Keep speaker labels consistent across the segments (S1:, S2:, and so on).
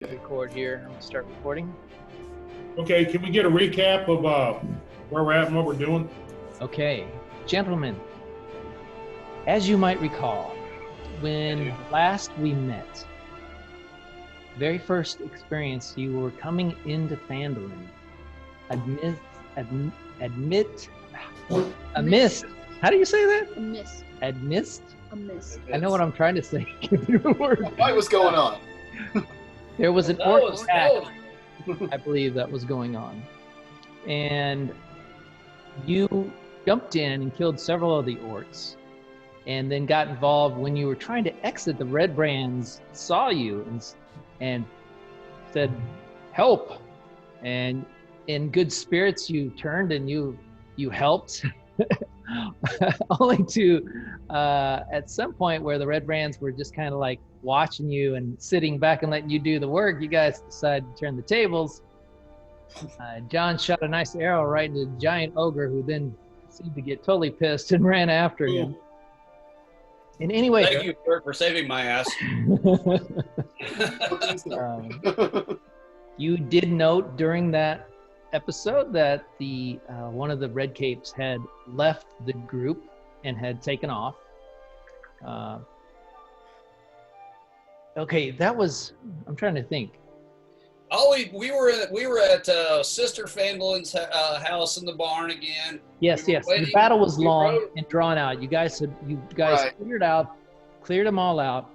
S1: Record here. I'm gonna start recording.
S2: Okay, can we get a recap of where we're at and what we're doing?
S1: Okay, gentlemen, as you might recall, when last we met, very first experience, you were coming into Phandelver. Amidst. How do you say that? Amidst. I know what I'm trying to say.
S3: What was going on?
S1: There was an orc attack, I believe, that was going on. And you jumped in and killed several of the orcs, and then got involved when you were trying to exit. The Redbrands saw you and said, "Help!" And in good spirits, you turned and you helped. Only to, at some point where the Redbrands were just kind of like watching you and sitting back and letting you do the work, you guys decided to turn the tables. John shot a nice arrow right into the giant ogre, who then seemed to get totally pissed and ran after him. And anyway,
S4: thank you, Kurt, for saving my ass.
S1: You did note during that episode that the one of the Red Capes had left the group and had taken off. Okay, that was, I'm trying to think.
S4: Oh, we were at Sister Phandelver's house in the barn again.
S1: Yes, yes. The battle was long and drawn out. You guys right. cleared them all out.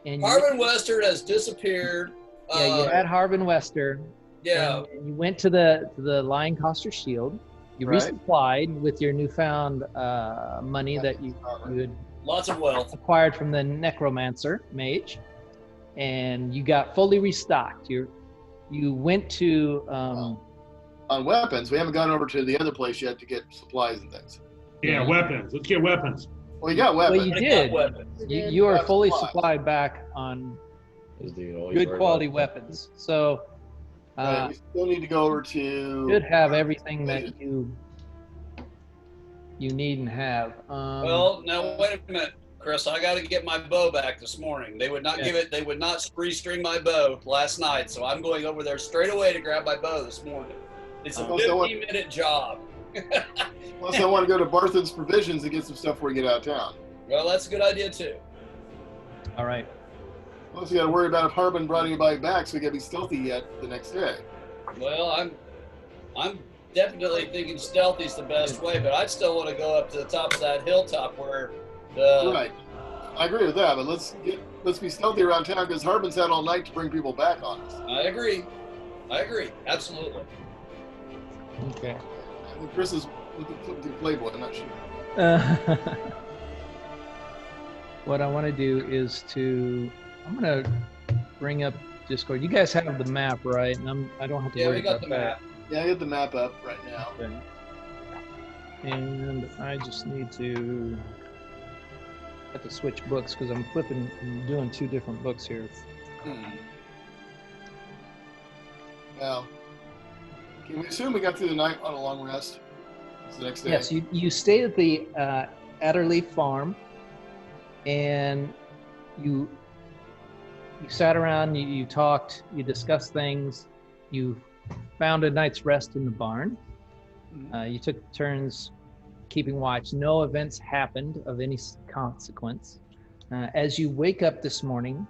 S1: And
S4: Harbin Wester has disappeared.
S1: Yeah, you had Harbin Wester.
S4: Yeah.
S1: And you went to the Lion Coster Shield. You resupplied with your newfound money that you had
S4: lots of wealth
S1: acquired from the Necromancer mage, and you got fully restocked. You went to
S3: on weapons. We haven't gone over to the other place yet to get supplies and things.
S2: Yeah, weapons. Let's get weapons.
S3: Well, you got weapons.
S1: Well, you did. You are fully supplied back on good quality weapons. So
S3: we still need to go over to.
S1: Should have everything that you need and have.
S4: Well, now wait a minute, Chris. I got to get my bow back this morning. They would not give it. They would not restring my bow last night, so I'm going over there straight away to grab my bow this morning. It's a 15-minute job.
S3: Plus, I want to go to Barthen's Provisions and get some stuff before we get out of town.
S4: Well, that's a good idea too.
S1: All right.
S3: Plus, you got to worry about if Harbin brought anybody back, so we got to be stealthy yet the next day.
S4: Well, I'm definitely thinking stealthy's the best way, but I'd still want to go up to the top of that hilltop where the.
S3: Right. I agree with that, but let's be stealthy around town because Harbin's had all night to bring people back on us.
S4: I agree. Absolutely.
S1: Okay.
S3: I think Chris is looking through Playboy. I'm not sure.
S1: What I want to do is I'm going to bring up Discord. You guys have the map, right? And I don't have to worry about that.
S4: Map.
S3: Yeah, I got the map up right now.
S1: Okay. And I just need to have to switch books because I'm doing two different books here.
S3: Well, can we assume we got through the night on a long rest? It's the next day.
S1: Yes, you stayed at the Adderleaf Farm, and you sat around, you talked, you discussed things, you found a night's rest in the barn. You took turns keeping watch. No events happened of any consequence. As you wake up this morning,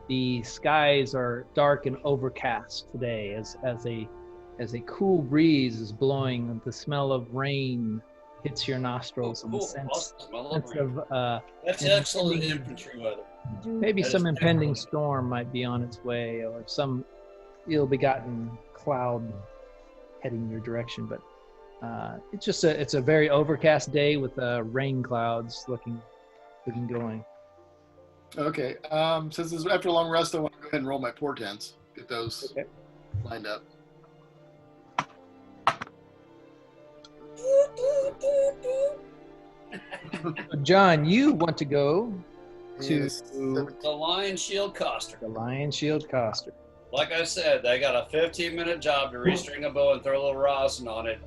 S1: the skies are dark and overcast today as a cool breeze is blowing. The smell of rain hits your nostrils, and the sense of
S4: that's excellent infantry weather.
S1: Maybe some impending storm might be on its way, or some ill-begotten cloud heading your direction. But it's a very overcast day with rain clouds looking going.
S3: Okay. Since it's after a long rest, I want to go ahead and roll my portents. Get those lined up.
S1: John, you want to go to
S4: the Lion Shield Coster.
S1: The Lion Shield Coster.
S4: Like I said, they got a 15-minute job to restring a bow and throw a little rosin on it.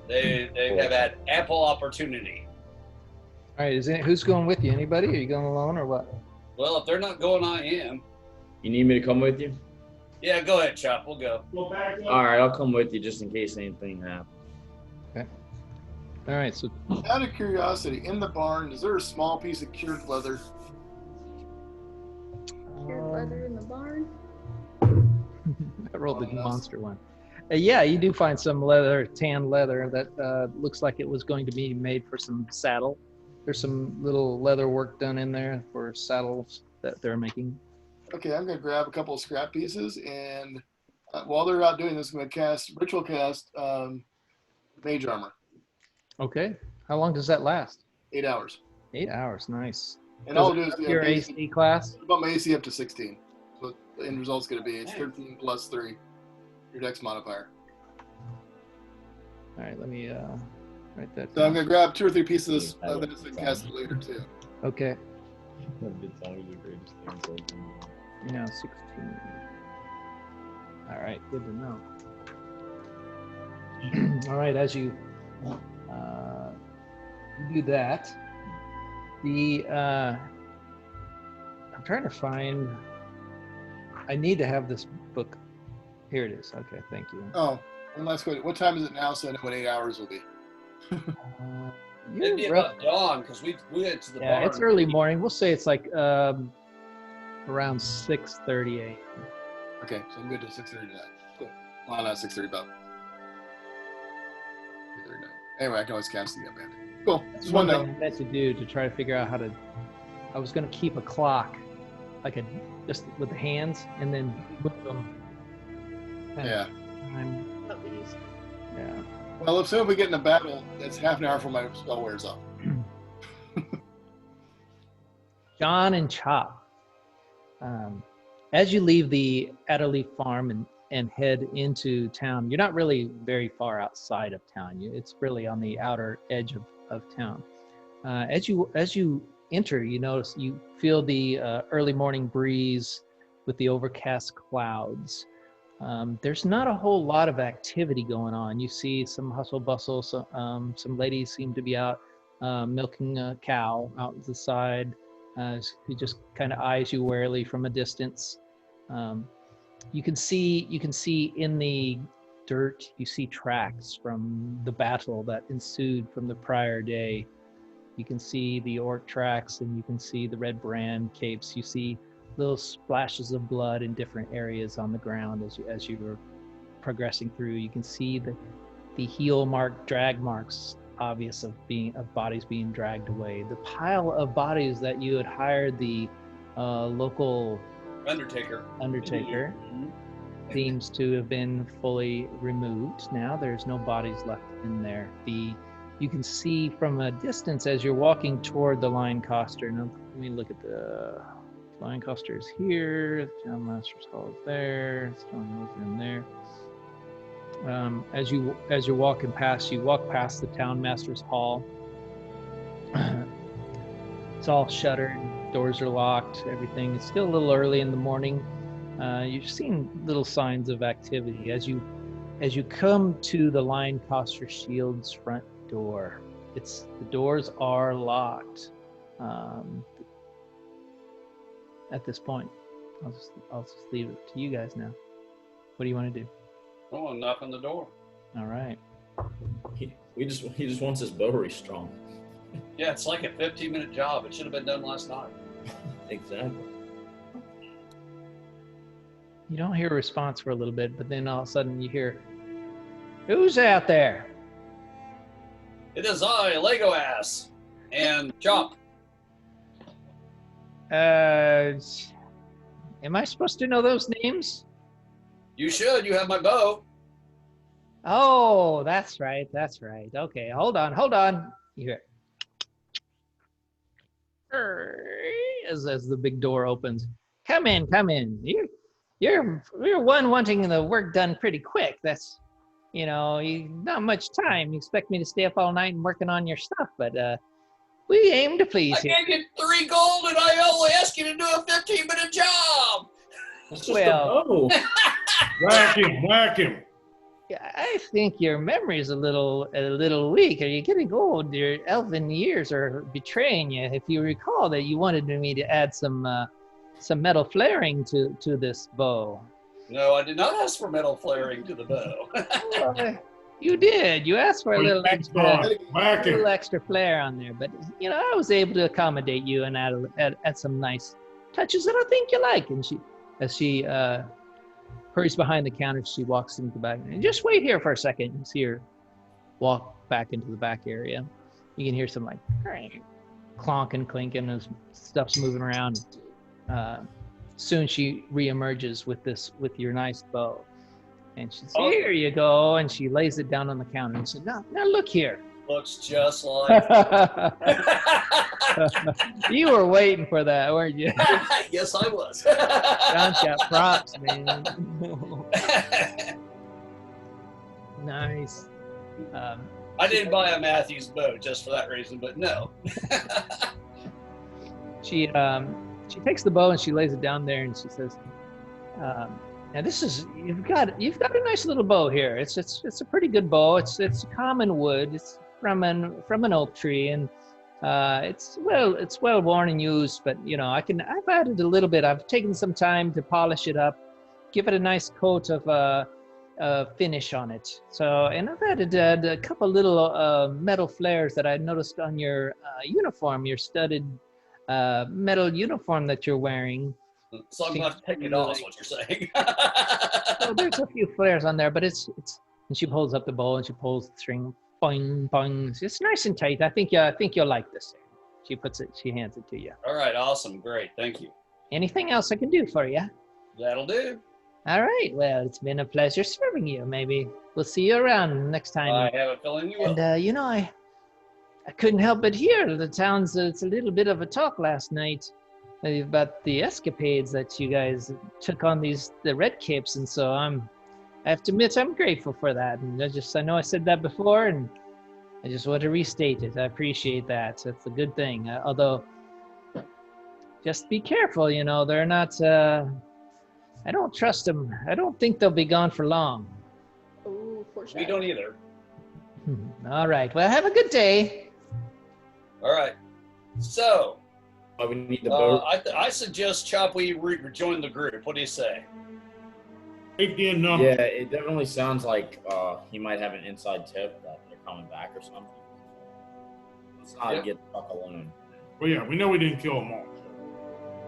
S4: They have had ample opportunity.
S1: All right, who's going with you? Anybody? Are you going alone or what?
S4: Well, if they're not going, I am.
S5: You need me to come with you?
S4: Yeah, go ahead, Chop. We'll go.
S2: Go back up.
S5: All right, I'll come with you just in case anything happens.
S1: All right, so
S3: Out of curiosity, in the barn, is there a small piece of cured leather?
S6: Cured leather in the barn.
S1: I rolled the monster one. Yeah, you do find some leather, tan leather that looks like it was going to be made for some saddle. There's some little leather work done in there for saddles that they're making.
S3: Okay, I'm gonna grab a couple of scrap pieces, and while they're out doing this, I'm gonna cast ritual cast mage armor.
S1: Okay. How long does that last?
S3: 8 hours.
S1: 8 hours. Nice.
S3: And all I'll do is
S1: your AC class.
S3: About my AC up to 16. So the end result's gonna be it's 13 plus 3. Your dex modifier.
S1: All right, let me write that
S3: So I'm
S1: down.
S3: gonna grab 2 or 3 pieces of this and cast it later too.
S1: Okay.
S5: It's always the greatest thing.
S1: Yeah, 16. All right, good to know. All right, as you do that, I'm trying to find. I need to have this book. Here it is. Okay, thank you.
S3: Oh, one last question. What time is it now so I know what 8 hours will be?
S4: It'd be about dawn because we went to the barn.
S1: It's early morning. We'll say it's like around 6:30 a.m.
S3: Okay, so I'm good to 6:30 tonight. Cool. Well, not 6:30, about 6:30. Anyway, I can always cast the event. Cool.
S1: That's
S3: Just
S1: one
S3: one
S1: thing
S3: note.
S1: I meant to do to try to figure out how to. I was going to keep a clock, like just with the hands, and then move them.
S3: Yeah.
S1: Yeah.
S3: Well, if we get in a battle, that's half an hour before my spell wears off.
S1: John and Chop, as you leave the Adderley farm and head into town, you're not really very far outside of town. It's really on the outer edge of town. As you enter, you feel the early morning breeze with the overcast clouds. There's not a whole lot of activity going on. You see some hustle bustle. Some ladies seem to be out milking a cow out to the side. Who just kind of eyes you warily from a distance. You can see in the dirt. You see tracks from the battle that ensued from the prior day. You can see the orc tracks, and you can see the Redbrand capes. You see little splashes of blood in different areas on the ground as you were progressing through. You can see the heel mark, drag marks, obvious of bodies being dragged away. The pile of bodies that you had hired the local
S4: Undertaker
S1: seems to have been fully removed. Now there's no bodies left in there. You can see from a distance as you're walking toward the Lion Coster. Now let me look at the Lion Coster is here. Town Master's Hall is there. Stone Hills in there. As you're walking past, you walk past the Town Master's Hall. It's all shuttered. Doors are locked. Everything. It's still a little early in the morning. You've seen little signs of activity as you come to the Lion Coster Shield's front door. The doors are locked. At this point, I'll just leave it to you guys now. What do you want to do?
S4: Oh, knock on the door.
S1: All right.
S5: He just wants his bow strong.
S4: Yeah, it's like a 15-minute job. It should have been done last night.
S5: Exactly.
S1: You don't hear a response for a little bit, but then all of a sudden you hear, "Who's out there?"
S4: It is I, Lego Ass, and Chomp.
S1: Am I supposed to know those names?
S4: You should. You have my bow.
S1: Oh, that's right. Okay, hold on. You hear as the big door opens. Come in. You're one wanting the work done pretty quick. That's, not much time. You expect me to stay up all night and working on your stuff, but we aim to please
S4: I
S1: you.
S4: gave you 3 gold, and I only asked you to do a 15-minute job.
S5: It's just
S1: Well-
S5: a bow.
S2: Whack him.
S1: Yeah, I think your memory is a little weak. Are you getting old? Your elven years are betraying you. If you recall that you wanted me to add some metal flaring to this bow.
S4: No, I did not ask for metal flaring to the bow.
S1: Well, you did. You asked for a little extra flair on there, but I was able to accommodate you and add some nice touches that I think you like. And as she hurries behind the counter, she walks into the back. And just wait here for a second. You see her walk back into the back area. You can hear some like clonking, clinking, as stuff's moving around. Soon she reemerges with your nice bow. And she says, "Here you go." And she lays it down on the counter and said, now look here.
S4: Looks just like
S1: You were waiting for that, weren't you?
S4: Yes, I was.
S1: John's got props, man. Nice.
S4: I didn't buy a Matthews bow just for that reason, but no.
S1: She takes the bow and she lays it down there and she says, "Now this is you've got a nice little bow here. It's a pretty good bow. It's common wood. It's from an oak tree, and it's well worn and used. But I've added a little bit. I've taken some time to polish it up, give it a nice coat of finish on it. So, and I've added a couple little metal flares that I noticed on your uniform, your studded metal uniform that you're wearing."
S4: So I'm going to take it off, is what you're saying.
S1: Well, there's a few flares on there, but it's. And she pulls up the bow and she pulls the string. Boing, boing. It's nice and tight. I think you'll like this. She hands it to you.
S4: All right, awesome, great, thank you.
S1: Anything else I can do for you?
S4: That'll do.
S1: All right. Well, it's been a pleasure serving you. Maybe we'll see you around next time.
S4: I have a feeling you will.
S1: And I couldn't help but hear it's a little bit of a talk last night about the escapades that you guys took on the red capes, and so I have to admit I'm grateful for that. And I know I said that before, and I just want to restate it. I appreciate that. That's a good thing. Although, just be careful. They're not. I don't trust them. I don't think they'll be gone for long.
S6: Oh, for sure.
S4: We don't either.
S1: All right. Well, have a good day.
S4: All right. So.
S5: We need the boat.
S4: I suggest Chop we rejoin the group. What do you say?
S2: Safety and number.
S5: Yeah, it definitely sounds like he might have an inside tip that they're coming back or something. Let's not get stuck alone.
S2: Well, yeah, we know we didn't kill them all.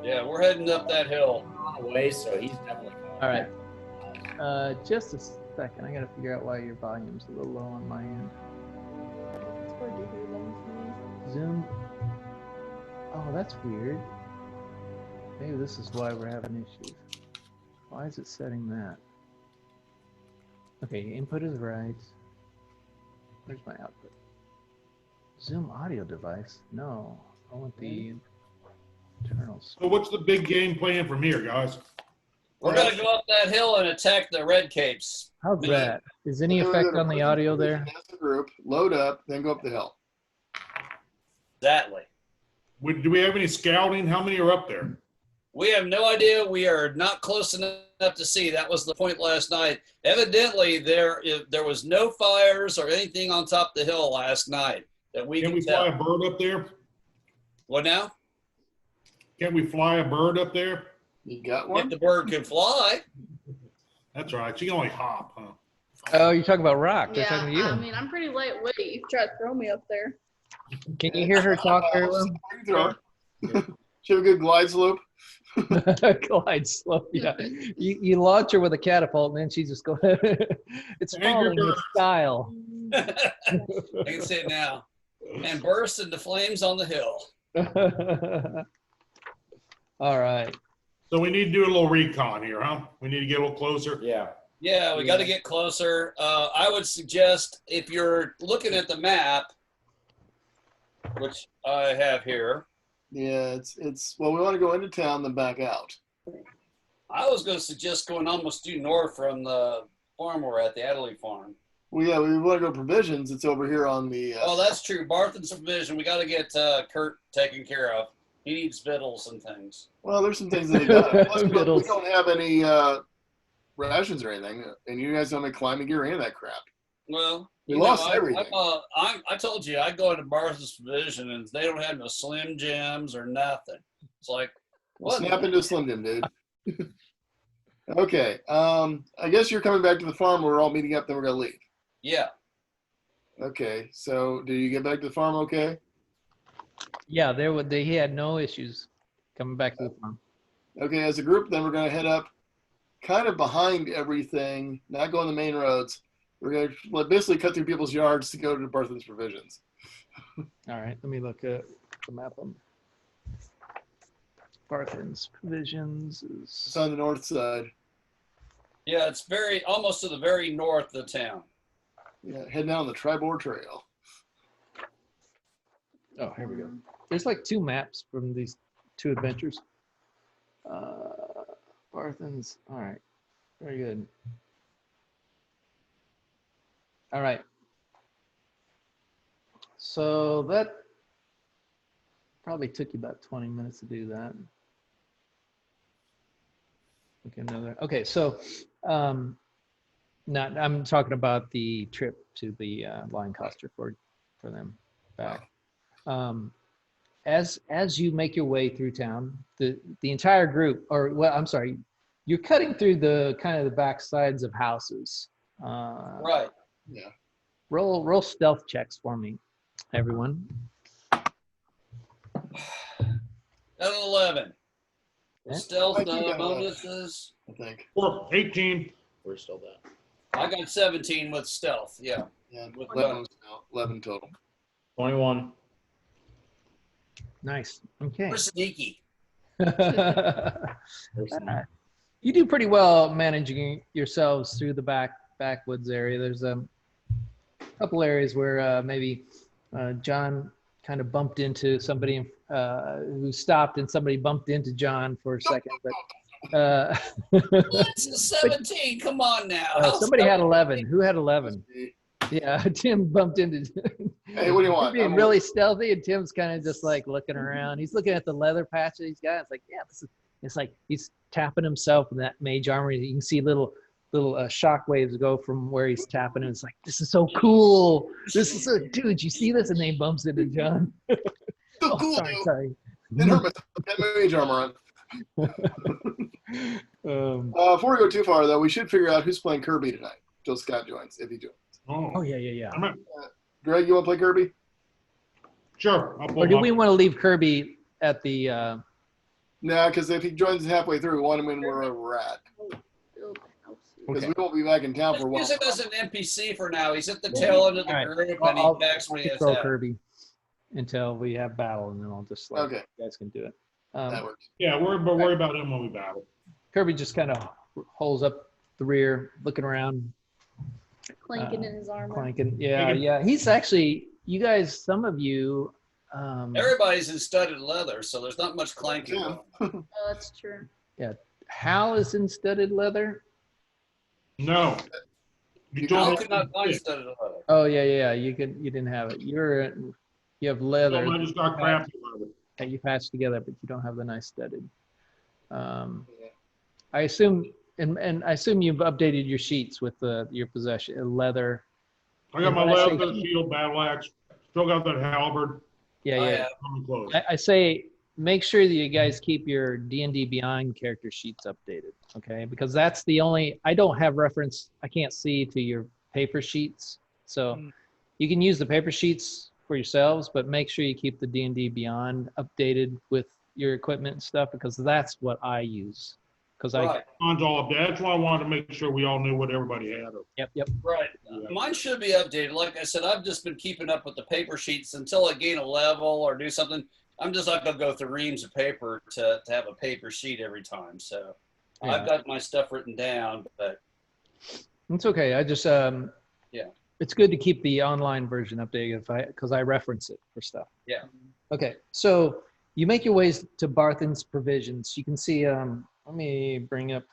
S4: Yeah, we're heading up that hill.
S5: On the way, so he's definitely coming.
S1: All right. Just a second. I got to figure out why your volume's a little low on my end.
S6: It's hard to hear them for me.
S1: Zoom. Oh, that's weird. Maybe this is why we're having issues. Why is it setting that? Okay, input is right. Where's my output? Zoom audio device? No, I want the internals.
S2: So what's the big game plan from here, guys?
S4: We're going to go up that hill and attack the red capes.
S1: How's that? Is any effect on the audio there?
S3: As a group, load up, then go up the hill.
S4: Exactly.
S2: Do we have any scouting? How many are up there?
S4: We have no idea. We are not close enough to see. That was the point last night. Evidently, there was no fires or anything on top of the hill last night that we
S2: Can
S4: can
S2: we
S4: tell.
S2: fly a bird up there?
S4: What now?
S2: Can we fly a bird up there?
S3: You got
S4: If
S3: one?
S4: the bird could fly.
S2: That's right. She can only hop, huh?
S1: Oh, you're talking about Rock. They're
S6: Yeah,
S1: talking to you.
S6: I mean, I'm pretty lightweight. You try to throw me up there.
S1: Can you hear her talk very well?
S3: She have a good glide slope.
S1: Glide slope, yeah. You launch her with a catapult, and then she just goes. It's falling in style.
S4: I can see it now. And burst into flames on the hill.
S1: All right.
S2: So we need to do a little recon here, huh? We need to get a little closer.
S5: Yeah.
S4: Yeah, we got to get closer. I would suggest if you're looking at the map, which I have here.
S3: Yeah, it's well, we want to go into town, then back out.
S4: I was going to suggest going almost due north from the farm we're at, the Adderley farm.
S3: Well, yeah, we want to go provisions. It's over here on the.
S4: Oh, that's true. Barthen's provision. We got to get Kurt taken care of. He needs victuals and things.
S3: Well, there's some things that he got. Plus, we don't have any rations or anything, and you guys don't have climbing gear or any of that crap.
S4: Well,
S3: we lost everything.
S4: I told you I'd go into Barthen's provision, and they don't have no Slim Jims or nothing. It's like,
S3: We'll snap into a Slim Jim, dude. Okay. I guess you're coming back to the farm. We're all meeting up. Then we're gonna leave.
S4: Yeah.
S3: Okay. So, do you get back to the farm? Okay.
S1: Yeah, he had no issues coming back to the farm.
S3: Okay. As a group, then we're gonna head up, kind of behind everything, not go on the main roads. We're gonna basically cut through people's yards to go to Barthen's Provisions.
S1: All right, let me look at the map on Barthen's Provisions.
S3: It's on the north side.
S4: Yeah, it's almost to the very north of town.
S3: Yeah, heading down the Tribord Trail.
S1: Oh, here we go. There's like 2 maps from these 2 adventures. Barthen's, all right, very good. All right. So that probably took you about 20 minutes to do that. Okay, so I'm talking about the trip to the Lion Coaster for them back. As you make your way through town, the entire group, or well, I'm sorry, you're cutting through the kind of the back sides of houses.
S4: Right.
S3: Yeah.
S1: Roll stealth checks for me, everyone.
S4: An 11.
S1: Yeah.
S4: Stealth,
S3: I think
S4: no
S3: I'm,
S4: bonuses.
S3: I think.
S2: 18.
S5: We're still there.
S4: I got 17 with stealth. Yeah.
S3: Yeah.
S4: With
S3: 11 total.
S5: 21.
S1: Nice. Okay.
S4: We're sneaky.
S1: You do pretty well managing yourselves through the backwoods area. There's a couple areas where maybe John kind of bumped into somebody who stopped, and somebody bumped into John for a second. But
S4: What's the 17? Come on now.
S1: somebody had 11. Who had 11? Yeah, Tim bumped into.
S3: Hey, what do you want?
S1: You're being really stealthy, and Tim's kind of just like looking around. He's looking at the leather patch that he's got. It's like, yeah, it's like he's tapping himself in that mage armor. You can see little shock waves go from where he's tapping, and it's like, this is so cool. This is so, dude, you see this? And then he bumps into John.
S3: So cool,
S1: Sorry.
S3: Didn't hurt myself. Got my mage armor on. Before we go too far, though, we should figure out who's playing Kirby tonight. Till Scott joins, if he joins.
S1: Oh yeah.
S2: I'm in.
S3: Greg, you want to play Kirby?
S2: Sure.
S1: Or do we want to leave Kirby at the?
S3: Nah, because if he joins happway through, we want him in where we're at.
S6: Build houses.
S3: Because
S1: Okay.
S3: we won't be back in town for a while.
S4: Use him as an NPC for now. He's at the tail end of the
S1: All right.
S4: group, and
S1: I'll
S4: he backs when he has
S1: control
S4: that.
S1: Kirby until we have battle, and then I'll just let
S3: Okay.
S1: you guys can do it.
S3: That works.
S2: Yeah, worry about him when we battle.
S1: Kirby just kind of holds up the rear, looking around,
S6: Clanking in his armor.
S1: clanking. Yeah. He's actually, you guys, some of you.
S4: Everybody's in studded leather, so there's not much clanking.
S3: Yeah.
S6: Oh, that's true.
S1: Hal is in studded leather.
S2: No. You
S4: How
S2: told
S4: could
S2: me.
S4: not find studded leather?
S1: Oh yeah. You didn't have it. You have leather.
S2: I just got crappy leather.
S1: that you patch together, but you don't have the nice studded. I assume, and I assume you've updated your sheets with your possession, leather.
S2: I got my
S1: And when I say
S2: leather, shield, battle axe. Still got that halberd.
S1: Yeah.
S2: Common clothes.
S1: I say make sure that you guys keep your D&D Beyond character sheets updated, okay? Because that's the only, I don't have reference, I can't see to your paper sheets. So you can use the paper sheets for yourselves, but make sure you keep the D&D Beyond updated with your equipment and stuff, because that's what I use. Because
S4: Right.
S2: Mine's all updated. That's why I wanted to make sure we all knew what everybody had.
S1: Yep.
S4: Right. Mine should be updated. Like I said, I've just been keeping up with the paper sheets until I gain a level or do something. I'm just not going to go through reams of paper to have a paper sheet every time. So
S1: Yeah.
S4: I've got my stuff written down, but
S1: It's okay. I just it's good to keep the online version updated because I reference it for stuff.
S4: Yeah.
S1: Okay, so you make your ways to Barthen's Provisions. You can see. Let me bring up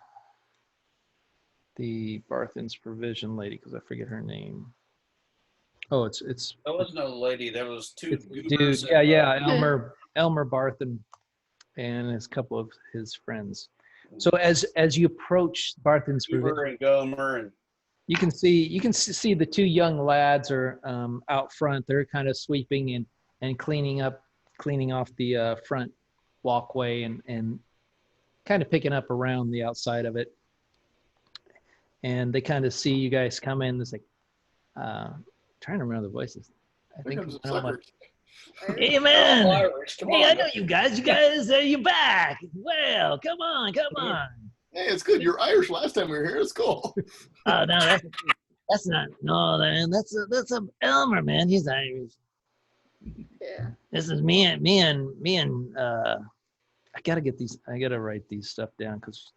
S1: the Barthen's Provision lady because I forget her name. Oh, it's
S4: there was no lady. There was two
S1: dude.
S4: goobers
S1: Yeah.
S4: and,
S1: Elmer Barthen and a couple of his friends. So as you approach Barthen's Provision,
S4: Goober and Gomer and
S1: you can see the two young lads are out front. They're kind of sweeping and cleaning off the front walkway and kind of picking up around the outside of it. and they kind of see you guys come in. It's like, trying to remember the voices. I think. Hey man! Hey, I know you guys. You guys, you back? Well, come on.
S3: Hey, it's good. You're Irish. Last time we were here, it's cool.
S1: Oh no, that's not. No, man, that's a Elmer, man. He's Irish.
S6: Yeah.
S1: This is me and. I gotta write these stuff down because.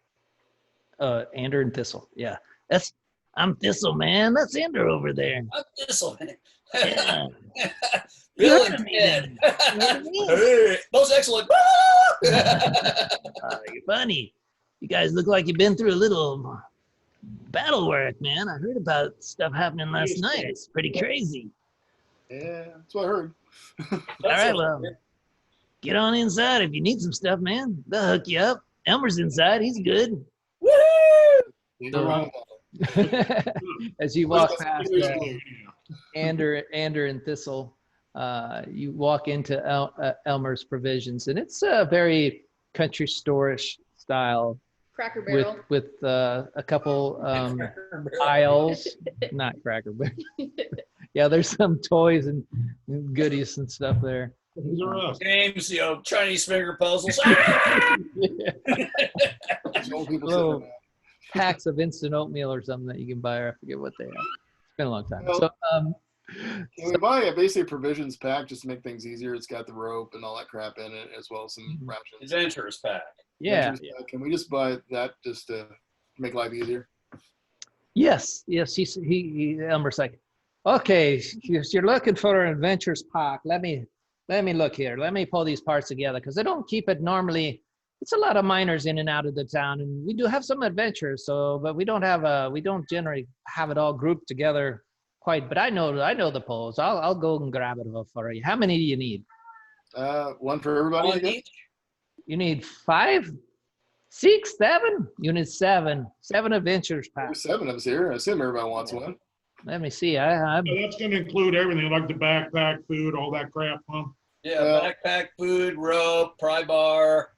S1: Ander and Thistle. Yeah, I'm Thistle, man. That's Ander over there.
S4: I'm Thistle, man.
S1: Yeah.
S4: Bill and Ted. Hey, most excellent.
S1: You're funny. You guys look like you've been through a little battle work, man. I heard about stuff happening last night. It's pretty crazy.
S3: Yeah, that's what I heard.
S1: All right, well, get on inside if you need some stuff, man. They'll hook you up. Elmer's inside. He's good.
S4: Woo!
S1: As you walk past Ander and Thistle, you walk into Elmer's Provisions, and it's a very country store-ish style
S6: Cracker Barrel.
S1: with a couple aisles, not Cracker Barrel. Yeah, there's some toys and goodies and stuff there.
S4: Games, Chinese finger puzzles.
S1: Little packs of instant oatmeal or something that you can buy, or I forget what they are. It's been a long time.
S3: Well,
S1: So,
S3: can we buy a basically provisions pack just to make things easier? It's got the rope and all that crap in it, as well as some rations.
S4: Adventurers pack.
S1: yeah.
S3: Can we just buy that just to make life easier?
S1: Yes. Elmer's like, okay, if you're looking for an adventures pack, let me look here. Let me pull these parts together because they don't keep it normally. It's a lot of miners in and out of the town, and we do have some adventures. But we don't generally have it all grouped together quite. But I know the pulls. I'll go and grab it for you. How many do you need?
S3: One for everybody.
S4: One
S3: I guess?
S4: each?
S1: You need 5, 6, 7. You need 7. 7 adventures pack.
S3: There's 7 of us here. I assume everybody wants one.
S1: Let me see.
S2: So that's going to include everything, like the backpack, food, all that crap, huh?
S4: Yeah, backpack, food, rope, pry bar.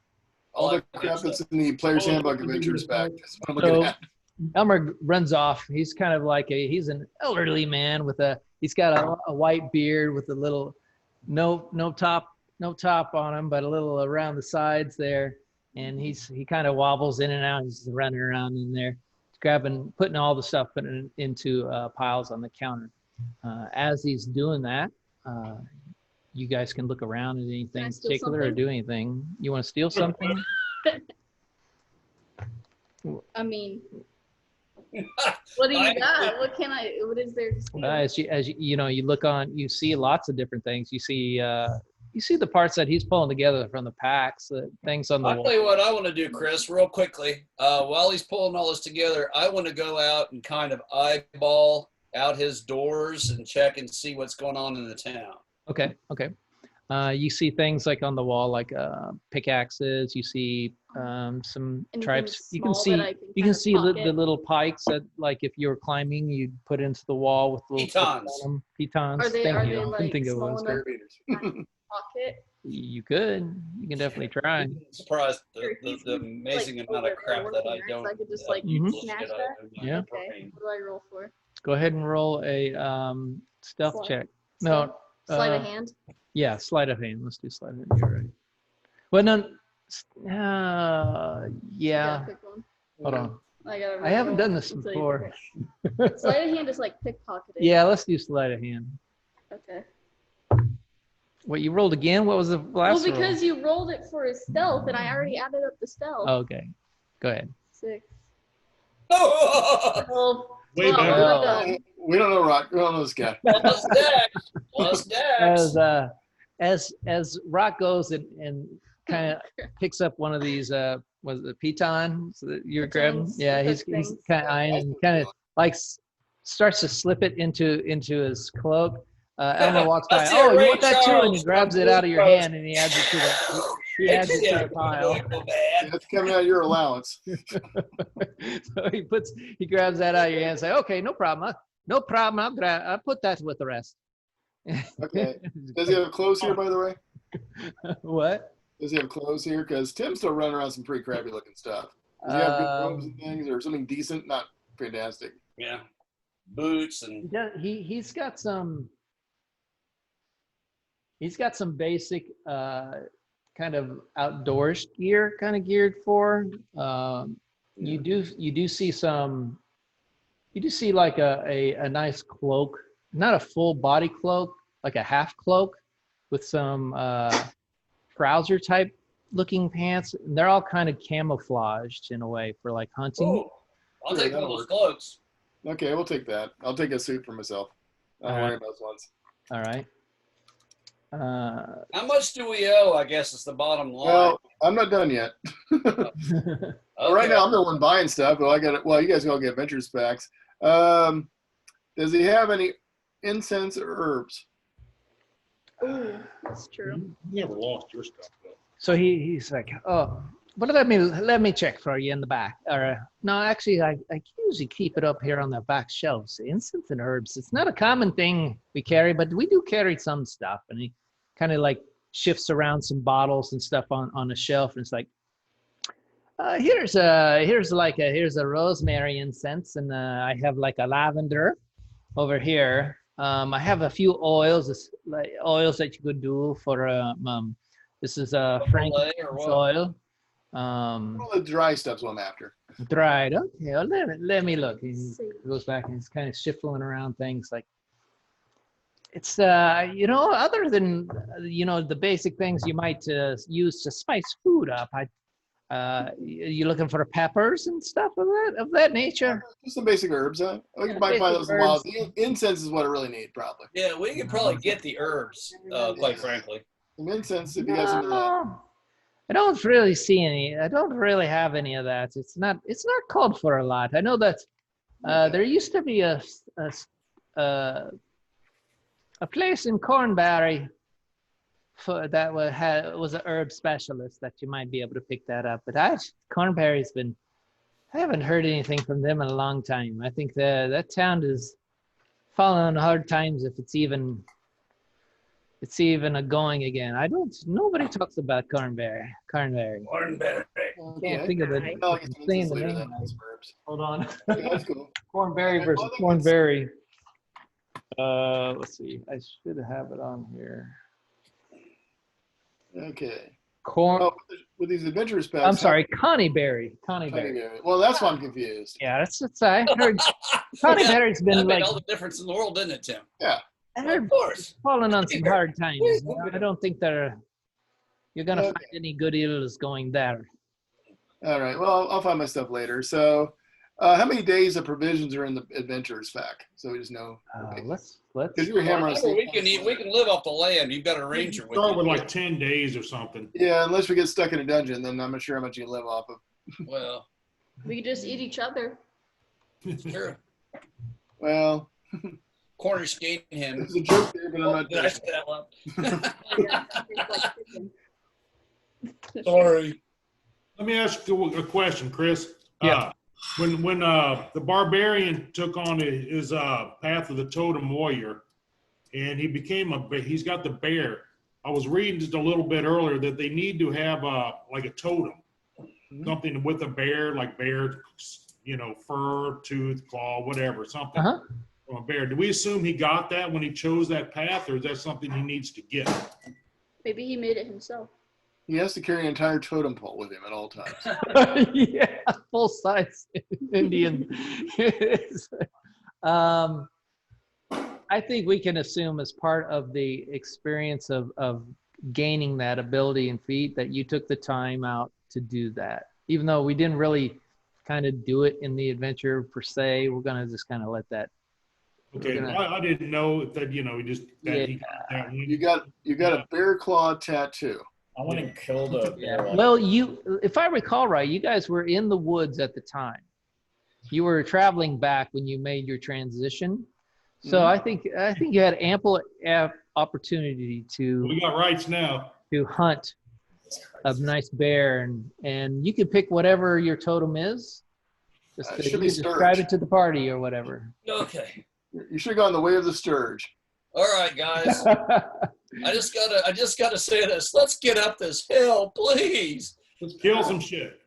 S3: All the crap that's in the Player's Handbook Adventures pack. That's what I'm looking at.
S1: Elmer runs off. He's kind of like he's an elderly man he's got a white beard with a little no top on him, but a little around the sides there. And he kind of wobbles in and out. He's running around in there, putting all the stuff, putting it into piles on the counter. As he's doing that, you guys can look around at anything particular or do anything. You want to steal something?
S6: I mean, what do you got? What is there to steal?
S1: As you look on, you see lots of different things. You see the parts that he's pulling together from the packs, things on the wall.
S4: I'll tell you what I want to do, Chris, real quickly. While he's pulling all this together, I want to go out and kind of eyeball out his doors and check and see what's going on in the town.
S1: Okay. You see things like on the wall, like pickaxes. You see some tribes. You can see the little pikes that, like, if you were climbing, you'd put into the wall with little pitons.
S6: Are they like
S1: think of
S6: small
S1: ones.
S6: enough pocket?
S1: You can definitely try.
S4: I'm surprised the amazing amount of crap that I don't.
S6: So I could just snatch that.
S1: Yeah.
S6: Okay. What do I roll for?
S1: Go ahead and roll a stealth check. No.
S6: Sleight of hand.
S1: Yeah, sleight of hand. Let's do sleight of hand. You're right. Well, none. Yeah.
S6: Pick one.
S1: Hold on.
S6: I
S1: haven't done this before.
S6: Sleight of hand is like pickpocketing.
S1: Yeah, let's do sleight of hand.
S6: Okay.
S1: What, you rolled again? What was the last
S6: Well, because you rolled it for a stealth, and I already added up the stealth.
S1: Okay. Go ahead.
S6: 6.
S4: Oh!
S2: Way better.
S3: We don't know, Rock. We don't know this guy.
S4: Plus Dex.
S1: As Rock goes and kind of picks up one of these, was it pitons that you're grabbing? Yeah, he's kind of eyeing and kind of like starts to slip it into his cloak. Elmer walks by. Oh, you want that too? And he grabs it out of your hand and he adds it to the pile.
S3: That's coming out of your allowance.
S1: So he grabs that out of your hand and says, okay, no problem. I'll put that with the rest.
S3: Okay. Does he have clothes here, by the way?
S1: What?
S3: Does he have clothes here? Because Tim's still running around some pretty crappy looking stuff. Does he have good robes and things or something decent? Not fantastic.
S4: Yeah. Boots and
S1: He's got some basic kind of outdoors gear kind of geared for. You do see like a nice cloak, not a full body cloak, like a half cloak with some trouser type looking pants. And they're all kind of camouflaged in a way for like hunting.
S4: oh, I'll take one of those cloaks.
S3: Okay, we'll take that. I'll take a suit for myself. I don't worry about those ones.
S1: All right.
S4: How much do we owe? I guess is the bottom line.
S3: Well, I'm not done yet.
S4: Okay.
S3: Right now, I'm the one buying stuff. But you guys go get adventures packs. Does he have any incense or herbs?
S6: Ooh, that's true.
S2: You never lost your stuff, though.
S1: So he's like, oh, but let me check for you in the back. Or no, actually, I usually keep it up here on the back shelves. Incense and herbs. It's not a common thing we carry, but we do carry some stuff. And he kind of like shifts around some bottles and stuff on a shelf, and it's like, here's a rosemary incense, and I have like a lavender over here. I have a few oils, like oils that you could do for this is frankincense oil.
S3: All the dry stuff's what I'm after.
S1: Dried. Okay, well, let me look. He goes back and he's kind of shuffling around things like it's other than the basic things you might use to spice food up. You looking for peppers and stuff of that nature?
S3: Just some basic herbs. We can buy those in wild. Incense is what I really need, probably.
S4: Yeah, we could probably get the herbs, quite frankly.
S3: Some incense if you guys into that.
S1: I don't really see any. I don't really have any of that. It's not called for a lot. I know that there used to be a place in Cornbury that was an herb specialist that you might be able to pick that up. But Cornbury's been. I haven't heard anything from them in a long time. I think that town is falling on hard times if it's even a going again. Nobody talks about Cornbury.
S4: Cornbury.
S1: Can't think of it. Saying the name. Hold on.
S3: That's cool.
S1: Cornbury versus Cornbury. Let's see. I should have it on here.
S3: Okay.
S1: With
S3: these adventurous packs.
S1: I'm sorry, Connieberry. Connieberry.
S3: Well, that's why I'm confused.
S1: Yeah, that's I heard Connieberry's been
S4: that made
S1: like
S4: all the difference in the world, didn't it, Tim?
S3: Yeah.
S1: I heard
S4: of course.
S1: falling on some hard times. I don't think you're gonna find any good deals going there.
S3: All right. Well, I'll find my stuff later. So, how many days of provisions are in the adventurers pack? So we just know.
S1: Let's.
S3: Because you were hammering.
S4: We can live off the land. You've got a ranger with
S2: Start
S4: you.
S2: with like 10 days or something.
S3: Yeah, unless we get stuck in a dungeon, then I'm not sure how much you can live off of.
S4: Well,
S6: We could just eat each other.
S4: it's true.
S3: Well,
S4: Corner scheme him.
S3: it's a joke there, but I'm not.
S4: Did I say that loud?
S6: Yeah, it's like chicken.
S4: Sorry.
S2: Let me ask you a question, Chris.
S1: Yeah.
S2: When the barbarian took on his path of the totem warrior, and he's got the bear. I was reading just a little bit earlier that they need to have like a totem, something with a bear, like bear, fur, tooth, claw, whatever, something from a bear. Do we assume he got that when he chose that path, or is that something he needs to get?
S6: Maybe he made it himself.
S3: He has to carry an entire totem pole with him at all times.
S1: Yeah, full size Indian. I think we can assume as part of the experience of gaining that ability and feat that you took the time out to do that. Even though we didn't really kind of do it in the adventure per se, we're gonna just kind of let that.
S2: Okay, I didn't know that he just he got that one.
S3: You got a bear claw tattoo.
S5: I want to kill the bear.
S1: Well, if I recall right, you guys were in the woods at the time. You were traveling back when you made your transition. So I think you had ample opportunity
S2: We got rights now.
S1: to hunt a nice bear, and you can pick whatever your totem is. Just
S3: It
S1: you
S3: should be
S1: can describe
S3: sturge.
S1: it to the party or whatever.
S4: Okay.
S3: You should have gone the way of the sturge.
S4: All right, guys. I just gotta say this. Let's get up this hill, please.
S2: Let's kill some shit.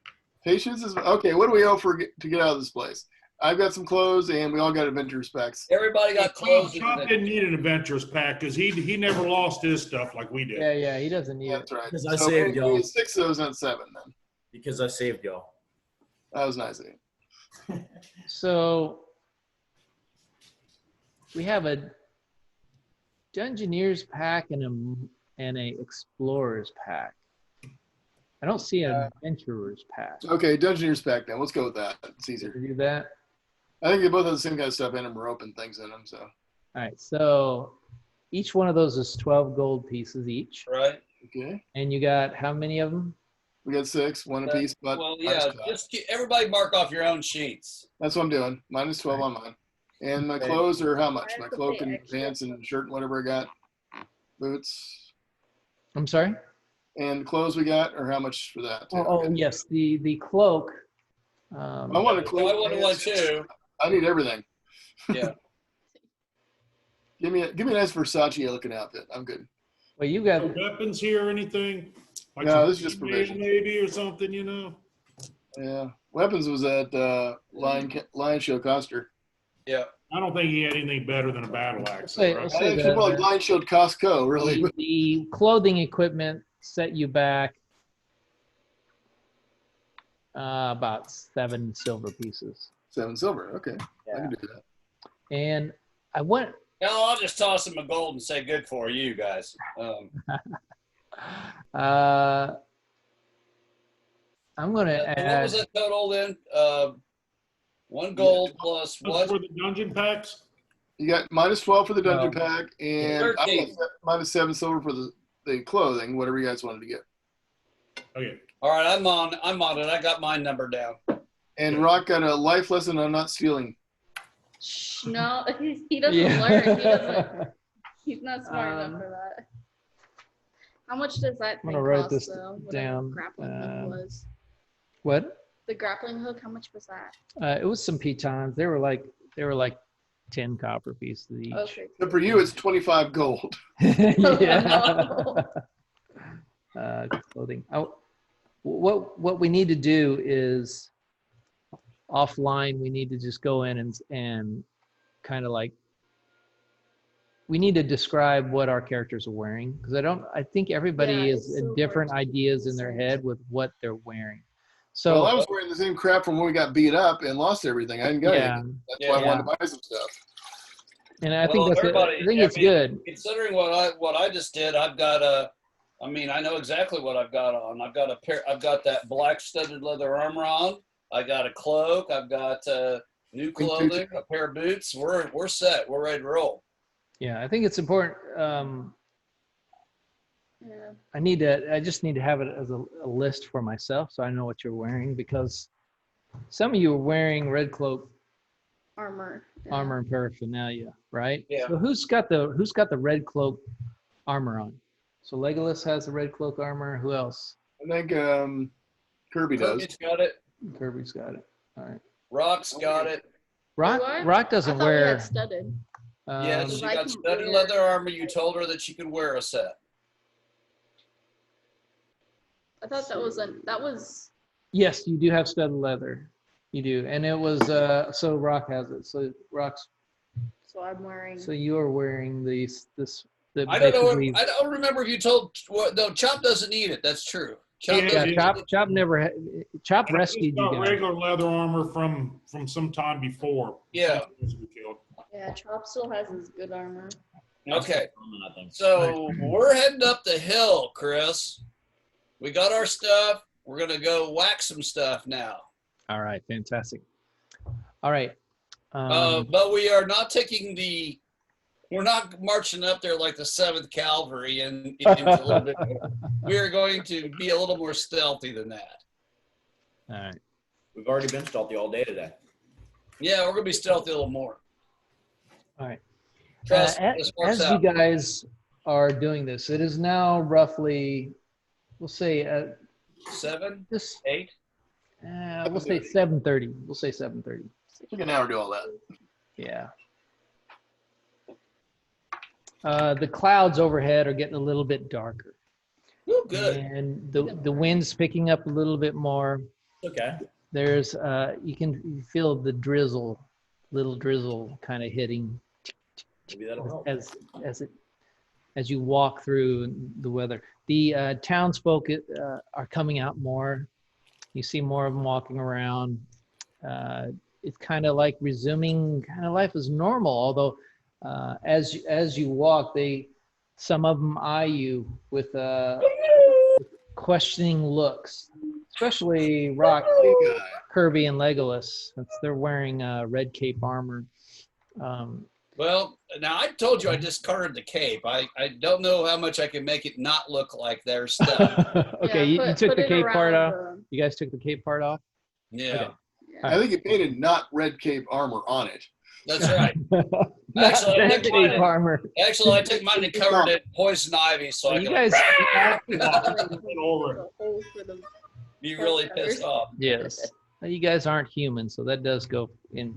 S3: Patience is okay. What do we owe to get out of this place? I've got some clothes, and we all got adventurous packs.
S4: Everybody got clothes.
S2: Chop didn't need an adventurous pack because he never lost his stuff like we did.
S1: Yeah, he doesn't need
S3: That's
S1: it.
S3: right.
S5: Because I
S3: So
S5: saved
S3: we
S5: y'all.
S3: had 6 of those, not 7 then.
S5: Because I saved y'all.
S3: That was nice of you.
S1: So we have a Dungeoneers pack and a Explorers pack. I don't see an Adventurers pack.
S3: Okay, Dungeoneers pack then. Let's go with that. It's easier.
S1: Can we do that?
S3: I think they both have the same kind of stuff in them or open things in them. So
S1: All right. So each one of those is 12 gold pieces each.
S4: Right.
S3: okay,
S1: And you got how many of them?
S3: we got 6, 1 apiece. But
S4: Well, yeah. Everybody mark off your own sheets.
S3: that's what I'm doing. Mine is 12 on mine. And my
S1: Okay.
S3: clothes are how much?
S6: I
S3: My
S6: have to
S3: cloak
S6: pay
S3: and
S6: extra.
S3: pants and shirt and whatever I got. Boots
S1: I'm sorry?
S3: and clothes we got, or how much for that? too?
S1: Oh, yes. The cloak.
S3: I want a
S4: I
S3: cloak.
S4: wanted one too.
S3: I need everything.
S4: Yeah.
S3: Give me a nice Versace looking outfit. I'm good.
S1: Well, you got.
S2: No weapons here or anything? Like
S3: No,
S2: some
S3: this is just
S2: mail
S3: provisions.
S2: maybe or something, you know?
S3: Yeah, weapons was at Lion Show Coster.
S4: Yeah.
S2: I don't think he had anything better than a battle axe.
S1: Say-
S2: though, right?
S3: I think people like Lion Show Costco really.
S1: The clothing equipment set you back about 7 silver pieces.
S3: 7 silver. Okay, I can do that.
S1: And I went.
S4: No, I'll just toss him a gold and say good for you guys.
S1: I'm going to
S4: What
S1: add.
S4: was that total then? 1 gold plus
S2: That's
S4: what?
S2: for the dungeon packs?
S3: You got -12 for the dungeon
S1: No.
S3: pack, and I
S4: 13.
S3: got -7 silver for the clothing. Whatever you guys wanted to get.
S2: Okay.
S4: All right, I'm on it. I got my number down.
S3: And Rock got a life lesson on not stealing.
S6: No, he doesn't
S1: Yeah.
S6: learn. He doesn't. He's not smart enough
S1: Um,
S6: for that. How much does that
S1: I'm
S6: thing
S1: gonna write
S6: cost,
S1: this
S6: though? Whatever
S1: down.
S6: Grappling hook was.
S1: What?
S6: The grappling hook. How much was that?
S1: It was some pitons. They were like 10 copper pieces each.
S6: Okay.
S3: But for you, it's 25 gold.
S1: Yeah. Clothing. What we need to do is offline. We need to just go in and kind of like we need to describe what our characters are wearing because I think everybody
S6: Yeah,
S1: is
S6: it's so
S1: different
S6: hard to
S1: ideas in their
S6: decide.
S1: head with what they're wearing. So
S3: Well, I was wearing the same crap from when we got beat up and lost everything. I didn't go.
S1: yeah,
S3: That's why I wanted to buy some stuff.
S1: and I
S4: Well,
S1: think that's
S4: everybody-
S1: I think it's
S4: I mean,
S1: good.
S4: Considering what I just did, I've got a. I mean, I know exactly what I've got on. I've got that black studded leather armor on. I got a cloak. I've got new clothing, a pair of boots. We're set. We're ready to roll.
S1: Yeah, I think it's important.
S6: Yeah.
S1: I just need to have it as a list for myself so I know what you're wearing because some of you are wearing red cloak
S6: Armor. Yeah.
S1: armor and paraphernalia, right?
S4: Yeah.
S1: So who's got the red cloak armor on? So Legolas has the red cloak armor. Who else?
S3: I think Kirby does.
S4: Kirby's got it.
S1: Kirby's got it. All right.
S4: Rock's got it.
S1: Rock
S6: I
S1: doesn't
S6: thought we
S1: wear.
S6: had studded.
S4: Yeah,
S1: um,
S4: she
S6: I
S4: got
S6: can
S4: studded
S6: wear-
S4: leather armor. You told her that she could wear a set.
S6: I thought that was
S1: yes, you do have studded leather. You do, and it was so Rock has it. So Rock's.
S6: so I'm wearing.
S1: So you are wearing this.
S4: I don't know. I don't remember if you told. No, Chop doesn't need it. That's true. Chop
S2: Yeah,
S4: doesn't
S1: Chop never had. Chop rescued
S2: He's
S1: you
S2: got
S1: guys.
S2: regular leather armor from some time before.
S4: Yeah.
S2: We killed.
S6: Yeah, Chop still has his good armor.
S4: Okay.
S5: I think.
S4: So we're heading up the hill, Chris. We got our stuff. We're gonna go whack some stuff now.
S1: All right, fantastic. All right.
S4: But we are not taking the. We're not marching up there like the 7th Cavalry and a little bit. We are going to be a little more stealthy than that.
S1: All right.
S5: We've already been stealthy all day today.
S4: Yeah, we're gonna be stealthy a little more.
S1: All right.
S4: Trust me, this works
S1: As you
S4: out.
S1: guys are doing this, it is now roughly, we'll say,
S4: 7,
S1: this,
S4: 8.
S1: we'll say 7:30. We'll say 7:30.
S3: We can never do all that.
S1: Yeah. The clouds overhead are getting a little bit darker,
S4: Ooh, good.
S1: and the wind's picking up a little bit more.
S5: Okay.
S1: there's you can feel the drizzle, little drizzle kind of hitting
S5: Maybe that'll help.
S1: as you walk through the weather. The townsfolk are coming out more. You see more of them walking around. It's kind of like resuming kind of life as normal, although as you walk, some of them eye you with questioning looks, especially Rock, Kirby, and Legolas, since they're wearing red cape armor.
S4: Well, now I told you I discarded the cape. I don't know how much I can make it not look like their stuff.
S1: Okay,
S6: Yeah,
S1: you took
S6: put
S1: the
S6: it
S1: cape part
S6: around
S1: off? You guys took the cape part off?
S4: Yeah,
S1: Okay.
S3: I think it painted not red cape armor on it.
S4: that's right.
S1: Actually,
S4: I
S1: red
S4: took
S1: cape
S4: mine.
S1: armor.
S4: Actually, I took mine and covered it in poison ivy, so I
S1: You
S4: can
S1: guys,
S2: over.
S6: A hole for the
S4: be really pissed off.
S1: yes, you guys aren't human, so that does go in.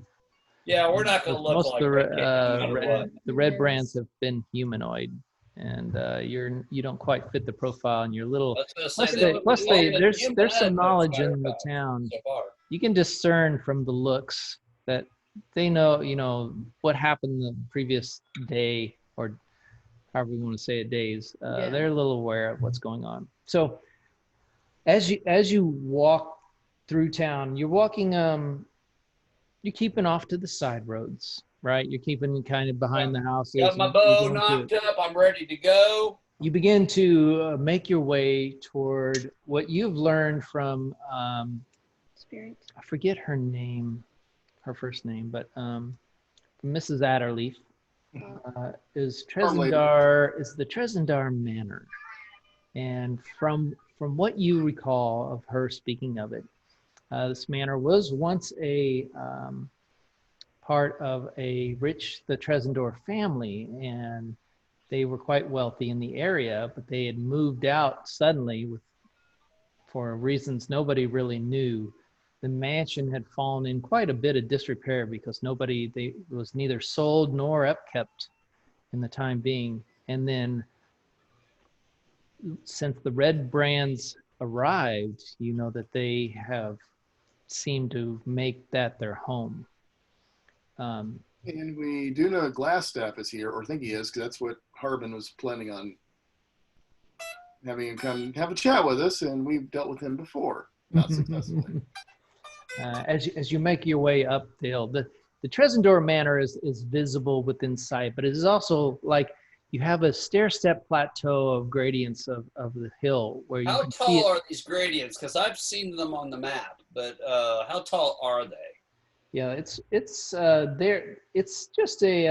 S4: Yeah, we're not going to look
S1: Most
S4: like
S1: of
S4: red cape no matter what.
S1: the red brands have been humanoid, and you don't quite fit the profile, and you're little.
S4: I was gonna say,
S1: There's some knowledge in the town.
S4: so far.
S1: You can discern from the looks that they know, what happened the previous day, or however you want to say it, days.
S6: Yeah.
S1: They're a little aware of what's going on. So as you walk through town, you're walking, you're keeping off to the side roads, right? You're keeping kind of behind the houses.
S4: Got my
S1: and
S4: bow
S1: you're going
S4: knocked up. I'm ready to go.
S1: You begin to make your way toward what you've learned from,
S6: spirit.
S1: I forget her name, her first name, but from Mrs. Adderleaf, is the Trezendar Manor. And from what you recall of her speaking of it, this manor was once a part of the Trezendar family, and they were quite wealthy in the area, but they had moved out suddenly for reasons nobody really knew. The mansion had fallen in quite a bit of disrepair because it was neither sold nor upkept in the time being. And then since the Redbrands arrived, you know that they have seemed to make that their home.
S3: And we do know Glassstaff is here, or think he is, because that's what Harbin was planning on having him come have a chat with us, and we've dealt with him before, not successfully.
S1: As you make your way up the hill, the Trezendar Manor is visible within sight, but it is also like you have a stair-step plateau of gradients of the hill where you
S4: How
S1: can see
S4: tall
S1: it.
S4: are these gradients? Because I've seen them on the map, but how tall are they?
S1: Yeah, it's there. It's just a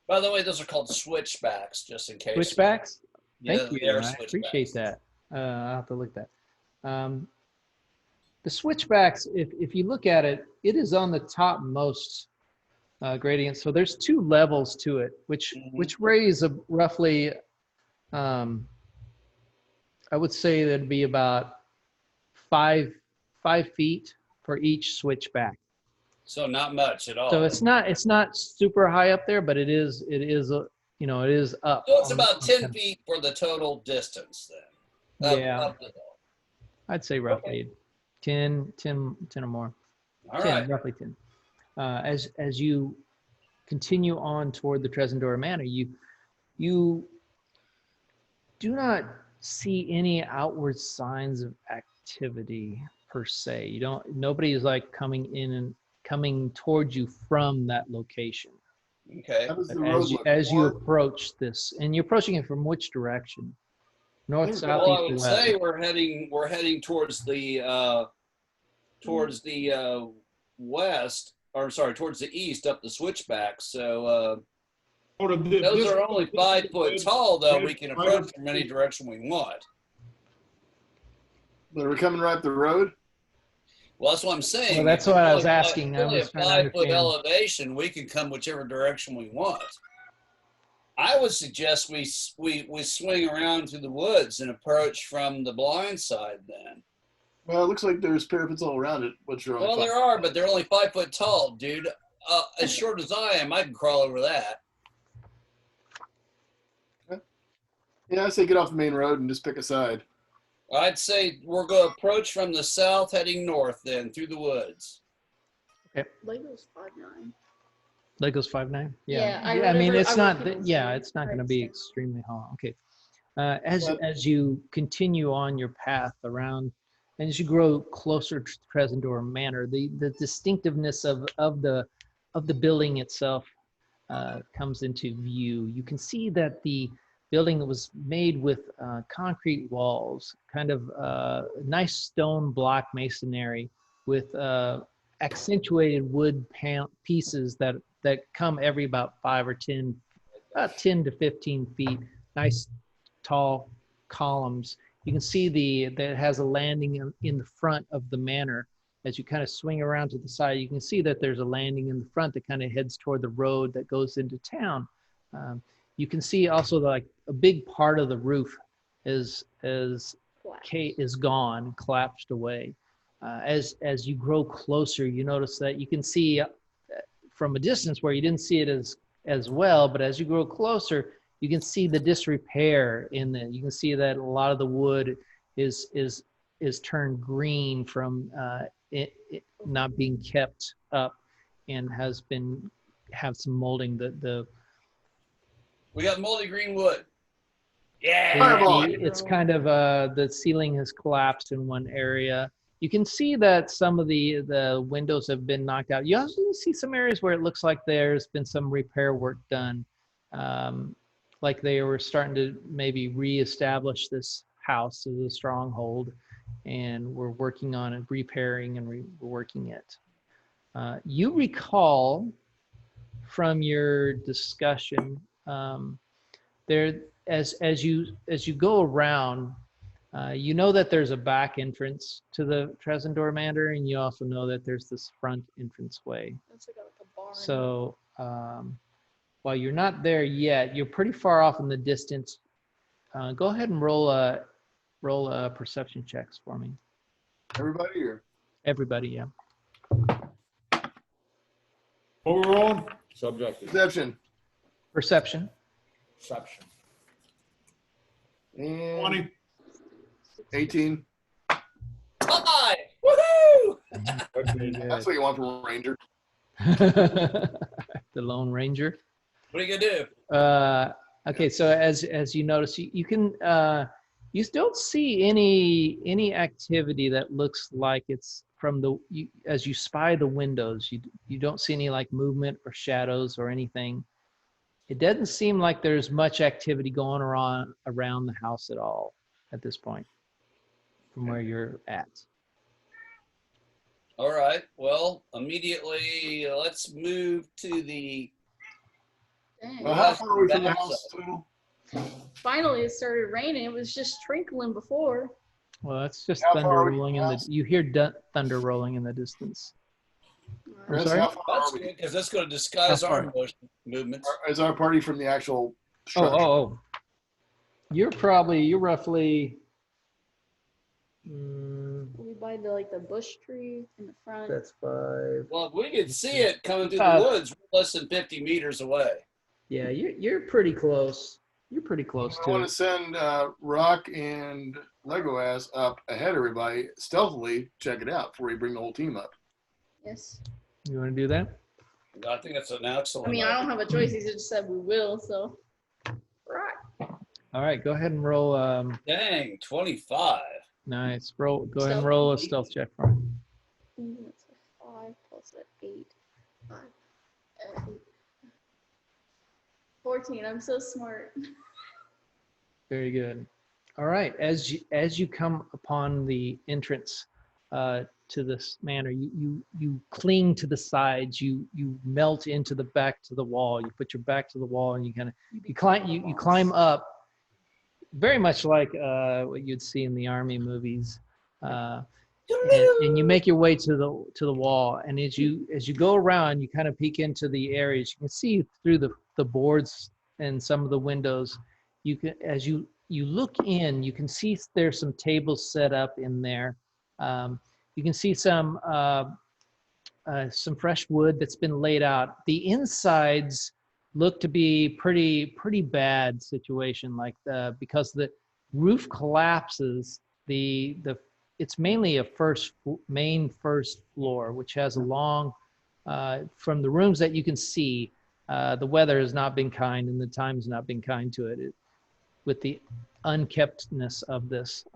S4: By the way, those are called switchbacks, just in case.
S1: switchbacks.
S4: Yeah,
S1: Thank you.
S4: they are
S1: I appreciate
S4: switchbacks.
S1: that. I'll have to look at that. The switchbacks, if you look at it, it is on the topmost gradient. So there's two levels to it, which raise roughly, I would say that'd be about 5 feet for each switchback.
S4: So not much at all.
S1: So it's not super high up there, but it is up.
S4: So it's about 10 feet for the total distance then.
S1: Yeah.
S4: Up the hill.
S1: I'd say roughly 10 or more.
S4: All
S1: 10,
S4: right.
S1: roughly 10. As you continue on toward the Trezendar Manor, you do not see any outward signs of activity per se. Nobody is like coming in and coming towards you from that location.
S4: Okay.
S3: How does the road look?
S1: As you
S3: North?
S1: approach this, and you're approaching it from which direction? North, south,
S4: Well, I would
S1: east, or west?
S4: say we're heading towards the west, or sorry, towards the east up the switchback. So those are only 5 foot tall, though. We can approach from any direction we want.
S3: But are we coming right up the road?
S4: Well, that's what I'm saying.
S1: Well, that's what I was asking. I
S4: Only a
S1: was trying to
S4: 5 foot
S1: understand.
S4: elevation. We can come whichever direction we want. I would suggest we swing around through the woods and approach from the blind side. Then.
S3: Well, it looks like there's parapets all around it. What's wrong?
S4: Well, there are, but they're only 5 foot tall, dude. As short as I am, I can crawl over that.
S3: Yeah, I say get off the main road and just pick a side.
S4: I'd say we're going to approach from the south, heading north, then through the woods.
S6: Lego's 5'9".
S1: Lego's 5'9". Yeah.
S6: Yeah,
S1: I mean, it's not.
S6: people's
S1: It's not going to be
S6: right.
S1: extremely hot. Okay. As you continue on your path around, and as you grow closer to Trezendor Manor, the distinctiveness of the building itself comes into view. You can see that the building was made with concrete walls, kind of nice stone block masonry with accentuated wood pieces that come every about 5 or 10, about 10 to 15 feet. Nice tall columns. You can see that it has a landing in the front of the manor. As you kind of swing around to the side, you can see that there's a landing in the front that kind of heads toward the road that goes into town. You can see also like a big part of the roof is gone, collapsed away. As you grow closer, you notice that you can see from a distance where you didn't see it as well, but as you grow closer, you can see the disrepair in it. You can see that a lot of the wood is turned green from it not being kept up, and have some molding.
S4: We got moldy green wood. Yeah.
S1: It's kind of the ceiling has collapsed in one area. You can see that some of the windows have been knocked out. You also see some areas where it looks like there's been some repair work done. Like they were starting to maybe reestablish this house as a stronghold, and we're working on it, repairing and reworking it. You recall from your discussion there, as you go around, you know that there's a back entrance to the Trezendor Manor, and you also know that there's this front entranceway.
S6: That's like a barn.
S1: So while you're not there yet, you're pretty far off in the distance. Go ahead and roll perception checks for me.
S3: Everybody or?
S1: Everybody, yeah.
S2: What we're on?
S5: Subjective.
S3: Perception.
S1: Perception.
S5: Perception.
S3: And
S2: 20.
S3: 18.
S4: Hi! Woohoo!
S3: That's what you want from a ranger.
S1: The Lone Ranger.
S4: What are you going to do?
S1: Okay, so as you notice, you can you don't see any activity that looks like it's from as you spy the windows. You don't see any like movement or shadows or anything. It doesn't seem like there's much activity going around the house at all at this point, from where you're at.
S4: All right. Well, immediately let's move to the.
S6: Dang.
S3: Well, how far are we from the house total?
S6: Finally, it started raining. It was just trickling before.
S1: Well, it's just
S3: How
S1: thunder
S3: far are we
S1: rolling
S3: from
S1: in
S3: the
S1: the.
S3: house?
S1: You hear thunder rolling in the distance. I'm
S3: Chris,
S1: sorry?
S3: how far
S4: That's
S3: are we?
S4: good because that's going to disguise
S1: How
S4: our
S1: far?
S4: movements.
S3: Is our party from the actual structure?
S1: Oh. You're roughly.
S6: We by the bush tree in the front.
S1: That's 5.
S4: Well, we can see it coming through the
S1: Uh,
S4: woods less than 50 meters away.
S1: Yeah, you're pretty close. You're pretty close
S3: I
S1: to
S3: want
S1: it.
S3: to send Rock and Lego Ass up ahead of everybody, stealthily check it out before we bring the whole team up.
S6: Yes.
S1: You want to do that?
S4: I think that's an excellent.
S6: I mean, I don't have a choice. He just said we will, so. Right.
S1: All right, go ahead and roll.
S4: Dang, 25.
S1: Nice. Go ahead and
S6: Stealth.
S1: roll a stealth check for me.
S6: That's a 5 plus an 8. 5. 8. 14. I'm so smart.
S1: Very good. All right. As you come upon the entrance to this manor, you cling to the sides. You melt into the back to the wall. You put your back to the wall, and you climb up. Very much like what you'd see in the army movies, and you make your way to the wall. And as you go around, you kind of peek into the areas. You can see through the boards and some of the windows. You can, as you look in, you can see there's some tables set up in there. You can see some fresh wood that's been laid out. The insides look to be pretty bad situation, because the roof collapses. it's mainly a main first floor, which has a long, from the rooms that you can see, the weather has not been kind and the time has not been kind to it. With the unkeptness of this,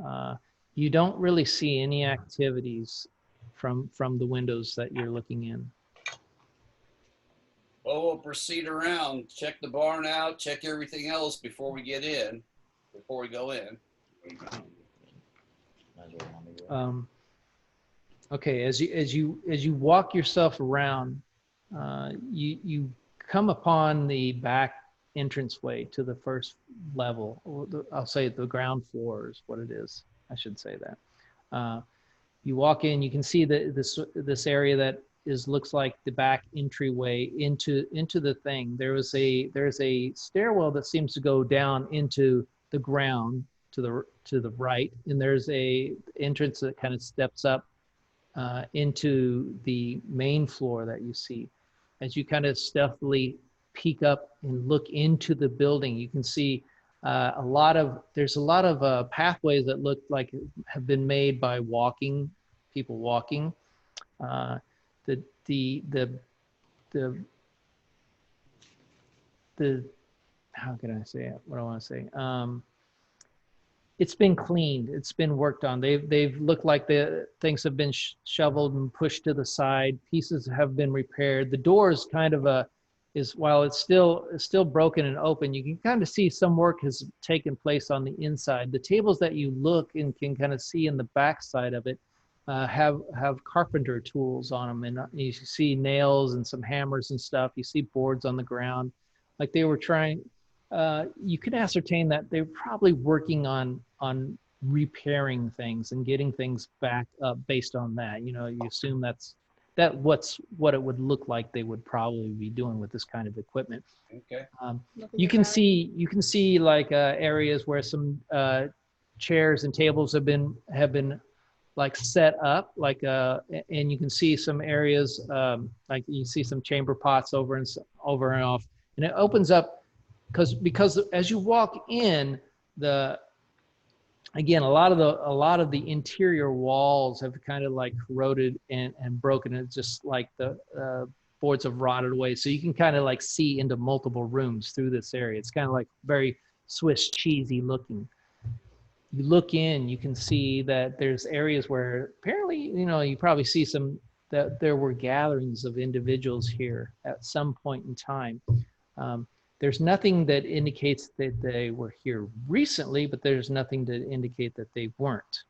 S1: you don't really see any activities from the windows that you're looking in.
S4: Well, we'll proceed around, check the barn out, check everything else before we go in.
S1: Okay, as you walk yourself around, you come upon the back entranceway to the first level. I'll say the ground floor is what it is. I should say that. You walk in, you can see this area that looks like the back entryway into the thing. There's a stairwell that seems to go down into the ground to the right, and there's a entrance that kind of steps up into the main floor that you see. As you kind of stealthily peek up and look into the building, you can see there's a lot of pathways that look like have been made by people walking. How can I say it? What do I want to say? It's been cleaned. It's been worked on. They've looked like the things have been shoveled and pushed to the side. Pieces have been repaired. The door is kind of while it's still broken and open, you can kind of see some work has taken place on the inside. The tables that you look and can kind of see in the back side of it have carpenter tools on them, and you see nails and some hammers and stuff. You see boards on the ground, like they were trying. You can ascertain that they're probably working on repairing things and getting things back up based on that. You know, you assume what it would look like they would probably be doing with this kind of equipment.
S4: Okay.
S1: You can see like areas where some chairs and tables have been like set up, like and you can see some areas like you see some chamber pots over and off, and it opens up because as you walk in, again, a lot of the interior walls have kind of like corroded and broken. It's just like the boards have rotted away, so you can kind of like see into multiple rooms through this area. It's kind of like very Swiss cheesy looking. You look in, you can see that there's areas where apparently, you probably see that there were gatherings of individuals here at some point in time. There's nothing that indicates that they were here recently, but there's nothing to indicate that they weren't.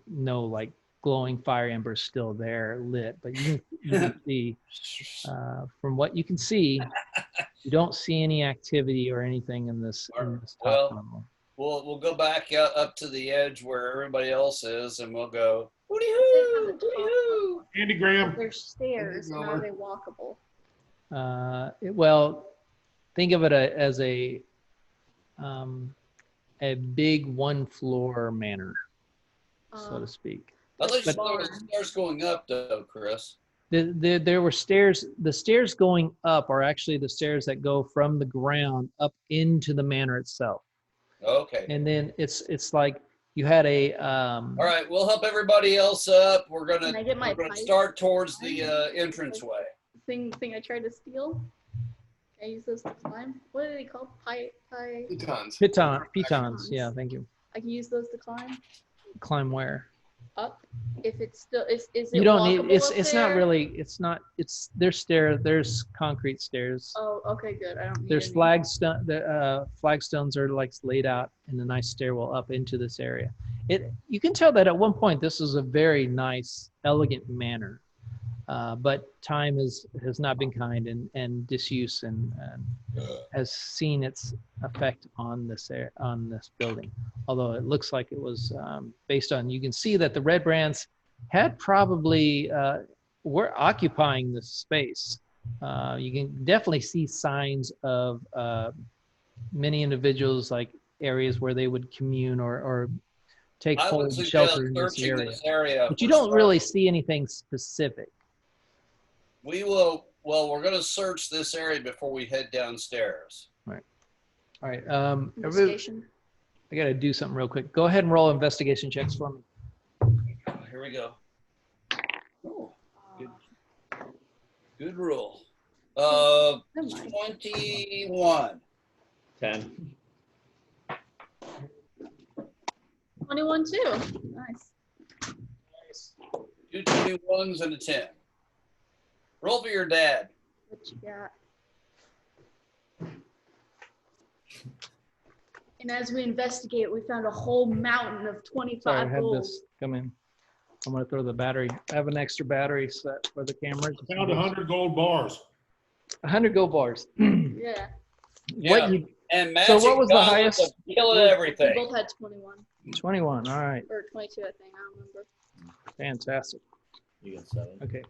S1: No glowing fire embers still there lit, but you can see, from what you can see, you don't see any activity or anything in this top level.
S4: We'll go back up to the edge where everybody else is, and we'll go, hooty-hoo, hooty-hoo.
S2: Andy Graham.
S6: There's stairs, and are they walkable?
S1: Well, think of it as a big one-floor manor, so to speak.
S4: I thought there were stairs going up, though, Chris.
S1: There were stairs. The stairs going up are actually the stairs that go from the ground up into the manor itself.
S4: Okay.
S1: And then it's like you had a.
S4: All right, we'll help everybody else up. We're gonna start towards the entranceway.
S6: Thing I tried to steal. Can I use those to climb? What are they called?
S1: Pitons. Yeah, thank you.
S6: I can use those to climb.
S1: Climb where?
S6: Up. If it's still is it
S1: you don't need it's
S6: there?
S1: not really there's stairs, there's concrete stairs.
S6: Oh, okay, good. I don't need
S1: there's flagstones are like laid out in a nice stairwell up into this area. You can tell that at one point this was a very nice, elegant manor, but time has not been kind, and disuse and has seen its effect on this building. Although it looks like it was based on, you can see that the Redbrands had probably were occupying this space. You can definitely see signs of many individuals, like areas where they would commune or take hold and shelter in this area. But you don't really see anything specific.
S4: We will. Well, we're going to search this area before we head downstairs.
S1: Right. All right. I got to do something real quick. Go ahead and roll investigation checks for me.
S4: Here we go. Oh, good roll. 21.
S5: 10.
S6: 21 too. Nice.
S4: Two 21s and a 10. Roll for your dad.
S6: What you got? And as we investigate, we found a whole mountain of 25
S1: Sorry, I had
S6: gold.
S1: this come in. I'm going to throw the battery. I have an extra battery set for the cameras.
S2: Found 100 gold bars.
S1: 100 gold bars.
S6: Yeah.
S1: What you,
S4: And magic
S1: so what was the
S4: goblets
S1: highest?
S4: of killing
S6: We
S4: everything.
S6: both had 21
S1: 21. All right.
S6: or 22, I think. I don't remember.
S1: Fantastic.
S5: You get 7.
S1: Okay.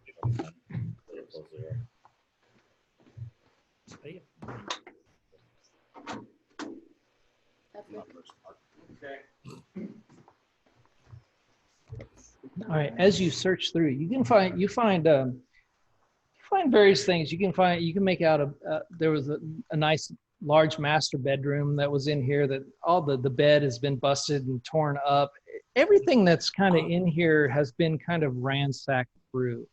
S1: All right. As you search through, you find various things. You can make out there was a nice large master bedroom that was in here. That all the bed has been busted and torn up. Everything that's kind of in here has been kind of ransacked through.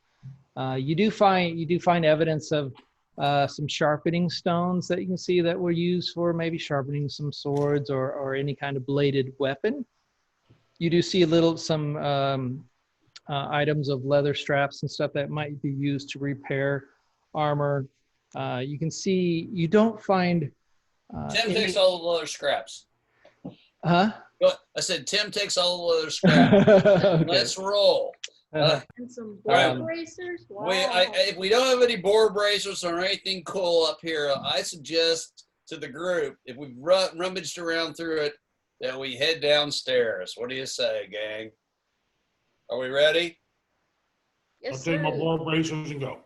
S1: You do find evidence of some sharpening stones that you can see that were used for maybe sharpening some swords or any kind of bladed weapon. You do see some items of leather straps and stuff that might be used to repair armor. You can see you don't find.
S4: Tim takes all the leather scraps.
S1: Huh?
S4: I said Tim takes all the leather scraps.
S1: Okay.
S4: Let's roll.
S6: And some board bracers. Wow.
S4: If we don't have any board bracers or anything cool up here, I suggest to the group, if we've rummaged around through it, that we head downstairs. What do you say, gang? Are we ready?
S6: Yes,
S2: I'll take my
S6: sir.
S2: board bracers and go.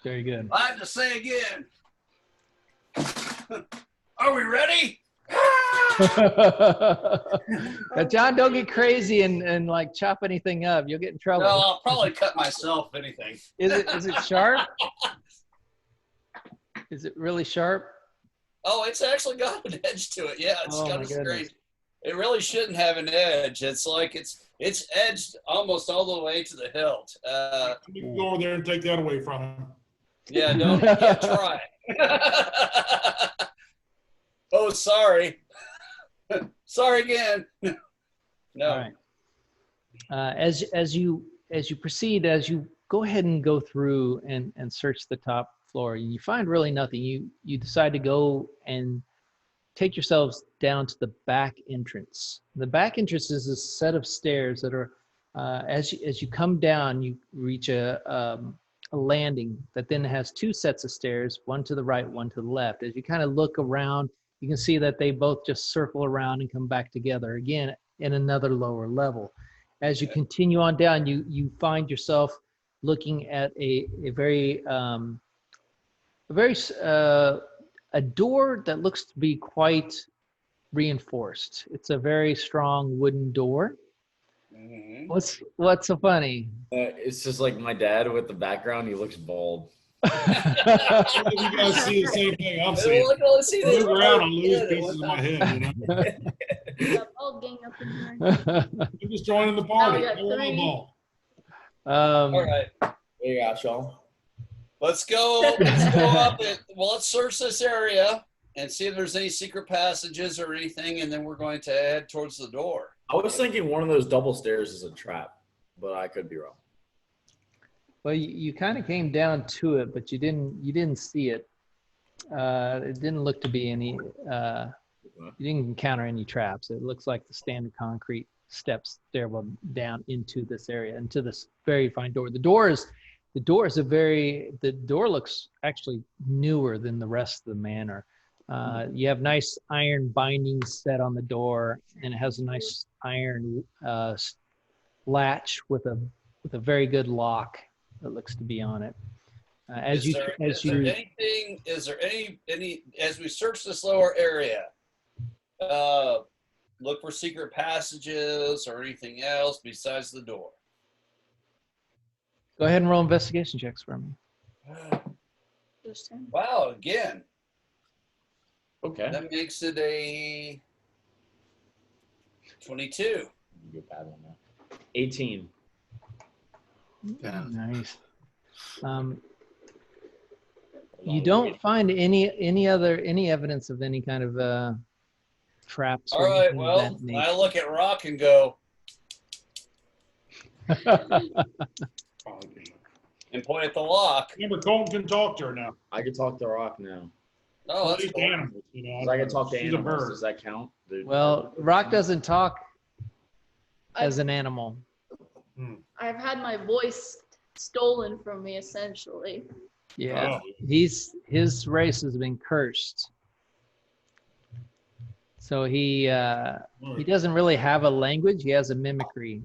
S1: Very good.
S4: I have to say again. Are we ready?
S1: John, don't get crazy and like chop anything up. You'll get in trouble.
S4: No, I'll probably cut myself if anything.
S1: Is it sharp? Is it really sharp?
S4: Oh, it's actually got an edge to it. Yeah, it's
S1: Oh,
S4: got
S1: my
S4: a
S1: goodness.
S4: straight. It really shouldn't have an edge. It's like it's edged almost all the way to the hilt.
S2: You can go over there and take that away from him.
S4: Yeah, try. Oh, sorry. Sorry again. No.
S1: All right. As you proceed, as you go ahead and go through and search the top floor, you find really nothing. You decide to go and take yourselves down to the back entrance. The back entrance is a set of stairs that are, as you come down, you reach a landing that then has two sets of stairs, one to the right, one to the left. As you kind of look around, you can see that they both just circle around and come back together again in another lower level. As you continue on down, you find yourself looking at a door that looks to be quite reinforced. It's a very strong wooden door.
S4: Mm-hmm.
S1: What's so funny?
S5: It's just like my dad with the background. He looks bald.
S2: You guys see the same thing I'm seeing. Move around, I'll lose pieces of my head. You know?
S6: We got all gang up in here.
S2: I'm just joining the party.
S6: Now we got
S2: I want
S6: three.
S2: them all.
S4: All right.
S5: There you go, Sean.
S4: Let's go up let's search this area and see if there's any secret passages or anything, and then we're going to head towards the door.
S5: I was thinking one of those double stairs is a trap, but I could be wrong.
S1: Well, you kind of came down to it, but you didn't see it. It didn't look to be any. You didn't encounter any traps. It looks like the standard concrete steps stairwell down into this area, into this very fine door. The door looks actually newer than the rest of the manor. You have nice iron bindings set on the door, and it has a nice iron latch with a very good lock that looks to be on it. Is there any as we search this lower area, look for secret passages or anything else besides the door? Go ahead and roll investigation checks for me.
S6: Just him.
S4: Wow, again.
S5: Okay.
S4: That makes it a 22.
S5: Good bad one now. 18.
S3: Yeah.
S1: Nice. You don't find any evidence of any kind of traps.
S4: All
S1: or
S4: right,
S1: anything of
S4: well,
S1: that nature.
S4: I look at Rock and go, and point at the lock.
S2: Remember, Colton can talk to her now.
S5: I can talk to Rock now.
S4: Oh, that's
S2: These
S4: cool.
S2: animals, you know.
S5: 'Cause I can talk to
S2: She's a
S5: animals.
S2: bird.
S5: Does that count? Dude?
S1: Well, Rock doesn't talk as
S6: I've,
S1: an animal.
S6: I've had my voice stolen from me, essentially.
S1: Yeah,
S2: Oh.
S1: his race has been cursed. So he doesn't really have a language. He has a mimicry.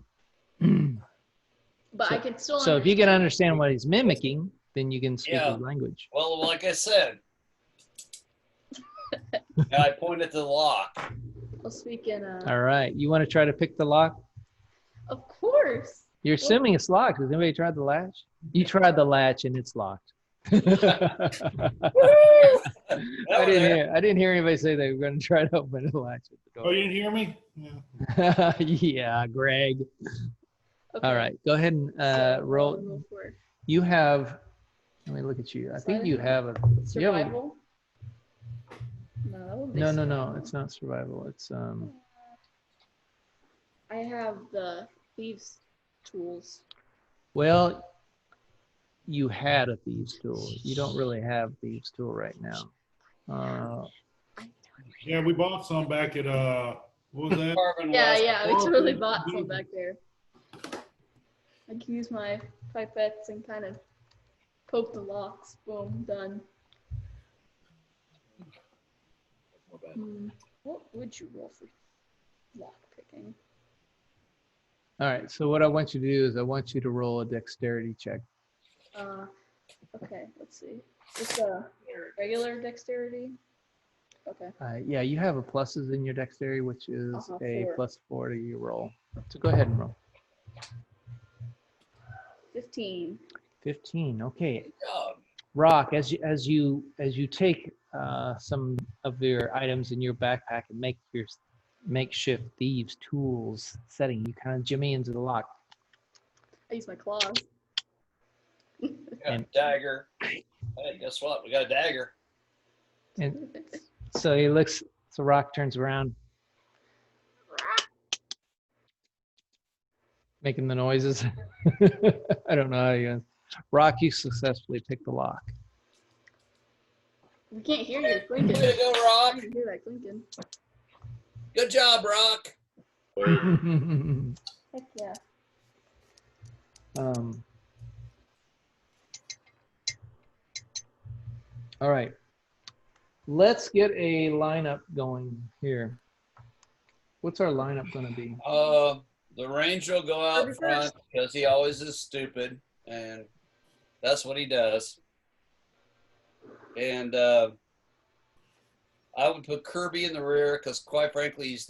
S6: But I can still
S1: So if you can understand what he's mimicking, then you can speak
S4: Yeah.
S1: his language.
S4: Well, like I said, and I point at the lock.
S6: I'll speak in
S1: All right, you want to try to pick the lock?
S6: Of course.
S1: You're assuming it's locked. Has anybody tried the latch? You tried the latch and it's locked. I didn't hear anybody say they were going to try to open the latch at the
S2: Oh,
S1: door.
S2: you didn't hear me? Yeah.
S1: Yeah, Greg.
S6: Okay.
S1: All right, go ahead and
S6: So,
S1: roll.
S6: roll for
S1: You have. Let me look at you. I think you have a. You have a
S6: survival. No, that would be
S1: no.
S6: survival.
S1: It's not survival. It's
S6: I have the thieves' tools.
S1: Well, you had a thieves tool. You don't really have thieves tool right now.
S2: Yeah, we bought some back at what was that?
S4: Carbon
S6: Yeah,
S4: West.
S6: yeah, we totally bought some back there. I can use my pipettes and kind of poke the locks. Boom, done.
S5: More bad.
S6: What would you roll for lock picking?
S1: All right. So what I want you to do is I want you to roll a dexterity check.
S6: Okay, let's see. Just a regular dexterity. Okay.
S1: Yeah, you have a pluses in your dexterity, which is a
S6: 4.
S1: +4 to your roll. So go ahead and roll.
S6: 15.
S1: 15. Okay.
S4: Good job.
S1: Rock, as you take some of your items in your backpack and make your makeshift thieves tools setting, you kind of jimmy into the lock.
S6: I use my claws.
S4: We got a dagger. Hey, guess what? We got a dagger.
S1: And so he looks. So Rock turns around, making the noises. I don't know how you. Rock, you successfully pick the lock.
S6: We can't hear you
S4: Way
S6: clinking.
S4: to go,
S6: I
S4: Rock.
S6: can hear that clinking.
S4: Good job, Rock.
S6: Heck yeah.
S1: All right. Let's get a lineup going here. What's our lineup going to be?
S4: The ranger will go out front because he always is stupid, and that's what he does. And I would put Kirby in the rear because, quite frankly, he's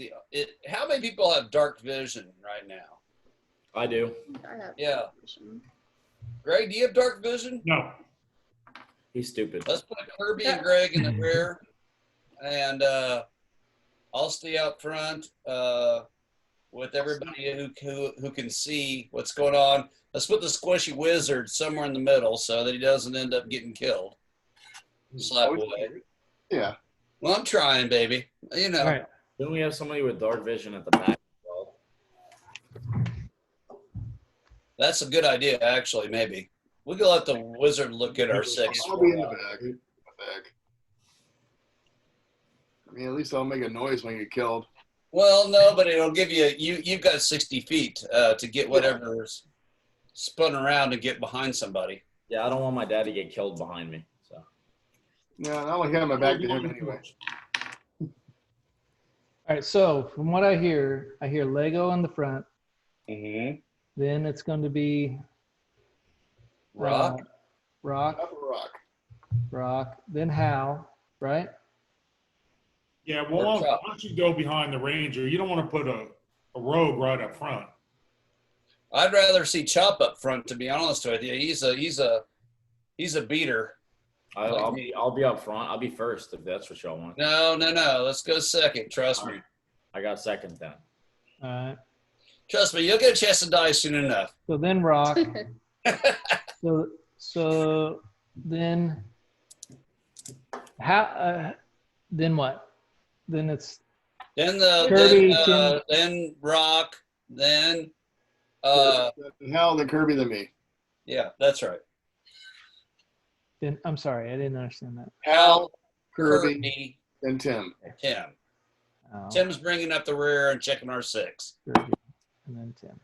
S4: how many people have dark vision right now?
S5: I do.
S6: I have
S4: Yeah.
S6: vision.
S4: Greg, do you have dark vision?
S2: No.
S5: He's stupid.
S4: Let's put Kirby and Greg in the rear, and I'll stay out front with everybody who can see what's going on. Let's put the squishy wizard somewhere in the middle so that he doesn't end up getting killed. Slap away.
S3: Yeah.
S4: Well, I'm trying, baby. You know.
S1: All right.
S5: Didn't we have somebody with dark vision at the back as well?
S4: That's a good idea, actually, maybe. We can let the wizard look at our 6.
S3: I'll be in the back. I mean, at least I'll make a noise when you get killed.
S4: Well, no, but it'll give you've got 60 feet to get whatever's spun around and get behind somebody.
S5: Yeah, I don't want my dad to get killed behind me. So
S3: Yeah, I only have my back to him anyway.
S1: All right. So from what I hear Lego in the front.
S4: Mm-hmm.
S1: Then it's going to be
S4: Rock.
S1: Rock. Then Hal, right?
S2: Yeah, well, why don't you go behind the ranger? You don't want to put a rogue right up front.
S4: I'd rather see Chop up front, to be honest with you. He's a beater.
S5: I'll be up front. I'll be first if that's what y'all want.
S4: No. Let's go second. Trust me.
S5: I got second then.
S1: All right.
S4: Trust me, you'll get a chance to die soon enough.
S1: So then rock. so then how? Then what? Then it's
S4: Then
S1: Kirby,
S4: then rock, then
S3: Hal, then Kirby, then me.
S4: yeah, that's right.
S1: then I'm sorry, I didn't understand that.
S3: Hal, Kirby,
S4: Kirby,
S3: then Tim.
S4: Tim.
S1: Oh,
S4: Tim's bringing up the rear and checking our 6.
S1: Kirby, and then Tim.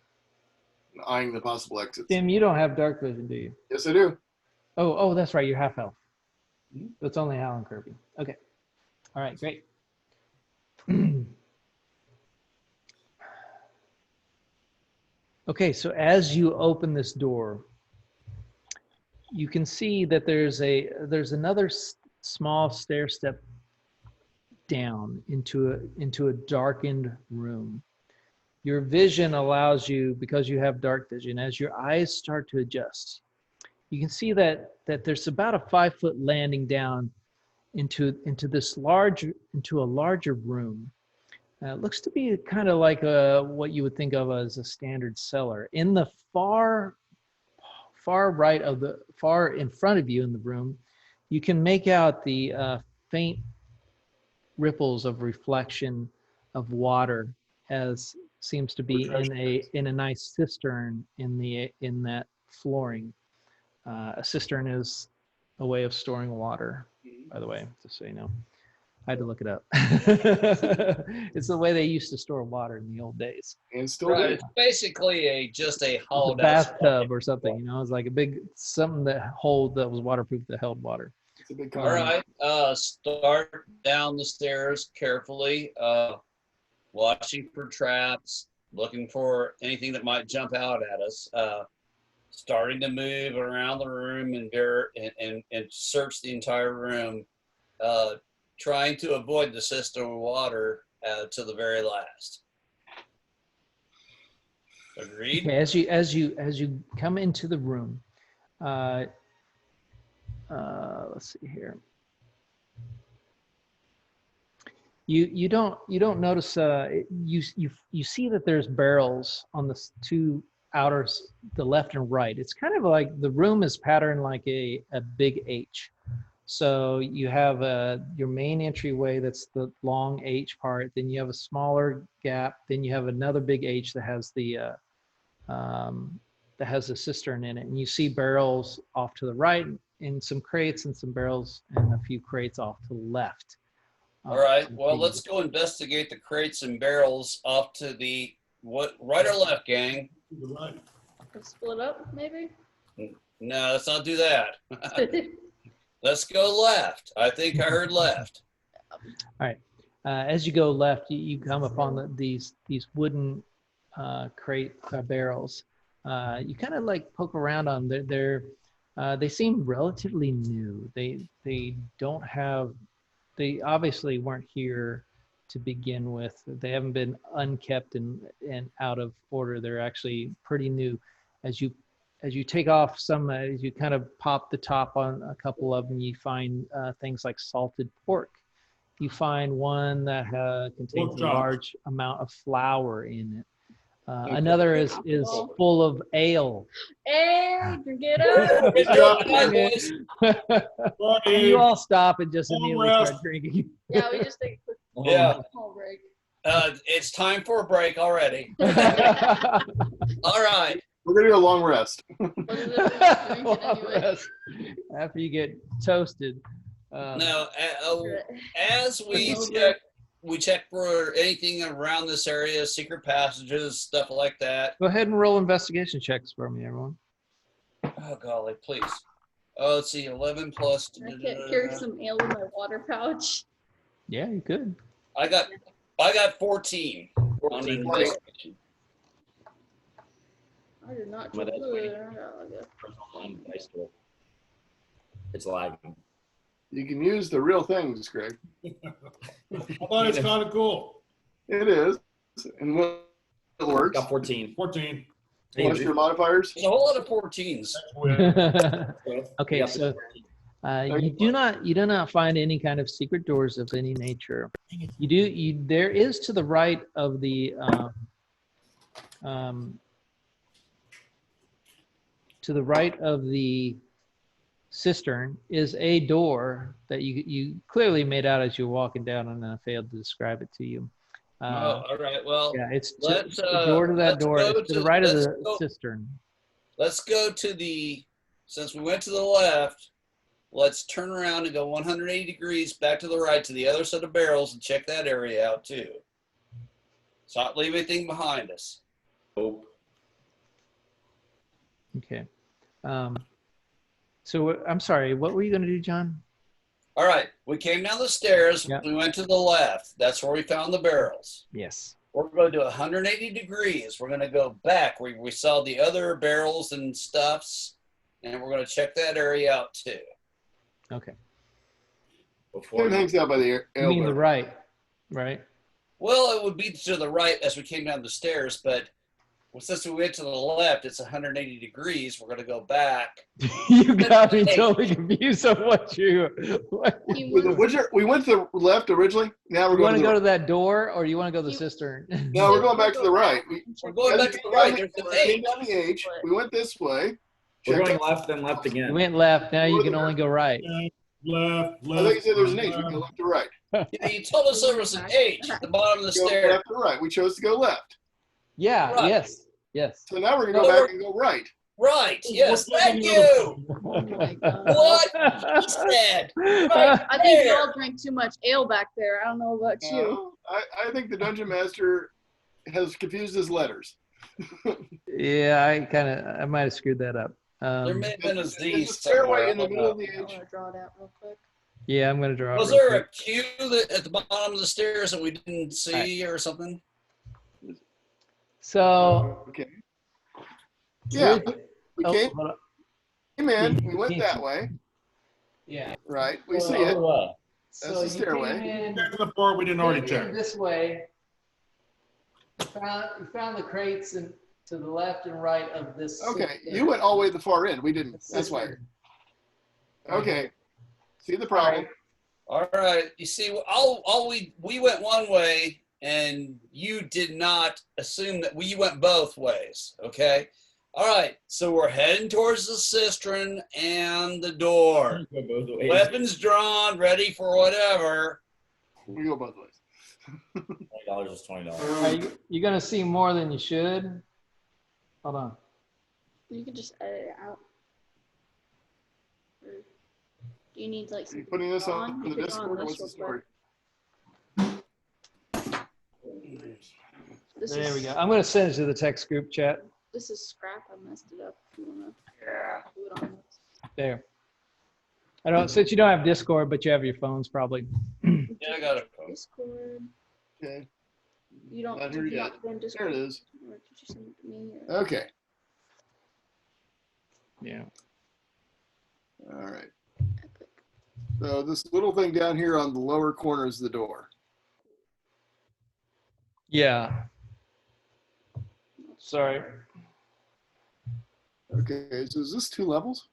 S3: Eyeing the possible exits.
S1: Tim, you don't have dark vision, do you?
S3: Yes, I do.
S1: Oh, that's right. You're half elf.
S3: Mhm.
S1: So it's only Hal and Kirby. Okay. All right, great. Okay, so as you open this door, you can see that there's another small stair step down into a darkened room. Your vision allows you, because you have dark vision, as your eyes start to adjust, you can see that there's about a 5-foot landing down into a larger room. It looks to be kind of like what you would think of as a standard cellar. In the far right far in front of you in the room, you can make out the faint ripples of reflection of water, as seems to be in a nice cistern in that flooring. A cistern is a way of storing water, by the way, just so you know. I had to look it up. It's the way they used to store water in the old days.
S3: And still
S4: Right,
S3: do.
S4: it's basically just a
S1: It's a
S4: hollowed out
S1: bathtub or something, you know. It's like a big something that was waterproof that held water.
S3: It's a big
S4: All
S3: comment.
S4: right, start down the stairs carefully, watching for traps, looking for anything that might jump out at us, starting to move around the room and search the entire room, trying to avoid the cistern of water to the very last. Agreed?
S1: Okay, as you come into the room, let's see here. You don't notice you see that there's barrels on the two outers, the left and right. It's kind of like the room is patterned like a big H. So you have your main entryway, that's the long H part. Then you have a smaller gap. Then you have another big H that has the cistern in it. And you see barrels off to the right, and some crates, and some barrels, and a few crates off to the left.
S4: All right. Well, let's go investigate the crates and barrels off to the right or left, gang.
S6: Let's split up, maybe?
S4: No, let's not do that. Let's go left. I think I heard left.
S1: All right. As you go left, you come upon these wooden crate barrels. You kind of like poke around on them. They seem relatively new. They don't have. They obviously weren't here to begin with. They haven't been unkept and out of order. They're actually pretty new. As you take off some, as you kind of pop the top on a couple of them, you find things like salted pork. You find one that contains a large amount of flour in it. Another is full of ale.
S6: Hey, drink it up.
S1: And you all stop and just immediately start drinking.
S6: Yeah, we just take a quick
S4: Yeah.
S6: small break.
S4: It's time for a break already. All right.
S3: We're going to do a long rest.
S6: What is it? Drink it anyway.
S1: After you get toasted.
S4: Now, as we check for anything around this area, secret passages, stuff like that.
S1: Go ahead and roll investigation checks for me, everyone.
S4: Oh, golly, please. Oh, let's see, 11 plus.
S6: I can't carry some ale in my water pouch.
S1: Yeah, you could.
S4: I got 14 on the investigation.
S6: I did not
S5: My
S6: drink
S5: dad's
S6: fluid.
S5: waiting.
S6: I got like a-
S5: It's lagging.
S3: You can use the real things, Greg.
S2: I thought it's kind of cool.
S3: It is. And it works.
S5: Got 14.
S2: 14.
S3: Plus your modifiers.
S4: There's a whole lot of 14s.
S2: That's weird.
S1: Okay,
S5: Yeah,
S1: so You do not find any kind of secret doors of any nature. There is to the right of the cistern is a door that you clearly made out as you're walking down, and I failed to describe it to you.
S4: All right. Well,
S1: yeah, it's the door to that door. It's to the right of the cistern.
S4: Let's go to since we went to the left, let's turn around and go 180 degrees back to the right to the other set of barrels and check that area out too. So not leave anything behind us.
S5: Nope.
S1: Okay. So I'm sorry, what were you going to do, John?
S4: All right. We came down the stairs. Yep. We went to the left. That's where we found the barrels.
S1: Yes.
S4: We're going to do 180 degrees. We're going to go back where we saw the other barrels and stuffs, and we're going to check that area out too.
S1: Okay.
S3: It hangs out by the elbow.
S1: You mean the right, right?
S4: Well, it would be to the right as we came down the stairs, but since we went to the left, it's 180 degrees. We're going to go back.
S1: You got me totally confused on what you.
S3: We went to the left originally. Now we're going
S1: to go to that door, or you want to go to the cistern?
S3: No, we're going back to the right.
S4: We're going back to the right. There's the H.
S3: Down the H. We went this way.
S5: We're going left and left again.
S1: You went left. Now you can only go right.
S2: Left.
S3: I thought you said there was an H. We can go left to right.
S4: Yeah, you told us there was an H at the bottom of the stairs.
S3: Left to right. We chose to go left.
S1: Yeah. Right. Yes.
S3: So now we're going to go back and go right.
S4: Right. Yes. Thank you.
S6: Oh my God.
S4: What he said.
S6: Right. I think you all drank too much ale back there. I don't know about you.
S3: I think the dungeon master has confused his letters.
S1: Yeah, I might have screwed that up.
S4: There may have been a Z.
S3: There's a stairway in the middle of the H.
S6: I want to draw it out real quick.
S1: Yeah, I'm going to draw it.
S4: Was there a Q at the bottom of the stairs that we didn't see or something?
S1: So.
S3: Okay. Yeah. We came in. We went that way.
S1: Yeah.
S3: Right. We see it. That's the stairway.
S2: Check the part we didn't already check.
S1: This way. We found the crates and to the left and right of this.
S3: Okay. You went all the way to the far end. We didn't. That's why. Okay. See the problem.
S4: All right. You see, we went one way, and you did not assume that we went both ways. Okay. All right. So we're heading towards the cistern and the door. Weapons drawn, ready for whatever.
S3: We go both ways.
S5: $20 is $20.
S1: You're gonna see more than you should. Hold on.
S6: You can just edit it out. Do you need like?
S3: Are you putting this on the Discord, or what's the story?
S1: There we go. I'm gonna send it to the text group chat.
S6: This is scrap. I messed it up. If you wanna do it on this.
S1: There. I don't. Since you don't have Discord, but you have your phones, probably.
S4: Yeah, I got it.
S6: Discord.
S3: Okay.
S6: You don't.
S3: Not here yet. There it is.
S6: Or did you send it to me? Or?
S3: Okay.
S1: Yeah.
S3: All right. So this little thing down here on the lower corner is the door.
S1: Yeah. Sorry.
S3: Okay, so is this 2 levels?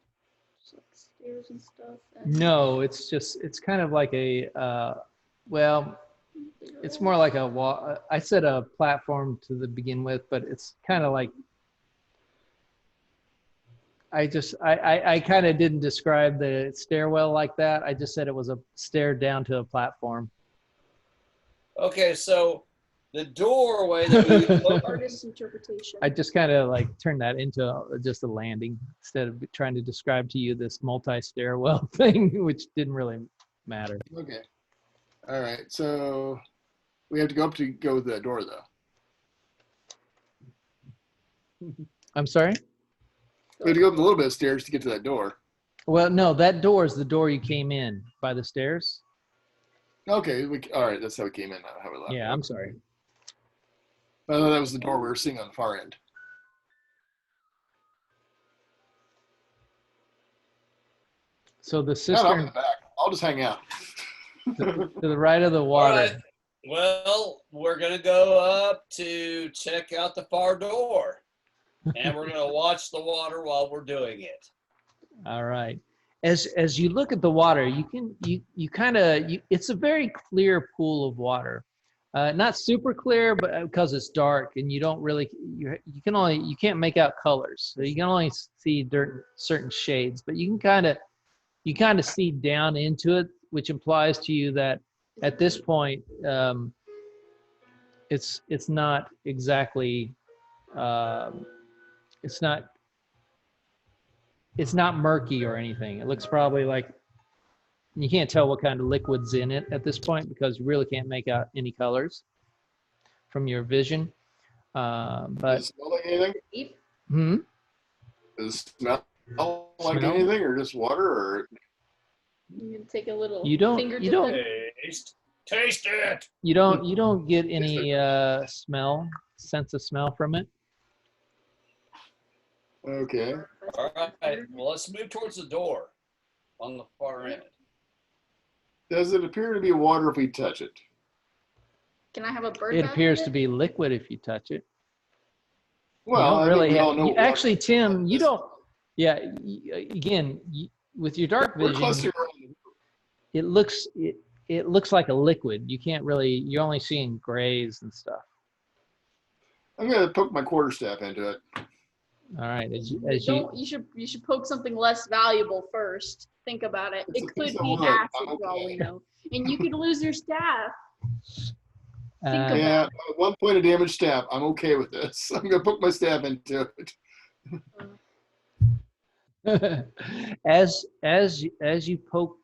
S6: Like stairs and stuff.
S1: No, it's kind of like a, well, it's more like a wall. I said a platform to begin with, but it's kind of like, I kind of didn't describe the stairwell like that. I just said it was a stair down to a platform.
S4: Okay, so the doorway that we
S6: artist's interpretation.
S1: I just kind of like turned that into just a landing instead of trying to describe to you this multi-stairwell thing, which didn't really matter.
S3: Okay. All right. So we have to go up to go with the door, though.
S1: I'm sorry?
S3: We have to go up a little bit of stairs to get to that door.
S1: Well, no, that door is the door you came in by the stairs.
S3: Okay. All right. That's how we came in, not how we left.
S1: Yeah, I'm sorry.
S3: I thought that was the door we were seeing on the far end.
S1: So the
S3: No,
S1: cistern
S3: I'm in the back. I'll just hang out.
S1: to the right of the water.
S4: All right. Well, we're going to go up to check out the far door. And we're going to watch the water while we're doing it.
S1: All right. as you look at the water, it's a very clear pool of water. Not super clear, but because it's dark and you don't really, you can't make out colors. So you can only see certain shades, but you kind of see down into it, which implies to you that at this point, it's not exactly, it's not murky or anything. It looks probably like, you can't tell what kind of liquid's in it at this point because you really can't make out any colors from your vision.
S3: Does
S1: But
S3: it smell like anything?
S1: Does
S3: it smell like anything, or just water, or?
S6: You can take a little.
S1: You don't
S4: taste it.
S1: You don't get any sense of smell from it.
S3: Okay.
S4: All right. Well, let's move towards the door on the far end.
S3: Does it appear to be water if we touch it?
S6: Can I have a bird?
S1: It appears to be liquid if you touch it.
S3: Well,
S1: we all know. Actually, Tim, you don't. Yeah. Again, with your dark vision, it looks like a liquid. You can't really. You're only seeing grays and stuff.
S3: I'm gonna poke my quarterstaff into it.
S1: All right.
S6: You should poke something less valuable first. Think about it. It could be acid for all we know, and you could lose your staff.
S3: Yeah, 1 point of damage staff. I'm okay with this. I'm gonna poke my staff into
S1: it. As you poke,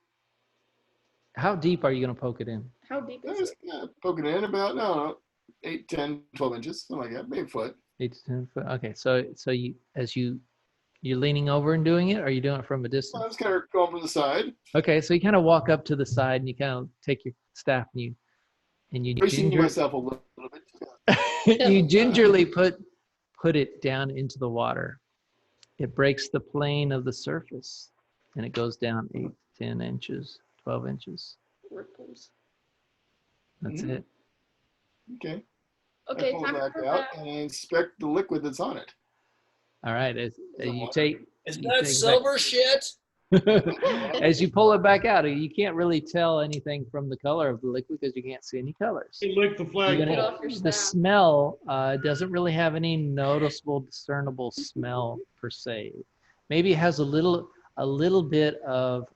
S1: how deep are you gonna poke it in?
S6: How deep is it?
S3: Poke it in about 8, 10, 12 inches, something like that, maybe a foot.
S1: 8 to 10 foot. Okay, so you're leaning over and doing it, or are you doing it from a distance?
S3: I was kind of going from the side.
S1: Okay, so you kind of walk up to the side and you kind of take your staff and you
S3: myself a little bit.
S1: you gingerly put it down into the water. It breaks the plane of the surface and it goes down 8 to 10 inches, 12 inches.
S6: Ripples.
S1: That's it.
S3: Okay.
S6: Okay,
S3: I pull it back out and I inspect the liquid that's on it.
S1: All right. Is
S4: that silver shit?
S1: As you pull it back out, you can't really tell anything from the color of the liquid because you can't see any colors.
S2: You lick the flag.
S1: The smell doesn't really have any noticeable, discernible smell per se. Maybe it has a little bit of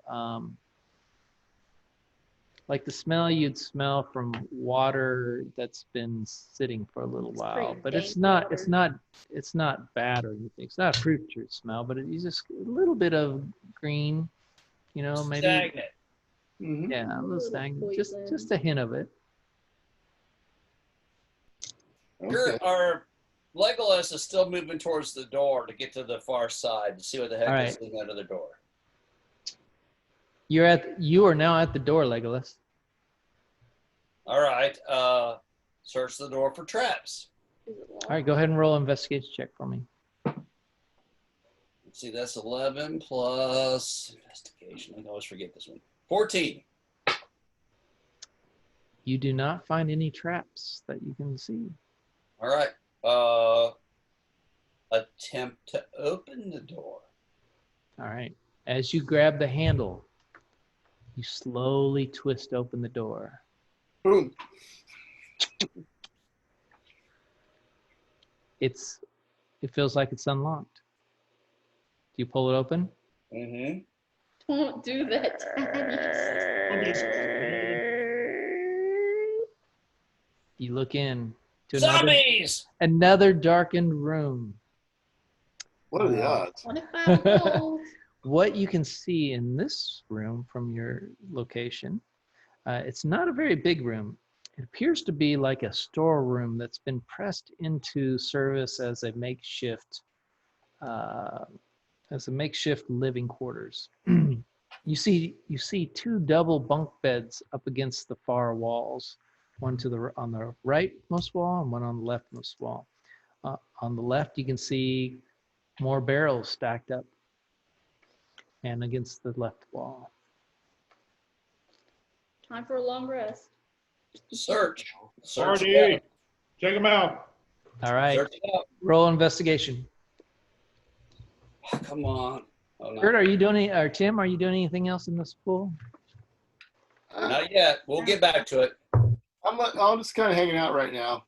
S1: like the smell you'd smell from water that's been sitting for a little while, but it's not bad or anything. It's not a fruit juice smell, but it's just a little bit of green, maybe.
S4: Stagnant.
S3: Mm-hmm.
S1: Yeah, a little stagnant. Just a hint of it.
S3: Okay.
S4: Our Legolas is still moving towards the door to get to the far side to see what the heck is in out of the door.
S1: You are now at the door, Legolas.
S4: All right. Search the door for traps.
S1: All right, go ahead and roll an investigation check for me.
S4: Let's see, that's 11 plus investigation. I always forget this one. 14.
S1: You do not find any traps that you can see.
S4: All right. Attempt to open the door.
S1: All right. As you grab the handle, you slowly twist open the door.
S3: Boom.
S1: It feels like it's unlocked. Do you pull it open?
S4: Mm-hmm.
S6: Don't do that.
S1: You look in to
S4: Zombies!
S1: another darkened room.
S3: What are the odds?
S6: What if I roll?
S1: What you can see in this room from your location, it's not a very big room. It appears to be like a storeroom that's been pressed into service as a makeshift living quarters. You see 2 double bunk beds up against the far walls, one on the rightmost wall and one on the leftmost wall. On the left, you can see more barrels stacked up and against the left wall.
S6: Time for a long rest.
S4: Search.
S2: RD, check them out.
S1: All right.
S4: Search it out.
S1: Roll investigation.
S4: Oh, come on. Oh, no.
S1: Kurt, are you doing any, or Tim, are you doing anything else in this pool?
S4: Not yet. We'll get back to it.
S3: I'm just kind of hanging out right now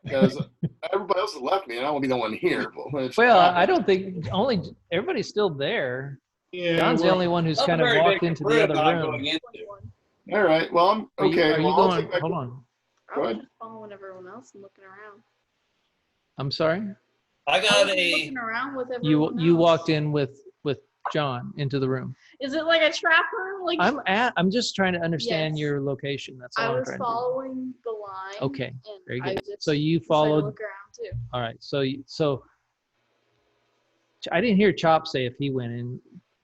S3: because everybody else has left me, and I won't be the one here.
S1: Well, I don't think everybody's still there.
S2: Yeah,
S1: John's the only one who's kind of walked into the other room.
S3: All right. Well, I'm okay.
S1: Are you
S3: well,
S1: going? Hold on.
S6: I was just following everyone else and looking around.
S1: I'm sorry.
S4: I got
S6: looking around with everyone
S1: You
S6: else.
S1: walked in with John into the room.
S6: Is it like a trap room? Like
S1: I'm just trying to understand
S6: Yes.
S1: your location. That's all
S6: I
S1: I'm
S6: was
S1: trying
S6: following the line.
S1: to do. Okay.
S6: And
S1: Very
S6: I
S1: good.
S6: just
S1: So you
S6: decided to
S1: followed.
S6: look around too.
S1: All right. So I didn't hear Chop say if he went in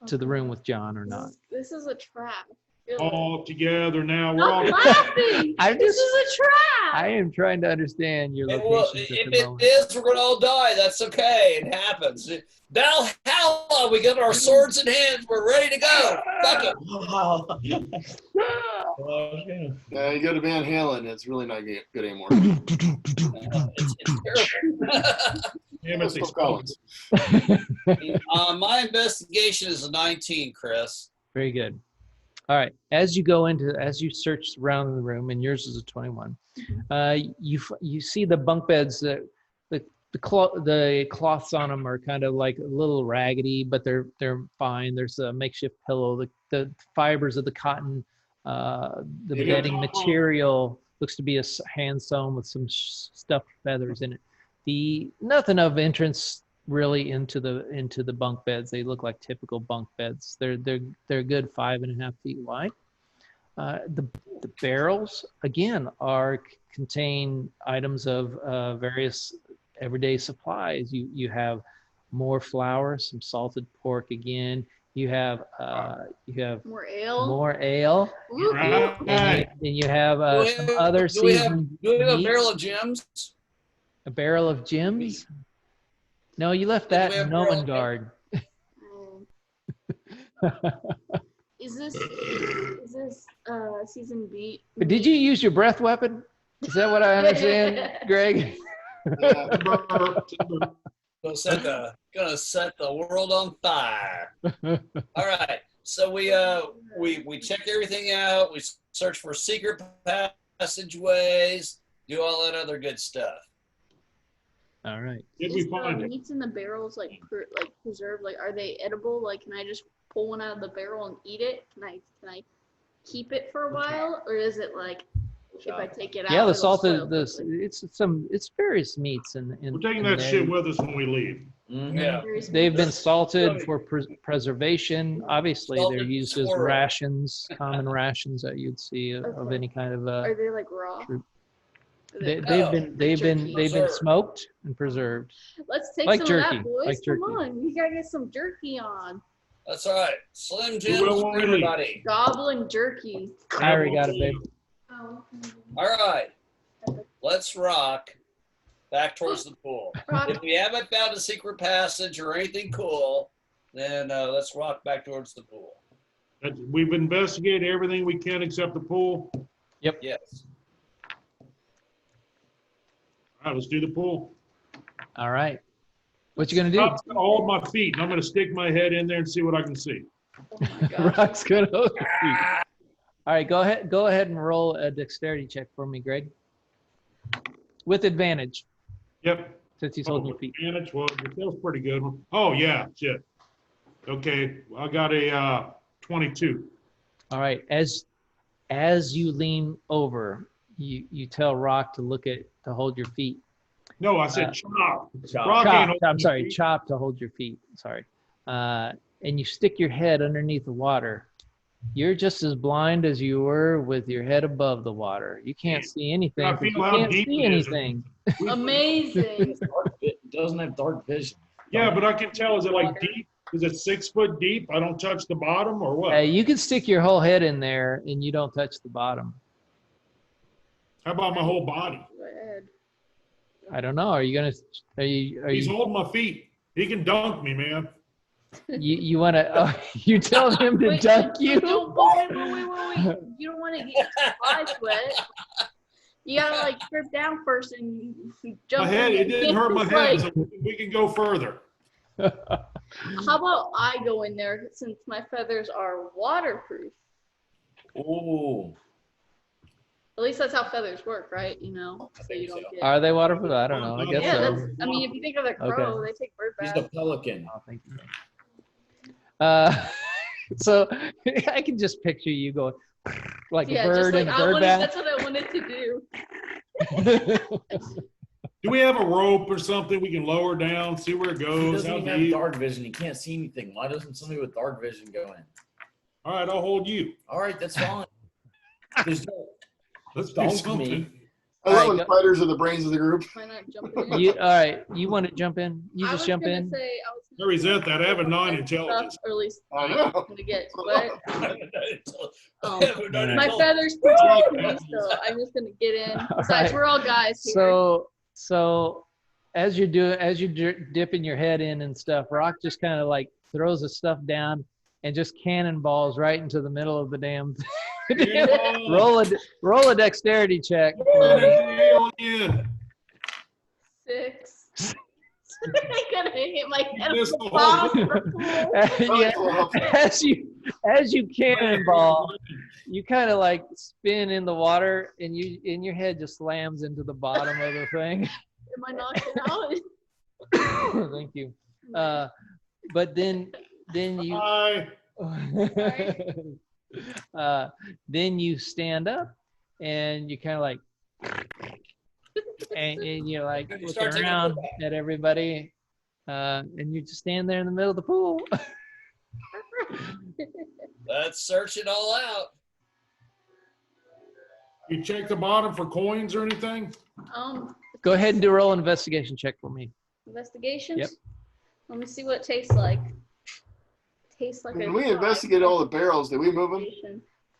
S1: to the room with John or not.
S6: This is a trap. Really.
S2: all together now. We're all
S6: Stop laughing.
S1: I'm
S6: This
S1: just.
S6: is a trap.
S1: I am trying to understand your
S4: Well,
S1: locations
S4: if
S1: at the
S4: it
S1: moment.
S4: is, we're gonna all die. That's okay. It happens. Valhalla, we got our swords in hand. We're ready to go. Fuck it.
S3: You go to Van Halen, it's really not good anymore.
S4: It's terrible.
S2: Damn it,
S3: Phil Collins.
S4: My investigation is a 19, Chris.
S1: Very good. All right. As you search around the room, and yours is a 21, you see the bunk beds. The cloths on them are kind of like a little raggedy, but they're fine. There's a makeshift pillow. The fibers of the cotton, the bedding material looks to be a hand sewn with some stuffed feathers in it. Nothing of interest really into the bunk beds. They look like typical bunk beds. They're a good 5.5 feet wide. The barrels again contain items of various everyday supplies. You have more flour, some salted pork again. You have
S6: More ale.
S1: more ale.
S6: Ooh,
S1: And you have some other
S4: do we have
S1: seasoned
S4: a
S1: meats.
S4: barrel of gems?
S1: A barrel of Jim's? No, you left
S4: Do we
S1: that
S4: have
S1: in
S4: barrel of
S1: Nomengard.
S6: Is this season beat?
S1: But did you use your breath weapon? Is that what I understand, Greg?
S4: Gonna set the world on fire. All right. So we check everything out. We search for secret passageways. Do all that other good stuff.
S1: All right.
S2: Did we
S6: Is the
S2: find it?
S6: meats in the barrels like preserved? Like, are they edible? Like, can I just pull one out of the barrel and eat it? Can I keep it for a while, or is it like if I take it out?
S1: Yeah, the
S6: it'll
S1: salted
S6: spoil quickly?
S1: it's various meats and
S2: We're taking that shit with us when we leave.
S4: Yeah.
S1: They've been salted for preservation. Obviously, they're
S4: Salted
S1: used as
S4: squirrel.
S1: rations, common rations that you'd see of any kind of
S6: Are they like raw?
S1: troop.
S6: Are they-
S1: They've been
S4: Preserved.
S1: smoked and preserved.
S6: Let's take
S1: like
S6: some
S1: jerky,
S6: of that, boys.
S1: like jerky.
S6: Come on, we gotta get some jerky on.
S4: That's all right. Slim
S2: We
S4: Jims
S2: will
S4: for
S2: when we leave.
S4: everybody.
S6: Goblin jerky.
S1: I already got it, babe.
S6: Oh.
S4: All right. Let's rock back towards the pool.
S6: Rock.
S4: If we haven't found a secret passage or anything cool, then let's rock back towards the pool.
S2: We've investigated everything we can except the pool.
S4: Yes.
S2: All right, let's do the pool.
S1: All right. What you gonna do?
S2: Rock's gonna hold my feet, and I'm gonna stick my head in there and see what I can see.
S6: Oh my god.
S1: Rock's gonna hold your feet. All right, go ahead and roll a dexterity check for me, Greg. With advantage,
S2: Yep.
S1: since he's holding your feet.
S2: Advantage. Well, your feels pretty good. Oh yeah, shit. Okay, I got a 22.
S1: All right. As you lean over, you tell Rock to hold your feet.
S2: No, I said chop.
S5: Chop.
S2: Rock ain't
S1: Chop.
S2: holding
S1: I'm
S2: my
S1: sorry,
S2: feet.
S1: Chop to hold your feet. Sorry. And you stick your head underneath the water. You're just as blind as you were with your head above the water. You can't see anything.
S2: I
S1: 'cause
S2: feel
S1: You
S2: how
S1: can't
S2: deep
S1: see
S2: it is.
S1: anything.
S6: Amazing.
S5: It doesn't have dark vision.
S2: Yeah, but I can tell. Is it like deep? Is it 6 foot deep? I don't touch the bottom, or what?
S1: You can stick your whole head in there and you don't touch the bottom.
S2: How about my whole body?
S6: Go ahead.
S1: I don't know. Are you
S2: He's holding my feet. He can dunk me, man.
S1: you want to? You tell him to
S6: Wait,
S1: dunk you?
S6: Don't, wait. You don't want to get your eyes wet. You gotta like strip down first and jump.
S2: My head.
S6: in.
S2: It didn't hurt my
S6: It's
S2: head.
S6: like-
S2: So we can go further.
S6: How about I go in there since my feathers are waterproof?
S5: Ooh.
S6: At least that's how feathers work, right? You know,
S5: I
S6: so
S5: think
S6: you don't
S5: so.
S6: get.
S1: Are they waterproof? I don't know. I guess
S6: Yeah,
S1: so.
S6: that's. I mean, if you think of a crow, they take bird
S5: He's
S6: baths.
S5: the pelican.
S1: Oh, thank you. So I can just picture you going like a
S6: Yeah,
S1: bird
S6: just like
S1: in a bird bath.
S6: that's what I wanted to do.
S2: Do we have a rope or something we can lower down, see where it
S5: He
S2: goes?
S5: doesn't
S2: How
S5: even have
S2: deep?
S5: dark vision. He can't see anything. Why doesn't somebody with dark vision go in?
S2: All right, I'll hold you.
S5: All right, that's fine. Just
S2: Let's do
S5: Donk
S2: something.
S5: me.
S3: I love
S1: All
S3: when
S1: right,
S3: fighters are the brains of the group.
S6: Why not jumping in?
S1: You all right? You want to jump in? You
S6: I
S1: just
S6: was
S1: jump
S6: gonna
S1: in.
S6: say,
S2: I resent that. I have a 9 intelligence.
S6: Or at least
S3: I know.
S6: I'm gonna get what?
S1: Right.
S6: My feathers protect me, so I'm just gonna get in. Besides,
S1: right.
S6: we're all guys here.
S1: So as you're dipping your head in and stuff, Rock just kind of like throws the stuff down and just cannonballs right into the middle of the damn. Roll a dexterity check. For me.
S2: Hell yeah.
S6: 6. I'm gonna hit my head
S2: Missed
S6: on the
S2: the whole
S6: bottom.
S1: Yeah, as you cannonball, you kind of like spin in the water, and your head just slams into the bottom of the thing.
S6: Am I knocked out?
S1: Thank you. But then you
S2: Hi.
S1: then you stand up, and you kind of like, and you're like
S4: You
S1: looking
S4: start taking a
S1: around
S4: look
S1: at everybody, and you just stand there in the middle of the pool.
S4: Let's search it all out.
S2: You check the bottom for coins or anything?
S1: Go ahead and do a roll investigation check for me.
S6: Investigations?
S1: Yep.
S6: Let me see what it tastes like. Tastes like
S3: When we investigate all the barrels, did we move them?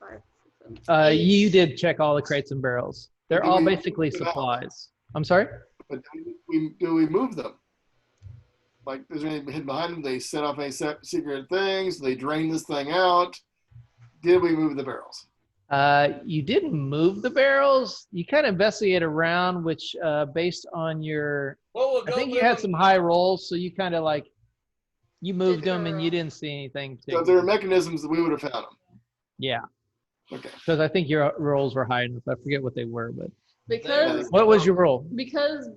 S6: 5, 6, 7, 8.
S1: You did check all the crates and barrels. They're
S3: Do
S1: all
S3: we
S1: basically
S3: move them out?
S1: supplies. I'm sorry?
S3: But do we move them? Like, is there anything hidden behind them? They set off any secret things? They drain this thing out? Did we move the barrels?
S1: You didn't move the barrels. You kind of investigate around, which based on your,
S4: Well,
S1: I think you had some high rolls, so you kind of like, you moved them and you didn't see anything.
S3: So if there are mechanisms that we would have found them.
S1: Yeah,
S3: Okay.
S1: because I think your rolls were high enough. I forget what they were, but
S6: Because
S1: what was your roll?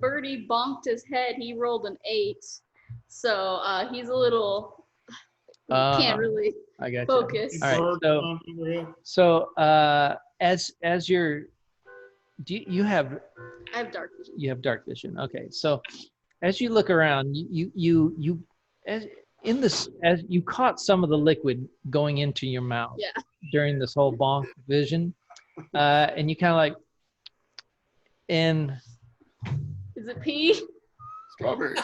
S6: Birdie bonked his head, he rolled an 8. So he's a little can't really
S1: I got
S6: focus.
S1: All right, so as you're, you have
S6: I have dark vision.
S1: You have dark vision. Okay, so as you look around, you as you caught some of the liquid going into your mouth during this whole bonk vision, and you kind of like, and
S6: is it pee?
S3: Strawberries.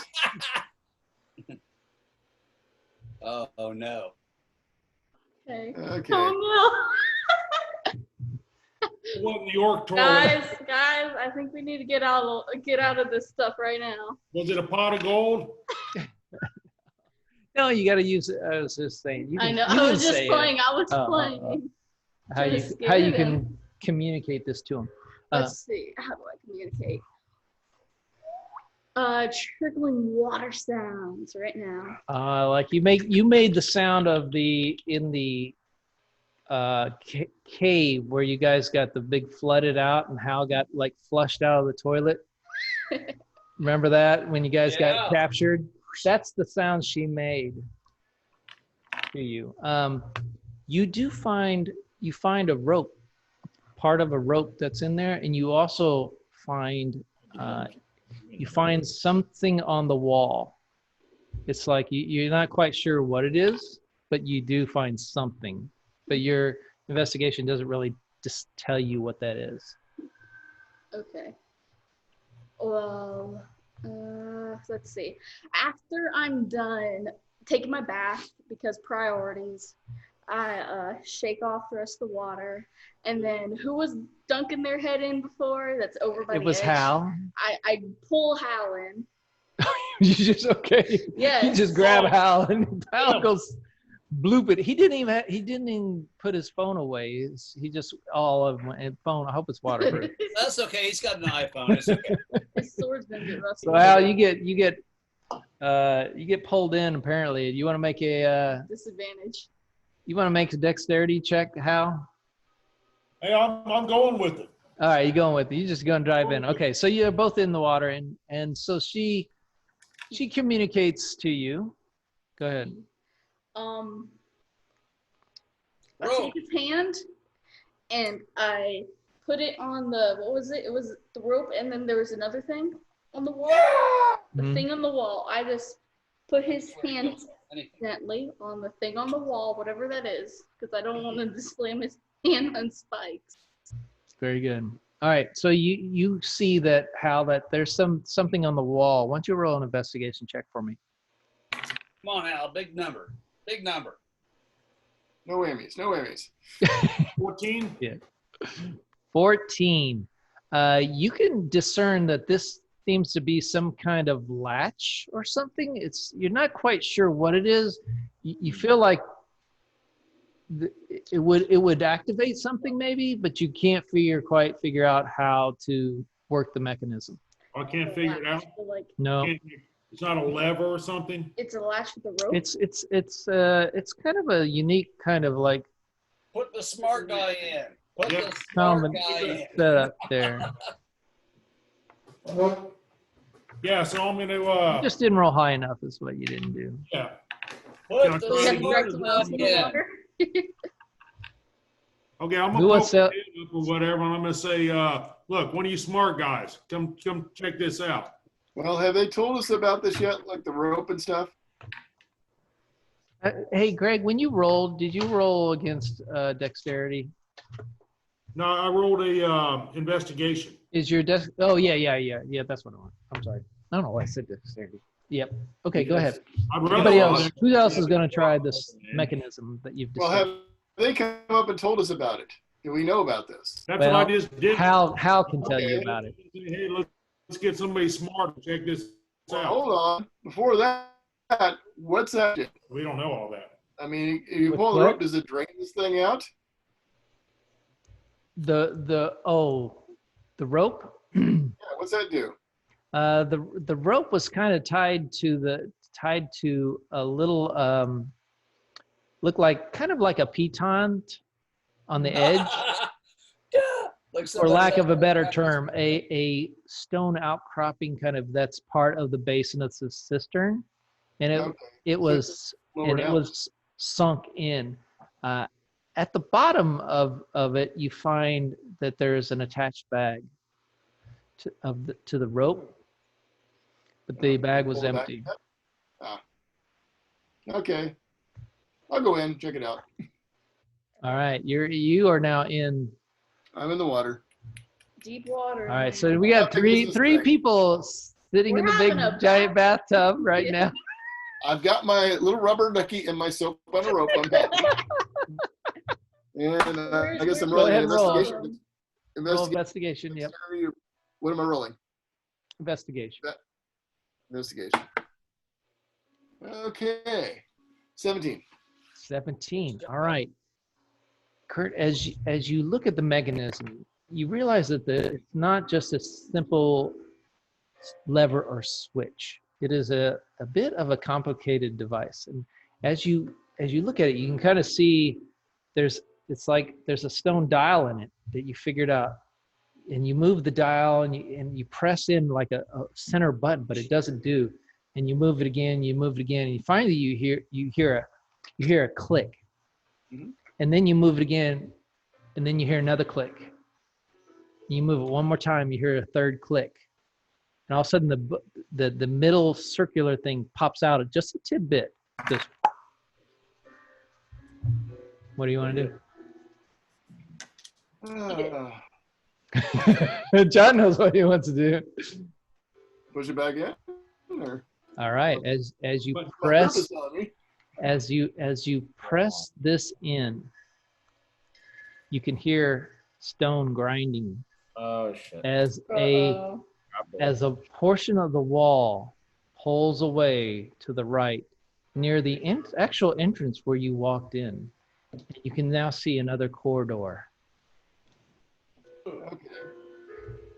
S4: Oh no.
S6: Okay.
S3: Okay.
S6: Oh
S2: It wasn't the York
S6: no.
S2: toilet.
S6: Guys, I think we need to get out of this stuff right now.
S2: Was it a pot of gold?
S1: no, you got to use it. I was just saying. You can,
S6: I know.
S1: you
S6: I
S1: can
S6: was just
S1: say
S6: playing.
S1: it.
S6: I was playing.
S1: How you
S6: Just
S1: how you
S6: scared
S1: can
S6: him.
S1: communicate this to them.
S6: Let's see. How do I communicate? Trickling water sounds right now.
S1: Like you made the sound of in the cave where you guys got the big flooded out and Hal got like flushed out of the toilet. Remember that when you guys got captured? That's the sound she made to you. You find a rope, part of a rope that's in there, and you also find something on the wall. It's like you're not quite sure what it is, but you do find something. But your investigation doesn't really just tell you what that is.
S6: Okay. Well, let's see. After I'm done taking my bath, because priorities, I shake off the rest of the water. And then who was dunking their head in before? That's over by the edge.
S1: It was Hal.
S6: I pull Hal in.
S1: You just
S6: Yeah.
S1: You just grab Hal and Hal goes bloop it. He didn't even put his phone away. He just all of my phone. I hope it's waterproof.
S4: That's okay. He's got an iPhone. It's okay.
S6: His sword's gonna get rusty.
S1: So Hal, you get You get pulled in apparently. You want to make a
S6: Disadvantage.
S1: you want to make a dexterity check, Hal?
S2: Hey, I'm going with it.
S1: All right, you going with it. You just going to drive in. Okay, so you're both in the water, and so she communicates to you. Go ahead.
S6: I take his hand and I put it on the, what was it? It was the rope, and then there was another thing on the wall. The thing on the wall. I just put his hand gently on the thing on the wall, whatever that is, because I don't want him to slam his hand on spikes.
S1: Very good. All right, so you see that, Hal, that there's something on the wall. Why don't you roll an investigation check for me?
S4: Come on, Al. Big number. Big number.
S3: No whammies. No whammies.
S2: 14?
S1: Yeah. 14. You can discern that this seems to be some kind of latch or something. You're not quite sure what it is. You feel like it would activate something maybe, but you can't quite figure out how to work the mechanism.
S2: I can't figure it out.
S1: No.
S2: It's not a lever or something.
S6: It's a latch with a rope.
S1: It's kind of a unique kind of like
S4: Put the smart guy in. Put the smart guy in.
S1: set up there.
S2: Yeah, so I'm gonna
S1: You just didn't roll high enough is what you didn't do.
S2: yeah.
S4: Put
S2: Yeah,
S4: the
S2: so
S4: smart
S6: Direct
S4: guy
S6: wells in the
S4: in.
S6: water.
S2: Okay, I'm
S1: Who
S2: gonna
S1: wants
S2: poke
S1: to-
S2: my head up or whatever, and I'm gonna say, look, one of you smart guys, come check this out.
S3: Well, have they told us about this yet? Like the rope and stuff?
S1: Hey, Greg, when you rolled, did you roll against dexterity?
S2: No, I rolled a investigation.
S1: Is your Oh, yeah. That's what I want. I'm sorry. I don't know why I said dexterity. Yep. Okay, go ahead.
S2: I'd rather
S1: Anybody
S2: roll
S1: else?
S2: it.
S1: Who else is going to try this mechanism that you've
S3: Well,
S1: discovered?
S3: have they come up and told us about it? Do we know about this?
S2: That's what I just did.
S1: Hal can tell you about it.
S2: Hey, let's get somebody smart to check this
S3: Well,
S2: out.
S3: hold on. Before that, what's that?
S2: We don't know all that.
S3: I mean, if you
S1: With
S3: pull the
S1: what?
S3: rope, does it drain this thing out?
S1: The rope.
S3: Yeah, what's that do?
S1: The rope was kind of tied to a little looked like kind of like a piton on the edge,
S4: Like
S1: for lack of a better term, a stone outcropping kind of that's part of the basin of the cistern, and
S3: Okay.
S1: it was
S3: Lower down.
S1: sunk in. At the bottom of it, you find that there's an attached bag to the rope, but the bag was
S3: Pull it back.
S1: empty.
S3: Ah. Okay. I'll go in, check it out.
S1: All right, you are now in.
S3: I'm in the water.
S6: Deep water.
S1: All right, so we got
S3: How big is
S1: three
S3: this thing?
S1: people sitting in
S6: We're
S1: the big
S6: having a
S1: giant bathtub right
S6: Yeah.
S1: now.
S3: I've got my little rubber ducky and my soap on a rope. I'm happy. And I guess I'm
S6: Go
S3: rolling
S1: ahead
S3: an
S1: and roll.
S3: investigation.
S1: Roll investigation. Yep,
S3: What am I rolling?
S1: investigation.
S3: Investigation. Okay. 17.
S1: 17. All right. Kurt, as you look at the mechanism, you realize that it's not just a simple lever or switch. It is a bit of a complicated device. And as you look at it, you can kind of see it's like there's a stone dial in it that you figured out. And you move the dial and you press in like a center button, but it doesn't do. And you move it again, and finally you hear a click.
S3: Mhm.
S1: And then you move it again, and then you hear another click. You move it one more time, you hear a third click. And all of a sudden the middle circular thing pops out at just a tidbit. Just, what do you want to do? John knows what he wants to do.
S3: Push it back in? Or
S1: All right, as you
S2: But-
S3: my
S1: press
S3: purpose on me?
S1: as you press this in, you can hear stone grinding
S5: Oh shit.
S1: as
S6: Uh-oh.
S1: a portion of the wall pulls away to the right near the actual entrance where you walked in. You can now see another corridor.
S3: Okay.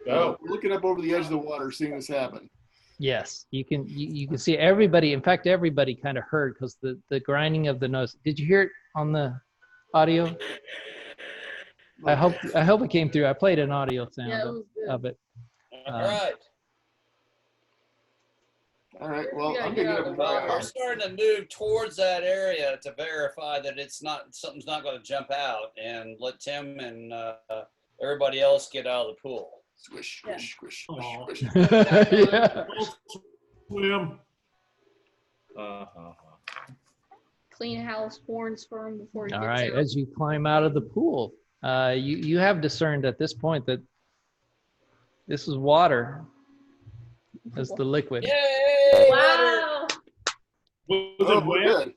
S5: Go.
S3: We're looking up over the edge of the water, seeing this happen.
S1: Yes, you can see everybody. In fact, everybody kind of heard because the grinding of the nose. Did you hear it on the audio? I hope it came through. I played an audio sound
S6: Yeah, it was good.
S1: of it.
S4: All right.
S3: All right. Well, I'm
S6: get
S3: picking
S6: out
S3: up
S6: of
S3: where
S6: the
S3: I
S4: We're
S3: am.
S4: starting to move towards that area to verify that something's not going to jump out, and let Tim and everybody else get out of the pool.
S3: Squish,
S6: Yeah.
S3: squish, squish,
S2: Aw.
S3: squish.
S1: Yeah.
S2: Swim.
S6: Clean house, horns for him before he
S1: All
S6: gets
S1: right.
S6: out.
S1: As you climb out of the pool, you have discerned at this point that this is water as the liquid.
S4: Yay!
S6: Wow.
S2: Was
S3: Oh,
S2: it
S3: we're
S2: wet?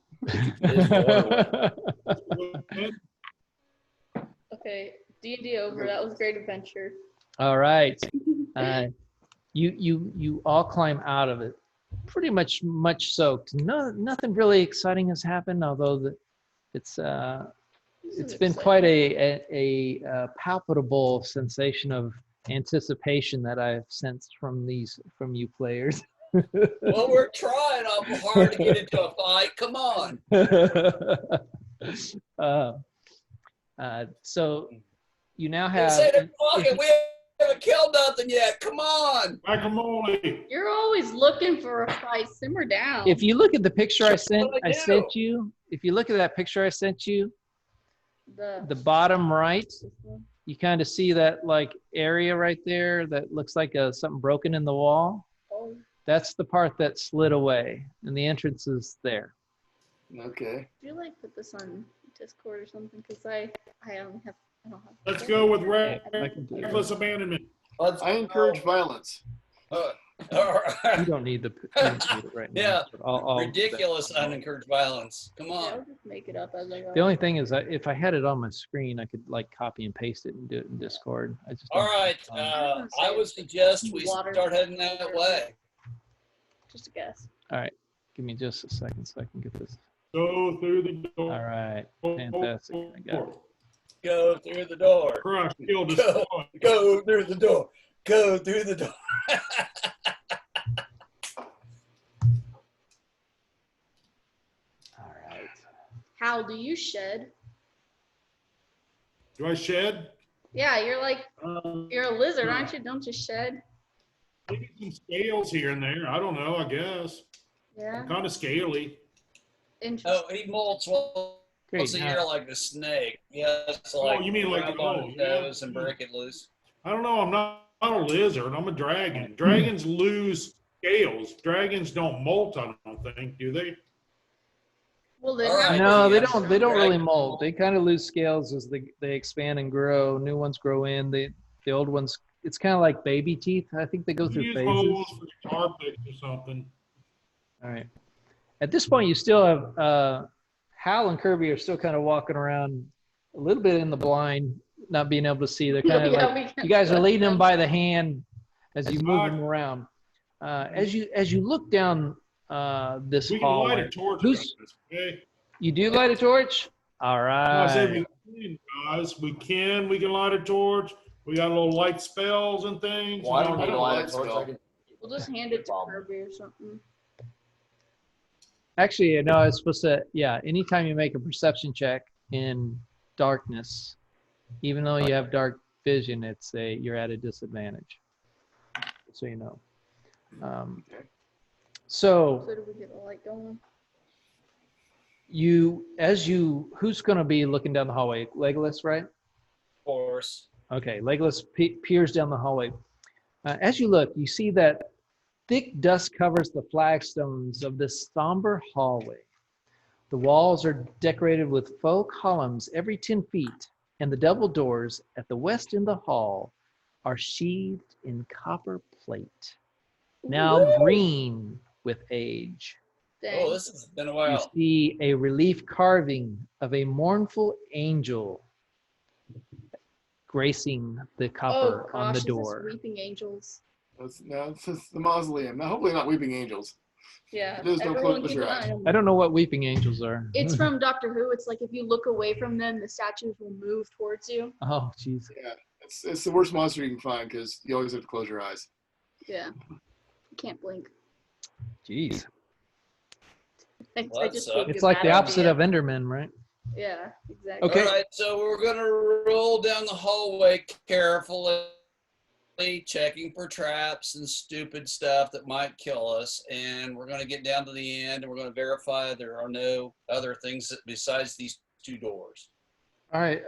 S3: good.
S6: Okay, D&D over. That was a great adventure.
S1: All right. You all climb out of it, pretty much soaked. Nothing really exciting has happened, although it's been quite a palpable sensation of anticipation that I've sensed from you players.
S4: Well, we're trying awful hard to get into a fight. Come on.
S1: So you now
S4: It's
S1: have.
S4: 8 o'clock and we haven't killed nothing yet. Come on.
S2: Guacamole.
S6: You're always looking for a fight. Simmer down.
S1: If you look at the picture I sent
S4: do.
S1: if you look at that picture I sent you,
S6: the
S1: the bottom right, you kind of see that like area right there that looks like something broken in the wall.
S6: Oh,
S1: That's the part that slid away, and the entrance is there.
S3: Okay.
S6: do you like put this on Discord or something? Because I don't have.
S2: Let's go with
S1: I can do
S2: reckless abandonment.
S3: I encourage violence.
S4: All
S1: You
S4: right.
S1: don't need you don't need it right now.
S4: Yeah.
S1: but I'll
S4: Ridiculous, unencouraged violence. Come
S6: Yeah,
S4: on.
S6: I'll just make it up as I go.
S1: The only thing is, if I had it on my screen, I could like copy and paste it and do it in Discord. I just
S4: All
S1: don't have
S4: right.
S1: time.
S4: I would suggest we
S6: Water.
S4: start heading that way.
S6: Just a guess.
S1: All right, give me just a second so I can get this.
S2: Go through the door.
S1: All right, fantastic. I got it.
S4: Go through the door.
S2: Crush, kill,
S4: Go.
S2: destroy.
S4: Go through the door. Go through the door.
S1: All right.
S6: Hal, do you shed?
S2: Do I shed?
S6: Yeah, you're a lizard,
S2: yeah.
S6: aren't you? Don't you shed?
S2: Maybe some scales here and there. I don't know. I guess.
S6: Yeah.
S2: Kind of scaly.
S6: Interesting.
S4: Oh, he molts once a year like a snake. Yes, like
S2: you mean like
S4: grab on his
S2: yeah.
S4: nose and break it loose.
S2: I don't know. I'm not a lizard. I'm a dragon. Dragons lose scales. Dragons don't molt. I don't think. Do they?
S6: Well, they
S4: All
S6: have
S4: right.
S1: No, they
S4: Yeah.
S1: don't. They don't really mold. They kind of lose scales as they expand and grow. New ones grow in. The old ones. It's kind of like baby teeth. I think they go
S2: You
S1: through
S2: use
S1: phases.
S2: holes for guitar picks or something.
S1: All right. At this point, you still have Hal and Kirby are still kind of walking around a little bit in the blind, not being able to see. They're kind of
S6: Yeah,
S1: like you guys are leading them by the hand as you move them around. As you look down this
S2: We can light
S1: hallway,
S2: a torch.
S1: Who's-
S2: Okay.
S1: you do light a torch. All
S2: I said
S1: right.
S2: we can, guys. We can light a torch. We got little light spells and things.
S5: Well, I don't need a light
S3: light
S5: torch.
S3: spell.
S5: I can-
S6: We'll just hand it to Kirby or something.
S1: Actually, no, it's supposed to. Yeah. Anytime you make a perception check in darkness, even though you have dark vision, you're at a disadvantage. So you know.
S3: Okay.
S1: So
S6: So do we get the light going?
S1: who's going to be looking down the hallway? Legolas, right?
S4: Of course.
S1: Okay, Legolas peers down the hallway. As you look, you see that thick dust covers the flagstones of this somber hallway. The walls are decorated with faux columns every 10 feet, and the double doors at the west end of the hall are sheathed in copper plate, now green with age.
S6: Dang.
S4: Oh, this has been a
S1: You
S4: while.
S1: see a relief carving of a mournful angel gracing the copper on the
S6: is this
S1: door.
S6: Weeping Angels.
S3: It's the mausoleum. Now, hopefully not weeping angels.
S6: Yeah.
S3: Just don't
S6: everyone
S3: close
S6: keep
S3: your
S6: an
S3: eyes.
S6: eye on
S1: I don't know what weeping angels are.
S6: It's from Doctor Who. It's like if you look away from them, the statues will move towards you.
S1: Oh, jeez.
S3: Yeah, it's the worst monster you can find because you always have to close your eyes.
S6: Yeah. Can't blink.
S1: Jeez.
S4: Well,
S6: I just
S4: that
S6: gave you
S1: It's
S6: a
S1: like
S6: bad
S1: the opposite
S6: idea.
S1: of Enderman, right?
S6: Yeah, exactly.
S1: Okay.
S4: All right, so we're gonna roll down the hallway carefully, checking for traps and stupid stuff that might kill us, and we're gonna get down to the end, and we're gonna verify there are no other things besides these 2 doors.
S1: All right.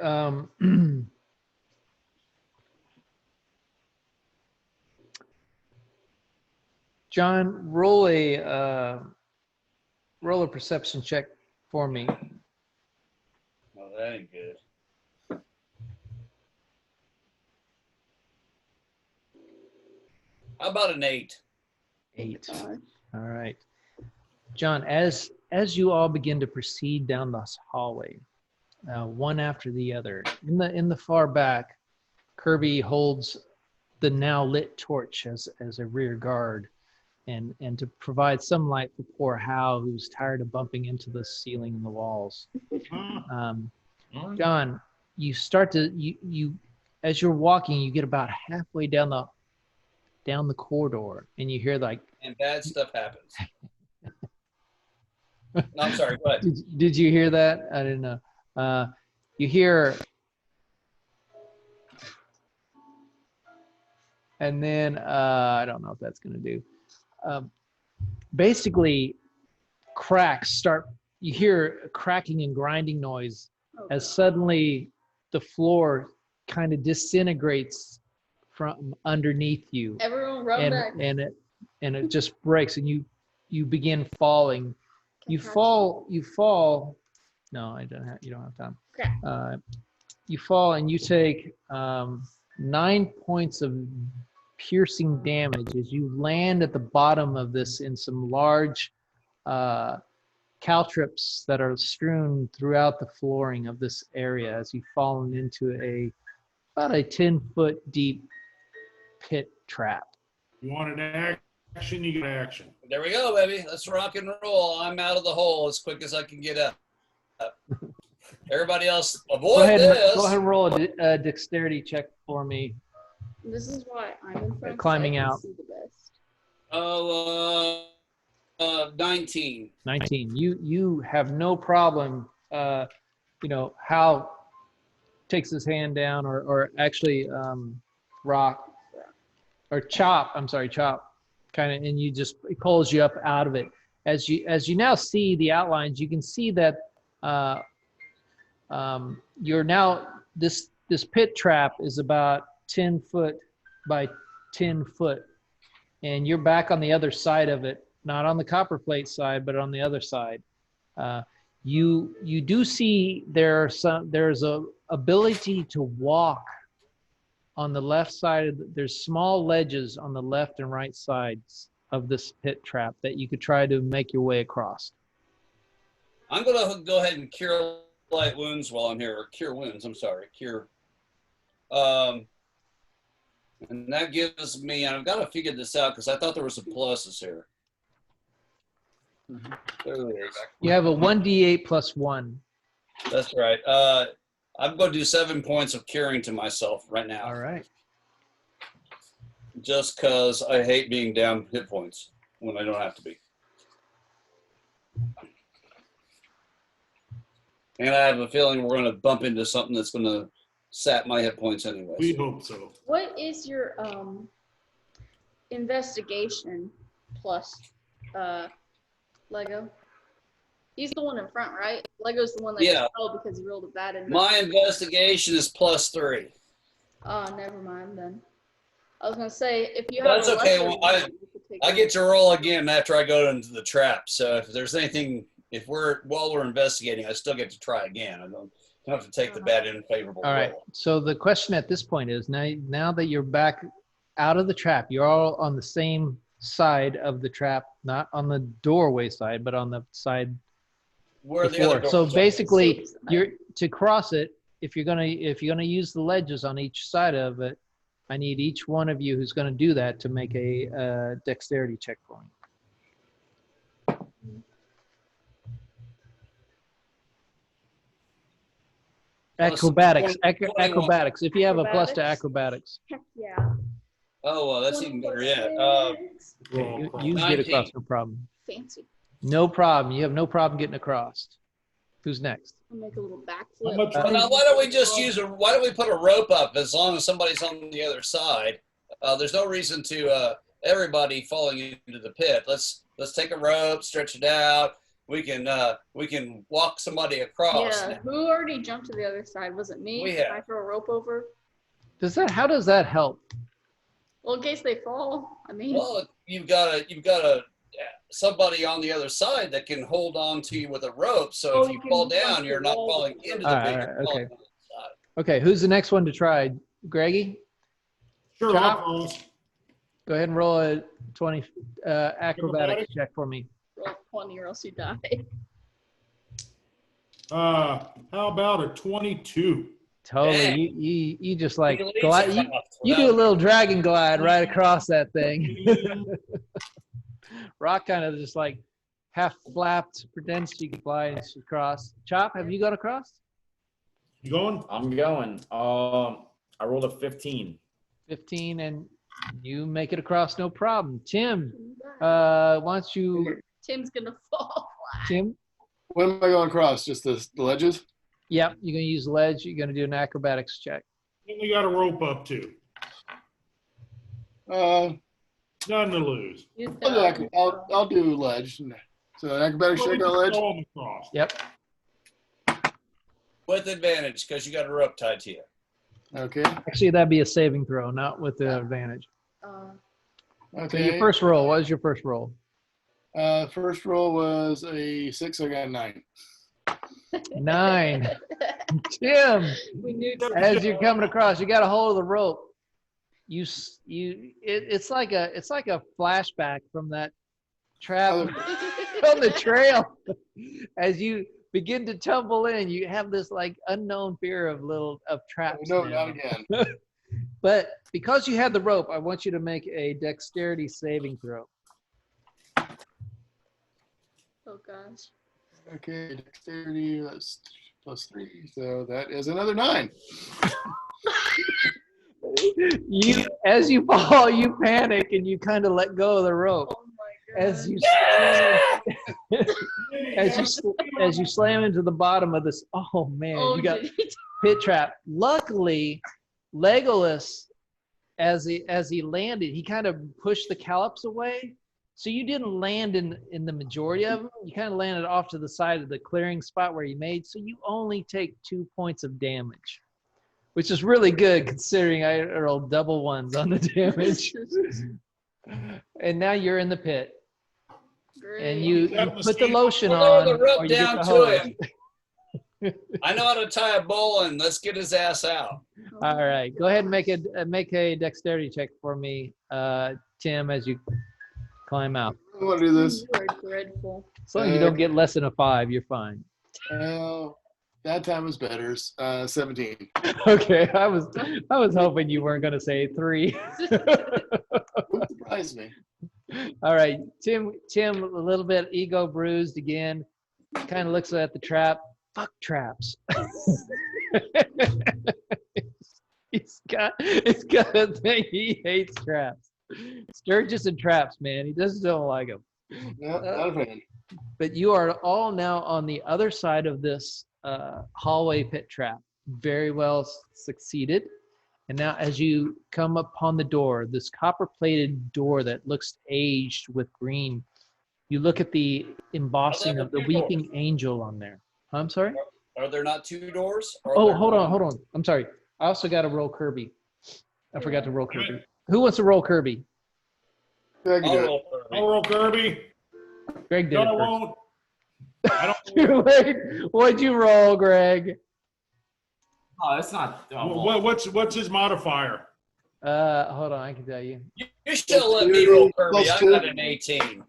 S1: John, roll a perception check for me.
S4: Well, that ain't good. How about an 8?
S1: 8.
S6: Gosh.
S1: All right. John, as you all begin to proceed down this hallway, one after the other, in the far back, Kirby holds the now lit torch as a rear guard, and to provide some light for poor Hal, who's tired of bumping into the ceiling and the walls. John, you start to you as you're walking, you get about halfway down the corridor, and you hear like.
S4: And bad stuff happens. No, I'm sorry, go ahead.
S1: Did you hear that? I didn't know. You hear, and then I don't know if that's going to do. Basically, cracks start. You hear a cracking and grinding noise as suddenly the floor kind of disintegrates from underneath you.
S6: Everyone run back.
S1: And it just breaks, and you begin falling. You fall. No, I don't have. You don't have time.
S6: Okay.
S1: You fall, and you take 9 points of piercing damage as you land at the bottom of this in some large caltrips that are strewn throughout the flooring of this area as you've fallen into about a 10-foot deep pit trap.
S2: You want an action, you get action.
S4: There we go, baby. Let's rock and roll. I'm out of the hole as quick as I can get up. Everybody else, avoid this.
S1: Go ahead and roll a dexterity check for me.
S6: This is why I'm in front.
S1: Climbing
S6: so I can
S1: out.
S6: see the best.
S4: 19.
S1: 19. You have no problem. Hal takes his hand down, or actually Rock or Chop. I'm sorry, Chop. Kind of, and it pulls you up out of it. As you now see the outlines, you can see that you're now this pit trap is about 10 foot by 10 foot, and you're back on the other side of it, not on the copper plate side, but on the other side. You do see there's a ability to walk on the left side. There's small ledges on the left and right sides of this pit trap that you could try to make your way across.
S4: I'm going to go ahead and cure light wounds while I'm here, or cure wounds, I'm sorry, cure. And that gives me, and I've got to figure this out because I thought there were some pluses here. There it is.
S1: You have a 1d8 plus 1.
S4: That's right. I'm going to do 7 points of curing to myself right now.
S1: All right.
S4: Just because I hate being down hit points when I don't have to be. And I have a feeling we're going to bump into something that's going to sap my hit points anyway.
S2: We hope so.
S6: What is your investigation plus Lego? He's the one in front, right? Lego's the one that
S4: Yeah.
S6: fell because he rolled a bad investigation.
S4: My investigation is +3.
S6: Oh, never mind then. I was gonna say if you
S4: That's
S6: have a
S4: okay.
S6: lesser
S4: Well,
S6: one, you could take
S4: I
S6: it.
S4: get to roll again after I go into the trap. So if there's anything, while we're investigating, I still get to try again. I don't have to take the bad and favorable
S1: All right.
S4: roll.
S1: So the question at this point is now that you're back out of the trap, you're all on the same side of the trap, not on the doorway side, but on the side
S4: Where the
S1: before.
S4: other
S1: So
S4: doors are.
S1: basically, you're to cross it. If you're gonna use the ledges on each side of it, I need each one of you who's gonna do that to make a dexterity check for me.
S4: Plus
S1: Acrobatics.
S4: 21.
S1: Acrobatics. If you have a plus to acrobatics.
S6: Heck yeah.
S4: Oh, well, that's even better. Yeah.
S1: Okay, you get across,
S4: 19.
S1: no problem.
S6: Fancy.
S1: No problem. You have no problem getting across. Who's next?
S6: I'll make a little
S2: How
S6: backflip.
S2: much
S4: Well, now, why don't we just why don't we put a rope up as long as somebody's on the other side? There's no reason to everybody falling into the pit. Let's take a rope, stretch it out. We can walk somebody across.
S6: Yeah, who already jumped to the other side? Was it me?
S4: We
S6: Did
S4: have.
S6: I throw a rope over?
S1: How does that help?
S6: Well, in case they fall. I mean,
S4: Well, you've got somebody on the other side that can hold on to you with a rope. So
S6: Oh,
S4: if
S6: you
S4: you
S6: can
S4: fall
S6: punch
S4: down,
S6: the
S4: you're not
S6: wall.
S4: falling into the
S1: All
S4: pit.
S1: right,
S4: You're falling
S1: okay.
S4: on the side.
S1: Okay, who's the next one to try? Greggy?
S2: Sure,
S1: Chop.
S2: I'll cross.
S1: Go ahead and roll a 20 acrobatics
S2: Acrobatic?
S1: check for me.
S6: roll 20 or else you die.
S2: How about a 22?
S1: Totally.
S4: Dang.
S1: You just like
S4: We can
S1: glide.
S4: leave
S1: You,
S4: some off.
S1: you do a little dragon glide right across that thing. Rock kind of just like half flapped, pretends she can fly and she crossed. Chop, have you gone across?
S2: You going?
S5: I'm going. I rolled a 15.
S1: 15, and you make it across, no problem. Tim, why don't you,
S6: Tim's gonna fall.
S1: Tim?
S3: When am I going across? Just the ledges?
S1: Yep, you're going to use ledge. You're going to do an acrobatics check.
S2: And we got a rope up too. Nothing to lose.
S6: You die.
S3: I'll do ledge. So an acrobatic check on ledge.
S2: Throw 'em across.
S1: Yep.
S4: With advantage because you got a rope tied to you.
S3: Okay.
S1: Actually, that'd be a saving throw, not with the advantage. So
S3: Okay.
S1: your first roll, what was your first roll?
S3: First roll was a 6. I got a 9.
S1: 9. Tim,
S6: We knew
S1: as you're coming across, you got a hold of the rope. It's like a flashback from that trap on the trail. As you begin to tumble in, you have this like unknown fear of traps.
S3: No,
S1: now.
S3: not again.
S1: But because you had the rope, I want you to make a dexterity saving throw.
S6: Oh gosh.
S3: Okay, dexterity, that's +3, so that is another 9.
S1: As you fall, you panic and you kind of let go of the rope.
S6: Oh my god.
S1: As you slam into the bottom of this. Oh man, you got pit trap. Luckily, Legolas, as he landed, he kind of pushed the Callops away. So you didn't land in the majority of them. You kind of landed off to the side of the clearing spot where you made. So you only take 2 points of damage, which is really good considering I rolled double ones on the damage. And now you're in the pit.
S6: Great.
S1: And you put the lotion on.
S4: Lower the
S1: or
S4: rope
S1: you get
S4: down
S1: the
S4: to
S1: hose.
S4: him. I know how to tie a bull and let's get his ass out.
S1: All right, go ahead and make a dexterity check for me, Tim, as you climb out.
S3: I want to do this.
S6: You are dreadful.
S1: As long as you don't get less than a 5, you're fine.
S3: That time was better. 17.
S1: Okay, I was hoping you weren't going to say 3.
S3: Wouldn't surprise me.
S1: All right, Tim, a little bit ego bruised again. Kind of looks at the trap. Fuck traps. He's got a thing. He hates traps. Sturgis and traps, man. He just don't like them.
S3: Yeah, not a fan.
S1: But you are all now on the other side of this hallway pit trap. Very well succeeded. And now as you come upon the door, this copper-plated door that looks aged with green, you look at the embossing of the weeping angel on there. I'm sorry?
S4: Are there not 2 doors?
S1: Oh, hold on. I'm sorry. I also got to roll Kirby. I forgot to roll Kirby. Who wants to roll Kirby?
S3: Yeah, I can do it.
S2: I'll roll Kirby.
S1: Greg did
S2: No,
S1: it
S2: I
S1: first.
S2: won't. I don't.
S1: Wait, what'd you roll, Greg?
S5: Oh, that's not.
S2: What's his modifier?
S1: Hold on, I can tell you.
S4: You should have let me roll Kirby. I got an 18.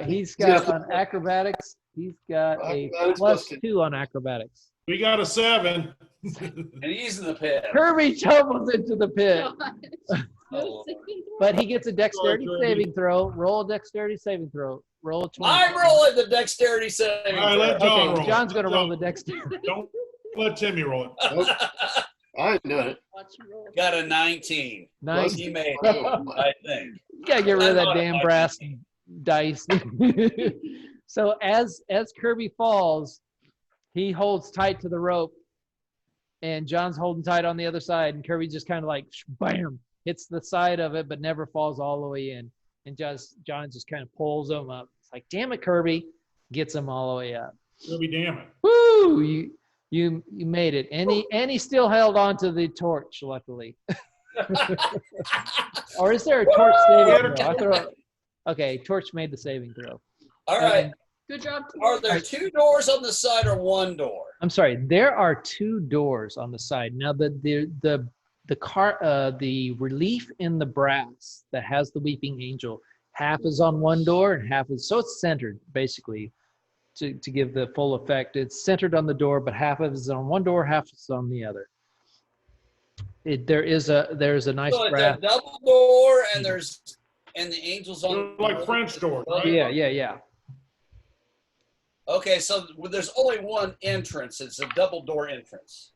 S1: He's got on acrobatics. He's got a
S3: Acrobatics
S1: +2 on acrobatics.
S2: We got a 7.
S4: And he's in the pit.
S1: Kirby tumbles into the pit,
S4: Oh,
S1: but he gets a dexterity
S2: Sorry, Kirby.
S1: saving throw. Roll a dexterity saving throw. Roll a 20.
S4: I'm rolling the dexterity saving.
S2: All right, let
S4: throw.
S2: John
S1: Okay,
S2: roll.
S1: John's gonna
S2: Let
S1: roll
S2: John-
S1: the dexterity.
S2: Don't let Timmy roll it.
S3: Nope. I ain't doing it.
S6: Watch you roll.
S4: Got a 19.
S1: Nice.
S4: He made it, I think.
S1: You gotta get rid of that
S4: I'm
S1: damn
S4: not
S1: brass dice. So as Kirby falls, he holds tight to the rope, and John's holding tight on the other side, and Kirby just kind of like bam hits the side of it, but never falls all the way in. And John just kind of pulls him up. It's like, damn it, Kirby, gets him all the way up.
S2: Kirby, damn it.
S1: Woo! You made it, and he still held on to the torch, luckily. Or is there a torch saving throw? Okay, torch made the saving throw.
S4: All right.
S6: Good job.
S4: Are there 2 doors on the side or 1 door?
S1: I'm sorry. There are 2 doors on the side. Now the relief in the brass that has the weeping angel, half is on one door and half is, so it's centered basically to give the full effect. It's centered on the door, but half of it is on one door, half is on the other. There's a nice
S4: So it's
S1: brass.
S4: a double door, and the angel's on.
S2: They're like French doors, right?
S1: Yeah.
S4: Okay, so there's only one entrance. It's a double door entrance.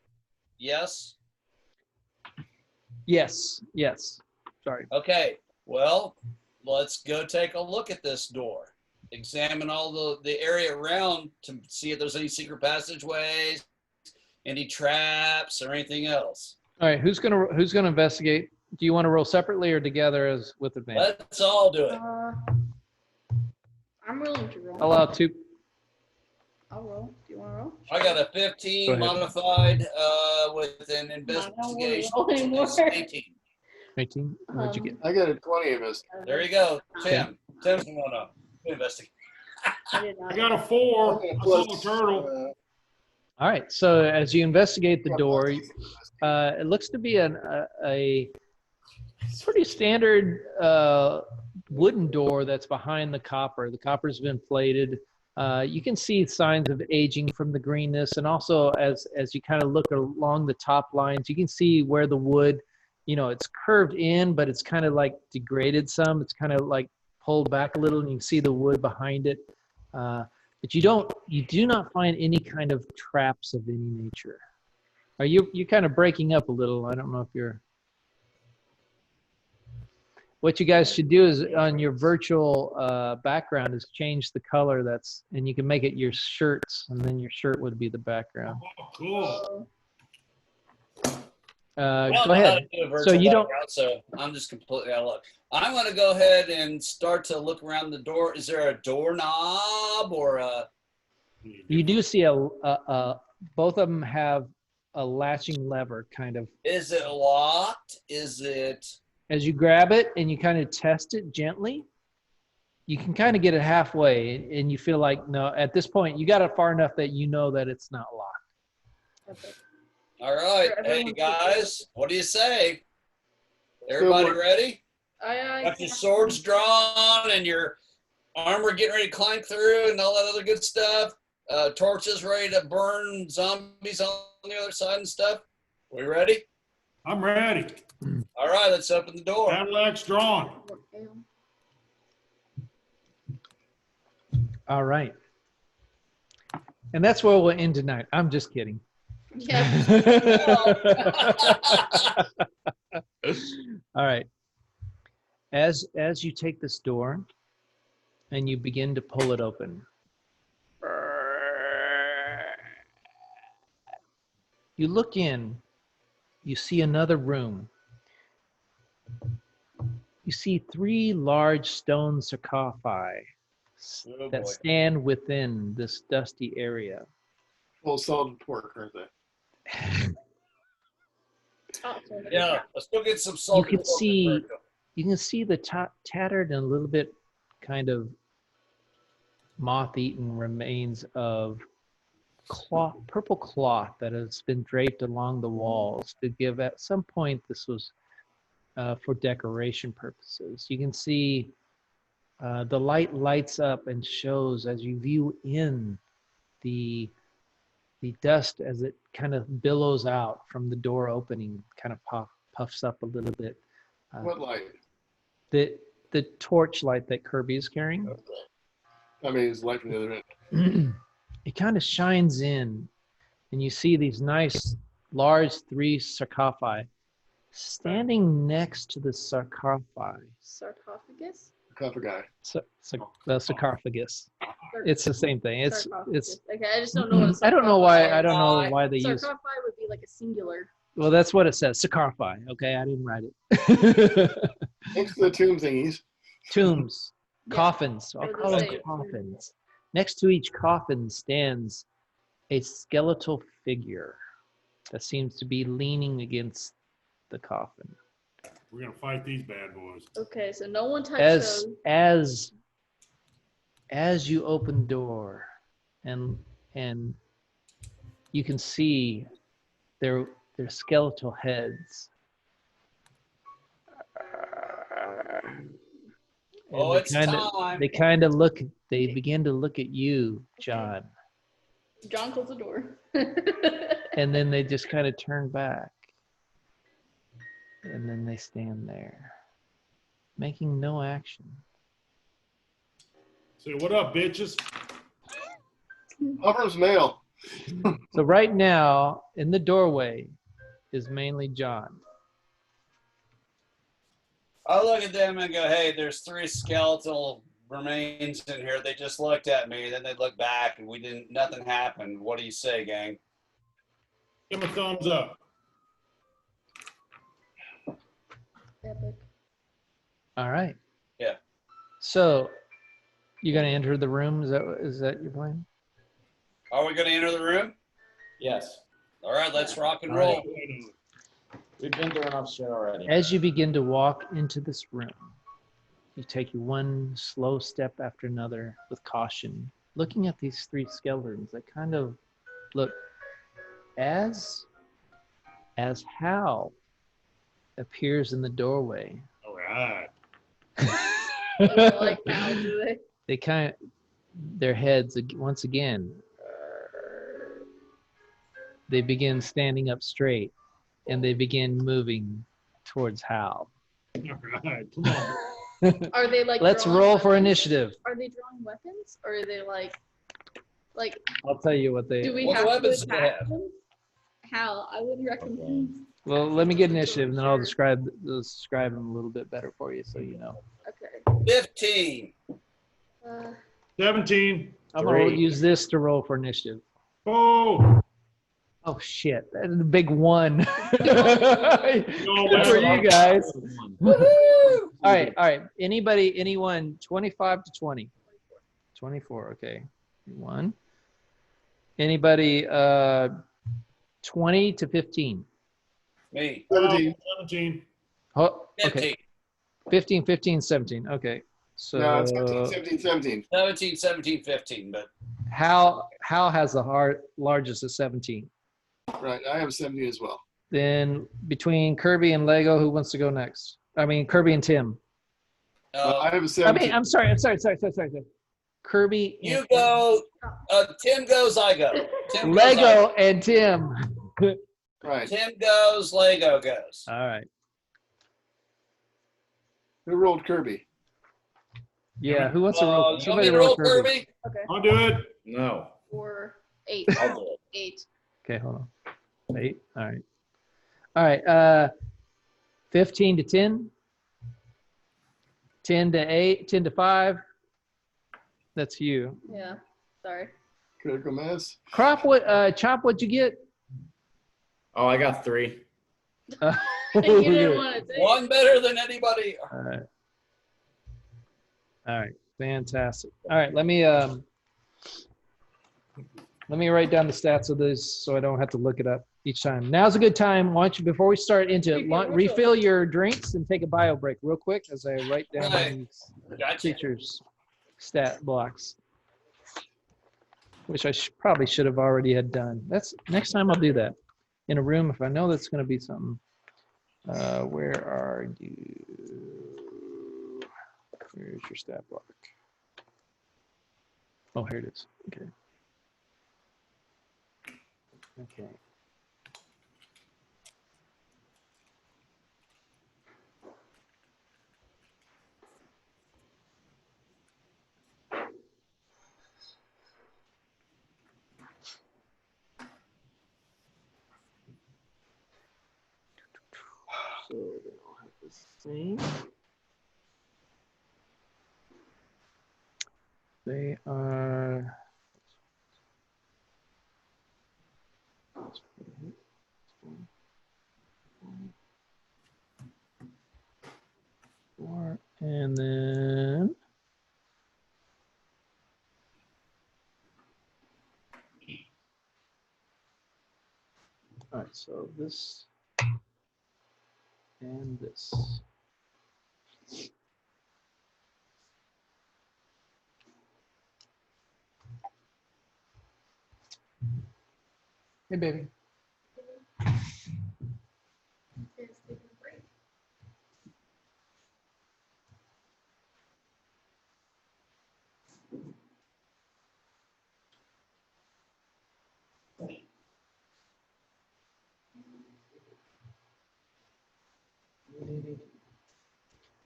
S4: Yes?
S1: Yes. Sorry.
S4: Okay, well, let's go take a look at this door. Examine all the area around to see if there's any secret passageways, any traps, or anything else.
S1: All right, who's gonna investigate? Do you want to roll separately or together as with advantage?
S4: Let's all do it.
S6: I'm willing to roll.
S1: Allow 2.
S6: I'll roll. Do you want to roll?
S4: I got a
S1: Go
S4: 15
S1: ahead.
S4: modified with an investigation.
S6: roll anymore.
S4: 18.
S1: 18. What'd you get?
S3: I got a 20 of us.
S4: There you go, Tim. Tim's the one up. Investigate.
S6: I did not.
S2: I got a 4. I saw a turtle.
S1: All right. So as you investigate the door, it looks to be a pretty standard wooden door that's behind the copper. The copper's been plated. You can see signs of aging from the greenness, and also as you kind of look along the top lines, you can see where the wood, it's curved in, but it's kind of like degraded some. It's kind of like pulled back a little, and you can see the wood behind it. But you do not find any kind of traps of any nature. Are you're kind of breaking up a little? I don't know if you're. What you guys should do is on your virtual background is change the color and you can make it your shirts, and then your shirt would be the background.
S2: Oh, cool.
S1: Go ahead. So you don't.
S4: So I'm just completely out of luck. I'm going to go ahead and start to look around the door. Is there a doorknob or a?
S1: You do see both of them have a latching lever, kind of.
S4: Is it locked? Is it?
S1: As you grab it and you kind of test it gently, you can kind of get it halfway, and you feel like, no, at this point, you got it far enough that you know that it's not locked.
S6: Okay.
S4: All right. Hey, guys, what do you say? Everybody ready? Got your swords drawn and your armor getting ready to climb through and all that other good stuff. Torches ready to burn zombies on the other side and stuff. We ready?
S2: I'm ready.
S4: All right, let's open the door.
S2: Cadillac's drawn.
S1: All right. And that's where we'll end tonight. I'm just kidding.
S6: Yeah.
S1: All right. As you take this door and you begin to pull it open, you look in, you see another room. You see 3 large stone sarcophagi that stand within this dusty area.
S3: Full salted pork, aren't they?
S4: Yeah, let's go get some salt.
S1: You can see the tattered and a little bit kind of moth-eaten remains of cloth, purple cloth that has been draped along the walls to give, at some point, this was for decoration purposes. You can see the light lights up and shows as you view in the dust as it kind of billows out from the door opening, kind of puffs up a little bit.
S3: What light?
S1: The torch light that Kirby is carrying.
S3: I mean, it's light from the other end.
S1: It kind of shines in, and you see these nice, large 3 sarcophagi, Standing next to the sarcophagi.
S6: Sarcophagus?
S3: Sarcophagi.
S1: The sarcophagus. It's the same thing. It's
S6: Okay, I just don't know what a
S1: I don't know
S6: sarcophagi
S1: why they
S6: is.
S1: use.
S6: Sarcophagi would be like a singular.
S1: Well, that's what it says. Sarcophagi. Okay, I didn't write it.
S3: Next to the tomb thingies.
S1: Tombs,
S6: Yeah.
S1: coffins. I'll
S6: Or the
S1: call them
S6: same.
S1: coffins. Next to each coffin stands a skeletal figure that seems to be leaning against the coffin.
S2: We're gonna fight these bad boys.
S6: Okay, so no one touched
S1: As you open the door, and you can see their skeletal heads.
S4: Oh, it's time.
S1: They begin to look at you, John.
S6: John closed the door.
S1: And then they just kind of turn back. And then they stand there, making no action.
S2: Say, what up, bitches?
S3: Offers mail.
S1: So right now, in the doorway, is mainly John.
S4: I look at them and go, hey, there's 3 skeletal remains in here. They just looked at me, then they look back, and nothing happened. What do you say, gang?
S2: Give them a thumbs up.
S6: Epic.
S1: All right.
S4: Yeah.
S1: So, you gonna enter the room? Is that your plan?
S4: Are we going to enter the room?
S5: Yes.
S4: All right, let's rock and
S1: All
S4: roll.
S1: right.
S5: We've been through enough shit already.
S1: As you begin to walk into this room, you take one slow step after another with caution, looking at these 3 skeletons that kind of look as Hal appears in the doorway.
S2: All right.
S6: They don't like Hal, do they?
S1: They their heads once again, they begin standing up straight and they begin moving towards Hal.
S2: All right. Come on.
S6: Are they like?
S1: Let's
S6: drawing
S1: roll for
S6: weapons?
S1: initiative.
S6: Are they drawing weapons, or are they like?
S1: I'll tell you what they.
S6: Do we
S4: What
S6: have to
S4: weapons do they
S6: attack
S4: have?
S6: them? Hal, I would recommend.
S1: Well, let me get initiative, and then I'll describe them a little bit better for you, so you know.
S6: Okay.
S4: 15.
S2: 17.
S1: I'm gonna use this to roll for initiative.
S2: Oh.
S1: Oh shit! That's a big 1.
S2: No,
S1: Good for you guys.
S6: Woohoo!
S1: All right. Anyone 25 to 20? 24, okay. 1. Anybody 20 to 15?
S4: Me.
S3: 17.
S2: 17.
S1: Oh,
S4: 15.
S1: okay. 15, 15, 17. Okay. So
S3: No, it's 15, 17, 17.
S4: 17, 17, 15. But
S1: Hal has the largest of 17.
S3: Right, I have 17 as well.
S1: Then between Kirby and Lego, who wants to go next? I mean, Kirby and Tim.
S3: I have a
S1: I
S3: 17.
S1: mean, I'm sorry. Kirby.
S4: you go. Tim goes, I go. Tim goes,
S1: Lego and Tim.
S3: Right.
S4: Tim goes, Lego goes.
S1: All right.
S3: Who rolled Kirby?
S1: Yeah, who wants to roll?
S4: You want me
S1: Somebody
S4: to roll Kirby?
S6: Okay.
S2: I'll do it.
S5: No.
S6: 4, 8.
S5: I'll do it.
S6: 8.
S1: Okay, hold on. 8. All right. All right. 15 to 10. 10 to 8. 10 to 5. That's you.
S6: Yeah. Sorry.
S3: Critical mass.
S1: Chop, what'd you get?
S5: Oh, I got 3.
S6: You didn't want to take.
S4: One better than anybody.
S1: All right. All right. Fantastic. All right. Let me write down the stats of this so I don't have to look it up each time. Now's a good time. Why don't you, before we start into it, refill your drinks and take a bio break real quick as I write down these creatures' stat blocks, which I probably should have already had done. That's next time I'll do that in a room if I know that's going to be something. Where are you? Where's your stat block? Oh, here it is. Okay. Okay. So they all have the same. They are. Four, and then. All right, so this and this. Hey, baby.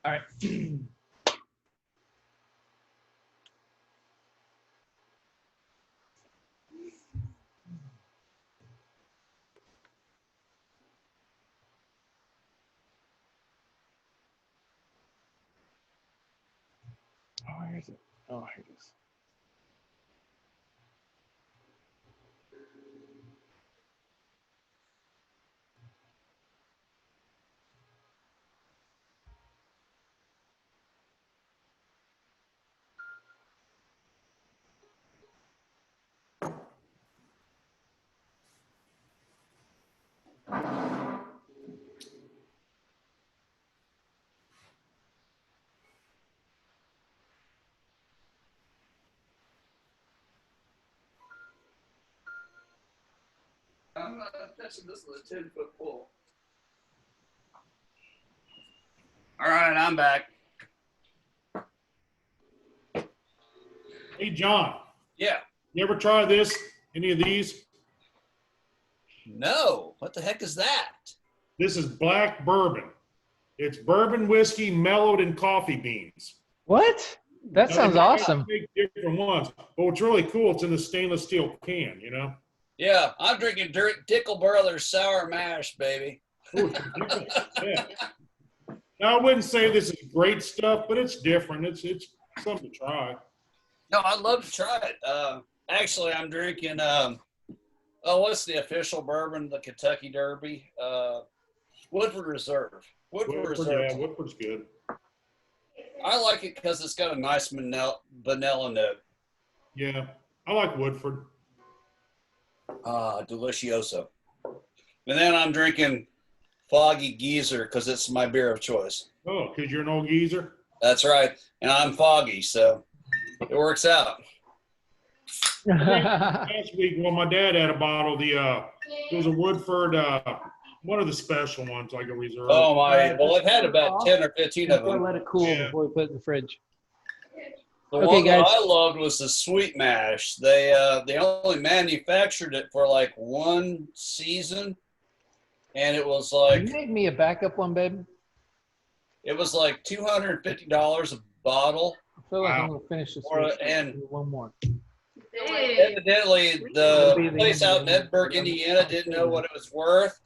S1: All right. Oh, here's it. Oh, here it is.
S4: I'm not touching this with a 10-foot pole. All right, I'm back.
S2: Hey, John.
S4: Yeah.
S2: You ever try this? Any of these?
S4: No. What the heck is that?
S2: This is black bourbon. It's bourbon whiskey mellowed in coffee beans.
S1: What? That sounds awesome.
S2: Make different ones. But what's really cool, it's in a stainless steel can, you know?
S4: Yeah, I'm drinking Dickel Brothers Sour Mash, baby.
S2: Ooh, yeah. Now, I wouldn't say this is great stuff, but it's different. It's something to try.
S4: No, I'd love to try it. Actually, I'm drinking, what's the official bourbon, the Kentucky Derby? Woodford Reserve. Woodford Reserve.
S2: Yeah, Woodford's good.
S4: I like it because it's got a nice vanilla note.
S2: Yeah, I like Woodford.
S4: Delicioso. And then I'm drinking Foggy Geezer because it's my beer of choice.
S2: Oh, because you're an old geezer?
S4: That's right. And I'm foggy, so it works out.
S2: Last week, when my dad had a bottle, it was a Woodford, one of the special ones, like a reserve.
S4: Oh, my. Well, I've had about 10 or 15 of them.
S1: Let it cool
S2: Yeah.
S1: before we put it in the fridge.
S4: The
S1: Okay,
S4: one that
S1: guys.
S4: I loved was the Sweet Mash. They only manufactured it for like one season, and it was
S1: Can
S4: like
S1: you make me a backup one, babe?
S4: it was like $250 a bottle.
S1: I feel like I'm
S2: Wow.
S1: going to finish this
S4: Or-
S1: one.
S4: and-
S1: One more.
S4: Evidently, the place out in Edinburgh, Indiana, didn't know what it was worth,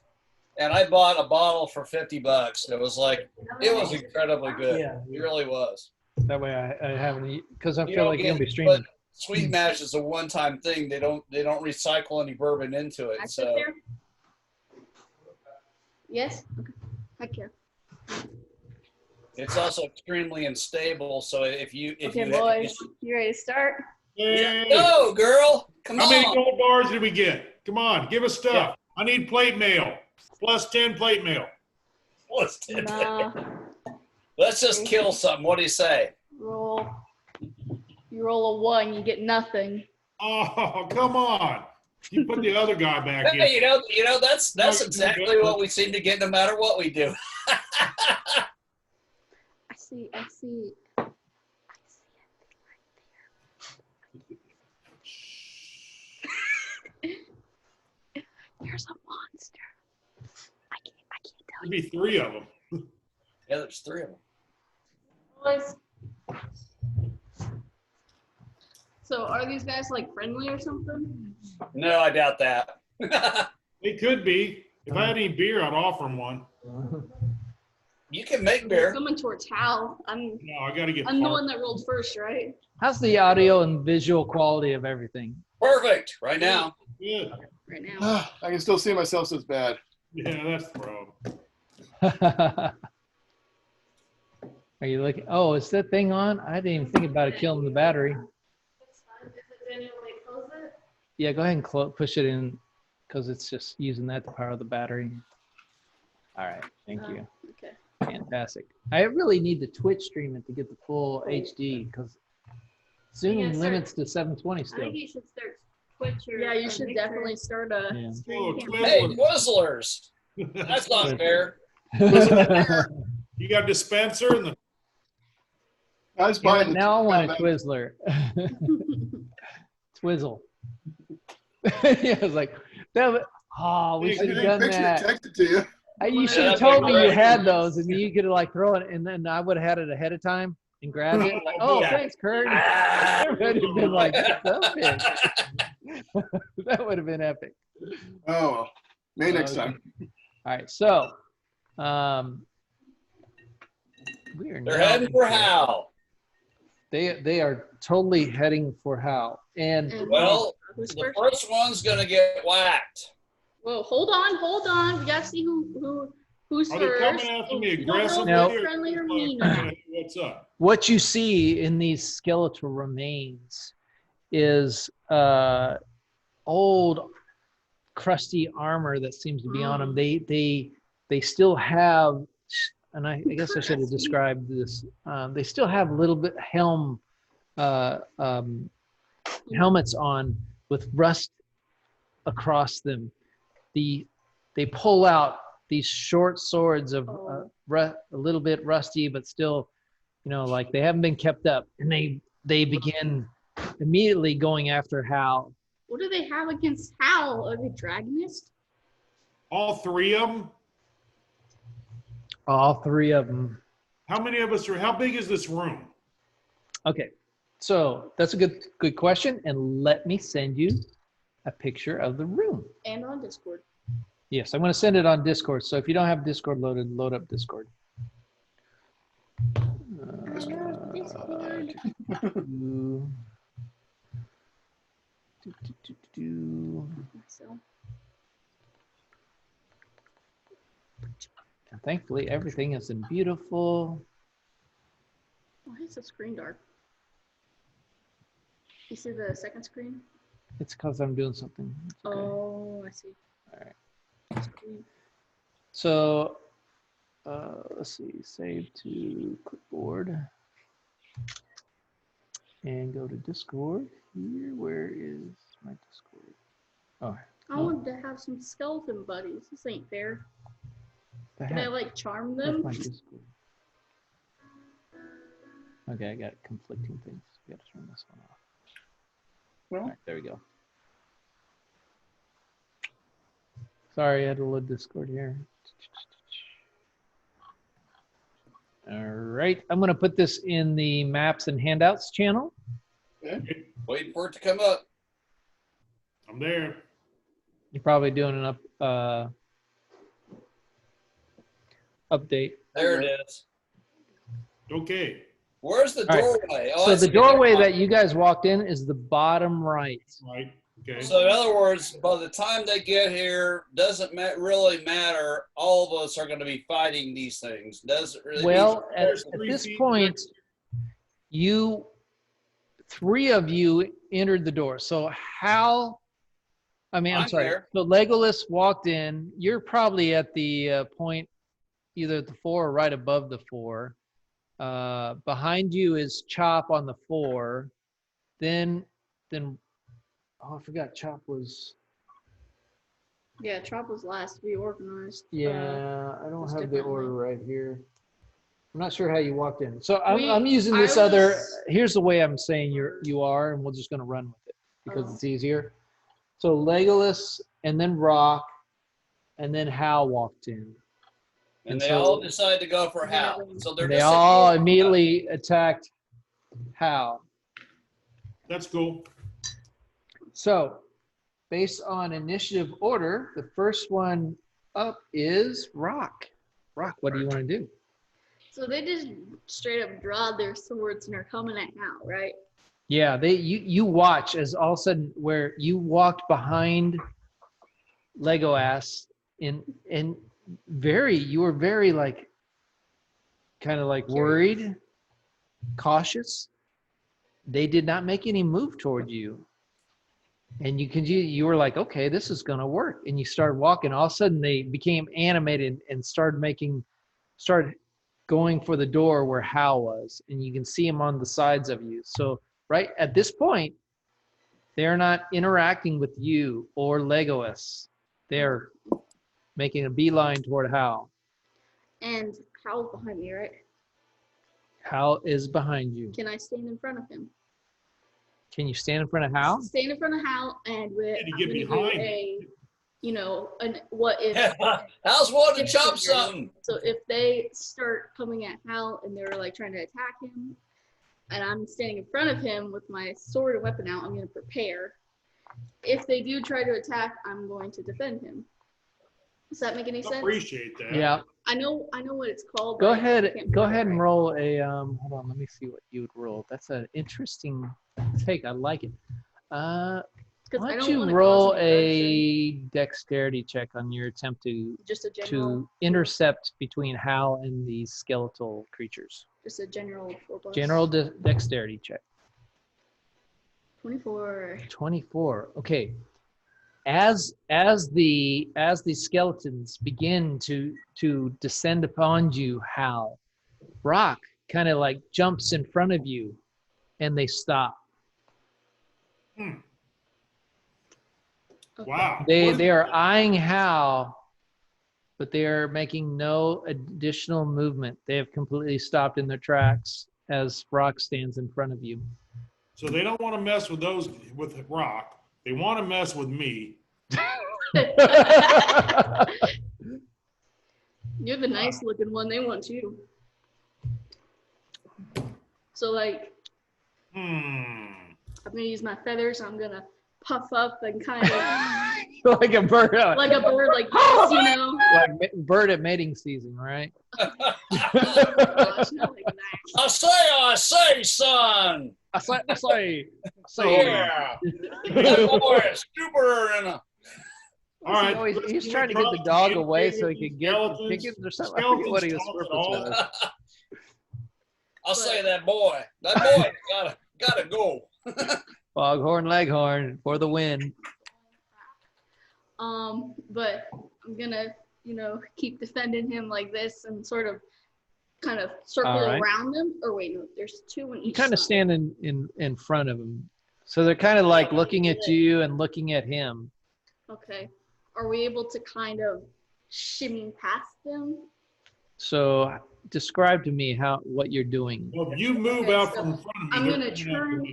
S4: and I bought a bottle for $50. It was incredibly good.
S1: Yeah.
S4: It really was.
S1: That way I haven't, because I
S4: You
S1: feel
S4: don't
S1: like you're going to be
S4: get-
S1: streaming.
S4: but Sweet Mash is a one-time thing. They don't recycle any bourbon into
S6: I
S4: it.
S6: sit
S4: So
S6: there? Yes? Okay. Heck yeah.
S4: it's also extremely unstable. So if
S6: Okay,
S4: you
S6: boys, you ready to start?
S2: Hey,
S4: go, girl, come
S2: how many
S4: on.
S2: gold bars did we get? Come on, give us stuff.
S4: Yeah.
S2: I need plate mail. Plus 10 plate mail.
S6: Nah.
S4: Let's just kill something. What do you say?
S6: You roll a 1, you get nothing.
S2: Oh, come on. You put the other guy back in.
S4: Hey, you know that's
S2: No,
S4: exactly
S2: you-
S4: what we seem to get no matter what we do.
S6: I see. There's a monster. I can't tell
S2: There'd be 3 of them.
S4: Yeah, there's 3 of them.
S6: Boys. So are these guys like friendly or something?
S4: No, I doubt that.
S2: They could be. If I had any beer, I'd offer them one.
S4: You can make
S6: We're
S4: beer.
S6: coming towards Hal.
S2: No, I got to get
S6: I'm the
S2: Park.
S6: one that rolled first, right?
S1: How's the audio and visual quality of everything?
S4: Perfect right now.
S2: Good.
S6: Right now.
S3: I can still see myself, so it's bad.
S2: Yeah, that's the problem.
S1: Are you looking? Oh, is that thing on? I didn't even think about it killing the battery. Yeah, go ahead and push it in because it's just using that to power the battery. All right, thank you.
S6: Okay.
S1: Fantastic. I really need the Twitch stream it to get the full HD because Zoom limits to 720
S7: I
S1: still.
S7: think you should start Twitch or
S6: Yeah, you should
S7: Mixer.
S6: definitely start a
S1: Yeah.
S6: stream.
S4: Hey, Twizzlers. That's not fair.
S2: You got dispenser and the
S3: I was
S1: You know what,
S3: buying the
S1: now I want a
S3: $2
S1: Twizzler. Twizzle. Yeah, I was like, oh, we
S3: I
S1: should have
S3: can
S1: done
S3: picture it,
S1: that.
S3: text it to you.
S1: You should have
S4: that'd
S1: told
S4: be
S1: me you
S4: great.
S1: had those, and you could have like throw it, and then I would have had it ahead of time and grabbed it. Like, oh,
S4: Yeah.
S1: thanks, Kurt. It would have been like, epic. That would have been epic.
S3: Oh, well. Maybe next
S1: Okay.
S3: time.
S1: All right, so we are
S4: They're
S1: now
S4: heading for Hal.
S1: They are totally heading for Hal, and
S4: Well,
S6: Who's
S4: the
S6: first?
S4: first one's gonna get whacked.
S6: Whoa, hold on. We gotta see who's
S2: Are they
S6: first.
S2: coming after me
S6: You don't know if
S2: aggressively?
S6: they're
S2: or
S6: friendly or
S2: like,
S6: mean or not.
S2: What's up?
S1: what you see in these skeletal remains is old crusty armor that seems to be on them. They still have, and I guess I should have described this. They still have a little bit helmets on with rust across them. They pull out these short swords of a little bit rusty, but still, like they haven't been kept up, and they begin immediately going after Hal.
S6: What do they have against Hal? Are they Dragonist?
S2: All three of them?
S1: All three of them.
S2: How many of us are? How big is this room?
S1: Okay, so that's a good question, and let me send you a picture of the room.
S6: And on Discord.
S1: Yes, I'm going to send it on Discord. So if you don't have Discord loaded, load up Discord.
S6: Discord. So,
S1: And thankfully, everything is in beautiful.
S6: why is the screen dark? You see the second screen?
S1: It's because I'm doing something. It's okay.
S6: Oh, I see.
S1: All
S6: right. Screen.
S1: So let's see, save to clipboard and go to Discord here. Where is my Discord? Oh,
S6: I wanted to have some skeleton buddies. This ain't fair. Can I like charm them?
S1: my Discord? Okay, I got conflicting things. We got to turn this one off.
S3: Well,
S1: All right, there we go. Sorry, I had to load Discord here. All right, I'm going to put this in the maps and handouts channel.
S4: Waiting for it to come up.
S2: I'm there.
S1: You're probably doing an update.
S4: There it is.
S2: Okay.
S4: Where's the
S1: All right.
S4: doorway? Oh,
S1: So
S4: I
S1: the
S4: see it.
S1: doorway that you guys walked in is the bottom right.
S2: Right. Okay.
S4: So in other words, by the time they get here, doesn't really matter. All of us are going to be fighting these things. Doesn't really.
S1: Well, at
S2: There's 3
S1: this
S2: feet
S1: point, three of you entered the door. So Hal, I'm
S4: I'm
S1: sorry.
S4: there.
S1: So Legolas walked in. You're probably at the point either at the 4 or right above the 4. Behind you is Chop on the 4. Then oh, I forgot Chop was.
S6: Yeah, Chop was last to be organized.
S1: Yeah, I don't
S6: was
S1: have the
S6: differently.
S1: order right here. I'm not sure how you walked in. So
S6: We-
S1: I'm using this
S6: I
S1: other.
S6: was-
S1: Here's the way I'm saying you are, and we're just gonna run with it because
S6: Oh.
S1: it's easier. So Legolas, and then Rock, and then Hal walked in.
S4: And
S1: And
S4: they
S1: so-
S4: all decide to go for Hal. So they're
S1: They
S4: just
S1: all immediately attacked Hal.
S2: That's cool.
S1: So, based on initiative order, the first one up is Rock. Rock, what do you want to do?
S6: So they just straight up draw their swords and are coming at Hal, right?
S1: Yeah, you watch as all of a sudden where you walked behind Lego ass and you were very like kind of like worried, cautious. They did not make any move toward you. And you were like, okay, this is gonna work. And you started walking. All of a sudden they became animated and started going for the door where Hal was, and you can see him on the sides of you. So right at this point, they're not interacting with you or Legolas. They're making a beeline toward Hal.
S6: And Hal's behind me, right?
S1: Hal is behind you.
S6: Can I stand in front of him?
S1: Can you stand in front of Hal?
S6: Stand in front of Hal, and I'm going to do what if.
S4: Hal's wanting to chop something.
S6: So if they start coming at Hal and they're like trying to attack him, and I'm standing in front of him with my sword and weapon out, I'm going to prepare. If they do try to attack, I'm going to defend him. Does that make any sense?
S2: Appreciate that.
S1: Yeah.
S6: I know what it's called.
S1: Go ahead and roll a hold on, let me see what you would roll. That's an interesting take. I like it. Why don't you roll a dexterity check on your attempt to intercept between Hal and these skeletal creatures?
S6: Just a general 4+.
S1: General dexterity check.
S6: 24.
S1: 24. Okay. As the skeletons begin to descend upon you, Hal, Brock kind of like jumps in front of you, and they stop.
S2: Wow.
S1: They are eyeing Hal, but they are making no additional movement. They have completely stopped in their tracks as Brock stands in front of you.
S2: So they don't want to mess with Rock. They want to mess with me.
S6: You're the nice looking one. They want you. So like, I'm gonna use my feathers. I'm gonna puff up and kind of
S1: like a bird,
S6: like this, you know,
S1: like bird at mating season, right?
S6: Gosh, not like that.
S4: I say, son.
S1: I say.
S4: Yeah. That boy is super in a.
S2: All right.
S1: He's trying to get the dog away so he could get chickens or something. I forget what he was purpose of.
S4: I'll say that boy gotta go.
S1: Foghorn Leghorn for the win.
S6: But I'm gonna, keep defending him like this and sort of kind of circle around them. Or wait, no, there's two on each
S1: You kind of
S6: side.
S1: stand in front of him. So they're kind of like looking at you and looking at him.
S6: Okay. Are we able to kind of shimmy past them?
S1: So describe to me what you're doing.
S2: Well, if you move out from in front of me,
S6: I'm gonna turn.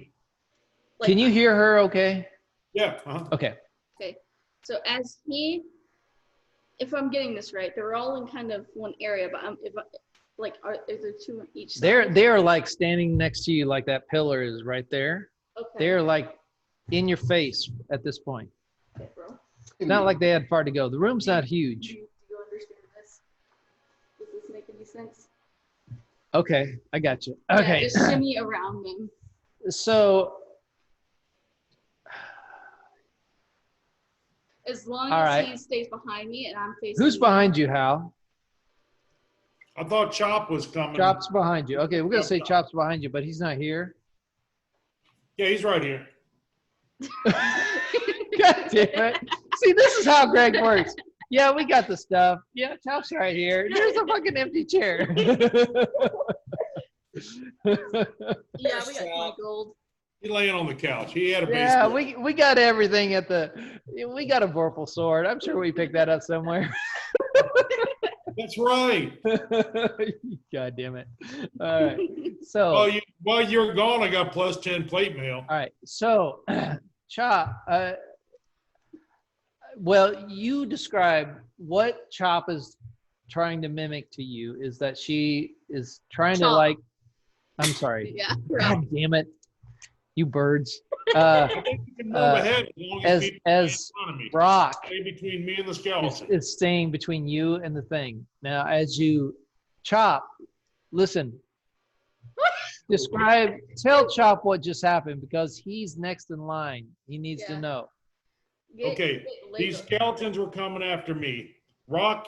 S1: Can you hear her okay?
S2: Yeah.
S1: Okay.
S6: Okay. So if I'm getting this right, they're all in kind of one area, but is there two on each side?
S1: They're like standing next to you, like that pillar is right there.
S6: Okay.
S1: They're like in your face at this point.
S6: Okay, bro.
S1: It's not like they had far to go. The room's not huge.
S6: Do you understand this? Does this make any sense?
S1: Okay, I got you. Okay.
S6: Yeah, just shimmy around them.
S1: So.
S6: As long as he stays behind me and I'm facing.
S1: Who's behind you, Hal?
S2: I thought Chop was coming.
S1: Chop's behind you. Okay, we're gonna say Chop's behind you, but he's not here.
S2: Yeah, he's right here.
S1: God damn it! See, this is how Greg works. Yeah, we got the stuff. Yeah, Chop's right here. There's a fucking empty chair.
S6: Yeah, we got 20 gold.
S2: He's laying on the couch. He had a baseball.
S1: Yeah, we got everything we got a Vorpal sword. I'm sure we picked that up somewhere.
S2: That's right.
S1: God damn it. All right. So
S2: while you're gone, I got +10 plate mail.
S1: All right. So Chop, well, you describe what Chop is trying to mimic to you is that she is trying to like, I'm sorry.
S6: Yeah.
S1: God damn it. You birds.
S2: I think you can move ahead
S1: as Brock
S2: stay between me and the skeleton.
S1: is staying between you and the thing. Now, as you Chop, Listen. Tell Chop what just happened because he's next in line. He needs to know.
S2: Okay, these skeletons were coming after me. Rock,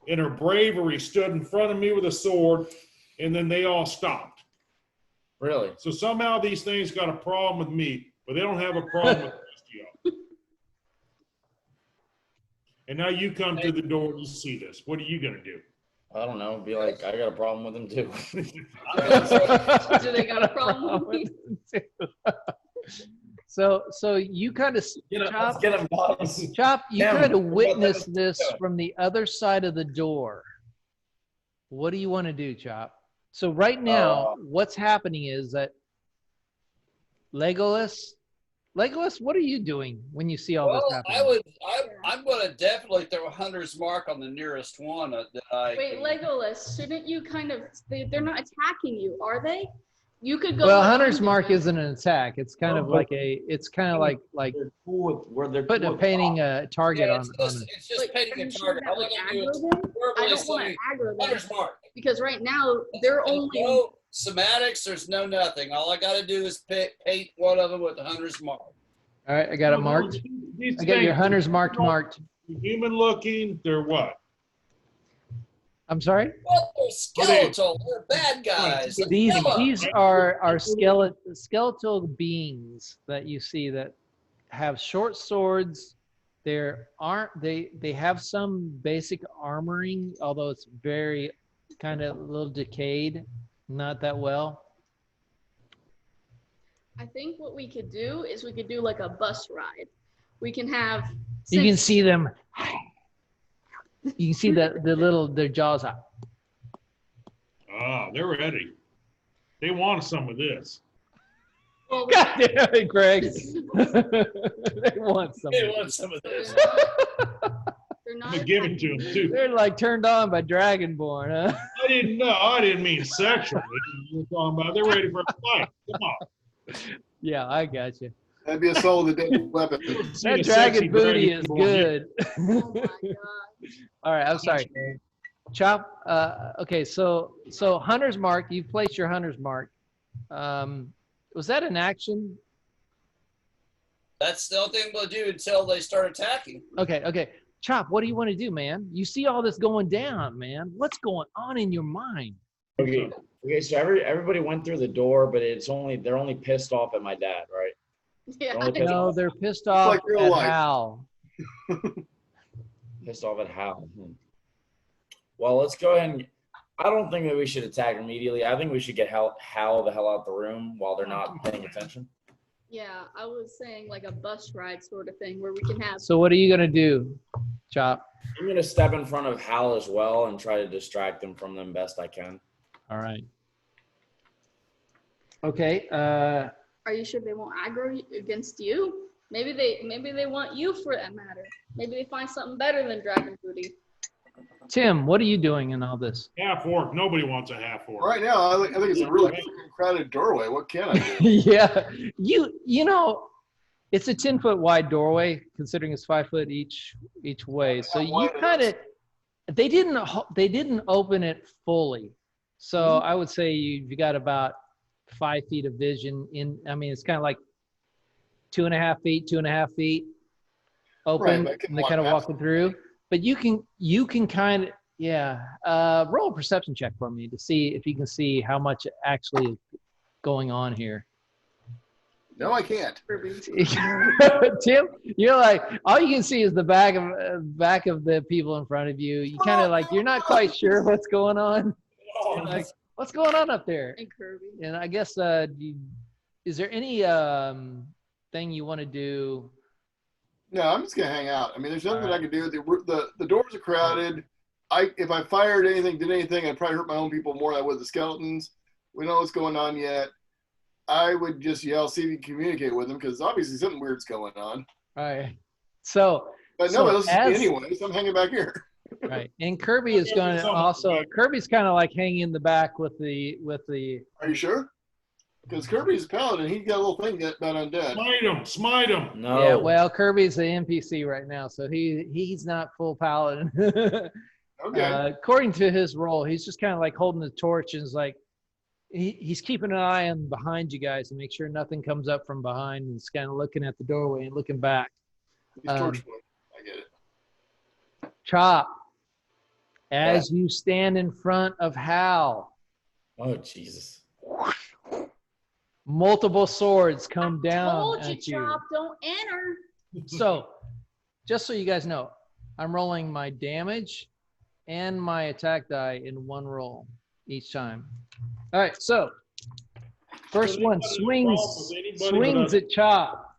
S2: in her bravery, stood in front of me with a sword, and then they all stopped.
S5: Really?
S2: So somehow these things got a problem with me, but they don't have a problem with the rest of y'all. And now you come to the door and you see this. What are you going to do?
S5: I don't know. Be like, I got a problem with them too.
S6: Do they got a problem with me?
S1: So you kind of
S5: Let's get them, guys.
S1: Chop, you kind of witnessed this from the other side of the door. What do you want to do, Chop? So right now, what's happening is that Legolas, what are you doing when you see all this happening?
S4: I'm going to definitely throw a hunter's mark on the nearest one that I.
S6: Wait, Legolas, shouldn't you kind of? They're not attacking you, are they? You could go.
S1: Well, hunter's mark isn't an attack. It's kind of like
S5: They're cool with where they're
S1: painting a target on.
S4: It's just painting a target. All I got to do is
S6: I don't want to aggro them
S4: hunter's mark.
S6: because right now they're only.
S4: No somatics. There's no nothing. All I got to do is paint one of them with the hunter's mark.
S1: All right, I got it marked. I got your hunter's marked.
S2: Human looking, they're what?
S1: I'm sorry?
S4: Well, they're skeletal. They're bad guys.
S1: These are skeletal beings that you see that have short swords. They have some basic armoring, although it's very kind of a little decayed, not that well.
S6: I think what we could do is we could do like a bus ride. We can have.
S1: You can see them. You can see their jaws out.
S2: Ah, they're ready. They want some of this.
S6: Well,
S1: God damn it, Greg. They want some.
S4: They want some of this.
S6: they're
S2: I'm
S6: not.
S2: gonna give it to them too.
S1: They're like turned on by Dragonborn, huh?
S2: I didn't know. I didn't mean sexually. You're talking about they're ready for a fight. Come on.
S1: Yeah, I got you.
S3: That'd be a soul of the dead weapon.
S1: That dragon booty is good.
S6: Oh my god.
S1: All right, I'm sorry. Chop. Okay, so hunter's mark. You placed your hunter's mark. Was that an action?
S4: That's the only thing we'll do until they start attacking.
S1: Okay. Chop, what do you want to do, man? You see all this going down, man. What's going on in your mind?
S5: Okay, so everybody went through the door, but they're only pissed off at my dad, right?
S6: Yeah.
S1: No, they're pissed off
S3: like real
S1: at
S3: life.
S1: Hal.
S5: Pissed off at Hal. Well, let's go ahead and. I don't think that we should attack immediately. I think we should get Hal the hell out the room while they're not paying attention.
S6: Yeah, I was saying like a bus ride sort of thing where we can have.
S1: So what are you gonna do, Chop?
S5: I'm gonna step in front of Hal as well and try to distract them from them best I can.
S1: All right. Okay.
S6: Are you sure they won't aggro against you? Maybe they want you for that matter. Maybe they find something better than dragon booty.
S1: Tim, what are you doing in all this?
S2: Half orc. Nobody wants a half orc.
S3: Right now, I think it's a really crowded doorway. What can I do?
S1: Yeah, you know, it's a 10-foot wide doorway, considering it's 5 foot each way. So you kind of, they didn't open it fully. So I would say you got about 5 feet of vision in. I mean, it's kind of like 2.5 feet open,
S3: Right,
S1: and they kind of walking through. But you can kind of, yeah. Roll a perception check for me to see if you can see how much actually is going on here.
S3: No, I can't.
S1: Tim, you're like, all you can see is the back of the people in front of you. You kind of like, you're not quite sure what's going on. You're like, what's going on up there?
S6: And Kirby.
S1: And I guess, is there any thing you want to do?
S3: No, I'm just gonna hang out. I mean, there's nothing I can do. The doors are crowded. If I fired anything, did anything, I'd probably hurt my own people more than I would the skeletons. We don't know what's going on yet. I would just yell, see if you can communicate with them, because obviously something weird's going on.
S1: All right. So,
S3: but no, listen to me anyway, so I'm hanging back here.
S1: Right. And Kirby is going to also. Kirby's kind of like hanging in the back with the.
S3: Are you sure? Because Kirby's a paladin, he's got a little thing about undead.
S2: Smite him.
S5: No.
S1: Yeah, well, Kirby's the NPC right now, so he's not full paladin.
S3: Okay.
S1: According to his role, he's just kind of like holding the torch and is like, he's keeping an eye on behind you guys to make sure nothing comes up from behind. And he's kind of looking at the doorway and looking back.
S3: He's torch boy. I get it.
S1: Chop, as you stand in front of Hal,
S5: Oh, Jesus.
S1: multiple swords come down
S6: Told you,
S1: at you.
S6: Chop, don't enter.
S1: So, just so you guys know, I'm rolling my damage and my attack die in one roll each time. All right, so first one swings at Chop.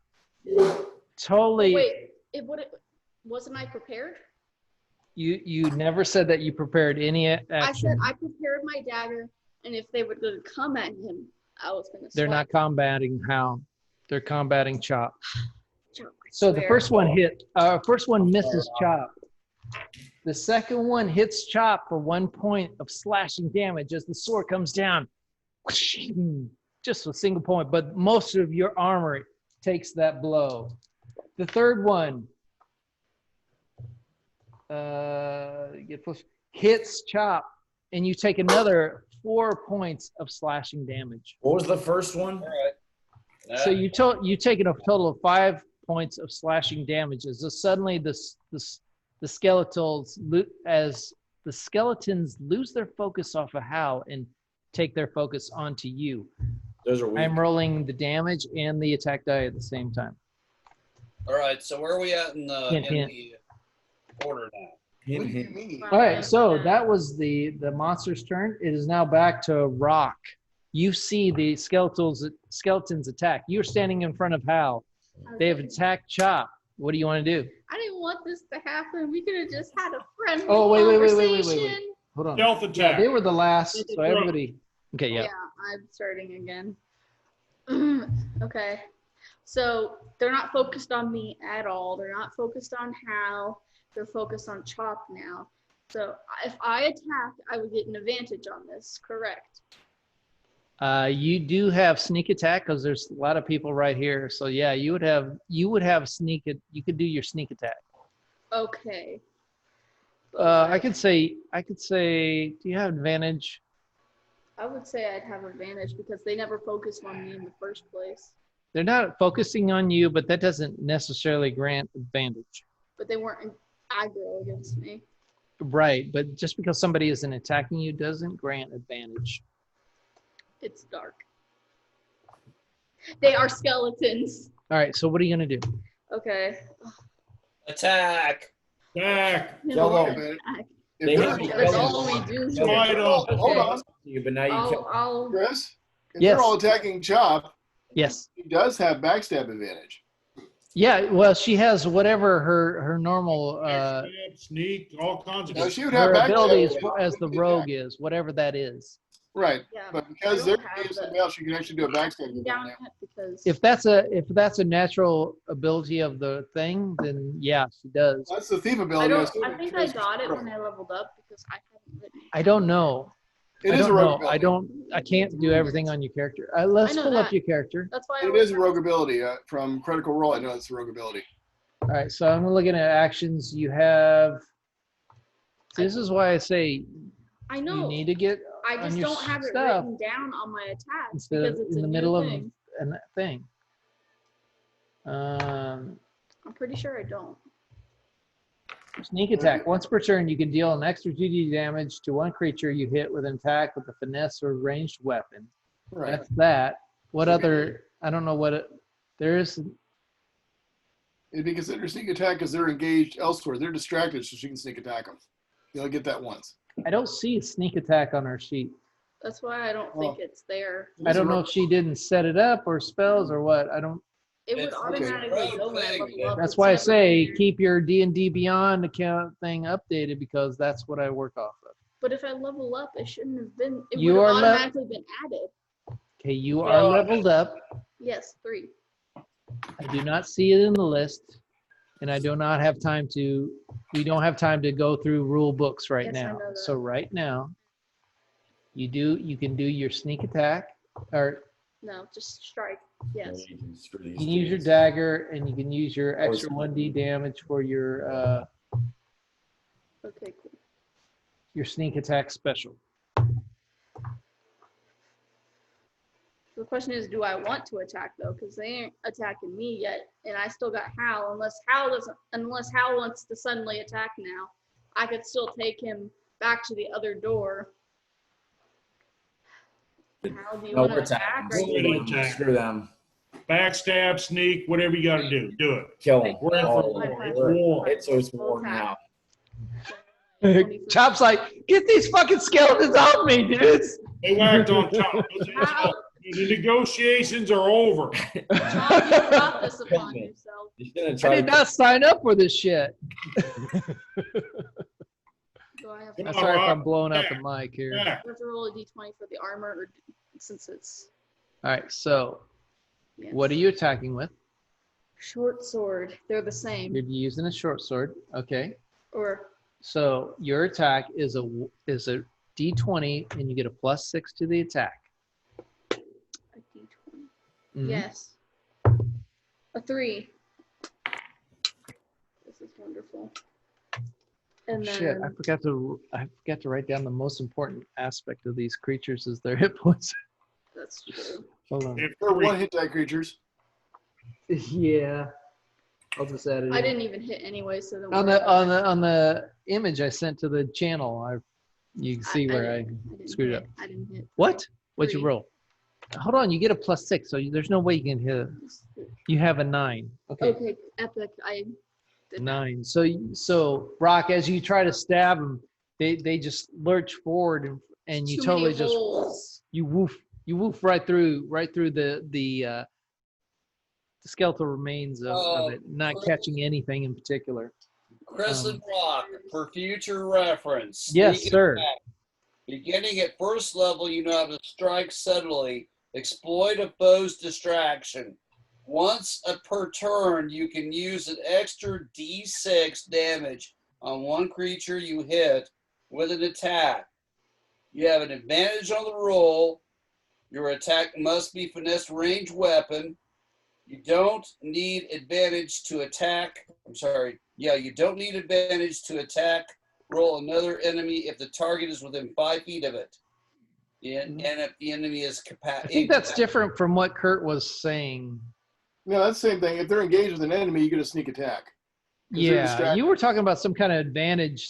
S1: Totally.
S6: Wait, wasn't I prepared?
S1: You never said that you prepared any action.
S6: I said I prepared my dagger, and if they were going to come at him, I was going to.
S1: They're not combating Hal. They're combating Chop.
S6: Chop, I
S1: So the
S6: swear.
S1: first one misses Chop. The second one hits Chop for 1 point of slashing damage as the sword comes down. Just a single point, but most of your armor takes that blow. The third one hits Chop, and you take another 4 points of slashing damage.
S5: What was the first one?
S4: All right.
S1: So you taken a total of 5 points of slashing damage as suddenly the skeletons lose their focus off of Hal and take their focus onto you.
S5: Those are weak.
S1: I'm rolling the damage and the attack die at the same time.
S4: All right. So where are we at in
S1: Hint,
S4: the
S1: hint.
S4: order now?
S3: What do you mean?
S1: All right, so that was the monster's turn. It is now back to Rock. You see the skeletons attack. You're standing in front of Hal. They have attacked Chop. What do you want to do?
S6: I didn't want this to happen. We could have just had a friendly
S1: Oh, wait.
S6: conversation.
S1: Hold on.
S2: Stealth attack.
S1: They were the last, so everybody. Okay, yeah.
S6: Yeah, I'm starting again. Okay. So they're not focused on me at all. They're not focused on Hal. They're focused on Chop now. So if I attack, I would get an advantage on this, correct?
S1: You do have sneak attack because there's a lot of people right here. So yeah, you would have sneak. You could do your sneak attack.
S6: Okay.
S1: I could say. Do you have advantage?
S6: I would say I'd have advantage because they never focused on me in the first place.
S1: They're not focusing on you, but that doesn't necessarily grant advantage.
S6: But they weren't aggro against me.
S1: Right, but just because somebody isn't attacking you doesn't grant advantage.
S6: It's dark. They are skeletons.
S1: All right, so what are you gonna do?
S6: Okay.
S4: Attack.
S2: Attack.
S5: Yellow.
S3: Wait a minute. If
S5: They
S3: they're-
S5: have to
S6: That's all we do.
S2: Fight off.
S3: Hold on,
S5: But now you can.
S6: I'll
S3: Chris. If
S1: Yes.
S3: they're all attacking Chop,
S1: Yes.
S3: he does have backstab advantage.
S1: Yeah. Well, she has whatever her normal
S2: Sneak, all kinds of
S3: No,
S2: good
S3: she would have
S1: her
S3: backstab
S1: abilities
S3: advantage.
S1: as the rogue is, whatever that is.
S3: Right,
S6: yeah.
S3: but
S6: I
S3: because
S6: don't
S3: they're
S6: have
S3: using
S6: the-
S3: something else, you can actually do a backstab.
S6: I'm down it because
S1: If that's a natural ability of the thing, then yeah, she does.
S3: That's the thief
S6: I
S3: ability.
S6: don't. I think I got it when I leveled up because I haven't written.
S1: I don't know.
S3: It
S1: I
S3: is a
S1: don't
S3: rogue
S1: know. I
S3: ability.
S1: I can't do everything on your character. Let's
S6: I know
S1: pull up
S6: that.
S1: your character.
S6: That's why
S3: It is a rogue ability from Critical Role. I know it's a rogue ability.
S1: All right, so I'm looking at actions. You have. This is why I say
S6: I
S1: you
S6: know.
S1: need to get
S6: I
S1: on
S6: just
S1: your
S6: don't have it
S1: stuff
S6: written down on my attacks
S1: instead
S6: because
S1: of
S6: it's
S1: in
S6: a
S1: the
S6: new
S1: middle
S6: thing.
S1: of a thing.
S6: I'm pretty sure I don't.
S1: Sneak attack. Once per turn, you can deal an extra 2d damage to one creature you hit with an attack with a finesse or ranged weapon.
S3: Right.
S1: That's that. What other? I don't know what there is.
S3: It'd be considered a sneak attack because they're engaged elsewhere. They're distracted, so she can sneak attack them. You only get that once.
S1: I don't see a sneak attack on our sheet.
S6: That's why I don't think it's there.
S1: I don't know if she didn't set it up or spells or what. I don't.
S6: It would
S4: It's
S6: automatically
S4: rogue
S6: go when I
S4: thing,
S6: level
S4: yeah.
S6: up.
S1: That's
S6: It's
S1: why I
S6: never
S1: say
S6: in there.
S1: keep your D&D Beyond account thing updated because that's what I work off of.
S6: But if I level up, it shouldn't have been. It
S1: You
S6: would have
S1: are
S6: automatically been added.
S1: Okay, you are leveled up.
S6: Yes, 3.
S1: I do not see it in the list, and I do not have time to. We don't have time to go through rule books right
S6: Yes, I
S1: now.
S6: know that.
S1: So right now, you can do your sneak attack, or
S6: No, just strike. Yes.
S5: You can screw these
S1: you can use your
S5: kids.
S1: dagger, and you can use your extra 1d damage for your.
S6: Okay, cool.
S1: your sneak attack special.
S6: The question is, do I want to attack though? Because they ain't attacking me yet, and I still got Hal. Unless Hal wants to suddenly attack now, I could still take him back to the other door. Hal, do you
S5: No,
S6: want to
S5: we're
S6: attack?
S5: attacking.
S6: Or you
S2: Screw them.
S5: Screw them.
S2: Backstab, sneak, whatever you got to do. Do it.
S5: Kill them.
S2: We're in for war.
S5: It's war now.
S1: Chop's like, get these fucking skeletons off me, dudes.
S2: They whacked on Chop. The negotiations are over.
S6: Chop, you brought this upon yourself.
S1: I did not sign up for this shit.
S6: Do I have
S1: I'm sorry if I'm blowing out the mic here.
S6: I have to roll a d20 for the armor, or since it's.
S1: All right, so
S6: Yes.
S1: what are you attacking with?
S6: Short sword. They're the same.
S1: You're using a short sword. Okay.
S6: Or
S1: So your attack is a d20, and you get a +6 to the attack.
S6: a d20.
S1: Mhm.
S6: Yes. A 3. This is wonderful. And then
S1: Shit, I forgot to write down the most important aspect of these creatures is their hit points.
S6: that's true.
S1: Hold on.
S3: They're one hit die creatures.
S1: Yeah. I'll just add it
S6: I
S1: in.
S6: didn't even hit anyway, so don't
S1: on
S6: worry
S1: the
S6: about it.
S1: on the image I sent to the channel. You can see where I
S6: didn't
S1: screwed
S6: hit.
S1: up.
S6: I didn't hit.
S1: What? What'd you
S6: 3.
S1: roll? Hold on, you get a +6, so there's no way you can hit it. You have a 9. Okay,
S6: Okay, epic. I did not.
S1: 9. So Brock, as you try to stab them, they just lurch forward and you
S6: Too
S1: totally
S6: many
S1: just
S6: holes.
S1: you woof right through the skeletal remains of it, not catching anything in particular.
S4: Chris and Rock, for future reference.
S1: Yes,
S4: sneak
S1: sir.
S4: attack. Beginning at first level, you know how to strike subtly, exploit a foe's distraction. Once per turn, you can use an extra d6 damage on one creature you hit with an attack. You have an advantage on the roll. Your attack must be finesse range weapon. You don't need advantage to attack. You don't need advantage to attack. Roll another enemy if the target is within 5 feet of it. And if the enemy is
S1: I think that's different from what Kurt was saying.
S3: No, that's the same thing. If they're engaged with an enemy, you get a sneak attack. 'Cause they're
S1: Yeah,
S3: distracted.
S1: you were talking about some kind of advantage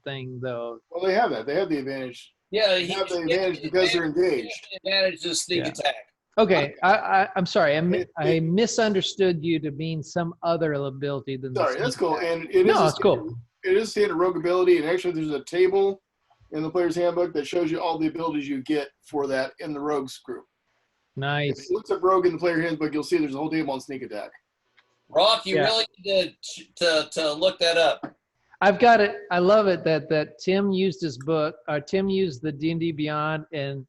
S1: thing, though.
S3: Well, they have that. They have the advantage.
S4: Yeah,
S3: They have the advantage because they're engaged.
S4: Advantage to sneak
S1: Yeah.
S4: attack.
S1: Okay, I'm sorry. I misunderstood you to mean some other ability than.
S3: Sorry, that's cool. And it is
S1: No,
S3: a
S1: it's cool.
S3: It is standard rogue ability, and actually there's a table in the player's handbook that shows you all the abilities you get for that in the rogues group. If
S1: Nice.
S3: you look up rogue in the player handbook, you'll see there's a whole table on sneak attack.
S4: Rock, you
S1: Yeah.
S4: really need to look that up.
S1: I've got it. I love it that Tim used his book. Tim used the D&D Beyond, and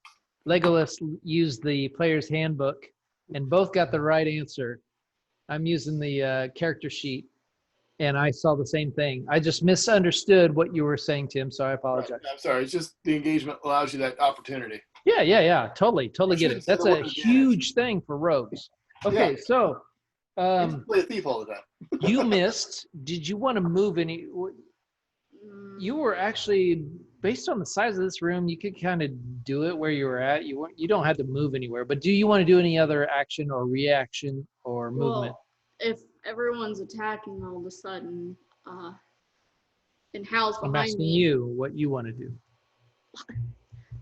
S1: Legolas used the player's handbook, and both got the right answer. I'm using the character sheet, and I saw the same thing. I just misunderstood what you were saying, Tim, so I apologize.
S3: I'm sorry. It's just the engagement allows you that opportunity.
S1: Yeah. Totally get it. That's a
S3: Advantage.
S1: huge thing for rogues. Okay,
S3: Yeah.
S1: so
S3: You just play a thief all the time.
S1: you missed. Did you want to move any? You were actually, based on the size of this room, you could kind of do it where you were at. You don't have to move anywhere. But do you want to do any other action or reaction or movement?
S6: Well, if everyone's attacking all of a sudden, and Hal's
S1: I'm
S6: behind
S1: asking
S6: me.
S1: you what you want to do.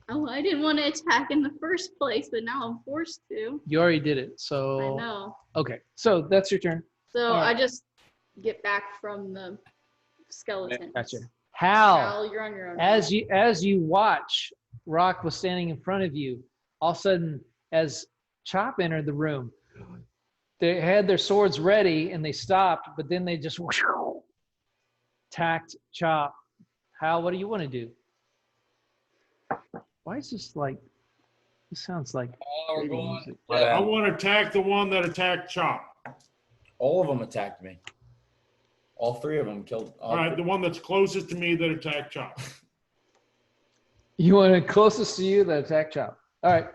S6: Oh, I didn't want to attack in the first place, but now I'm forced to.
S1: You already did it.
S6: I
S1: So
S6: know.
S1: okay, so that's your turn.
S6: So
S1: All right.
S6: I just get back from the skeleton.
S1: Gotcha. Hal.
S6: Hal, you're on your own.
S1: As you watch, Rock was standing in front of you. All of a sudden, as Chop entered the room, they had their swords ready and they stopped, but then they just attacked Chop. Hal, what do you want to do? Why is this like? This sounds like.
S4: We're going.
S2: I want to attack the one that attacked Chop.
S5: All of them attacked me. All three of them killed.
S2: All right, the one that's closest to me that attacked Chop.
S1: You want it closest to you that attack Chop. All right.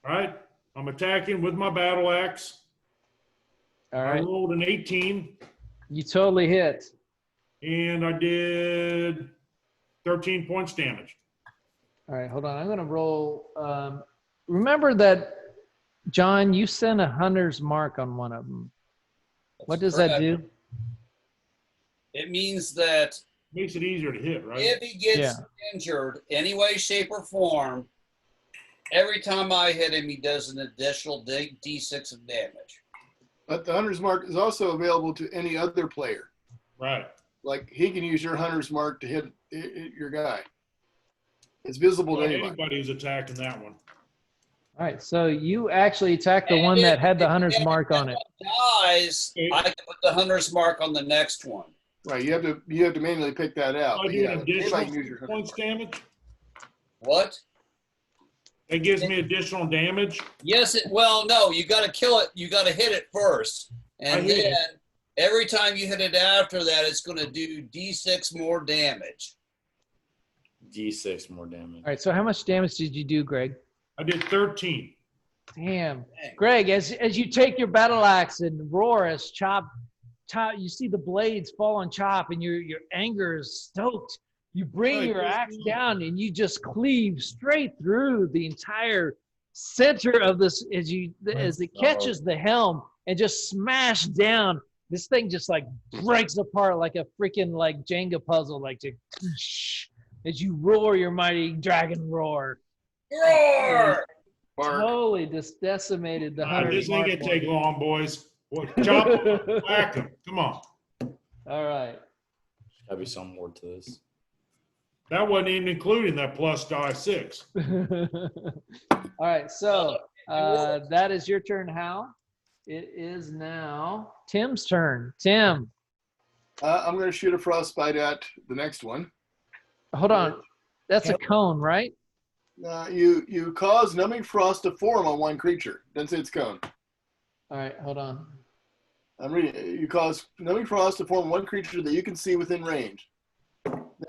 S2: All right, I'm attacking with my battle axe.
S1: All
S2: I
S1: right.
S2: rolled an 18,
S1: You totally hit.
S2: and I did 13 points damage.
S1: All right, hold on. I'm going to roll. Remember that, John, you sent a hunter's mark on one of them. What does that do?
S4: It means that
S2: Makes it easier to hit, right?
S4: if he gets injured any way, shape, or form, every time I hit him, he does an additional D6 of damage.
S3: But the hunter's mark is also available to any other player.
S2: Right.
S3: Like he can use your hunter's mark to hit your guy. It's visible to anybody.
S2: Anybody who's attacking that one.
S1: All right, so you actually attacked the one that had the hunter's mark on it.
S4: Dies, I can put the hunter's mark on the next one.
S3: Right, you have to manually pick that out.
S2: I do an additional points damage.
S4: What?
S2: It gives me additional damage.
S4: Yes, well, no, you got to kill it. You got to hit it first. And then every time you hit it after that, it's going to do D6 more damage.
S5: D6 more damage.
S1: All right, so how much damage did you do, Greg?
S2: I did 13.
S1: Damn. Greg, as you take your battle axe and roar as Chop, you see the blades fall on Chop and your anger is stoked. You bring your axe down and you just cleave straight through the entire center of this as it catches the helm and just smash down. This thing just like breaks apart like a freaking like Jenga puzzle, like as you roar your mighty dragon roar.
S4: Roar!
S1: Totally just decimated the hunter.
S2: This ain't gonna take long, boys. Chop him, whack him. Come on.
S1: All right.
S5: Gotta be some more to this.
S2: That wasn't even including that plus die 6.
S1: All right, so that is your turn, Hal. It is now Tim's turn. Tim.
S3: I'm going to shoot a frostbite at the next one.
S1: Hold on. That's a cone, right?
S3: You cause numbing frost to form on one creature. Doesn't say it's cone.
S1: All right, hold on.
S3: I'm reading. You cause numbing frost to form one creature that you can see within range.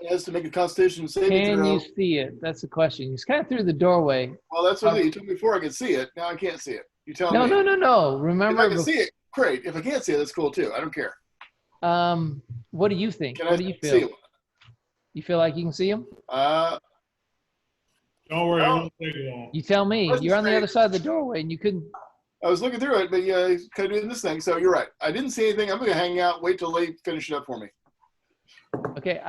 S3: It has to make a Constitution saving throw.
S1: Can you see it? That's the question. He's kind of through the doorway.
S3: Well, that's what you told me before I could see it. Now I can't see it. You tell me.
S1: No. Remember,
S3: if I can see it, great. If I can't see it, that's cool too. I don't care.
S1: What do you think? What do you feel?
S3: See
S1: you feel like you can see him?
S2: Don't worry, it won't take long.
S1: You tell me. You're on the other side of the doorway, and you couldn't.
S3: I was looking through it, but yeah, kind of doing this thing. So you're right. I didn't see anything. I'm going to hang out, wait till they finish it up for me.
S1: Okay,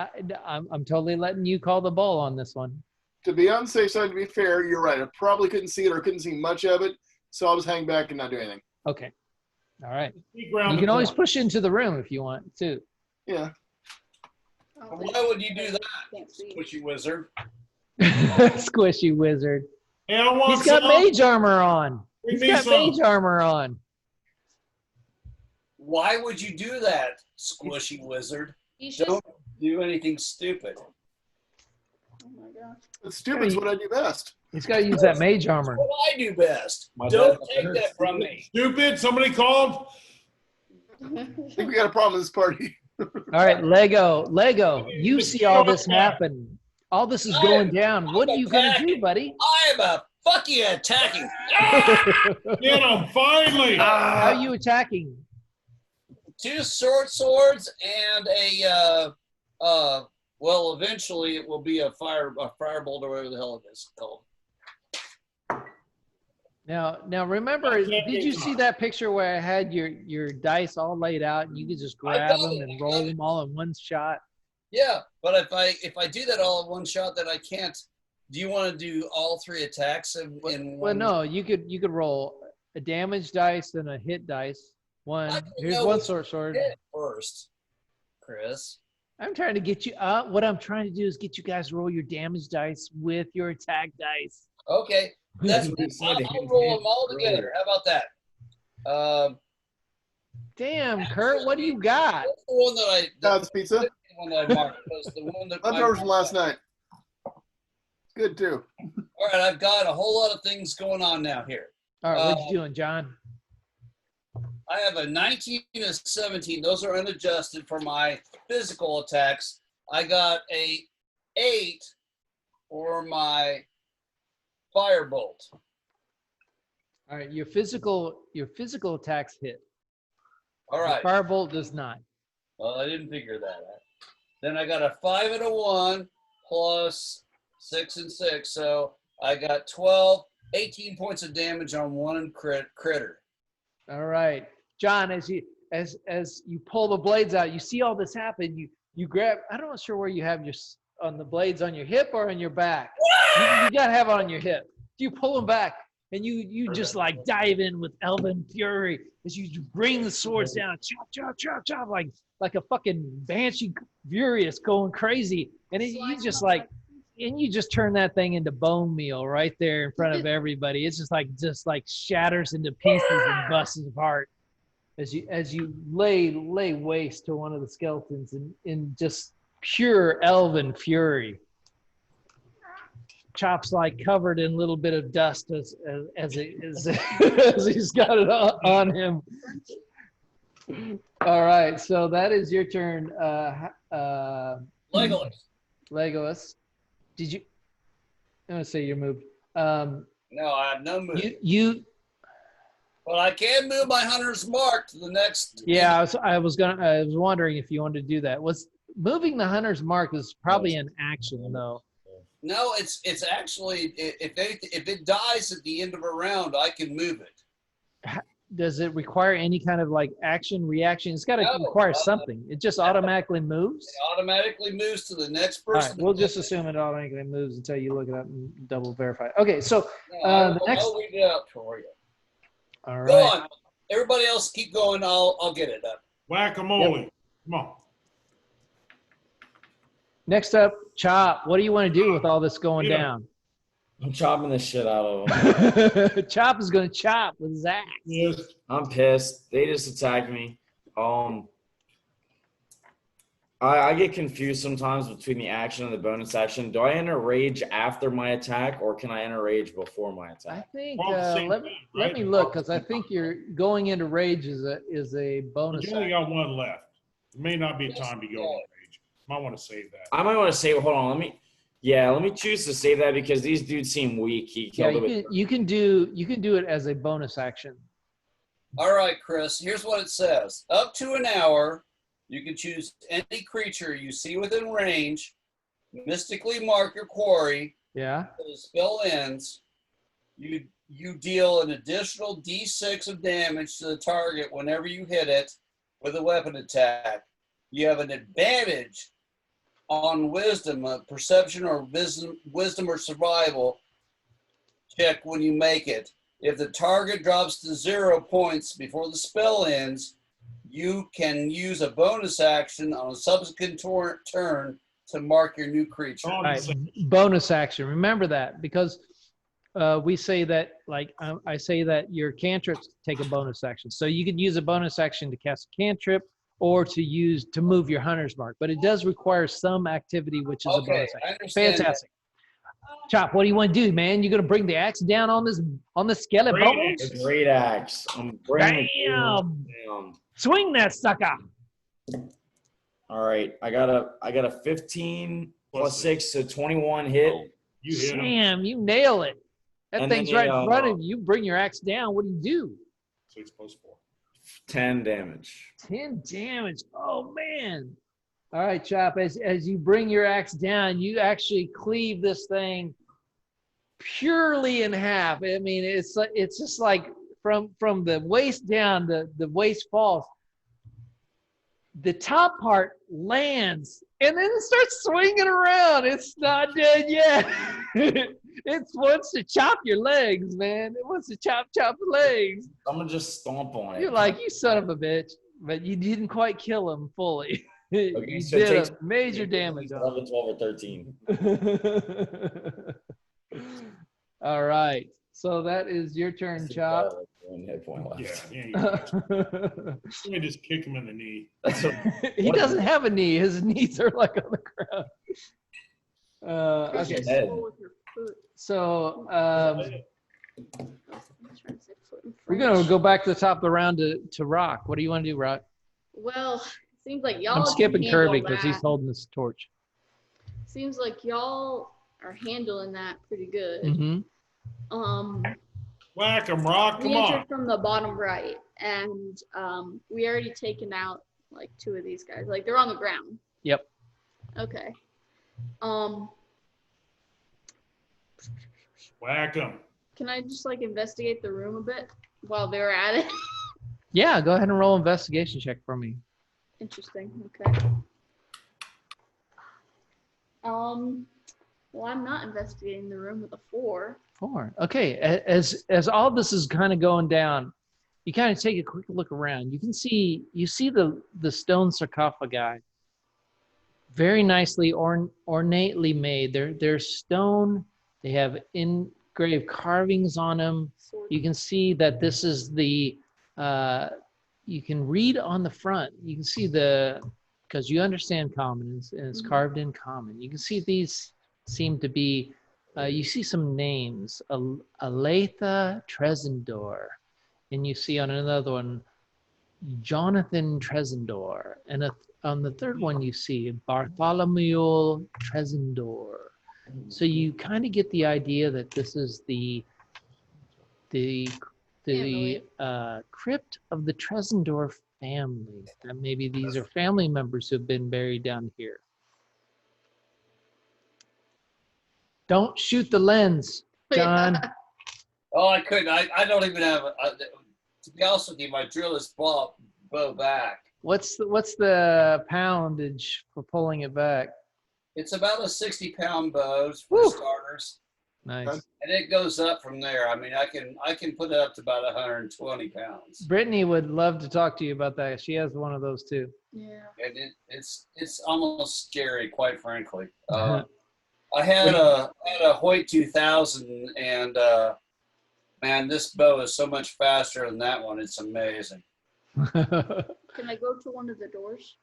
S1: I'm totally letting you call the ball on this one.
S3: To be on the safe side, to be fair, you're right. I probably couldn't see it or couldn't see much of it, so I'll just hang back and not do anything.
S1: Okay. All right. You can always push into the room if you want, too.
S3: Yeah.
S4: Why would you do that, squishy wizard?
S1: Squishy wizard.
S2: Hey, I want
S1: He's got mage armor on. Mage armor on.
S4: Why would you do that, squishy wizard? Don't do anything stupid.
S6: Oh my gosh.
S3: It's stupid. It's what I do best.
S1: He's got to use that mage armor.
S4: What I do best. Don't take that from me.
S2: Stupid. Somebody called.
S3: I think we got a problem in this party.
S1: All right, Lego. You see all this happen. All this is going down. What are you going to do, buddy?
S4: I am a fuck you attacking.
S2: Get him, finally.
S1: How are you attacking?
S4: 2 short swords and a well, eventually it will be a firebolt or whatever the hell it is called.
S1: Now remember, did you see that picture where I had your dice all laid out and you could just grab them and roll them all in one shot?
S4: Yeah, but if I do that all in one shot, then I can't. Do you want to do all 3 attacks in one?
S1: Well, no, you could roll a damage dice and a hit dice. Here's one sword.
S4: First, Chris.
S1: I'm trying to get you up. What I'm trying to do is get you guys to roll your damage dice with your attack dice.
S4: Okay, I'll roll them all together. How about that?
S1: Damn, Kurt, what do you got?
S4: That's the one that
S3: That's pizza.
S4: The one that I marked. Was the one that
S3: leftovers from last night. Good too.
S4: All right, I've got a whole lot of things going on now here.
S1: All right, what you doing, John?
S4: I have a 19 and a 17. Those are unadjusted for my physical attacks. I got a 8 for my firebolt.
S1: All right, your physical attacks hit.
S4: All right.
S1: The firebolt does not.
S4: Well, I didn't figure that out. Then I got a 5 and a 1, plus 6 and 6. So I got 12, 18 points of damage on one critter.
S1: All right, John. As you pull the blades out, you see all this happen. You grab. I'm not sure where you have on the blades on your hip or on your back. You gotta have it on your hip. You pull them back, and you just like dive in with elven fury as you bring the swords down, chop, chop, chop, chop, like a fucking banshee furious going crazy, and you just turn that thing into bone meal right there in front of everybody. It's just like shatters into pieces and busts apart as you lay waste to one of the skeletons in just pure elven fury. Chop's like covered in a little bit of dust as he's got it on him. All right, so that is your turn. Legolas. Did you? I'm gonna say your move.
S4: No, I have no move.
S1: You.
S4: Well, I can move my hunter's mark to the next.
S1: Yeah, I was wondering if you wanted to do that. Was moving the hunter's mark is probably an action though.
S4: No, it's actually if it dies at the end of a round, I can move it.
S1: Does it require any kind of like action reaction? It's got to require something. It just automatically moves.
S4: It automatically moves to the next person.
S1: All right, we'll just assume it automatically moves until you look it up and double verify. Okay, so the next.
S4: I'll read it out for you.
S1: All right.
S4: Go on. Everybody else, keep going. I'll get it up.
S2: Whack-a-mole.
S1: Yep.
S2: Come on.
S1: Next up, Chop. What do you want to do with all this going down?
S5: I'm chopping the shit out of them.
S1: Chop is going to chop with his axe.
S2: Yes.
S5: I'm pissed. They just attacked me. I get confused sometimes between the action and the bonus action. Do I enter rage after my attack, or can I enter rage before my
S1: I
S5: attack?
S1: think
S2: Let
S1: me look, because I think you're going into rage is a bonus.
S2: You only got one left. It may not be time to go on rage. Might want to save that.
S5: I might want to save. Hold on. Let me choose to save that because these dudes seem weak. He killed
S1: you can do it as a bonus action.
S4: All right, Chris. Here's what it says: up to an hour, you can choose any creature you see within range, mystically mark your quarry.
S1: Yeah.
S4: Until the spell ends. You deal an additional D6 of damage to the target whenever you hit it with a weapon attack. You have an advantage on wisdom, perception or wisdom or survival check when you make it. If the target drops to 0 points before the spell ends, you can use a bonus action on a subsequent turn to mark your new creature.
S1: All right, bonus action. Remember that, because we say that, like I say that your cantrips take a bonus action. So you could use a bonus action to cast a cantrip or to move your hunter's mark, but it does require some activity, which is a bonus action. Fantastic. Chop, what do you want to do, man? You gonna bring the axe down on this skeleton bones?
S5: A great axe. I'm bringing
S1: Damn. Swing that sucker.
S5: All right, I got a 15 plus 6, so 21 hit.
S2: You hit him.
S1: Damn, you nail it. That
S5: And
S1: thing's
S5: then
S1: right in front of you. You bring your axe down. What do you do?
S2: 6 plus 4.
S5: 10 damage.
S1: 10 damage. Oh man. All right, Chop. As you bring your axe down, you actually cleave this thing purely in half. I mean, it's just like from the waist down, the waist falls. The top part lands, and then it starts swinging around. It's not dead yet. It wants to chop your legs, man. It wants to chop the legs.
S5: I'm gonna just stomp on it.
S1: You're like, you son of a bitch, but you didn't quite kill him fully.
S5: Okay,
S1: You
S5: so it
S1: did
S5: takes
S1: a major damage on
S5: 11, 12, or 13.
S1: him. All right, so that is your turn, Chop.
S5: 1 hit point left.
S2: Yeah. Let me just kick him in the knee.
S1: He doesn't have a knee. His knees are like on the ground. Okay.
S5: Head.
S1: So we're gonna go back to the top of the round to Rock. What do you want to do, Rock?
S6: Well, seems like y'all.
S1: I'm skipping
S6: can
S1: Kirby
S6: handle
S1: because he's
S6: that.
S1: holding this torch.
S6: Seems like y'all are handling that pretty good.
S1: Mm-hmm.
S2: Whack him, Rock. Come
S6: We
S2: on.
S6: entered from the bottom right, and we already taken out like 2 of these guys. Like they're on the ground.
S1: Yep.
S6: Okay.
S2: Whack them.
S6: Can I just like investigate the room a bit while they're at it?
S1: Yeah, go ahead and roll investigation check for me.
S6: Interesting. Okay. Well, I'm not investigating the room with a 4.
S1: 4. Okay. As all this is kind of going down, you kind of take a quick look around. You see the stone sarcophagi, very nicely ornately made. They're stone. They have engraved carvings on them. You can see that this is the. You can read on the front. You can see because you understand common and it's carved in common. You can see these seem to be. You see some names: Aletha Trezendor, and you see on another one, Jonathan Trezendor, and on the third one you see Bartholomew Trezendor. So you kind of get the idea that this is the crypt of the Trezendor family. That maybe these are family members who have been buried down here. Don't shoot the lens, John.
S4: Oh, I couldn't. I don't even have. To be honest with you, my drill is bow back.
S1: What's the poundage for pulling it back?
S4: It's about a 60-pound bow for starters.
S1: Nice.
S4: And it goes up from there. I mean, I can put it up to about 120 pounds.
S1: Brittany would love to talk to you about that. She has one of those too.
S6: Yeah.
S4: And it's almost scary, quite frankly. I had a Hoyt 2000, and man, this bow is so much faster than that one. It's amazing.
S6: Can I go to one of the doors?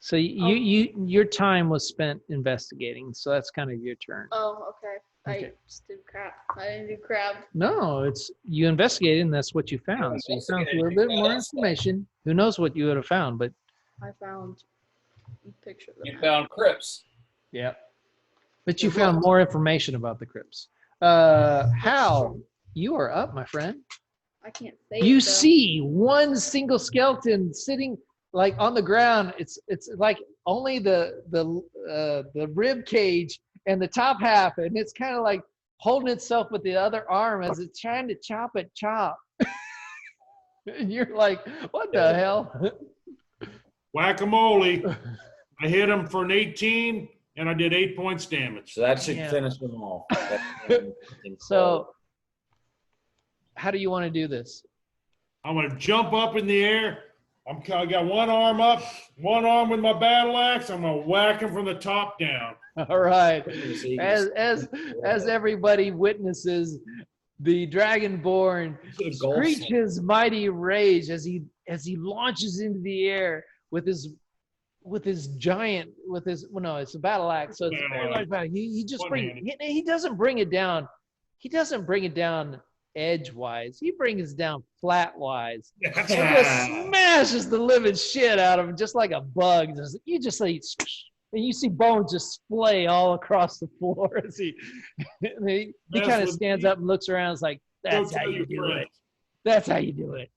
S1: So your time was spent investigating, so that's kind of your turn.
S6: Oh, okay. I just did crap. I didn't do crap.
S1: No, you investigated, and that's what you found. So you found a little bit more information. Who knows what you would have found, but
S6: I found a picture of
S4: You found crypts.
S1: Yeah. But you found more information about the crypts. Hal, you are up, my friend.
S6: I can't say
S1: You
S6: it, though.
S1: see one single skeleton sitting like on the ground. It's like only the rib cage and the top half, and it's kind of like holding itself with the other arm as it's trying to chop. And you're like, what the hell?
S2: Whack-a-mole. I hit him for an 18, and I did 8 points damage.
S5: So that should finish them all.
S1: So how do you want to do this?
S2: I'm going to jump up in the air. I got one arm up, one arm with my battle axe. I'm going to whack him from the top down.
S1: All right. As everybody witnesses, the Dragonborn screech his mighty rage as he launches into the air with his giant it's a battle axe, so it's a very large battle. He doesn't bring it down. He doesn't bring it down edgewise. He brings it down flatwise. And just smashes the living shit out of him, just like a bug. You just see, and you see bones just splay all across the floor as he kind of stands up and looks around. It's like, that's how you do it. That's how you do it.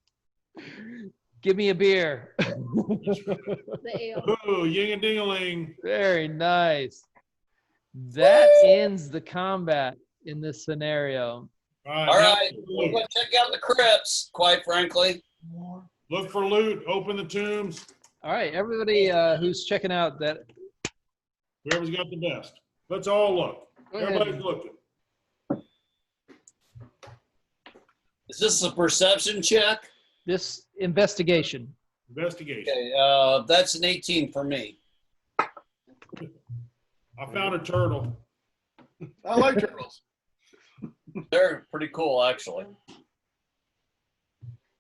S1: Give me a beer.
S6: The ale.
S2: Ooh, ying-a-ding-a-ling.
S1: Very nice. That ends the combat in this scenario.
S4: All right, we're going to check out the crypts, quite frankly.
S2: Look for loot. Open the tombs.
S1: All right, everybody who's checking out that.
S2: Whoever's got the best. Let's all look. Everybody's looking.
S4: Is this a perception check?
S1: This investigation.
S2: Investigation.
S4: Okay, that's an 18 for me.
S2: I found a turtle.
S3: I like turtles.
S4: They're pretty cool, actually.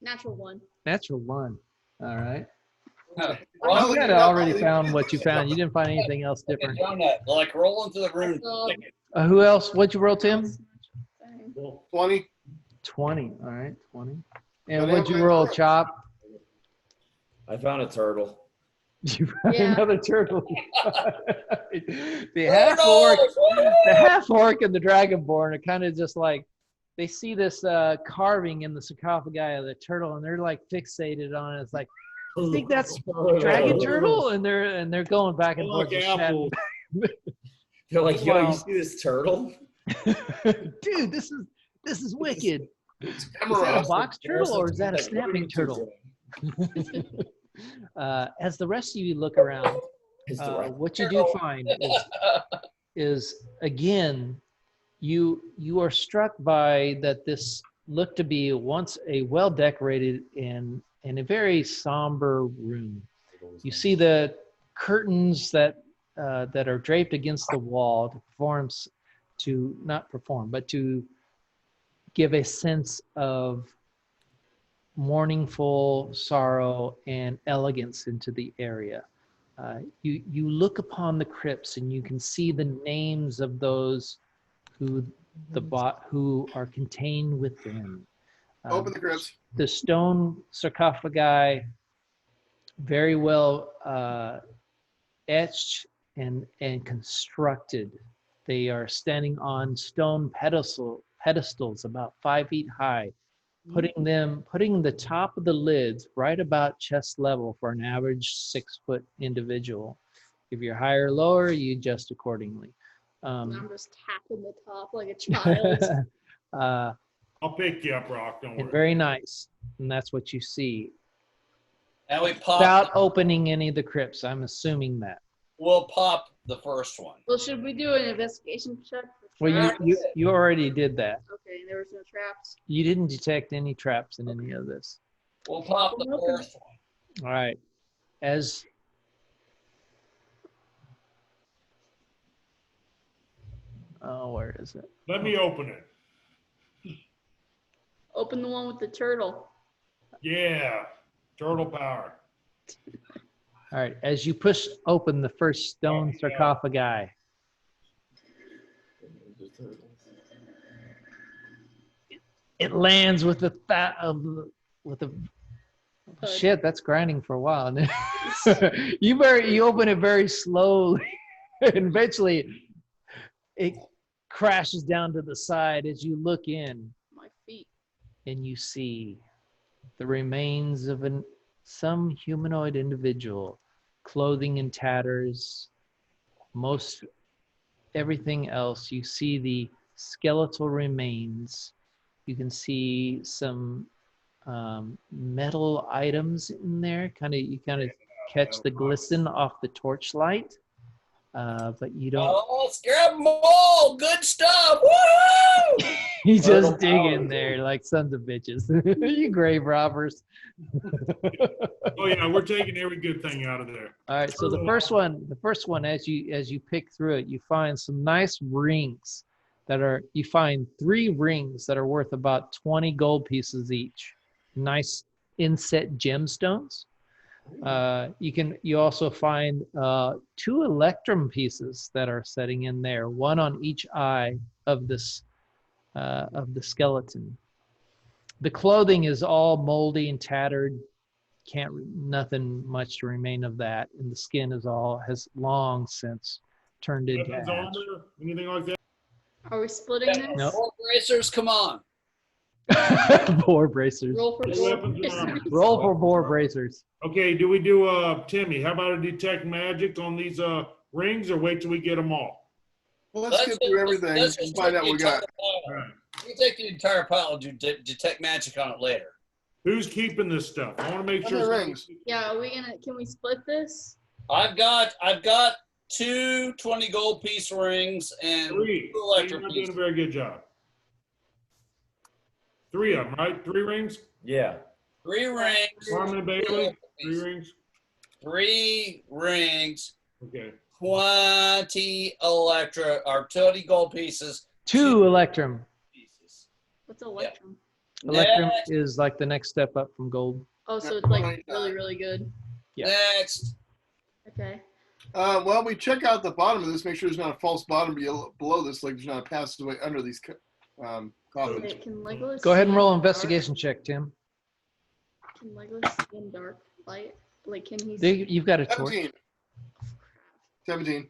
S6: Natural 1.
S1: Natural 1. All right.
S4: Yeah.
S1: You had already found what you found. You didn't find anything else different.
S4: Like roll into the room.
S1: Who else? What'd you roll, Tim?
S3: 20.
S1: 20. All right, 20. And what'd you roll, Chop?
S5: I found a turtle.
S1: You found another turtle. The half orc and the dragonborn are kind of just like, they see this carving in the sarcophagi of the turtle, and they're like fixated on it. It's like, you think that's dragon turtle? And they're going back and forth.
S5: They're like, yo, you see this turtle?
S1: Dude, this is wicked.
S3: It's
S1: Is that a
S3: Emerald.
S1: box turtle or is that a
S5: Like, what are
S1: snapping
S5: you two
S1: turtle?
S5: doing?
S1: As the rest of you look around,
S5: It's the right.
S1: what you do find is again, you are struck by that this looked to be once a well-decorated and a very somber room. You see the curtains that are draped against the wall to give a sense of mournful sorrow and elegance into the area. You look upon the crypts and you can see the names of those who are contained within.
S3: Open the crypts.
S1: The stone sarcophagi, very well etched and constructed. They are standing on stone pedestals about 5 feet high, putting the top of the lids right about chest level for an average 6-foot individual. If you're higher or lower, you adjust accordingly.
S6: I'm just tapping the top like a child.
S2: I'll pick you up, Rock. Don't
S1: And
S2: worry.
S1: very nice. And that's what you see.
S4: And we pop.
S1: Without opening any of the crypts, I'm assuming that.
S4: We'll pop the first one.
S6: Well, should we do an investigation check?
S1: Well,
S4: Traps.
S1: you already did that.
S6: Okay, there was no traps.
S1: You didn't detect any traps in any of this.
S4: We'll pop the first one.
S1: All right. Where is it?
S2: Let me open it.
S6: Open the one with the turtle.
S2: Yeah. Turtle power.
S1: All right. As you push open the first stone sarcophagi, it lands with the shit. That's grinding for a while. You open it very slowly, and eventually it crashes down to the side as you look in.
S6: My feet.
S1: And you see the remains of some humanoid individual, clothing in tatters, most everything else. You see the skeletal remains. You can see some metal items in there. You kind of catch the glisten off the torchlight, but you don't.
S4: Oh, let's grab them all. Good stuff. Woo!
S1: You just dig in there like sons of bitches. You grave robbers.
S2: Oh yeah, we're taking every good thing out of there.
S1: All right, so the first one, as you pick through it, you find some nice rings you find 3 rings that are worth about 20 gold pieces each. Nice inset gemstones. You also find 2 electrum pieces that are setting in there, one on each eye of the skeleton. The clothing is all moldy and tattered. Nothing much to remain of that, and the skin has long since turned into
S2: Weapons,
S1: ash.
S2: armor, anything like that?
S6: Are we splitting this?
S1: Nope.
S4: Four bracers, come on.
S1: Boar bracers.
S6: Roll for
S2: Weapons and armor.
S1: Roll for boar bracers.
S2: Okay, do we do Timmy? How about a detect magic on these rings, or wait till we get them all?
S3: Well, let's get through everything
S4: let's
S3: and
S4: just
S3: find
S4: take
S3: out
S4: the
S3: what we got.
S4: entire pile.
S2: All right.
S4: We take the entire pile and do detect magic on it later.
S2: Who's keeping this stuff? I want to make
S3: How
S2: sure.
S3: many rings?
S6: Yeah, can we split this?
S4: I've got 2 20 gold piece rings and
S2: 3.
S4: 2
S2: You're
S4: electric
S2: not doing a
S4: pieces.
S2: very good job. 3 of them, right? 3 rings.
S5: Yeah.
S4: 3 rings.
S2: Carmen and Bailey. 3 rings.
S4: 3 rings.
S2: Okay.
S4: 20 or 20 gold pieces.
S1: 2 electrum.
S4: Pieces.
S6: What's electrum?
S1: Electrum
S4: Next.
S1: is like the next step up from gold.
S6: Oh, so it's like really, really good.
S1: Yeah.
S4: Next.
S6: Okay.
S3: Well, we check out the bottom of this, make sure there's not a false bottom below this, like there's not a passageway under these coffins.
S6: Wait, can Legolas
S1: Go ahead and
S6: see
S1: roll
S6: in
S1: an investigation check, Tim.
S6: dark? Can Legolas see in dark light? Like, can he see?
S1: You've got a torch.
S3: 17. 17.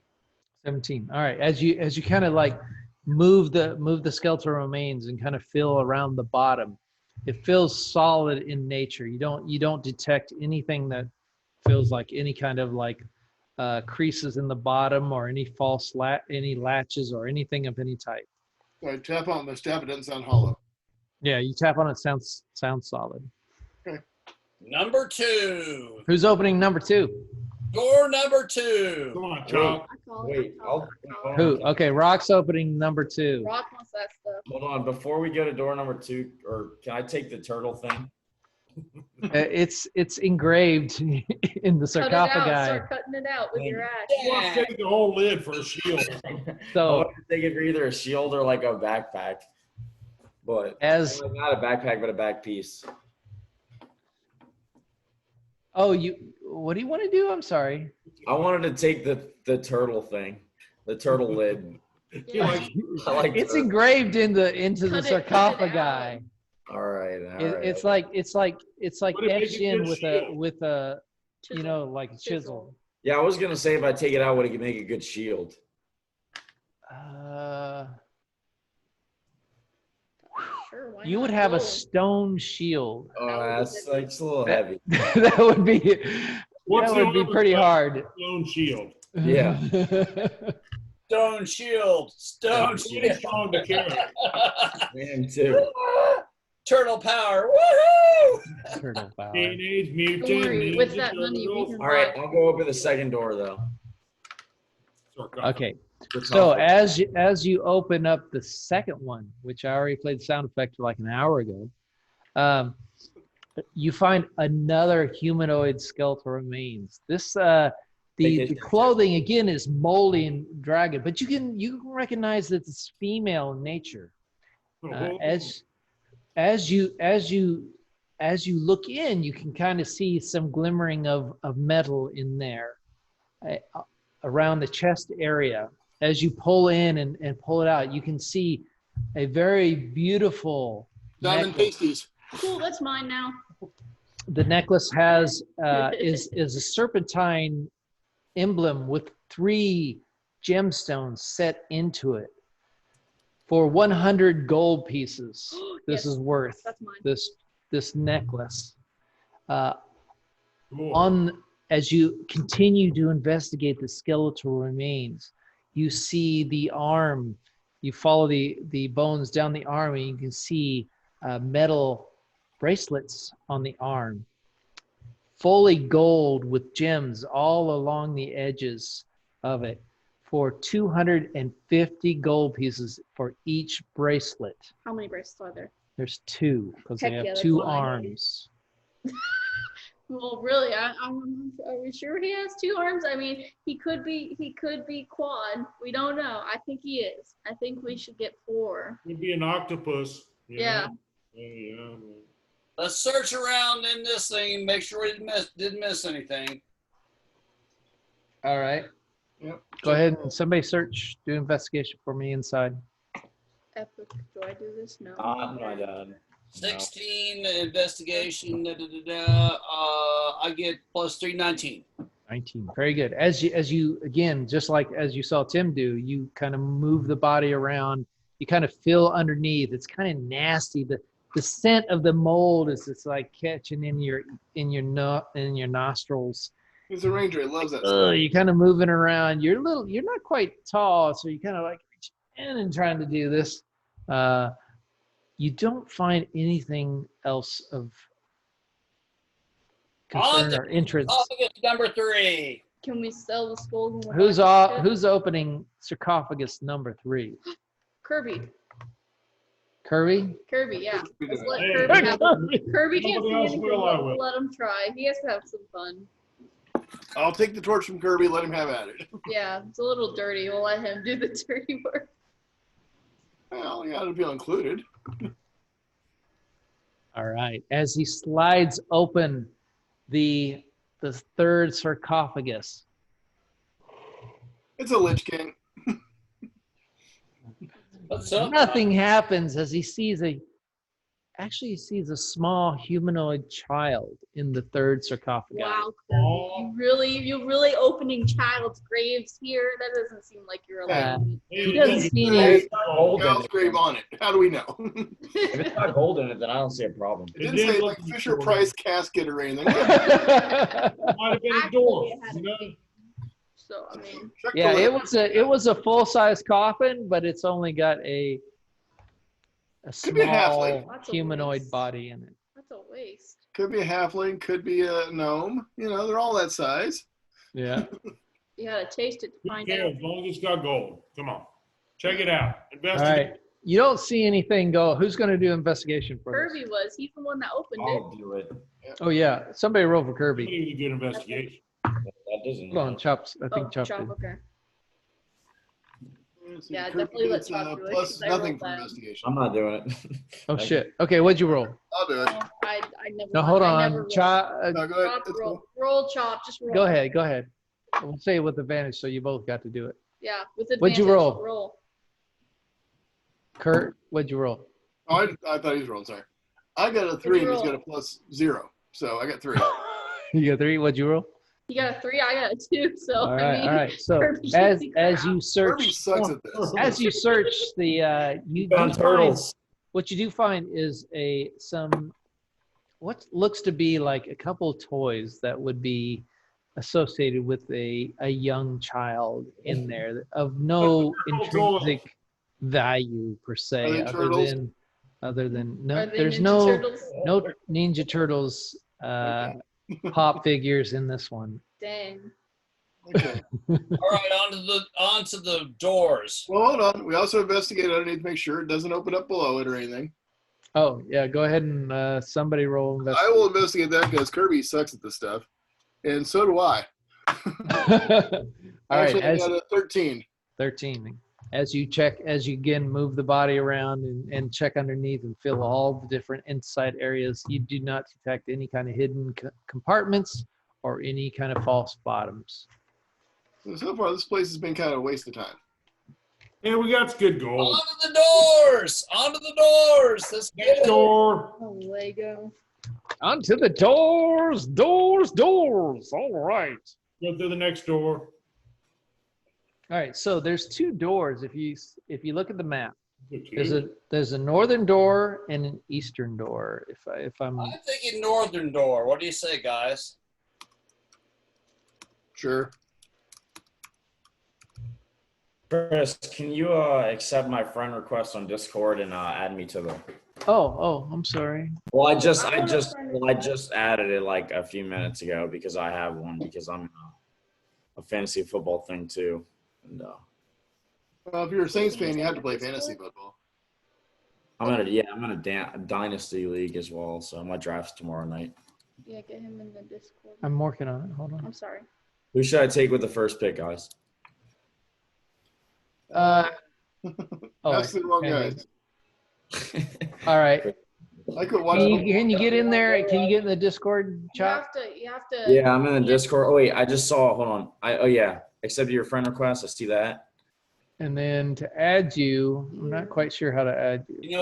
S1: 17. All right. As you kind of like move the skeletal remains and kind of feel around the bottom, it feels solid in nature. You don't detect anything that feels like any kind of like creases in the bottom or any any latches or anything of any type.
S3: So I tap on this tap. It doesn't sound hollow.
S1: Yeah, you tap on it. Sounds solid.
S4: Number 2.
S1: Who's opening number 2?
S4: Door number 2.
S2: Come on, Chuck.
S6: I call it.
S5: Wait,
S6: I call it.
S1: Who? Okay, Rock's opening number 2.
S6: Rock wants that stuff.
S5: hold on. Before we go to door number 2, or can I take the turtle thing?
S1: It's engraved in the
S6: Cut it out.
S1: sarcophagi.
S6: Start cutting it out with your axe.
S2: You want to take the whole lid for a shield.
S5: I
S1: So
S5: want to take it for either a shield or like a backpack. But
S1: as
S5: not a backpack, but a back piece.
S1: what do you want to do? I'm sorry.
S5: I wanted to take the turtle thing, the turtle lid.
S6: Yeah.
S5: I like
S1: It's
S5: turtles.
S1: engraved into the
S6: Cut it out.
S1: sarcophagi.
S5: All right.
S1: It's like
S2: Would it make
S1: etched
S2: a
S1: in
S2: good
S1: with
S2: shield?
S1: a
S6: Chisel.
S1: like a chisel.
S5: Yeah, I was gonna say if I take it out, would it make a good shield?
S6: Sure, why
S1: You would
S6: not?
S1: have a
S6: Oh,
S1: stone shield.
S5: That's like it's a little heavy.
S1: That would be
S2: What's
S1: that would be
S2: the
S1: pretty hard.
S2: Stone shield.
S5: Yeah.
S4: Stone shield. Stone
S2: It's
S4: shield.
S2: strong to carry.
S5: Man, too.
S4: Turtle power. Woohoo!
S1: Turtle power.
S2: Teenage Mutant
S6: Don't worry, with
S2: Ninja
S6: that money, we
S2: Turtles.
S6: can
S5: All right, I'll go open the second door though.
S1: Okay. So as you open up the second one, which I already played the sound effect like an hour ago, you find another humanoid skeletal remains. This the clothing again is moldy and dragged, but you can recognize that it's female in nature. As you look in, you can kind of see some glimmering of metal in there around the chest area. As you pull in and pull it out, you can see a very beautiful
S3: Diamond
S1: necklace.
S3: pasties.
S6: Cool, that's mine now.
S1: The necklace has is a serpentine emblem with 3 gemstones set into it. For 100 gold pieces, this
S6: Yes,
S1: is worth
S6: that's mine.
S1: this necklace. As you continue to investigate the skeletal remains, you see the arm. You follow the bones down the arm, and you can see metal bracelets on the arm, fully gold with gems all along the edges of it, for 250 gold pieces for each bracelet.
S6: How many bracelets are there?
S1: There's 2 because they
S6: Heck
S1: have
S6: yeah, that's
S1: 2
S6: mine.
S1: arms.
S6: Well, really, are we sure he has 2 arms? I mean, he could be quad. We don't know. I think he is. I think we should get 4.
S2: Could be an octopus. you
S6: Yeah.
S2: know? Yeah.
S4: Let's search around in this thing and make sure we didn't miss anything.
S1: All right.
S3: Yep.
S1: Go ahead and somebody search, do investigation for me inside.
S6: Epic. Do I do this? No.
S5: No, I don't.
S4: 16 investigation. I get +3, 19.
S1: 19. Very good. As you again, just like as you saw Tim do, you kind of move the body around. You kind of feel underneath. It's kind of nasty. The scent of the mold is it's like catching in your nostrils.
S3: He's a ranger. He loves that stuff.
S1: You're kind of moving around. You're not quite tall, so you kind of like reach in and trying to do this. You don't find anything else of concern or interest.
S4: Number 3.
S6: Can we sell the skulls? And
S1: Who's opening sarcophagus number 3?
S6: Kirby.
S1: Kirby?
S6: Kirby, yeah. Let's let
S2: Hey,
S6: Kirby have Kirby can't
S2: Somebody
S6: see
S2: else
S6: anything.
S2: will, I will.
S6: Let him try. He has to have some fun.
S3: I'll take the torch from Kirby. Let him have at it.
S6: Yeah, it's a little dirty. We'll let him do the dirty work.
S3: Well, yeah, it'll be included.
S1: All right. As he slides open the third sarcophagus,
S3: It's a Lich King.
S4: What's up?
S1: nothing happens as he sees a small humanoid child in the third sarcophagus.
S6: Wow, Kirby. You really opening child's graves here? That doesn't seem like you're allowed.
S1: He doesn't see any.
S5: It's not gold in
S3: Child's
S5: it.
S3: grave on it. How do we know?
S5: If it's not gold in it, then I don't see a problem.
S3: It didn't say like Fisher Price casket or anything.
S2: Might have been a door.
S6: Actually, it had
S2: You know?
S6: So I mean,
S3: Check the
S1: Yeah,
S3: list.
S1: it was a full-size coffin, but it's only got a
S3: Could be a
S1: small
S3: halfling.
S6: That's a
S1: humanoid
S6: waste.
S1: body in it.
S6: That's a waste.
S3: Could be a halfling. Could be a gnome. You know, they're all that size.
S1: Yeah.
S6: You gotta taste it to find
S2: Okay,
S6: out.
S2: as long as it's got gold. Come on. Check it out.
S1: All
S2: Investigate.
S1: right. You don't see anything go. Who's going to do investigation for this?
S6: Kirby was. He's the one that opened it.
S5: I'll do it.
S1: Oh, yeah. Somebody roll for Kirby.
S2: Somebody with a good investigation.
S5: That doesn't.
S1: Hold on, Chops. I think
S6: Oh,
S1: Chop
S6: Chop,
S1: did.
S6: okay.
S3: So
S6: Yeah,
S3: Kirby
S6: definitely let
S3: gets,
S6: Chop do it,
S3: plus
S6: 'cause I
S3: nothing
S6: rolled
S3: for
S6: that.
S3: investigation.
S5: I'm not doing it.
S1: Oh, shit. Okay, what'd you roll?
S3: I'll do it.
S6: Oh, I never.
S1: No, hold
S6: I never
S1: on.
S6: rolled.
S1: Chop.
S3: No, go ahead.
S6: Chop,
S3: It's
S6: roll.
S3: cool.
S6: Roll, Chop. Just roll.
S1: Go ahead. Go ahead. We'll say it with advantage, so you both got to do it.
S6: Yeah, with advantage.
S1: What'd you roll?
S6: Roll.
S1: Kurt, what'd you roll?
S3: Oh, I thought he was rolling. Sorry. I got a 3 and he's got a +0. So I got 3.
S1: You got 3. What'd you roll?
S6: You got a 3. I got a 2. So
S1: All
S6: I
S1: right.
S6: mean,
S1: All right. So
S6: Kirby
S1: as
S6: should be
S1: as
S6: crap.
S1: you search,
S3: Kirby sucks at this.
S1: as you search the you
S5: Found
S1: do
S5: turtles.
S1: what you do find is some what looks to be like a couple toys that would be associated with a young child in there of no intrinsic value per
S3: Are
S1: se
S3: they
S1: other
S3: turtles?
S1: than no
S6: Are they
S1: there's
S6: Ninja Turtles?
S1: no Ninja Turtles pop figures in this one.
S6: Dang.
S3: Okay.
S4: All right, onto the doors.
S3: Well, hold on. We also investigate underneath to make sure it doesn't open up below it or anything.
S1: Oh yeah, go ahead and somebody roll
S3: I
S1: investigate.
S3: will investigate that because Kirby sucks at this stuff. And so do I.
S1: All right,
S3: Actually, I got a 13.
S1: 13. As you check, as you again move the body around and check underneath and feel all the different inside areas, you do not detect any kind of hidden compartments or any kind of false bottoms.
S3: So far, this place has been kind of a waste of time.
S2: Yeah, we got good gold.
S4: Onto the doors. Onto the doors. Let's get
S2: Next
S4: it.
S2: door.
S6: Oh, Lego.
S1: Onto the doors, doors, doors. All right.
S2: Go through the next door.
S1: All right. So there's 2 doors. If you look at the map,
S2: Okay.
S1: there's a northern door and an eastern door. If I'm
S4: I'm thinking northern door. What do you say, guys?
S3: Sure.
S5: Chris, can you accept my friend request on Discord and add me to the?
S1: oh, I'm sorry.
S5: Well, I just added it like a few minutes ago because I have one because I'm a fantasy football thing too, and
S3: Well, if you're a Saints fan, you have to play fantasy football.
S5: I'm in a dynasty league as well, so my draft's tomorrow night.
S6: Yeah, get him in the Discord.
S1: I'm working on it. Hold on.
S6: I'm sorry.
S5: Who should I take with the first pick, guys?
S1: Oh,
S3: That's the wrong
S1: okay.
S3: guys.
S1: All right.
S3: I could watch. football.
S1: Can you get in there? Can you get in the Discord, Chop?
S6: You have to.
S5: Yeah, I'm in the Discord. Oh wait, I just saw. Hold on. Oh yeah, accept your friend request. I see that.
S1: And then to add you, I'm not quite sure how to add you.
S4: You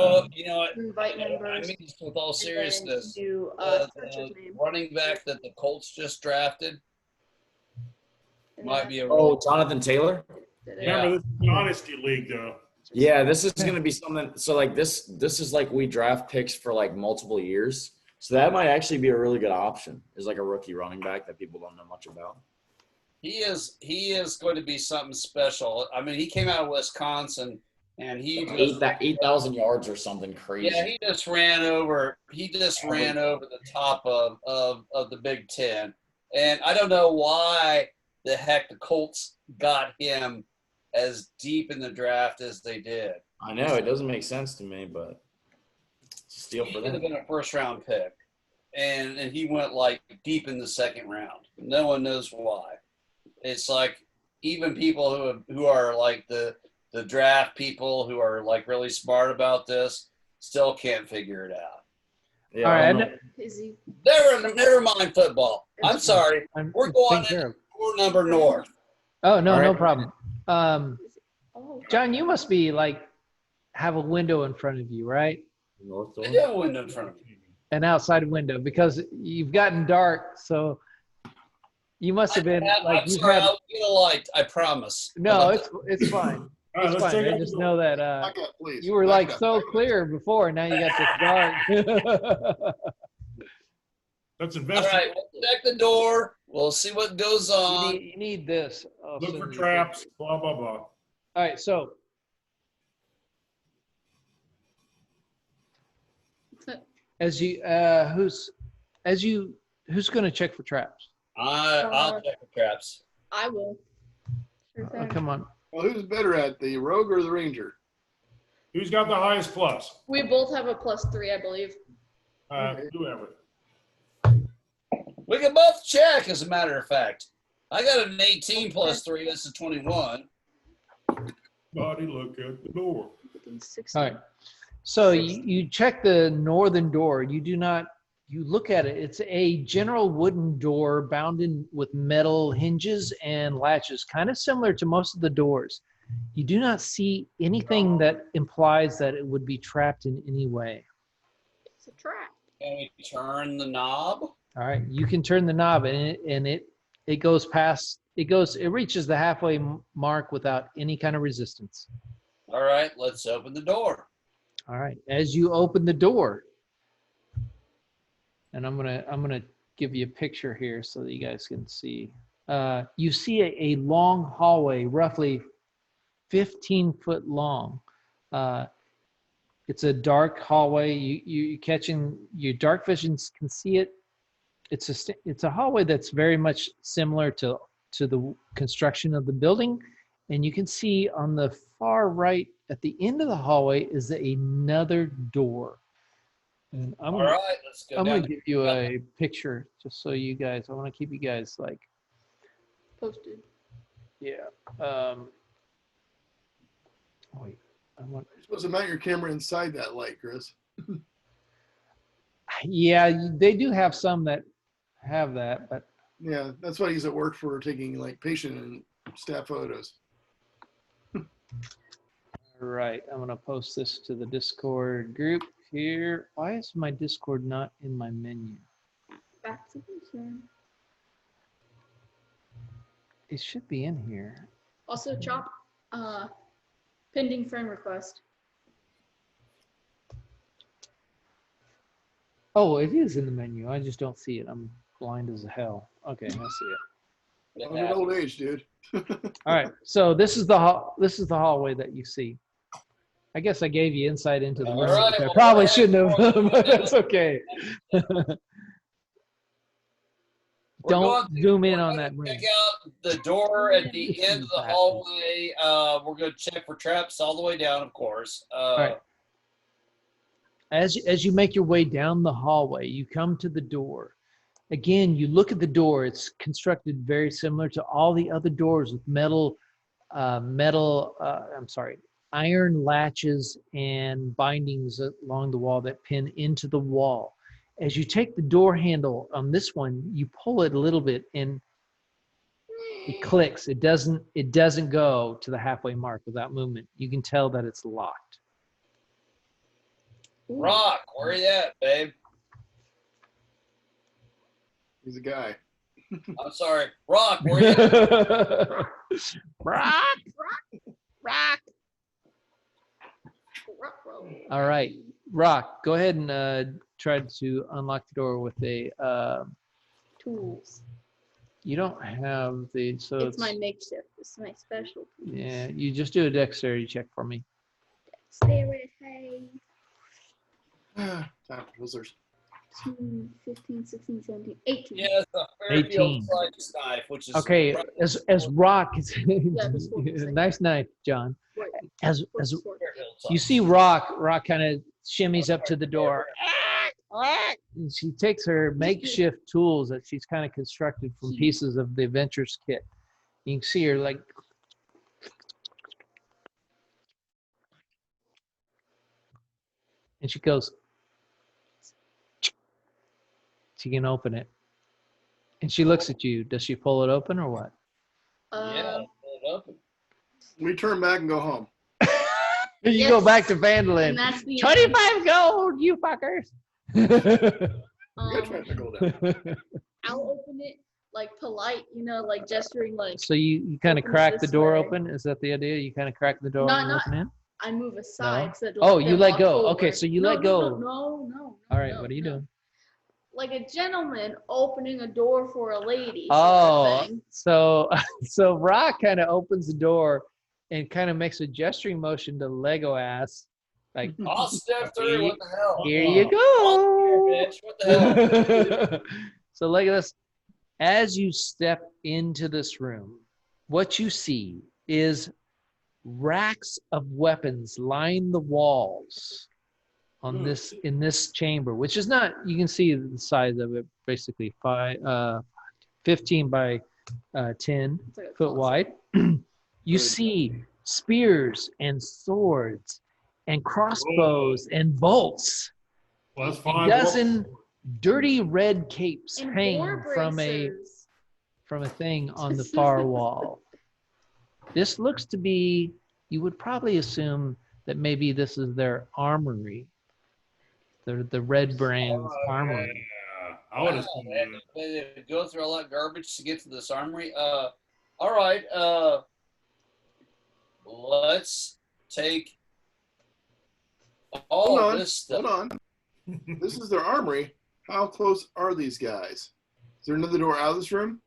S4: know what?
S6: Invite
S4: I
S6: members.
S4: mean this with all
S6: and then
S4: seriousness.
S6: Do
S4: The
S6: search his name.
S4: running back that the Colts just drafted
S6: And
S4: might
S6: then-
S4: be a
S5: Oh, Jonathan Taylor.
S4: Yeah.
S2: Remember, this is an honesty league, though.
S5: Yeah, this is gonna be something. So like this is like we draft picks for like multiple years. So that might actually be a really good option. Is like a rookie running back that people don't know much about.
S4: He is going to be something special. I mean, he came out of Wisconsin and he just
S5: 8,000 yards or something crazy.
S4: yeah, he just ran over the top of the Big Ten. And I don't know why the heck the Colts got him as deep in the draft as they did.
S5: I know it doesn't make sense to me, but it's a steal
S4: He
S5: for
S4: could have
S5: them.
S4: been a first round pick. And he went like deep in the second round. No one knows why. It's like even people who are like the draft people who are like really smart about this still can't figure it out.
S5: Yeah,
S1: All
S5: I
S1: right.
S5: don't know.
S6: Is he?
S4: Never mind football. I'm sorry. We're going
S1: taken care
S4: in
S1: of.
S4: door number north.
S1: Oh no,
S5: All
S1: no
S5: right.
S1: problem.
S6: Oh.
S1: John, you must be like have a window in front of you, right?
S5: North
S4: I
S5: door.
S4: do have a window in front of me.
S1: An outside window because you've gotten dark, so you must have been like
S4: I'm
S1: you've
S4: sorry.
S1: had.
S4: I'll get a light. I promise.
S1: No, it's fine.
S2: All right,
S1: It's
S2: let's
S1: fine.
S2: check
S1: I
S2: out
S1: just
S2: the
S1: know that
S3: Back up, please.
S1: you were
S3: Back
S1: like
S3: up,
S1: so
S3: back up.
S1: clear before, and now you got this dark.
S2: Let's
S4: All
S2: investigate.
S4: right. We'll check the door. We'll see what goes on.
S1: you need this. Oh,
S2: Look
S1: so
S2: for
S1: you-
S2: traps. Blah blah blah.
S1: All right, so As you who's going to check for traps?
S4: I'll check the traps.
S6: I will. Sure thing.
S1: Come on.
S3: Well, who's better at the rogue or the ranger?
S2: Who's got the highest plus?
S6: We both have a +3, I believe.
S2: Whoever.
S4: We can both check, as a matter of fact. I got an 18 plus 3. That's a 21.
S2: Body, look at the door.
S6: 16.
S1: All right. So you check the northern door. You do not. You look at it. It's a general wooden door bound in with metal hinges and latches, kind of similar to most of the doors. You do not see anything that implies that it would be trapped in any way.
S6: It's a trap.
S4: Can we turn the knob?
S1: All right, you can turn the knob and it goes past. It reaches the halfway mark without any kind of resistance.
S4: All right, let's open the door.
S1: All right, as you open the door, and I'm gonna give you a picture here so that you guys can see. You see a long hallway, roughly 15 foot long. It's a dark hallway. You catching your dark visions can see it. It's a hallway that's very much similar to the construction of the building, and you can see on the far right at the end of the hallway is another door. And I'm gonna give you a picture just so you guys. I want to keep you guys like
S6: Posted.
S1: yeah. Wait,
S3: You're supposed to mount your camera inside that light, Chris.
S1: Yeah, they do have some that have that, but
S3: Yeah, that's why he's at work for taking like patient and staff photos.
S1: right. I'm gonna post this to the Discord group here. Why is my Discord not in my menu?
S6: Back to the
S1: It should be in here.
S6: Also, Chop, pending friend request.
S1: Oh, it is in the menu. I just don't see it. I'm blind as hell. Okay, I see it.
S3: I'm an old age, dude.
S1: All right. So this is the hallway that you see. I guess I gave you insight into the room.
S4: right,
S1: I
S4: well,
S1: probably shouldn't have, but that's okay. Don't zoom in on that room.
S4: Check out the door at the end of the hallway. We're going to check for traps all the way down, of course.
S1: All right. As you make your way down the hallway, you come to the door. Again, you look at the door. It's constructed very similar to all the other doors with iron latches and bindings along the wall that pin into the wall. As you take the door handle on this one, you pull it a little bit and it clicks. It doesn't go to the halfway mark without movement. You can tell that it's locked.
S4: Rock, where you at, babe?
S3: He's a guy.
S4: I'm sorry. Rock, where you at?
S1: Rock. All right, Rock, go ahead and try to unlock the door with a
S6: Tools.
S1: You don't have the so
S6: It's my makeshift. It's my special.
S1: Yeah, you just do a dexterity check for me.
S6: Dexterity.
S3: Time for lizards.
S6: 15, 16, 17, 18.
S4: Yeah, it's a Fairfield
S1: 18.
S4: slice knife, which is
S1: Okay, as Rock,
S6: this one was
S1: nice knife, John.
S6: Right.
S1: As
S4: Fairfield
S1: you
S4: size.
S1: see Rock kind of shimmies up to the door. And she takes her makeshift tools that she's kind of constructed from pieces of the adventurer's kit. You can see her like and she goes, she can open it. And she looks at you. Does she pull it open or what?
S4: Yeah, pull it open.
S3: We turn back and go home.
S1: You go back to Vandalin.
S6: And that's the
S1: 25 gold, you fuckers.
S3: Good trying to go down.
S6: I'll open it like polite, like gesturing like.
S1: So you kind of
S6: Opens
S1: crack the
S6: this
S1: door
S6: way.
S1: open? Is that the idea? You kind of crack the door and
S6: Not-
S1: open in?
S6: I move aside.
S1: No?
S6: So that,
S1: Oh,
S6: they
S1: you let
S6: walk
S1: go.
S6: over.
S1: Okay, so you
S6: No,
S1: let go.
S6: No.
S1: All right,
S6: no,
S1: what are you
S6: no.
S1: doing?
S6: Like a gentleman opening a door for a lady.
S1: Oh,
S6: Sort of thing.
S1: so Rock kind of opens the door and kind of makes a gesturing motion to Lego ass Like,
S4: I'll step through. What the hell?
S1: here you
S4: Oh,
S1: go.
S4: bitch, what the hell?
S1: So look at this. As you step into this room, what you see is racks of weapons line the walls on this in this chamber, which is not, you can see the size of it, basically 15 by 10 foot wide. You see spears and swords and crossbows and bolts.
S2: Well, that's
S1: A
S2: fine.
S1: dozen dirty red capes
S6: And
S1: hang
S6: boar
S1: from
S6: bracers.
S1: a thing on the far wall. This looks to be, you would probably assume that maybe this is their armory, the Redbrand armory.
S2: Yeah, I would have seen that.
S4: They go through all that garbage to get to this armory. All right. Let's take all of this stuff.
S3: Hold on. This is their armory. How close are these guys? Is there another door out of this room?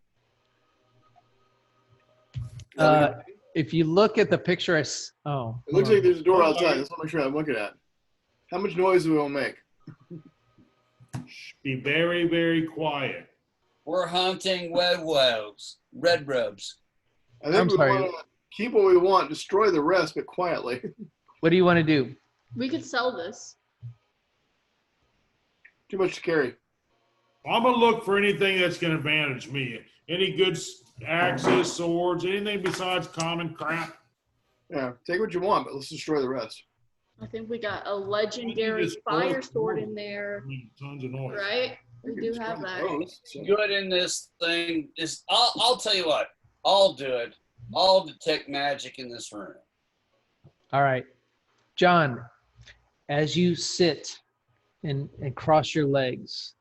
S1: If you look at the picture,
S3: It looks like there's a door outside. That's what I'm sure I'm looking at. How much noise do we all make?
S2: Be very, very quiet.
S4: We're hunting redwebs.
S3: I think we want to keep what we want, destroy the rest, but quietly.
S1: What do you want to do?
S6: We could sell this.
S3: Too much to carry.
S2: I'm going to look for anything that's going to advantage me. Any good axes, swords, anything besides common crap.
S3: Yeah, take what you want, but let's destroy the rest.
S6: I think we got a legendary fire sword in there,
S2: Tons of noise.
S6: right? We do have that.
S4: Good in this thing is, I'll tell you what, I'll do it. I'll detect magic in this room.
S1: All right. John, as you sit and cross your legs,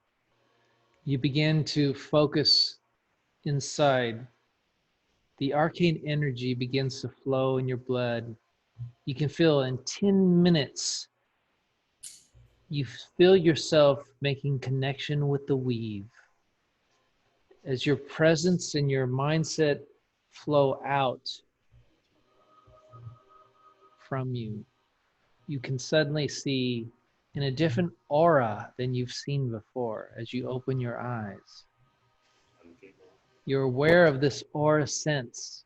S1: you begin to focus inside. The arcane energy begins to flow in your blood. You can feel in 10 minutes, you feel yourself making connection with the weave. As your presence and your mindset flow out from you, you can suddenly see in a different aura than you've seen before as you open your eyes. You're aware of this aura sense,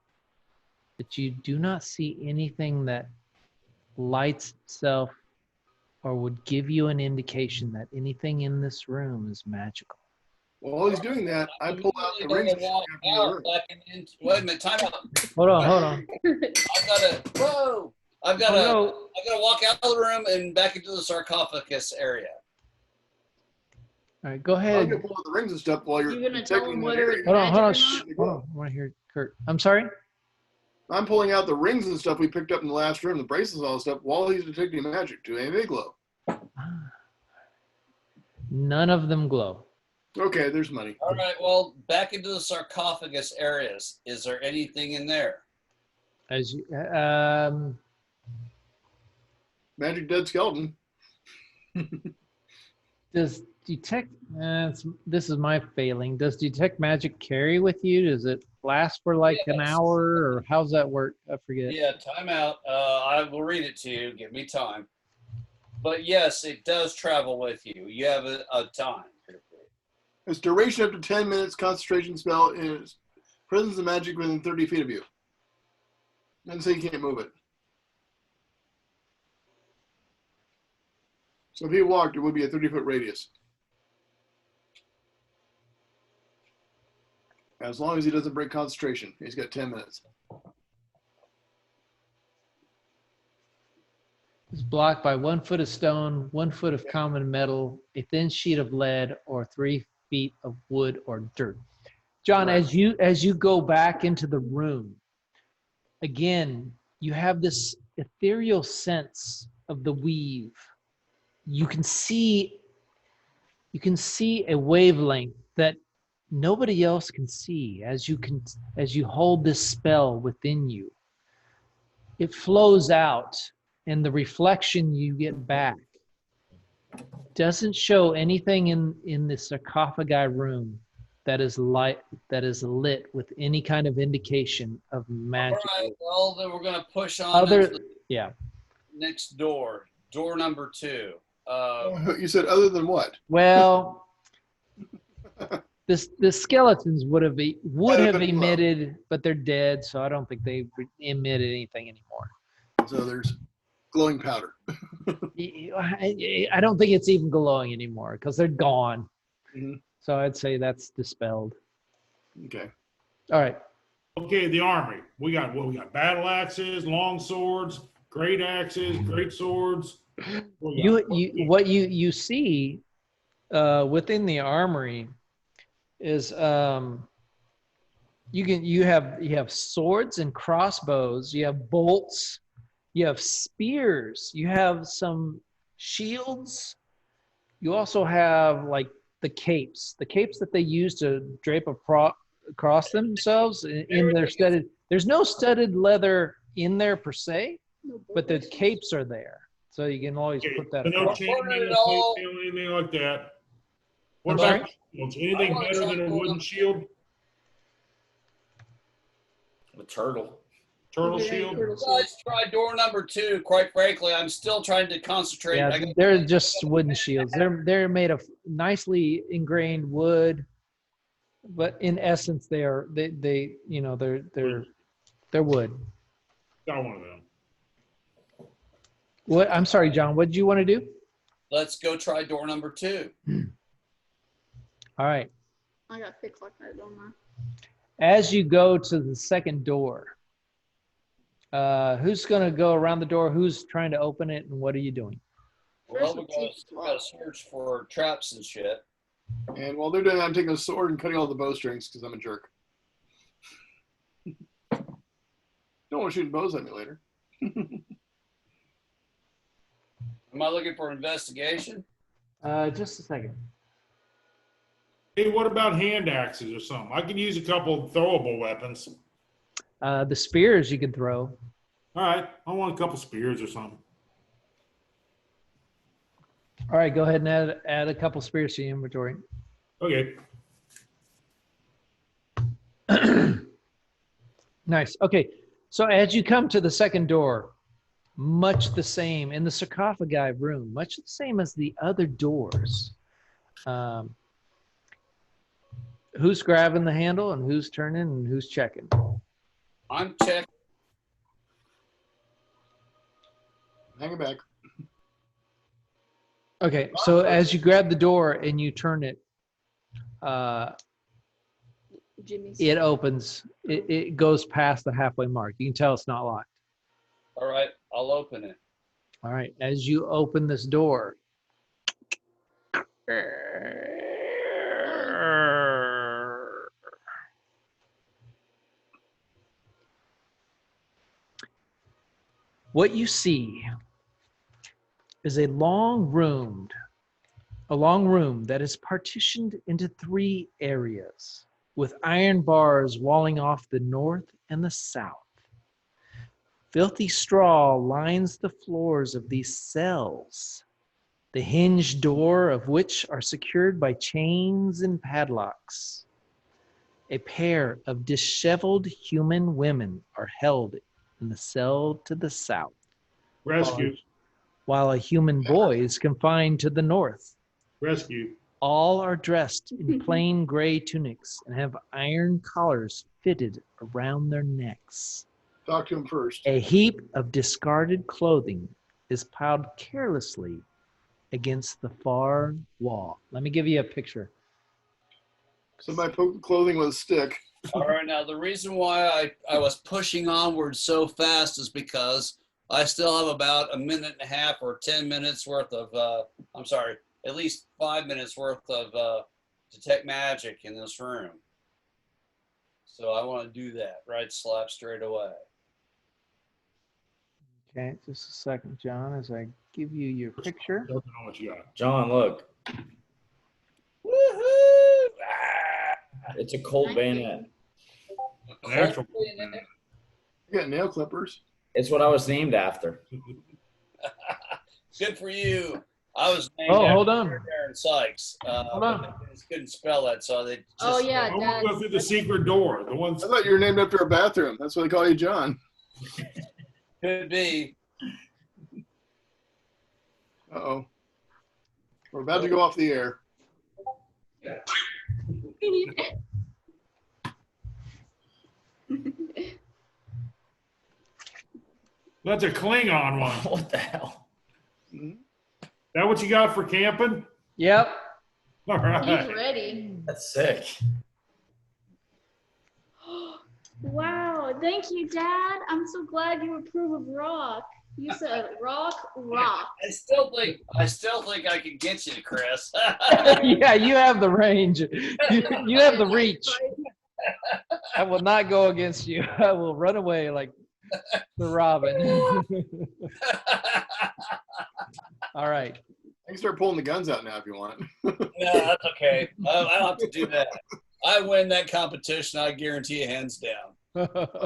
S1: but you do not see anything that lights itself or would give you an indication that anything in this room is magical.
S3: Well, while he's doing that, I pull out the rings.
S4: Wait a minute, time out.
S1: Hold on.
S4: I've got to walk out of the room and back into the sarcophagus area.
S1: All right, go
S3: I'm
S1: ahead.
S3: gonna pull out the rings and stuff while you're
S6: gonna tell them whether it's
S1: Hold on.
S6: magic or not?
S1: Hold on. I want to hear Kurt. I'm sorry?
S3: I'm pulling out the rings and stuff we picked up in the last room, the bracelets and all that stuff, while he's detecting magic. Do they glow?
S1: None of them glow.
S3: Okay, there's money.
S4: All right, well, back into the sarcophagus areas. Is there anything in there?
S1: As you,
S3: Magic dead skeleton.
S1: does detect, this is my failing. Does detect magic carry with you? Does it last for like an hour, or how's that work? I forget.
S4: Yeah, time out. I will read it to you. Give me time. But yes, it does travel with you. You have a time.
S3: Its duration up to 10 minutes. Concentration spell is presence of magic within 30 feet of you. Doesn't say you can't move it. So if he walked, it would be a 30-foot radius. As long as he doesn't break concentration. He's got 10 minutes.
S1: It's blocked by 1 foot of stone, 1 foot of common metal, a thin sheet of lead, or 3 feet of wood or dirt. John,
S3: Right.
S1: as you go back into the room, again, you have this ethereal sense of the weave. You can see a wavelength that nobody else can see as you hold this spell within you. It flows out, and the reflection you get back doesn't show anything in the sarcophagi room that is lit with any kind of indication of magic.
S4: All right, well, then we're going to push on into the next door. Door number 2.
S3: You said other than what?
S1: Well, the skeletons would have
S3: been
S1: emitted, but they're dead, so I don't think they emitted anything anymore.
S3: So there's glowing powder.
S1: I don't think it's even glowing anymore because they're gone.
S3: Mhm.
S1: So I'd say that's dispelled.
S3: Okay.
S1: All right.
S2: Okay, the army. We got battle axes, long swords, great axes, great swords.
S1: What you see within the armory is you have swords and crossbows, you have bolts, you have spears, you have some shields, you also have like the capes that they use to drape across themselves in their studded. There's no studded leather in there per se, but the capes are there, so you can always put that.
S2: No chainmail, anything like that. What about shields? Anything better than a wooden shield?
S5: A turtle.
S2: Turtle shield?
S4: You guys try door number 2. Quite frankly, I'm still trying to concentrate.
S1: Yeah, they're just wooden shields. They're made of nicely ingrained wood, but in essence, they're wood.
S2: Got one of them.
S1: What? I'm sorry, John. What did you want to do?
S4: Let's go try door number 2.
S1: All right.
S6: I got picked like that, don't I?
S1: As you go to the second door, who's going to go around the door? Who's trying to open it, and what are you doing?
S4: Well, we're going to search for traps and shit.
S3: And while they're doing that, I'm taking a sword and cutting all the bowstrings because I'm a jerk. Don't want to shoot bows at me later.
S4: Am I looking for investigation?
S1: Just a second.
S2: Hey, what about hand axes or something? I can use a couple of throwable weapons.
S1: The spears you can throw.
S2: All right, I want a couple spears or something.
S1: All right, go ahead and add a couple spears to your inventory.
S2: Okay.
S1: Nice. Okay, so as you come to the second door, much the same in the sarcophagi room, much the same as the other doors. Who's grabbing the handle and who's turning and who's checking?
S4: I'm checking.
S3: Hang it back.
S1: Okay, so as you grab the door and you turn it, it opens. It goes past the halfway mark. You can tell it's not locked.
S4: All right, I'll open it.
S1: All right, as you open this door, what you see is a long room that is partitioned into 3 areas with iron bars walling off the north and the south. Filthy straw lines the floors of these cells, the hinged door of which are secured by chains and padlocks. A pair of disheveled human women are held in the cell to the south.
S2: Rescue.
S1: While a human boy is confined to the north.
S2: Rescue.
S1: All are dressed in plain gray tunics and have iron collars fitted around their necks.
S3: Talk to him first.
S1: A heap of discarded clothing is piled carelessly against the far wall. Let me give you a picture.
S3: Somebody poked clothing with a stick.
S4: All right, now the reason why I was pushing onward so fast is because I still have about 1.5 minutes or 10 minutes worth of, at least 5 minutes worth of detect magic in this room. So I want to do that right slap straight away.
S1: Okay, just a second, John, as I give you your picture.
S2: Don't know what you got.
S5: John, look.
S4: Woohoo!
S5: It's a cold bayonet.
S2: An actual.
S3: You got nail clippers.
S5: It's what I was named after.
S4: Good for you. I was named
S1: hold
S4: after
S1: on.
S4: Darren Sykes.
S1: Hold on.
S4: They just couldn't spell that, so they just.
S6: Oh yeah,
S2: I want to go through the secret door. The ones.
S3: I thought you were named after a bathroom. That's why they call you John.
S4: Could be.
S3: Uh-oh. We're about to go off the air.
S2: That's a Klingon one.
S5: What the hell?
S2: That what you got for camping?
S1: Yep.
S2: All right.
S6: He's ready.
S5: That's sick.
S6: Wow, thank you, Dad. I'm so glad you approve of rock. You said rock.
S4: I still think I can get you, Chris.
S1: Yeah, you have the range. You have the reach. I will not go against you. I will run away like the robin. All right.
S3: You can start pulling the guns out now if you want.
S4: No, that's okay. I don't have to do that. I win that competition. I guarantee you, hands down.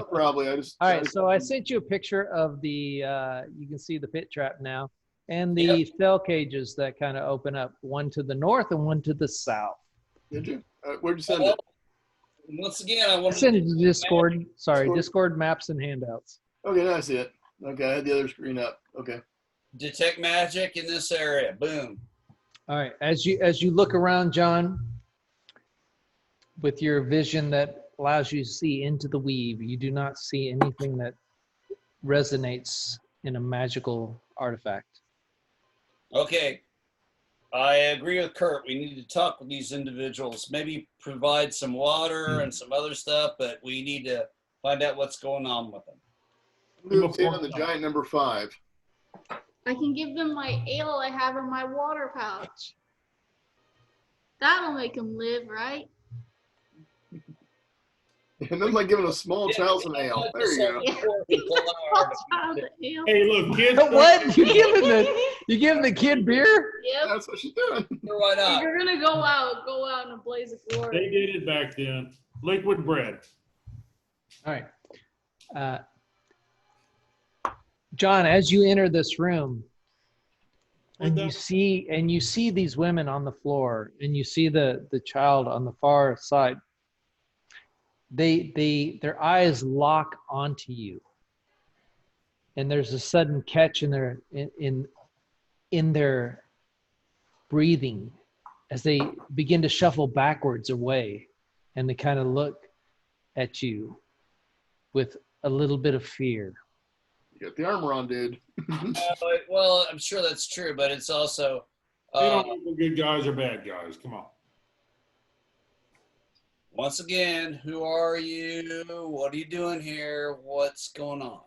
S3: Probably.
S1: All right. So I sent you a picture of the. You can see the pit trap now, and the cell cages that kind of open up. One to the north and one to the south.
S3: Did you? Where'd you send it?
S4: Once again, I want
S1: to send it to Discord. Sorry, Discord maps and handouts.
S3: Okay, now I see it. Okay, I had the other screen up. Okay.
S4: Detect magic in this area. Boom.
S1: All right. As you look around, John, with your vision that allows you to see into the weave, you do not see anything that resonates in a magical artifact.
S4: Okay. I agree with Kurt. We need to talk with these individuals, maybe provide some water and some other stuff, but we need to find out what's going on with them.
S3: Move in on the giant number 5.
S6: I can give them my ale I have in my water pouch. That'll make them live, right?
S3: And then like giving a small child some ale. There you go.
S2: Hey, look, kids.
S1: What? You giving the kid beer?
S6: Yep.
S3: That's what she's doing.
S4: Why not?
S6: If you're gonna go out in a blaze of glory.
S2: They did it back then. Liquid bread.
S1: All right. John, as you enter this room, and you see these women on the floor, and you see the child on the far side, their eyes lock onto you, and there's a sudden catch in their breathing as they begin to shuffle backwards away, and they kind of look at you with a little bit of fear.
S3: You got the armor on, dude.
S4: Well, I'm sure that's true, but it's also.
S2: They don't know if we're good guys or bad guys. Come on.
S4: Once again, who are you? What are you doing here? What's going on?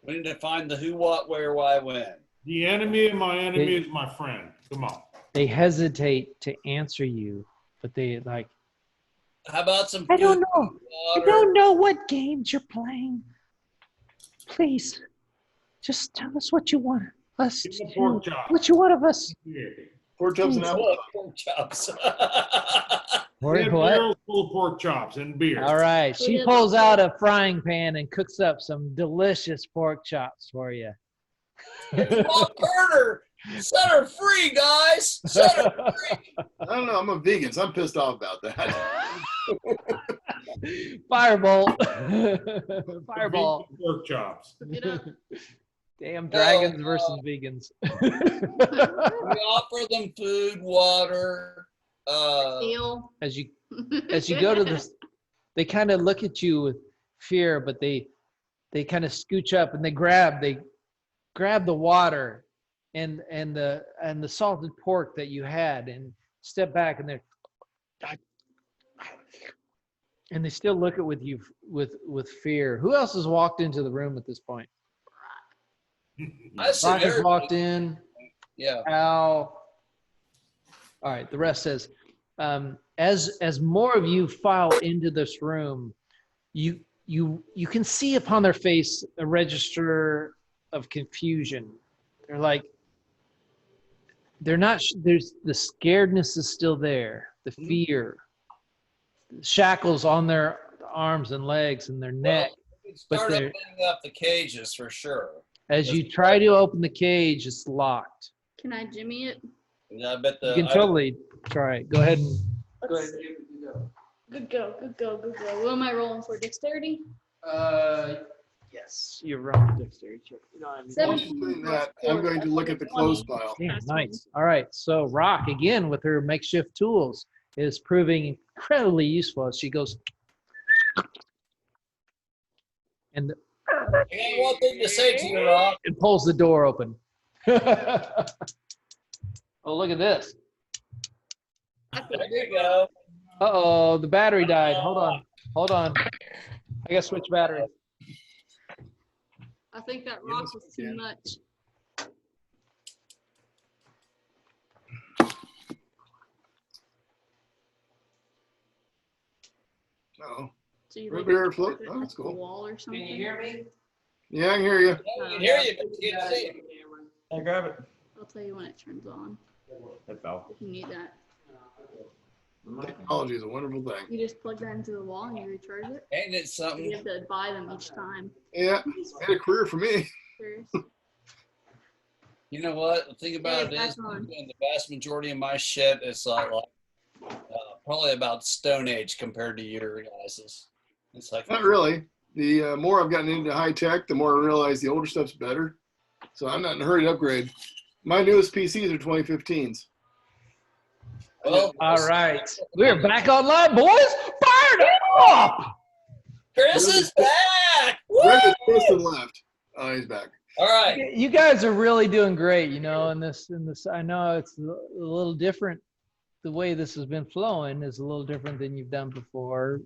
S4: We need to find the who, what, where, why, when.
S2: The enemy of my enemy is my friend. Come on.
S1: They hesitate to answer you, but they like.
S4: How about some?
S1: I don't know. Water? I don't know what games you're playing. Please, just tell us what you want us to do. What you want of us.
S3: Pork chops and apple.
S4: Pork chops.
S2: What? Full of pork chops and beer.
S1: All right. She pulls out a frying pan and cooks up some delicious pork chops for you.
S4: Carter, set her free, guys. Set her free.
S3: I don't know. I'm a vegan, so I'm pissed off about that.
S1: Firebolt. Fireball.
S2: Pork chops.
S1: Damn dragons versus vegans.
S4: We offer them food, water.
S6: As
S1: you go to this, they kind of look at you with fear, but they kind of scooch up and they grab the water and the salted pork that you had and step back, and they still look at with you with fear. Who else has walked into the room at this point? Rock has walked in.
S4: Yeah.
S1: Al. All right. The rest says, as more of you file into this room, you can see upon their face a register of confusion. They're like, they're not. There's the scaredness is still there. The fear, shackles on their arms and legs and their neck.
S4: Start opening up the cages for sure.
S1: As you try to open the cage, it's locked.
S6: Can I jimmy it?
S4: Yeah, I bet
S1: you can totally try it. Go ahead and
S6: go ahead. Good go. What am I rolling for? Dexterity?
S1: Yes, you're wrong. Dexterity check. You don't have any-
S6: 17 plus
S3: I'm
S6: 4,
S3: going to
S6: that's
S3: look
S6: like
S3: at the
S6: 20.
S3: clothes pile.
S1: Yeah,
S6: That's
S1: nice. All right. So Rock, again, with her makeshift tools, is proving incredibly useful as she goes and
S4: I got one thing to say to you, Rob.
S1: it pulls the door open. Oh, look at this.
S4: There you go.
S1: Uh-oh, the battery died. Hold on. Hold on. I gotta switch battery.
S6: I think that rock was too much.
S3: Oh,
S6: So you
S3: Root
S6: like
S3: beer
S6: to
S3: float.
S6: put it
S3: Oh, that's
S6: at the
S3: cool.
S6: wall or something?
S1: me?
S3: Yeah, I can hear you.
S4: Yeah, we can hear you, but you can't see it.
S5: I grab it.
S6: I'll tell you when it turns on
S5: It fell.
S6: if you need that.
S3: Technology is a wonderful thing.
S6: You just plug that into the wall and you recharge it.
S4: Ain't it
S6: You
S4: something?
S6: have to buy them each time.
S3: Yeah, made a career for me.
S6: Serious.
S4: You know what? The thing about it
S6: Hey,
S4: is,
S6: back on.
S4: the vast majority of my shit is probably about Stone Age compared to your guys's. It's like
S3: Not really. The more I've gotten into high tech, the more I realize the older stuff's better. So I'm not in a hurry to upgrade. My newest PCs are 2015s.
S4: well,
S1: All right. We're back online, boys. Fired up.
S4: Chris is back.
S3: Greg is
S4: Woo!
S3: first and left. Oh, he's back.
S4: All right.
S1: You guys are really doing great, you know, in this, I know it's a little different. The way this has been flowing is a little different than you've done before,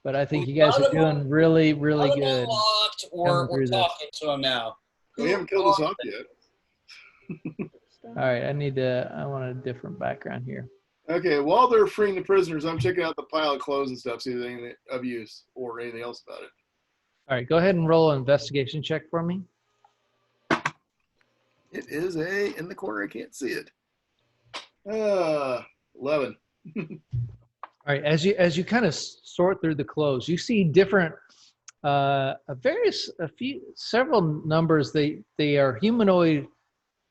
S1: but I think you guys are doing really, really
S4: Not
S1: good.
S4: unlocked, or
S1: coming
S4: we're
S1: through this.
S4: talking to him now.
S3: We haven't killed us off yet.
S1: All right, I want a different background here.
S3: Okay, while they're freeing the prisoners, I'm checking out the pile of clothes and stuff, see if there's anything of use or anything else about it.
S1: All right, go ahead and roll an investigation check for me.
S3: It is in the corner, I can't see it. 11.
S1: All right, as you kind of sort through the clothes, you see different, several numbers. They are humanoid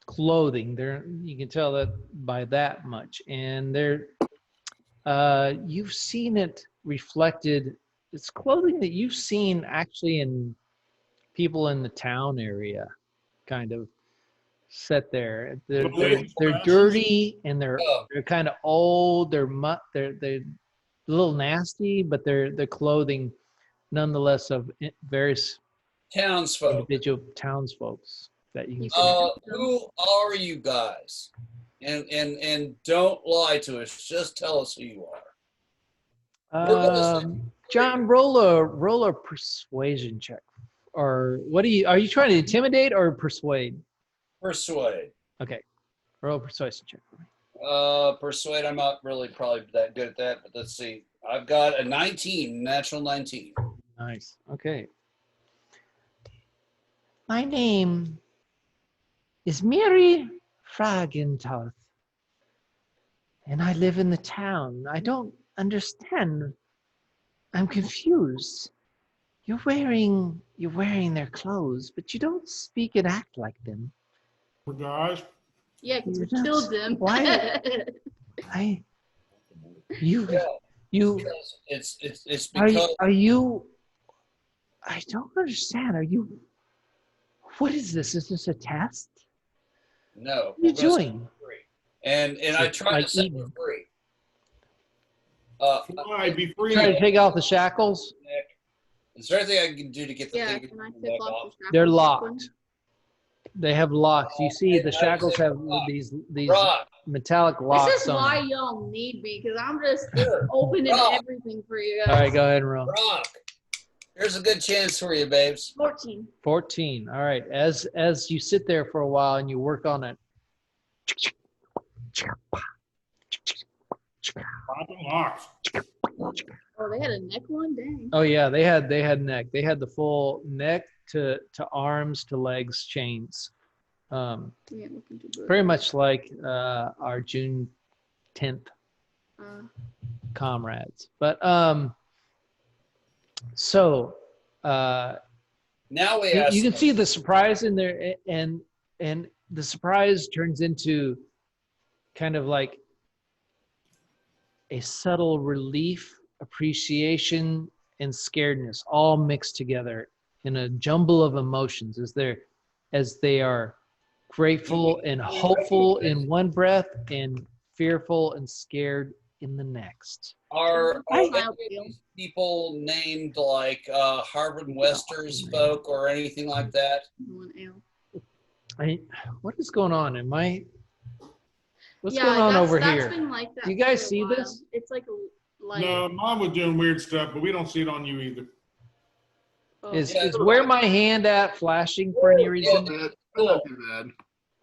S1: clothing. You can tell that by that much, and you've seen it reflected. It's clothing that you've seen actually in people in the town area, kind of set there. They're dirty and they're kind of old. They're a little nasty, but they're clothing nonetheless of various
S4: Townsfolk.
S1: individual townsfolks that you can see.
S4: Who are you guys? And don't lie to us. Just tell us who you are.
S1: John, roll a persuasion check. Or are you trying to intimidate or persuade?
S4: Persuade.
S1: Okay. Roll a persuasion check for me.
S4: Persuade. I'm not really probably that good at that, but let's see. I've got a 19, natural 19.
S1: Nice. Okay. My name is Mary Fragentarth, and I live in the town. I don't understand. I'm confused. You're wearing their clothes, but you don't speak and act like them.
S2: Guys,
S6: Yeah, because we
S1: You're not-
S6: killed them.
S1: Why? You.
S4: It's because
S1: Are you? I don't understand. Are you? What is this? Is this a test?
S4: no.
S1: What are you doing?
S4: And I tried
S1: Like
S4: to set
S1: eating.
S4: you free.
S2: fly, be free.
S1: Try to take off the shackles.
S4: Nick, is there anything I can do to get the
S6: Yeah,
S4: thing
S6: can I
S4: back
S6: tip
S4: off?
S6: off the shackles?
S1: They're locked. They have locks. You see, the shackles have these
S4: Rock.
S1: metallic
S6: This
S1: locks
S6: is
S1: on
S6: why
S1: them.
S6: y'all need me, because I'm just
S4: Here,
S6: opening
S4: Rock.
S6: everything for you guys.
S1: All right, go ahead and roll.
S4: Rock. Here's a good chance for you, babes.
S6: 14.
S1: 14. All right. As you sit there for a while and you work on it.
S2: Popping locks.
S6: Oh, they had a neck one? Dang.
S1: Oh yeah, they had neck. They had the full neck to arms to legs chains.
S6: Yeah, looking too good.
S1: Pretty much like our June 10th comrades. But so
S4: Now we ask.
S1: you can see the surprise in there, and the surprise turns into kind of like a subtle relief, appreciation, and scaredness all mixed together in a jumble of emotions as they are grateful and hopeful in one breath and fearful and scared in the next.
S4: Are
S6: I-
S4: any of these people named like Harvard Wester's folk or anything like that?
S6: One ale.
S1: What is going on? What's
S6: Yeah,
S1: going on over
S6: that's
S1: here?
S6: been like that.
S1: Do you guys
S6: for a
S1: see
S6: while.
S1: this?
S6: It's like a light.
S2: No, mom was doing weird stuff, but we don't see it on you either.
S6: Oh.
S1: Is
S4: Yeah.
S1: where my hand at flashing for any reason?
S3: Not too bad.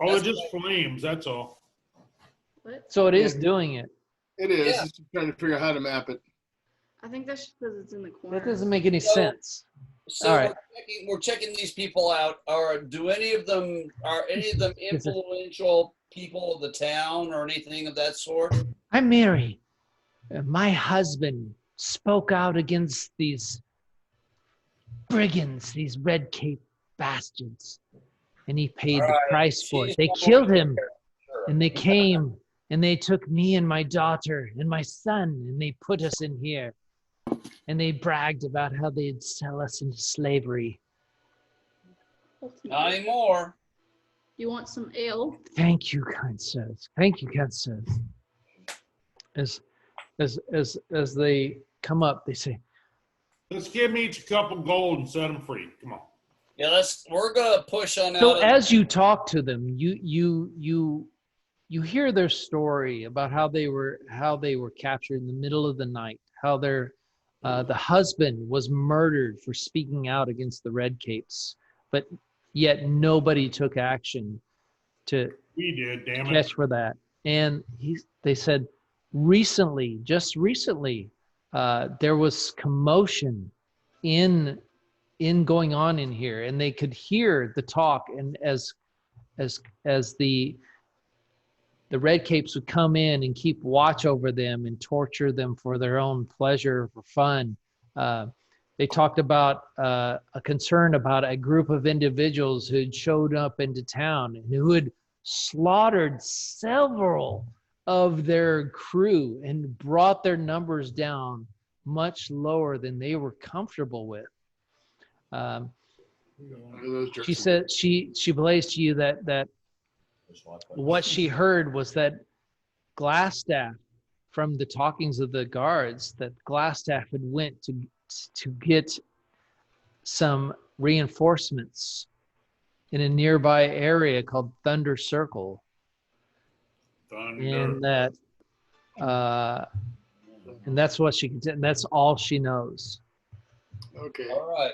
S2: Oh, it just flames. That's all.
S6: What?
S1: So it is doing it.
S3: It is.
S4: Yeah.
S3: Just trying to figure out how to map it.
S6: I think that's just because it's in the corner.
S1: That doesn't make any sense.
S4: So
S1: All right.
S4: we're checking these people out. Are any of them influential people of the town or anything of that sort?
S1: I'm Mary. My husband spoke out against these brigands, these red cape bastards, and he paid the price for it. They killed him, and they came, and they took me and my daughter and my son, and they put us in here, and they bragged about how they'd sell us into slavery.
S4: Not anymore.
S6: You want some ale?
S1: Thank you, kind sirs. Thank you, kind sirs. As they come up, they say,
S2: Let's give them each a couple gold and set them free. Come on.
S4: Yeah, we're gonna push on out.
S1: so as you talk to them, you hear their story about how they were captured in the middle of the night, how the husband was murdered for speaking out against the red capes, but yet nobody took action to
S2: We did, damn it.
S1: catch for that. And they said just recently, there was commotion in going on in here, and they could hear the talk. And as the red capes would come in and keep watch over them and torture them for their own pleasure, for fun. They talked about a concern about a group of individuals who had showed up into town and who had slaughtered several of their crew and brought their numbers down much lower than they were comfortable with. She said she relays to you that what she heard was that Glassstaff, from the talkings of the guards, that Glassstaff had went to get some reinforcements in a nearby area called Thunder Circle. And that and that's what she can, that's all she knows.
S3: Okay.
S4: All right.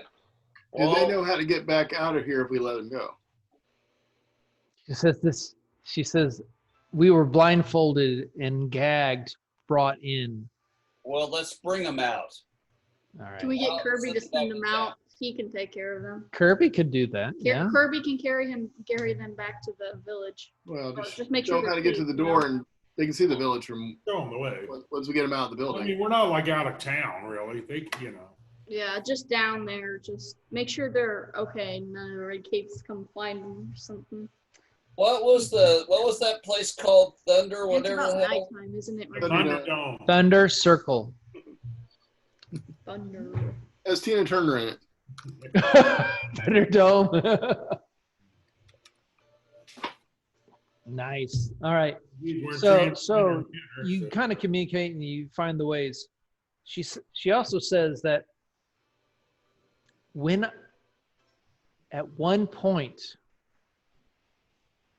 S3: Do they know how to get back out of here if we let them go?
S1: She says we were blindfolded and gagged, brought in.
S4: Well, let's bring them out.
S1: All right.
S6: Can we get
S4: Well,
S6: Kirby to
S4: since
S6: send
S4: that
S6: them
S4: was
S6: out? He can take care of them.
S1: Kirby could do that. Yeah.
S6: Kirby can carry them back to the village.
S3: Well,
S6: Or
S3: just
S6: make
S3: show
S6: sure
S3: them how to
S6: they're
S3: get to the
S6: safe,
S3: door, and they can see the village from
S2: Show them the way.
S3: once we get them out of the
S2: I
S3: building.
S2: mean, we're not like out of town, really. They,
S6: Yeah, just down there. Just make sure they're okay. None of the red capes come flying or something.
S4: What was that place called? Thunder,
S6: It's
S4: whatever
S6: about
S4: the hell.
S6: nighttime, isn't it?
S2: Thunderdome.
S1: Thunder Circle.
S6: Thunder.
S3: Has Tina Turner in it.
S1: Thunderdome. Nice. All right.
S2: We weren't
S1: So
S2: transgender,
S1: you kind of communicate and you find the ways. She also says that when at one point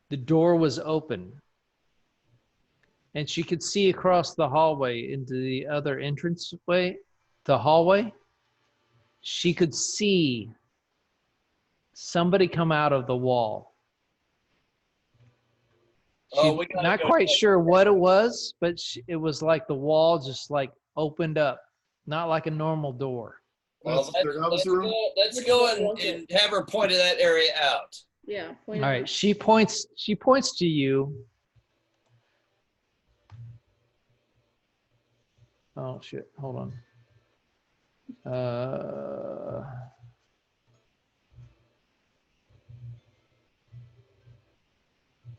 S1: the door was open and she could see across the hallway into the other entranceway, the hallway, she could see somebody come out of the wall. She's not quite sure what it was, but it was like the wall just like opened up, not like a normal door.
S4: Well, let's go and have her point to that area out.
S6: Yeah.
S1: All right. She points to you. Oh shit! Hold on.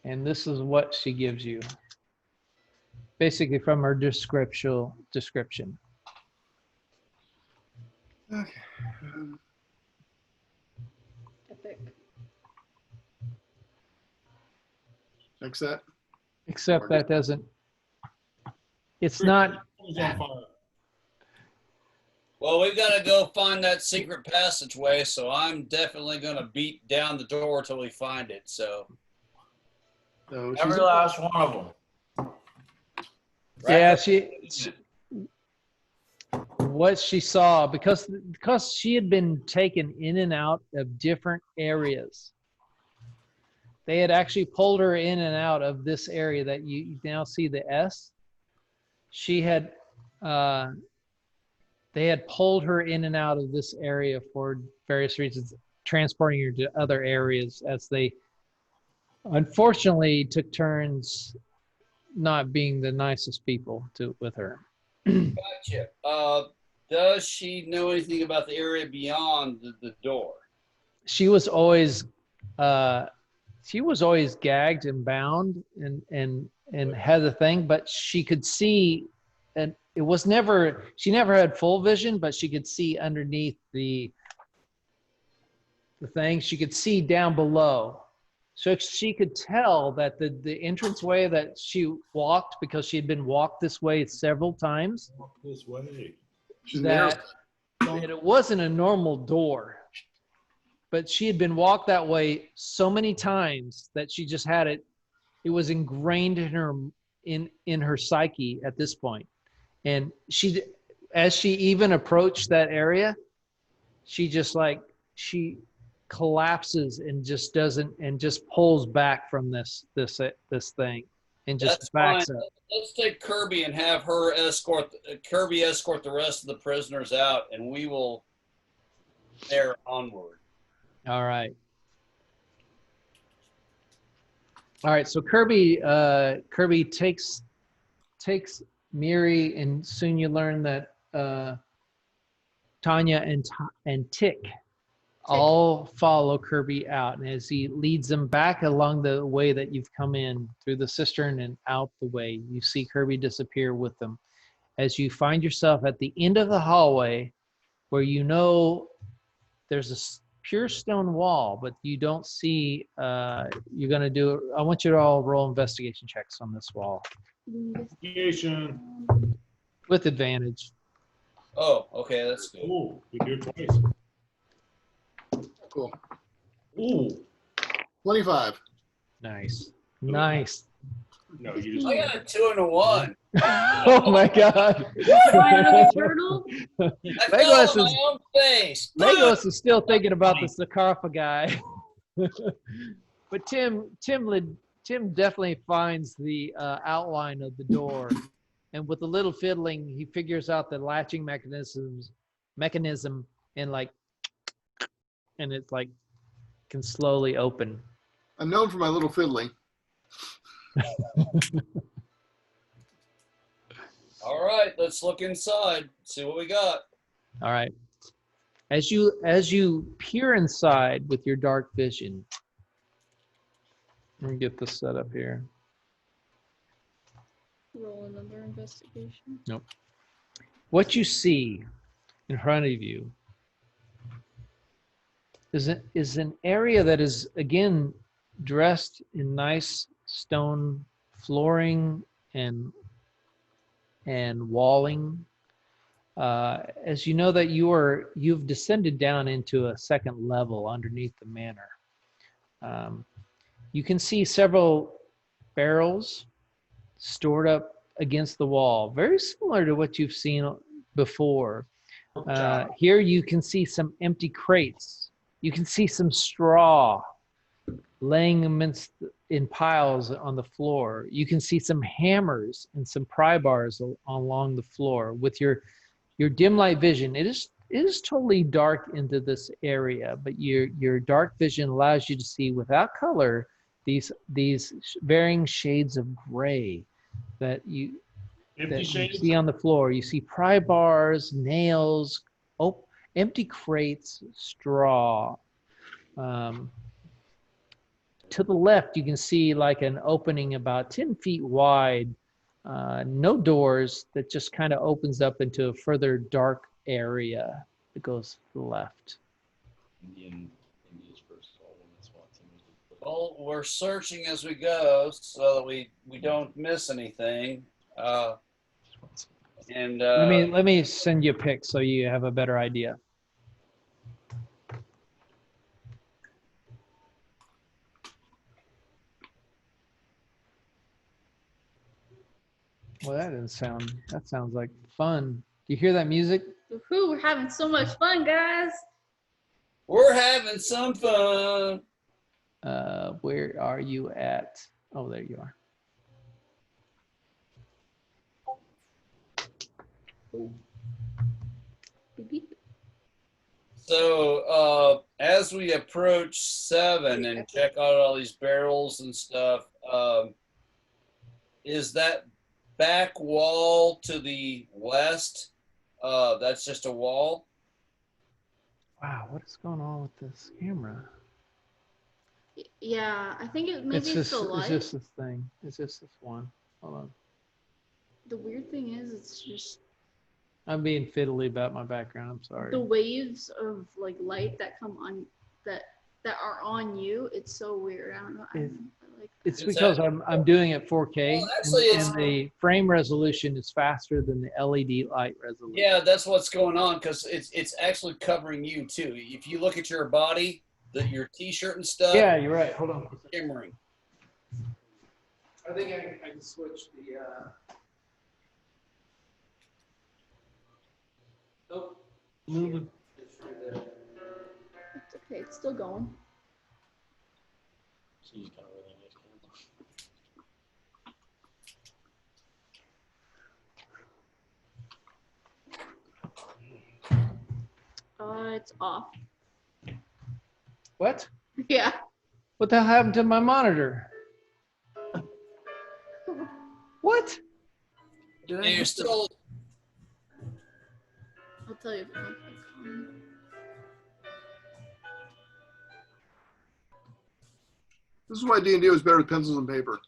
S1: And this is what she gives you, basically from her description.
S3: Okay.
S1: Except that doesn't. It's not.
S2: It's on fire.
S4: Well, we've got to go find that secret passageway, so I'm definitely going to beat down the door till we find it. So
S5: Every last one of them.
S1: Yeah, what she saw, because she had been taken in and out of different areas. They had actually pulled her in and out of this area that you now see the S. She had, they had pulled her in and out of this area for various reasons, transporting her to other areas as they unfortunately took turns not being the nicest people with her.
S4: Gotcha. Does she know anything about the area beyond the door?
S1: She was always gagged and bound and had the thing, but she could see, and it was never, she never had full vision, but she could see underneath the thing. She could see down below. So she could tell that the entranceway that she walked, because she had been walked this way several times,
S2: This way.
S1: that it wasn't a normal door. But she had been walked that way so many times that she just had it. It was ingrained in her in her psyche at this point. And she, as she even approached that area, she collapses and just doesn't, and just pulls back from this thing and just backs up.
S4: Let's take Kirby and have her escort the rest of the prisoners out, and we will bear onward.
S1: All right. So Kirby takes Miri, and soon you learn that Tanya and Tick all follow Kirby out, and as he leads them back along the way that you've come in through the cistern and out the way, you see Kirby disappear with them. As you find yourself at the end of the hallway, where you know there's a pure stone wall, but you don't see, you're going to do, I want you to all roll investigation checks on this wall.
S2: Investigation.
S1: With advantage.
S4: Oh, okay, that's good.
S2: Ooh, we do it twice.
S3: Cool.
S2: Ooh.
S3: 25.
S1: Nice.
S2: No, you just.
S4: I got a 2 and a 1.
S1: Oh my God.
S7: Flying turtle.
S4: I fell on my own face.
S1: Legos is still thinking about the sarcophagus guy. But Tim definitely finds the outline of the door, and with a little fiddling, he figures out the latching mechanism, and it's like can slowly open.
S3: I'm known for my little fiddling.
S4: All right, let's look inside, see what we got.
S1: All right. As you peer inside with your dark vision, let me get this set up here.
S6: Roll another investigation.
S1: Nope. What you see in front of you is an area that is, again, dressed in nice stone flooring and walling. As you know that you've descended down into a second level underneath the manor. You can see several barrels stored up against the wall, very similar to what you've seen before. Here you can see some empty crates. You can see some straw laying in piles on the floor. You can see some hammers and some pry bars along the floor. With your dim light vision, it is totally dark into this area, but your dark vision allows you to see without color these varying shades of gray that you see on the floor. You see pry bars, nails, empty crates, straw. To the left, you can see like an opening about 10 feet wide, no doors, that just kind of opens up into a further dark area that goes to the left.
S4: Well, we're searching as we go so that we don't miss anything.
S1: Let me send you a pic so you have a better idea. Well, that sounds like fun. Do you hear that music?
S6: Woohoo, we're having so much fun, guys.
S4: We're having some fun.
S1: Where are you at? Oh, there you are.
S6: Beep, beep.
S4: So as we approach 7 and check out all these barrels and stuff, is that back wall to the west? That's just a wall?
S1: Wow, what is going on with this camera?
S6: Yeah, I think maybe it's
S1: just
S6: the light.
S1: It's just this thing. It's just this one. Hold on.
S6: The weird thing is, it's just
S1: I'm being fiddly about my background. I'm sorry.
S6: the waves of like light that come on that are on you. It's so weird. I don't know. I like
S1: It's because I'm doing it 4K,
S4: Well, actually,
S1: and the frame resolution is faster than the LED light resolution.
S4: Yeah, that's what's going on because it's actually covering you too. If you look at your body, your T-shirt and stuff.
S1: Yeah, you're right. Hold on.
S4: Shimmering.
S1: I think I can switch the. Oh, moving.
S6: it's okay. It's still going.
S5: She's got a really nice camera.
S6: It's off.
S1: What?
S6: Yeah.
S1: What the hell happened to my monitor? What?
S4: And you're still.
S6: I'll tell you.
S3: This is why D&D was better with pencils and paper.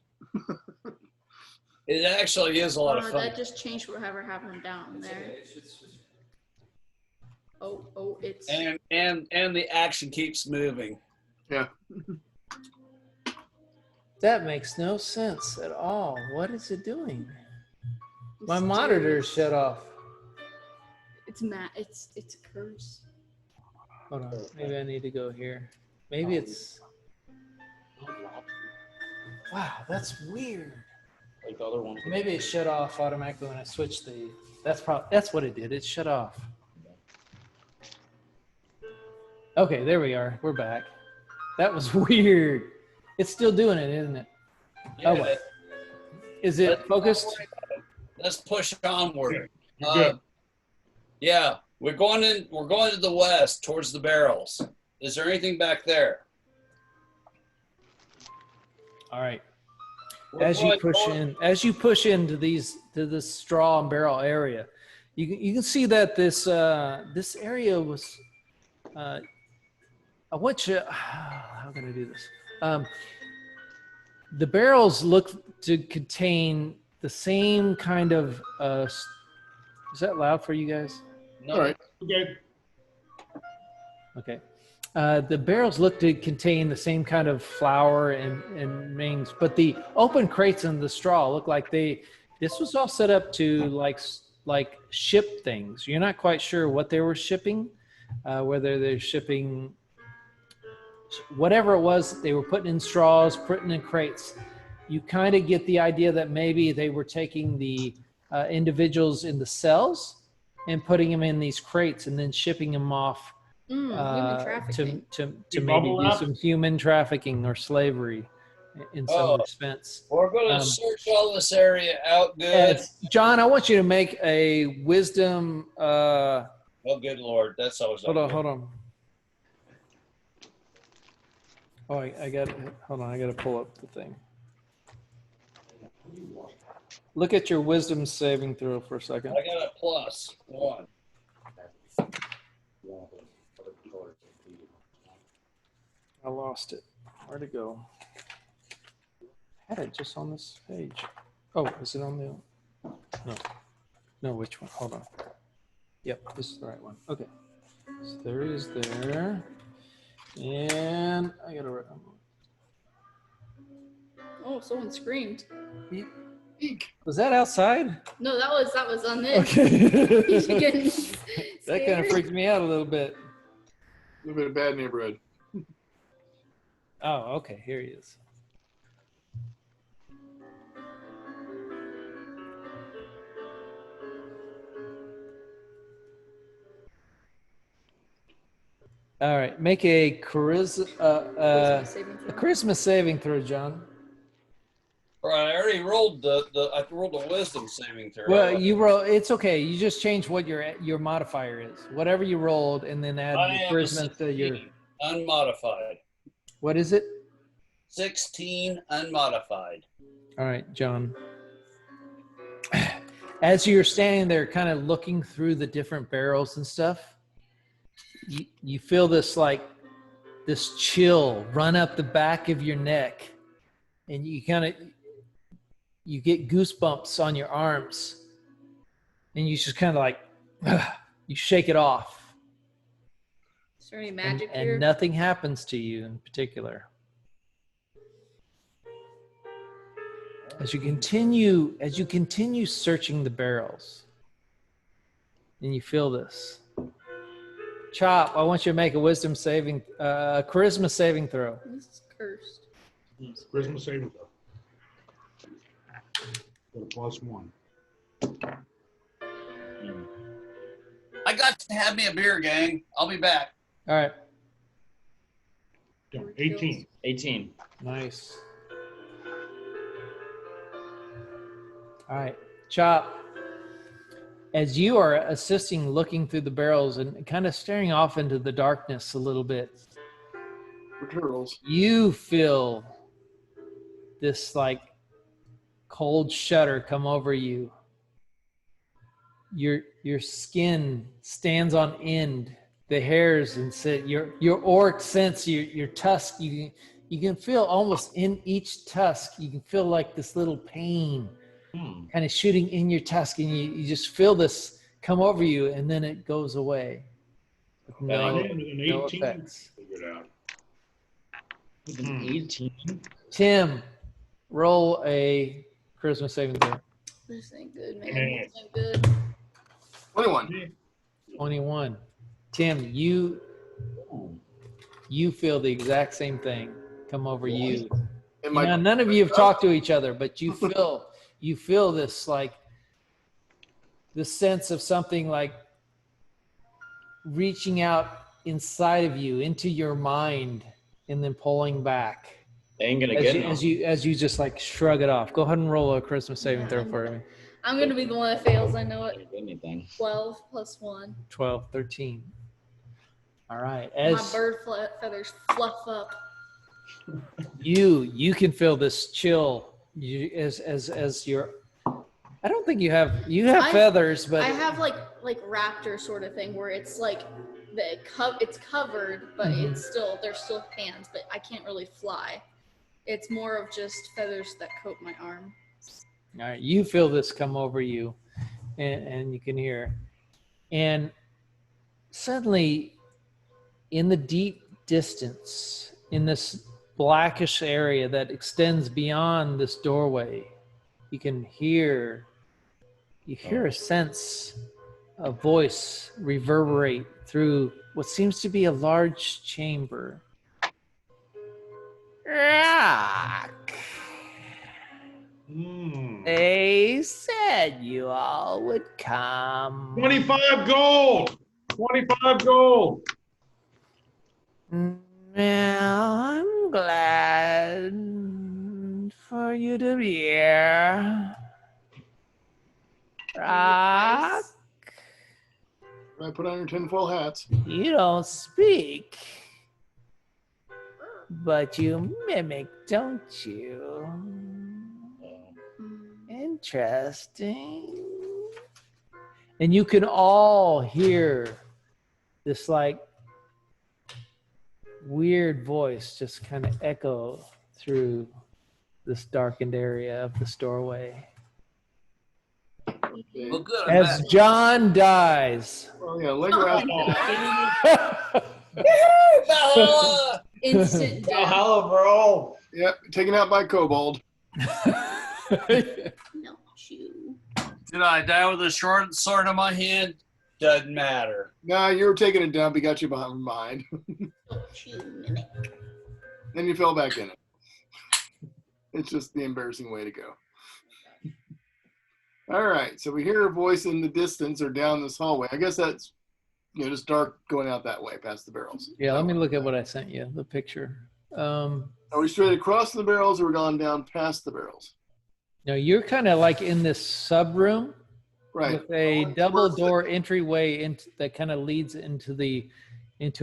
S4: It actually is a lot of fun.
S6: That just changed whatever happened down there. Oh, it's.
S4: And the action keeps moving.
S3: Yeah.
S1: That makes no sense at all. What is it doing? My monitor is shut off.
S6: It's it's a curse.
S1: Hold on. Maybe I need to go here. Maybe it's. Wow, that's weird.
S5: Like the other one.
S1: Maybe it shut off automatically when I switched the. That's what it did. It shut off. Okay, there we are. We're back. That was weird. It's still doing it, isn't it?
S4: Yeah,
S1: Oh, wait. Is it focused?
S4: Let's push onward.
S2: You're good.
S4: Yeah, we're going to the west towards the barrels. Is there anything back there?
S1: All right. As you push into this straw and barrel area, you can see that this area was. I want you. How can I do this? The barrels look to contain the same kind of. Is that loud for you guys?
S4: No.
S3: All right.
S2: Okay.
S1: Okay. The barrels look to contain the same kind of flour and rings, but the open crates in the straw look like this was all set up to like ship things. You're not quite sure what they were shipping, whether they're shipping whatever it was they were putting in straws, putting in crates. You kind of get the idea that maybe they were taking the individuals in the cells and putting them in these crates and then shipping them off
S6: Human trafficking.
S1: to
S2: You
S1: maybe
S2: bubble
S1: do
S2: wrap?
S1: some human trafficking or slavery in some expense.
S4: We're going to search all this area out good.
S1: John, I want you to make a wisdom.
S4: Oh, good Lord. That's always
S1: Hold on. Oh, I got it. Hold on. I got to pull up the thing. Look at your wisdom saving throw for a second.
S4: I got a +1.
S1: I lost it. Where'd it go? I had it just on this page. Oh, is it on the? No, which one? Hold on. Yep, this is the right one. Okay. So there is there. And I gotta write.
S6: Oh, someone screamed.
S3: Eek.
S1: Was that outside?
S6: No, that was on this.
S1: Okay.
S6: He's getting
S1: That kind of freaked me out a little bit.
S3: A little bit of bad neighborhood.
S1: Oh, okay. Here he is. All right. Make a charisma saving throw, John.
S4: All right, I already rolled I rolled a wisdom saving throw.
S1: Well, you roll. It's okay. You just change what your modifier is. Whatever you rolled, and then add
S4: I
S1: the
S4: am
S1: charisma to your.
S4: 16, unmodified.
S1: What is it?
S4: 16 unmodified.
S1: All right, John. As you're standing there, kind of looking through the different barrels and stuff, you feel this chill run up the back of your neck, and you get goosebumps on your arms, and you just kind of you shake it off.
S6: Is there any magic here?
S1: And nothing happens to you in particular. As you continue searching the barrels, and you feel this. Chop, I want you to make a charisma saving throw.
S6: This is cursed.
S2: Charisma saving throw. Got a +1.
S4: I got to have me a beer, gang. I'll be back.
S1: All right.
S2: 18.
S5: 18.
S1: Nice. All right, Chop. As you are assisting, looking through the barrels and kind of staring off into the darkness a little bit,
S3: For turtles.
S1: you feel this cold shudder come over you. Your skin stands on end. The hairs and your auric sense, your tusk. You can feel almost in each tusk. You can feel like this little pain. Kind of shooting in your tusk, and you just feel this come over you, and then it goes away. No effects.
S2: Figured out.
S5: An 18.
S1: Tim, roll a charisma saving throw.
S6: This ain't good, man. This ain't good.
S3: 21.
S1: 21. Tim, you feel the exact same thing come over you. None of you have talked to each other, but you feel this this sense of something reaching out inside of you into your mind and then pulling back.
S5: They ain't gonna get
S1: as you just shrug it off. Go ahead and roll a Christmas saving throw for me.
S6: I'm gonna be the one that fails. I know it.
S5: Anything.
S6: 12 + 1.
S1: 12, 13. All right.
S6: My bird feathers fluff up.
S1: You can feel this chill. As you're. I don't think you have feathers, but
S6: I have like raptor sort of thing where it's it's covered, but it's still there's still hands, but I can't really fly. It's more of just feathers that coat my arm.
S1: All right, you feel this come over you, and you can hear, and suddenly, in the deep distance, in this blackish area that extends beyond this doorway, you can hear a sense of voice reverberate through what seems to be a large chamber. Rock. They said you all would come.
S2: 25 gold. 25 gold.
S1: Well, I'm glad for you to be here. Rock,
S3: I put on your tinfoil hats.
S1: you don't speak, but you mimic, don't you? Interesting. And you can all hear this weird voice just kind of echo through this darkened area of the doorway.
S4: Well, good.
S1: As John dies.
S3: Oh yeah, Lego
S6: Instant death.
S5: Hello, bro.
S3: Yep, taken out by Kobold.
S6: No, you.
S4: Did I die with a short sword in my hand? Doesn't matter.
S3: No, you were taking a dump. He got you behind.
S6: Don't you mimic.
S3: Then you fell back in it. It's just the embarrassing way to go. All right, so we hear a voice in the distance or down this hallway. I guess that's, just dark going out that way past the barrels.
S1: Yeah, let me look at what I sent you, the picture.
S3: Are we straight across the barrels or we're going down past the barrels?
S1: No, you're kind of like in this sub room,
S3: Right.
S1: with a double door entryway into that kind of leads into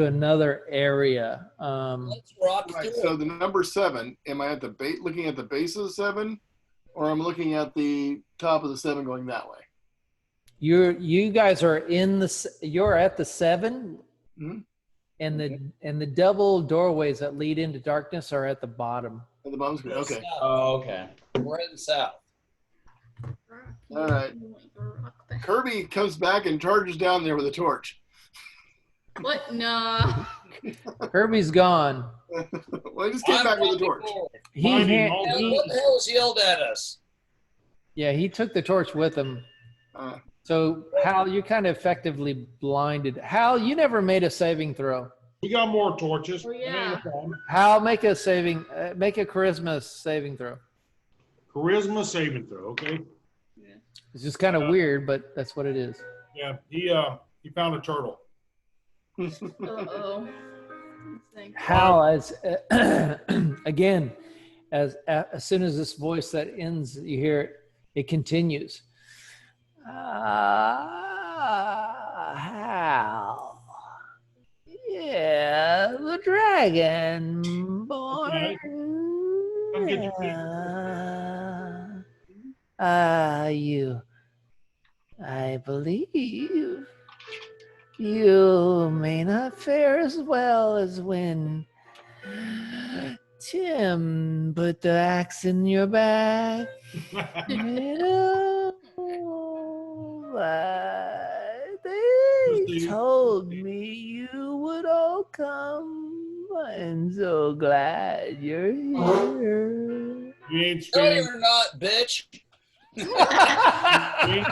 S1: another area.
S4: Let's rock
S3: Right.
S4: through
S3: So
S4: it.
S3: the number 7, am I at looking at the base of the 7, or I'm looking at the top of the 7 going that way?
S1: You guys are you're at the 7,
S3: Mhm.
S1: and the double doorways that lead into darkness are at the bottom.
S3: At the bottom screen. Okay.
S5: Oh, okay.
S4: We're heading south.
S3: All right. Kirby comes back and charges down there with a torch.
S6: What? No.
S1: Kirby's gone.
S3: Well, he just came back with a torch.
S1: He
S2: Mining
S1: ha-
S2: all
S4: What
S1: he-
S4: the hell's yelled at us?
S1: yeah, he took the torch with him.
S3: Uh,
S1: So Hal, you're kind of effectively blinded. Hal, you never made a saving throw.
S2: We got more torches.
S6: Oh, yeah.
S1: Hal, make a charisma saving throw.
S2: Charisma saving throw. Okay.
S1: It's just kind of weird, but that's what it is.
S2: Yeah. He found a turtle.
S6: Uh-oh.
S1: Hal, as again, as soon as this voice that ends, you hear it, it continues. Hal. Yeah, the dragon born.
S2: Come get your
S1: I believe you may not fare as well as when Tim put the axe in your back. They told me you would all come. I'm so glad you're here.
S2: You ain't
S4: No,
S2: spinning.
S4: you're not, bitch.
S2: You ain't spinning.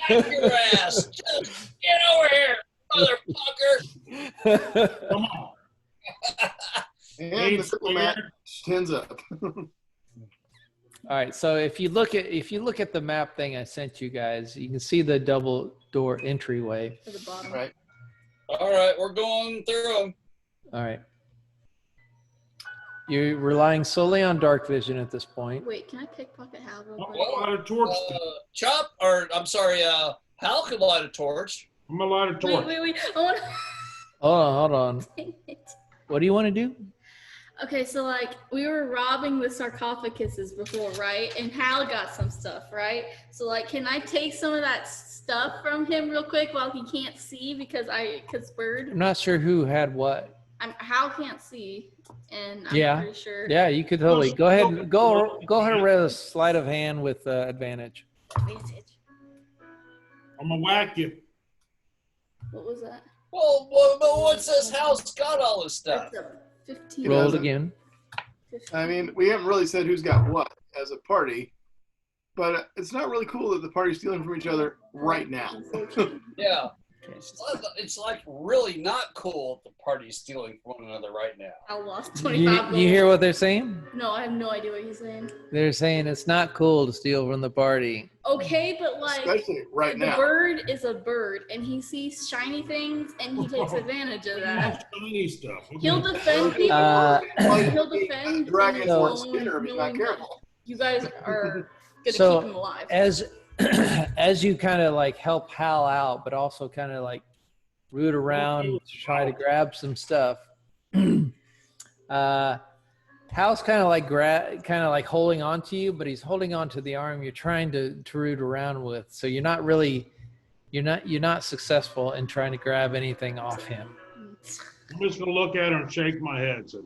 S4: Whack your ass. Just get over here, motherfucker.
S2: Come on.
S3: and the critical match tens up.
S1: All right, so if you look at the map thing I sent you guys, you can see the double door entryway.
S6: To the bottom.
S3: Right.
S4: All right, we're going through them.
S1: All right. You're relying solely on dark vision at this point.
S6: Wait, can I pickpocket Hal real quick?
S2: I'm gonna light a torch.
S4: Hal could light a torch.
S2: I'm gonna light a torch.
S6: Wait. I want
S1: Hold on.
S6: Dang it.
S1: What do you want to do?
S6: Okay, so like we were robbing the sarcophaguses before, right? And Hal got some stuff, right? So like, can I take some of that stuff from him real quick while he can't see because Bird?
S1: I'm not sure who had what.
S6: Hal can't see, and I'm
S1: Yeah.
S6: pretty sure.
S1: Yeah, you could totally go ahead and go ahead and roll a sleight of hand with advantage.
S6: Advantage.
S2: I'm gonna whack you.
S6: What was that?
S4: Well, but what says Hal's got all this stuff?
S6: That's a 15.
S1: Roll it
S3: doesn't.
S1: again.
S6: 15.
S3: I mean, we haven't really said who's got what as a party, but it's not really cool that the party's stealing from each other right now.
S4: Yeah. It's like really not cool if the party's stealing from one another right now.
S6: I lost
S1: You,
S6: 25 gold.
S1: you hear what they're saying?
S6: No, I have no idea what he's saying.
S1: They're saying it's not cool to steal from the party.
S6: Okay, but like
S3: Especially right
S6: the
S3: now.
S6: bird is a bird, and he sees shiny things, and he takes advantage of that.
S2: Shiny stuff. Okay.
S6: He'll defend people. He'll defend
S3: Dragon
S6: his
S3: for a
S6: own,
S3: spinner if he's not
S6: knowing
S3: careful.
S6: that you guys are gonna
S1: So,
S6: keep him alive.
S1: As you kind of like help Hal out, but also kind of like root around to try to grab some stuff. Hal's kind of like holding on to you, but he's holding on to the arm you're trying to root around with. So you're not successful in trying to grab anything off him.
S2: I'm just gonna look at her and shake my head. So,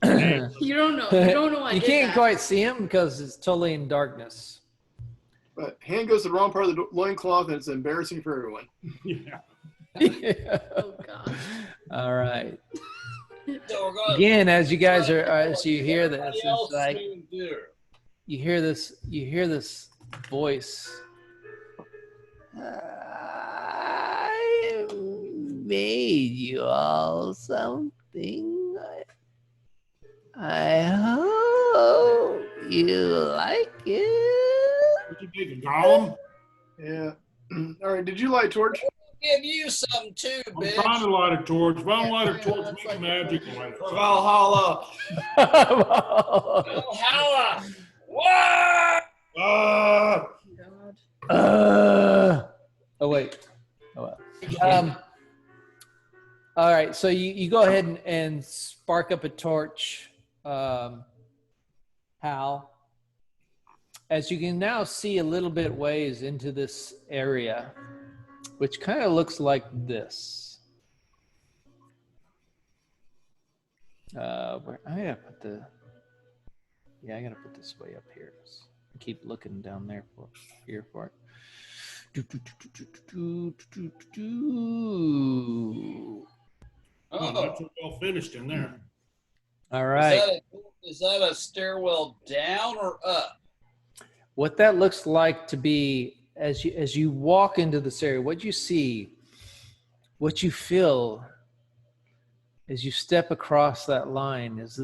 S6: You don't know. You don't know. I
S1: You
S6: did
S1: can't
S6: that.
S1: quite see him because it's totally in darkness.
S3: But hand goes to the wrong part of the loincloth, and it's embarrassing for everyone.
S2: yeah.
S1: Yeah.
S6: Oh god.
S1: All right.
S4: So we're going
S1: Again, as you guys are, as you hear this, it's like you hear this voice. I made you all something. I hope you like it.
S2: What you think, a golem?
S3: Yeah. All right. Did you light torch?
S4: give you something too,
S2: I'm
S4: bitch.
S2: trying to light a torch. If I don't light a
S6: Yeah,
S2: torch,
S6: it's
S2: make
S6: like-
S2: magic light
S5: For
S2: it.
S5: Valhalla.
S4: Valhalla. What?
S2: Ah!
S6: God.
S1: Oh wait. Oh well. All right. So you go ahead and spark up a torch, Hal. As you can now see a little bit ways into this area, which kind of looks like this. Where I gotta put the, yeah, I gotta put this way up here. Keep looking down there for it.
S2: Oh, that's well finished in there.
S1: All right.
S4: Is that a stairwell down or up?
S1: What that looks like to be as you walk into this area, what you see, what you feel as you step across that line is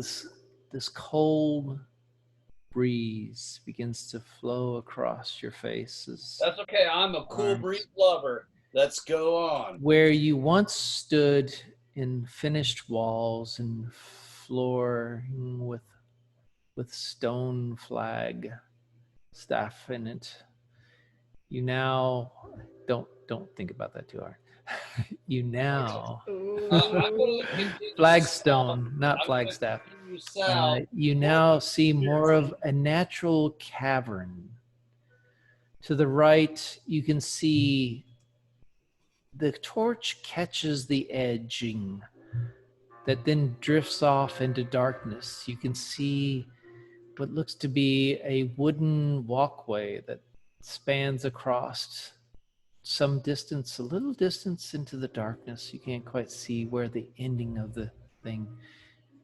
S1: this cold breeze begins to flow across your faces.
S4: That's okay. I'm a cool breeze lover. Let's go on.
S1: Where you once stood in finished walls and floor with stone flag staff in it, you now don't think about that too hard. You now flagstone, not flagstaff. You now see more of a natural cavern. To the right, you can see the torch catches the edging that then drifts off into darkness. You can see what looks to be a wooden walkway that spans across some distance, a little distance into the darkness. You can't quite see where the ending of the thing.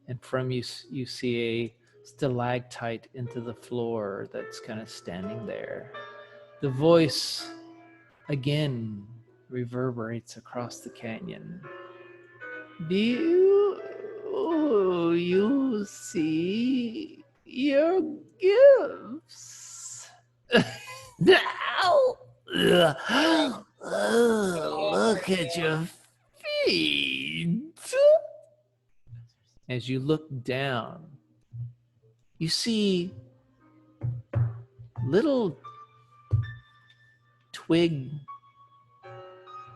S1: And from you see a stalactite into the floor that's kind of standing there. The voice again reverberates across the canyon. Do you see your gifts? Now, look at your feet. As you look down, you see little twig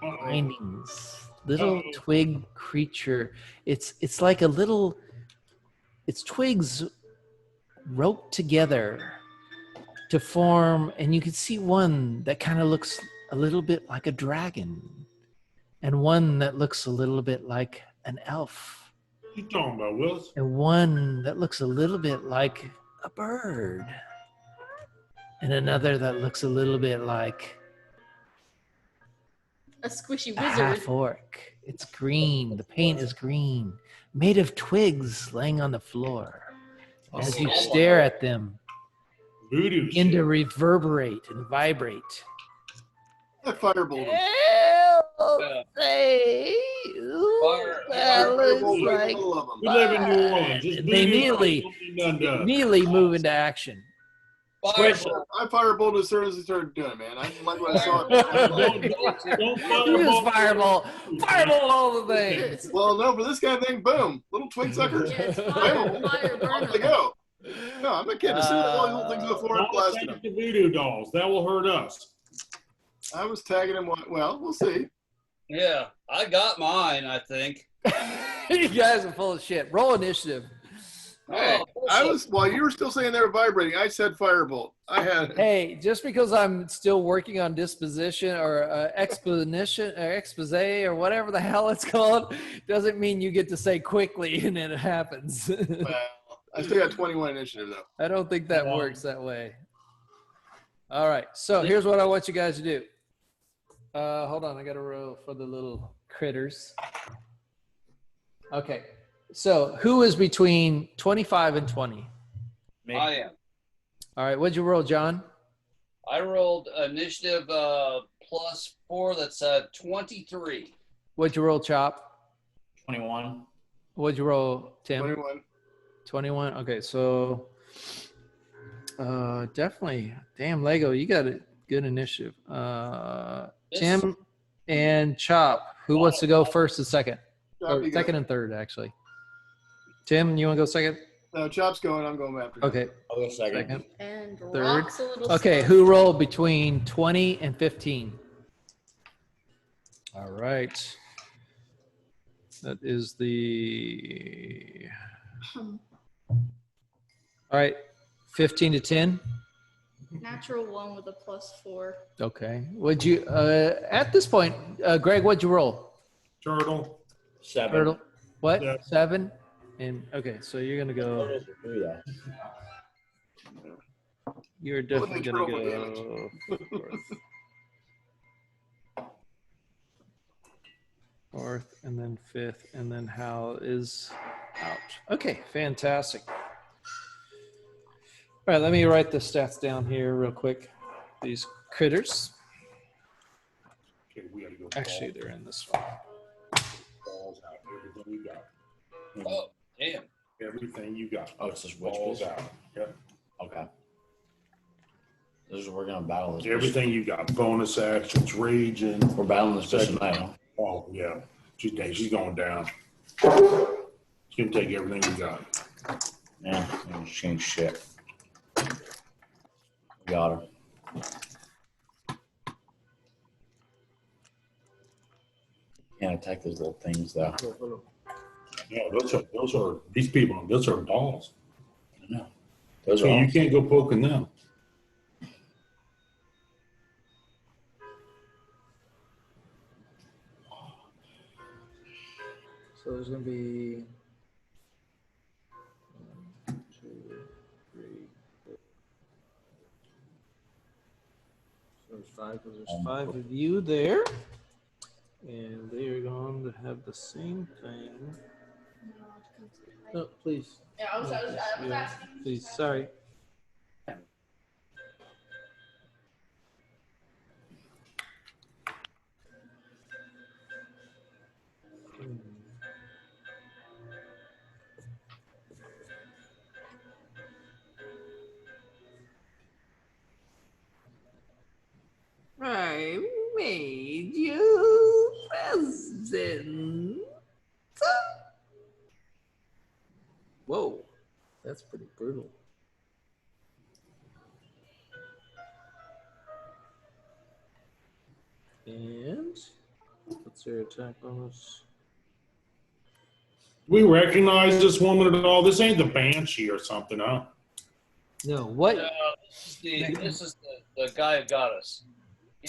S1: bindings, little twig creature. It's like a little, it's twigs roped together to form, and you can see one that kind of looks a little bit like a dragon, and one that looks a little bit like an elf.
S2: What you talking about, Willis?
S1: And one that looks a little bit like a bird. And another that looks a little bit like
S6: A squishy
S1: a
S6: wizard.
S1: half orc. It's green. The paint is green, made of twigs laying on the floor. As you stare at them,
S2: Voodoo
S1: begin
S2: shit.
S1: to reverberate and vibrate.
S3: I firebolt him.
S1: That looks like
S2: We live in New Orleans. It's
S1: they
S2: voodoo
S1: immediately
S2: something done to us.
S1: move into action.
S4: Firebolt.
S3: I firebolt as soon as he started doing it, man. I didn't like what I saw.
S2: Don't
S1: You
S2: firebolt.
S1: just fireball all the things.
S3: Well, no, for this kind of thing, boom. Little twig suckers.
S6: Yeah, it's
S3: Fire,
S6: fire burn
S3: off they go. No, I'm not kidding. As soon as all these little things on the floor, I'm
S2: Don't
S3: blasting
S2: attack
S3: them.
S2: the voodoo dolls. That will hurt us.
S3: I was tagging him. Well, we'll see.
S4: Yeah, I got mine, I think.
S1: You guys are full of shit. Roll initiative.
S3: Hey, I was while you were still saying they were vibrating. I said firebolt. I had.
S1: Hey, just because I'm still working on disposition or exposition or expose or whatever the hell it's called, doesn't mean you get to say quickly and then it happens.
S3: Well, I still got 21 initiative though.
S1: I don't think that works that way. All right, so here's what I want you guys to do. Hold on, I got to roll for the little critters. Okay, So who is between 25 and 20?
S5: Me.
S4: I am.
S1: All right. What'd you roll, John?
S4: I rolled initiative +4. That's 23.
S1: What'd you roll, Chop?
S5: 21.
S1: What'd you roll, Tim?
S3: 21.
S1: 21. Okay, so definitely. Damn, Lego, you got a good initiative. Tim and Chop, who wants to go first and second?
S3: Chop,
S1: Or
S3: you go.
S1: second and third, actually. Tim, you want to go second?
S3: No, Chop's going. I'm going after him.
S1: Okay,
S5: I'll go second.
S1: second.
S6: And
S1: Third.
S6: rocks a little
S1: Okay,
S6: slow.
S1: who rolled between 20 and 15? All right. That is the, all right, 15 to 10.
S6: Natural 1 with a +4.
S1: Okay. Would you, at this point, Greg, what'd you roll?
S2: Turtle.
S5: 7.
S1: Turtle. What?
S2: Yeah.
S1: 7? And okay, so you're going to
S5: Oh,
S1: go,
S5: those are 3 though.
S1: you're definitely going
S3: turtle
S1: to
S3: damage.
S1: go fourth, and then fifth, and then Hal is out. Okay, fantastic. All right, let me write the stats down here real quick. These critters.
S2: Okay, we gotta go.
S1: Actually, they're in this one.
S2: Balls out. Everything you got.
S4: Oh, damn.
S2: Everything you got.
S5: Oh, it's just witch
S2: Balls
S5: piece?
S2: out. Yep.
S5: Okay. We're gonna battle this.
S2: Everything you got. Bonus actions, raging.
S5: We're battling this fish tonight, huh?
S2: Oh, yeah. She's going down. She's gonna take everything you got.
S5: Yeah, she ain't shit. We got her. Can't attack those little things though.
S2: Yeah, those are these people. Those are dolls.
S5: I know. Those
S2: So
S5: are
S2: you
S5: all.
S2: can't go poking them.
S1: So there's going to be 1, 2, 3, 4. So there's 5 because there's 5 of you there. And they are going to have the same thing. No, please.
S6: Yeah, I was
S1: Yeah,
S6: asking.
S1: please, sorry. I made you present. Whoa, that's pretty brutal. And what's their attack bonus?
S2: We recognize this woman at all. This ain't the Banshee or something, huh?
S1: No, what
S4: This is the guy who got us.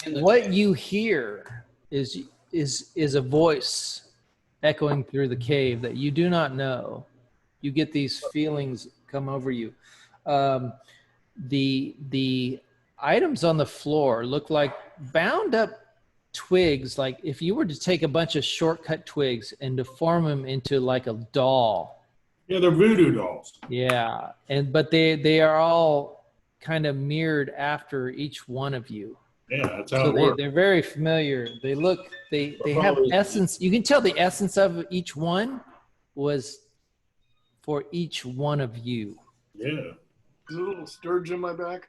S1: what you hear is a voice echoing through the cave that you do not know. You get these feelings come over you. The items on the floor look like bound up twigs. Like if you were to take a bunch of shortcut twigs and to form them into like a doll.
S2: Yeah, they're voodoo dolls.
S1: Yeah, but they are all kind of mirrored after each one of you.
S2: Yeah, that's how
S1: So
S2: it works.
S1: they're very familiar. They have essence. You can tell the essence of each one was for each one of you.
S2: Yeah.
S3: There's a little sturge in my back.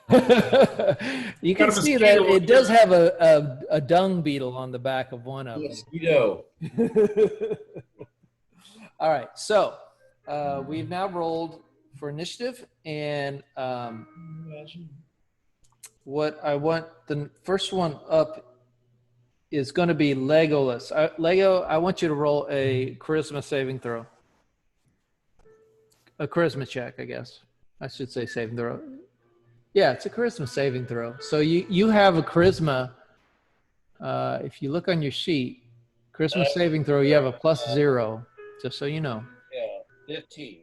S1: You
S2: Got
S1: can
S2: a
S1: see that
S2: mosquito
S1: it does have a dung beetle on the back of one of them.
S5: Mosquito.
S1: All right, so we've now rolled for initiative, and what I want, the first one up is going to be Legolas. Lego, I want you to roll a charisma saving throw. A charisma check, I guess. I should say saving throw. Yeah, it's a charisma saving throw. So you have a charisma. If you look on your sheet, charisma saving throw, you have a +0, just so you know.
S4: Yeah, 15.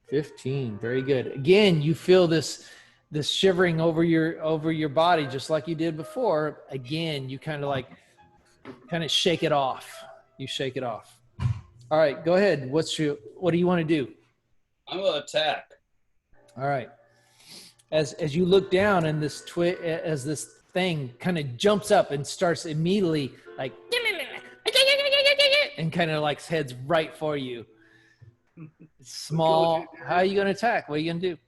S1: 15, very good. Again, you feel this shivering over your body, just like you did before. Again, you kind of shake it off. You shake it off. All right, go ahead. What do you want to do?
S4: I'm gonna attack.
S1: All right. As you look down and as this thing kind of jumps up and starts immediately like and kind of like heads right for you. It's small. How are you going to attack? What are you going to do?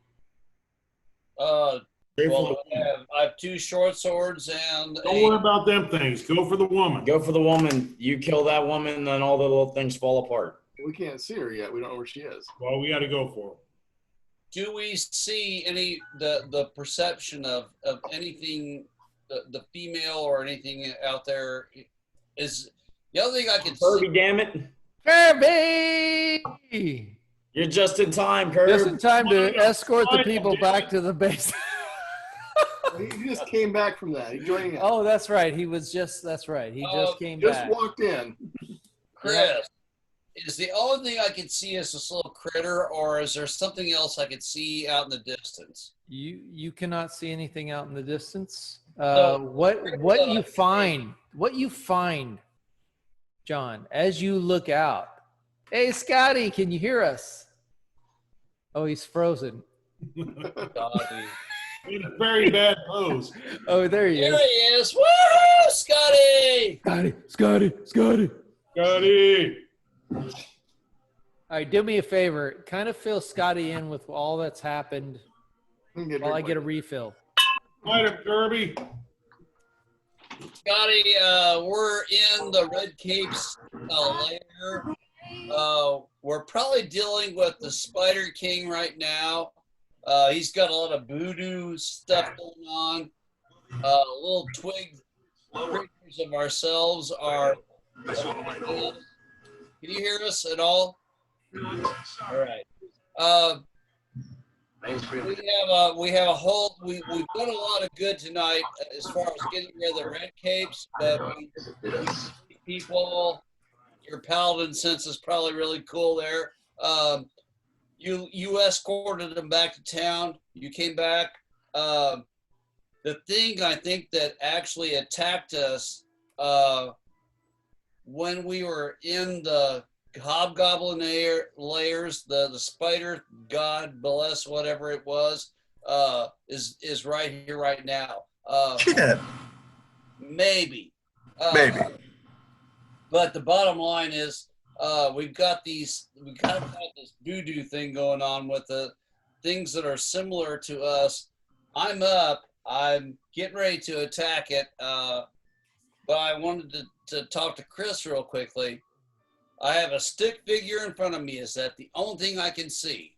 S4: Well, I have 2 short swords and.
S2: Don't worry about them things. Go for the woman.
S5: Go for the woman. You kill that woman, and then all the little things fall apart.
S3: We can't see her yet. We don't know where she is.
S2: Well, we got to go for her.
S4: Do we see the perception of anything, the female or anything out there? Is the other thing I can
S5: Kirby,
S4: see?
S5: damn it.
S1: Kirby!
S5: You're just in time, Kirby.
S1: Just in time to escort the people back to the base.
S3: He just came back from that. He's joining us.
S1: Oh, that's right. That's right. He just came
S3: Just
S1: back.
S3: walked in.
S4: Chris, is the only thing I can see is this little critter, or is there something else I can see out in the distance?
S1: You cannot see anything out in the distance.
S4: So,
S1: What you find, John, as you look out. Hey, Scotty, can you hear us? Oh, he's frozen.
S4: Scotty.
S2: In a very bad pose.
S1: Oh, there he
S4: There
S1: is.
S4: he is. Woo, Scotty!
S1: Scotty.
S2: Scotty.
S1: All right, do me a favor. Kind of fill Scotty in with all that's happened while I get a refill.
S2: Fight him, Kirby.
S4: Scotty, we're in the Red Capes lair. We're probably dealing with the Spider King right now. He's got a lot of voodoo stuff going on. Little twig creatures of ourselves are. Can you hear us at all? All right. We have a whole. We've done a lot of good tonight as far as getting rid of the Red Capes, but people. Your paladin sense is probably really cool there. You escorted them back to town. You came back. The thing I think that actually attacked us when we were in the hobgoblin layers, the spider, God bless whatever it was, is right here, right now. Maybe.
S8: Maybe.
S4: But the bottom line is, we've got this voodoo thing going on with the things that are similar to us. I'm up. I'm getting ready to attack it. But I wanted to talk to Chris real quickly. I have a stick figure in front of me. Is that the only thing I can see?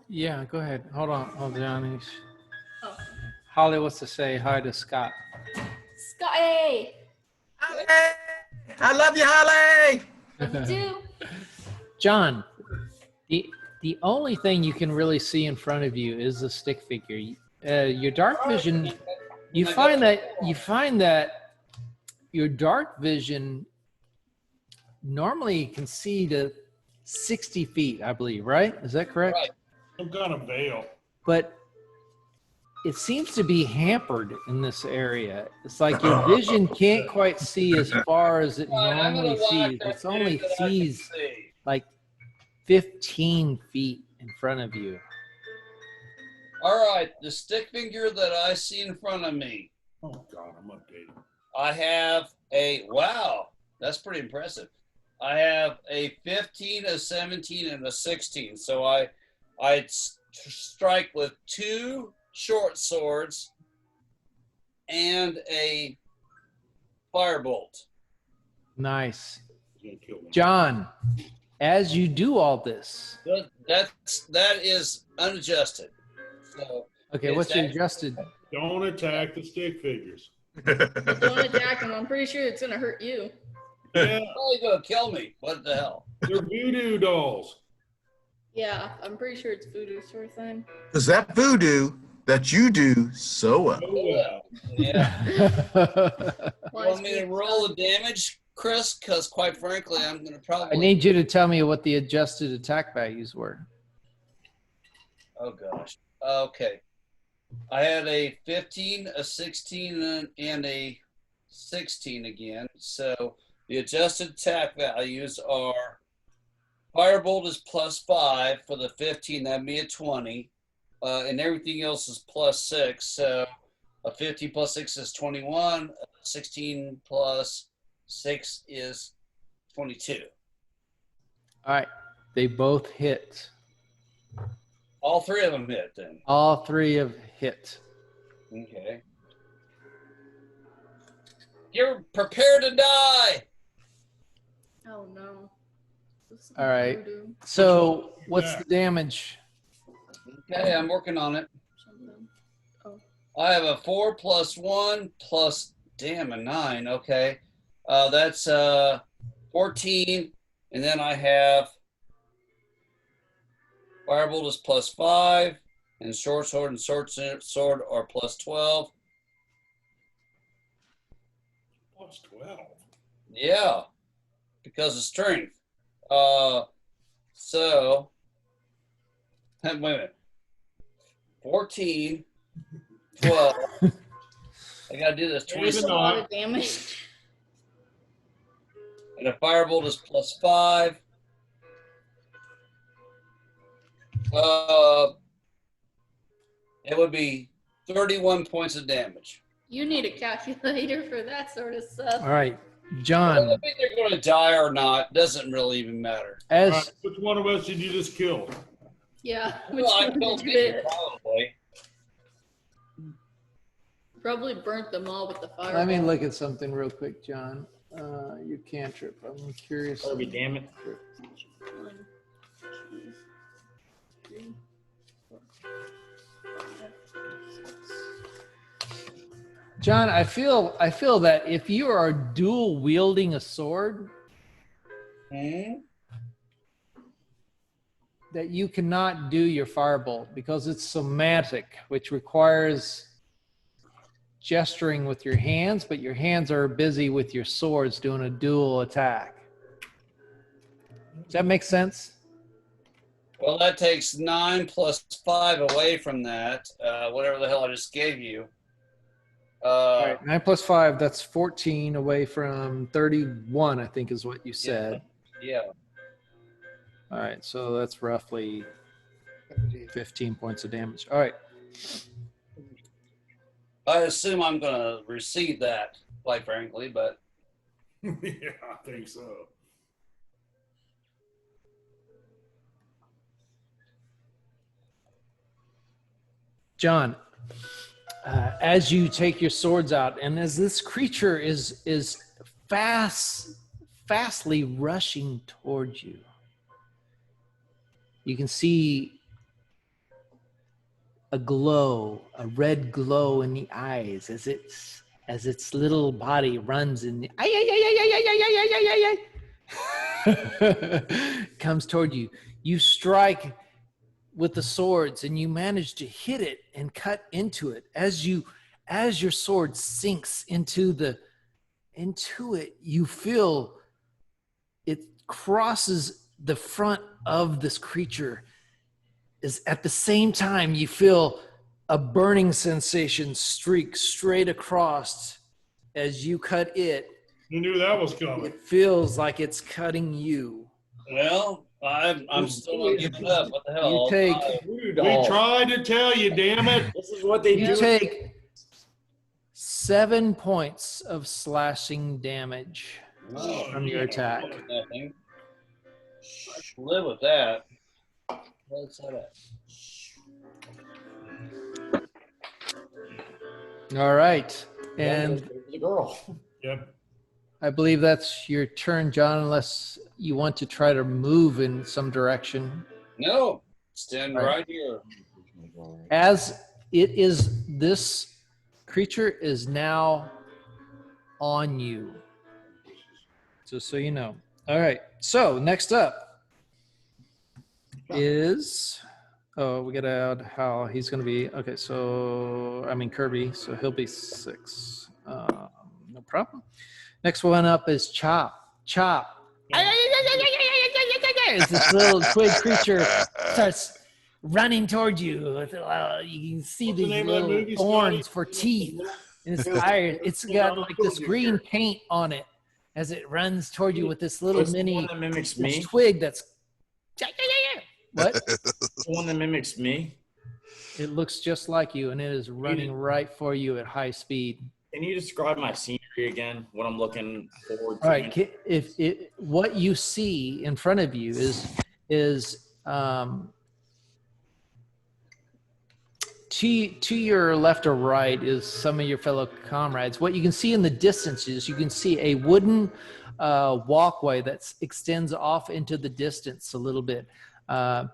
S1: Yeah, go ahead. Hold on, Johnny.
S6: Oh.
S1: Holly wants to say hi to Scott.
S6: Scotty!
S8: Holly! I love you, Holly!
S6: You do?
S1: John, the only thing you can really see in front of you is the stick figure. Your dark vision, you find that your dark vision normally can see to 60 feet, I believe, right? Is that correct?
S4: Right.
S2: Some kind of veil.
S1: But it seems to be hampered in this area. It's like your vision can't quite see as far as it normally sees. It only sees like 15 feet in front of you.
S4: All right, the stick figure that I see in front of me.
S2: Oh God, I'm updated.
S4: I have wow, that's pretty impressive. I have a 15, a 17, and a 16. So I strike with 2 short swords and a firebolt.
S1: Nice.
S2: He's gonna kill me.
S1: John, as you do all this,
S4: That is unadjusted. So
S1: okay, what's your adjusted?
S2: Don't attack the stick figures.
S7: Don't attack him. I'm pretty sure it's gonna hurt you.
S2: Yeah,
S4: probably gonna kill me. What the hell?
S2: they're voodoo dolls.
S7: Yeah, I'm pretty sure it's voodoo sort of thing.
S8: Is that voodoo that you do so well?
S2: Oh, yeah.
S4: Yeah. You want me to roll the damage, Chris? Because quite frankly, I'm gonna probably.
S1: I need you to tell me what the adjusted attack values were.
S4: Oh gosh. Okay. I had a 15, a 16, and a 16 again. So The adjusted attack values are Firebolt is +5 for the 15, that'd be a 20. And everything else is +6. So a 15 plus 6 is 21. 16 plus 6 is 22.
S1: All right. They both hit.
S4: All three of them hit then.
S1: All three have hit.
S4: Okay. You're prepared to die.
S7: Oh no.
S1: All right. So what's the damage?
S4: Okay, I'm working on it.
S7: Oh.
S4: I have a 4 plus 1 plus, damn, a 9. Okay. That's 14. And then I have Firebolt is +5. And Short Sword and Short Sword are +12.
S2: +12.
S4: Yeah. Because of strength. So, wait a minute. 14, 12. I gotta do this. 20.
S7: That's a lot of damage.
S4: And a Firebolt is +5. It would be 31 points of damage.
S7: You need a calculator for that sort of stuff.
S1: All right, John.
S4: Well, I think they're going to die or not. Doesn't really even matter.
S1: As
S2: All right, which one of us did you just kill?
S7: Yeah.
S4: Well, I killed me, probably.
S7: Probably burnt them all with the fire.
S1: let me look at something real quick, John. You cantrip. I'm curious.
S5: Kirby, damn it.
S7: 1, 2, 3, 4, 5, 6.
S1: John, I feel that if you are dual wielding a sword, that you cannot do your firebolt because it's somatic, which requires gesturing with your hands, but your hands are busy with your swords doing a dual attack. Does that make sense?
S4: Well, that takes 9 plus 5 away from that, whatever the hell I just gave you.
S1: All right, 9 plus 5, that's 14 away from 31, I think is what you said.
S4: Yeah.
S1: All right, so that's roughly 15 points of damage. All right.
S4: I assume I'm going to receive that, quite frankly, but
S2: Yeah, I think so.
S1: John, as you take your swords out, and as this creature is fastly rushing towards you, you can see a glow, a red glow in the eyes as its little body runs in the comes toward you. You strike with the swords and you manage to hit it and cut into it. As your sword sinks into it, you feel it crosses the front of this creature. Is at the same time you feel a burning sensation streak straight across as you cut it.
S2: You knew that was coming.
S1: It feels like it's cutting you.
S4: well, I'm still not giving up. What the hell?
S1: You take
S2: We tried to tell you, damn it.
S5: This is what they
S1: you
S5: do.
S1: take 7 points of slashing damage from your attack.
S4: Nothing. I can live with that. What's that at?
S1: All right, and
S5: the girl.
S2: Yep.
S1: I believe that's your turn, John, unless you want to try to move in some direction.
S4: No, stand right here.
S1: As it is, this creature is now on you. Just so you know. All right, so next up is, we got to add how he's going to be. Okay, so, Kirby, so he'll be 6. No problem. Next one up is Chop. Chop. As this little twig creature starts running towards you. You can see these little thorns for teeth. And it's tired. It's got like this green paint on it. as it runs toward you with this little
S5: What's the
S1: mini
S5: one that mimics me?
S1: twig that's. What?
S5: The one that mimics me?
S1: It looks just like you, and it is running right for you at high speed.
S5: Can you describe my scenery again? What I'm looking forward to?
S1: All right. What you see in front of you is to your left or right is some of your fellow comrades. What you can see in the distance is you can see a wooden walkway that extends off into the distance a little bit.
S5: Yeah,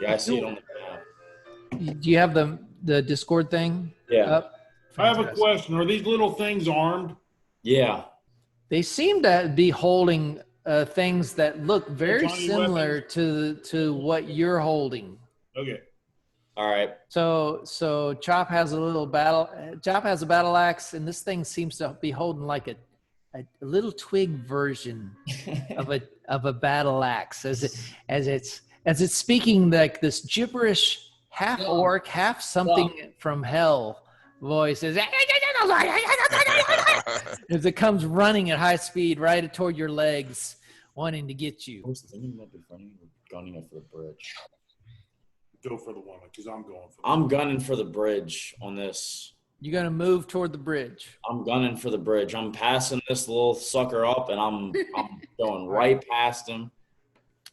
S5: I see it on the map.
S1: Do you have the Discord thing?
S5: Yeah.
S1: Up?
S2: I have a question. Are these little things armed?
S5: Yeah.
S1: They seem to be holding things that look very
S2: Johnny
S1: similar to what you're holding.
S2: Okay.
S5: All right.
S1: So Chop has a little battle. Chop has a battle axe, and this thing seems to be holding like a little twig version of a battle axe, as it's speaking like this gibberish, half orc, half something from hell voice as it comes running at high speed right toward your legs, wanting to get you.
S5: I was thinking about gunning it for the bridge.
S2: Go for the one, because I'm going for
S5: I'm gunning for the bridge on this.
S1: You're gonna move toward the bridge.
S5: I'm gunning for the bridge. I'm passing this little sucker up, and I'm going right past him.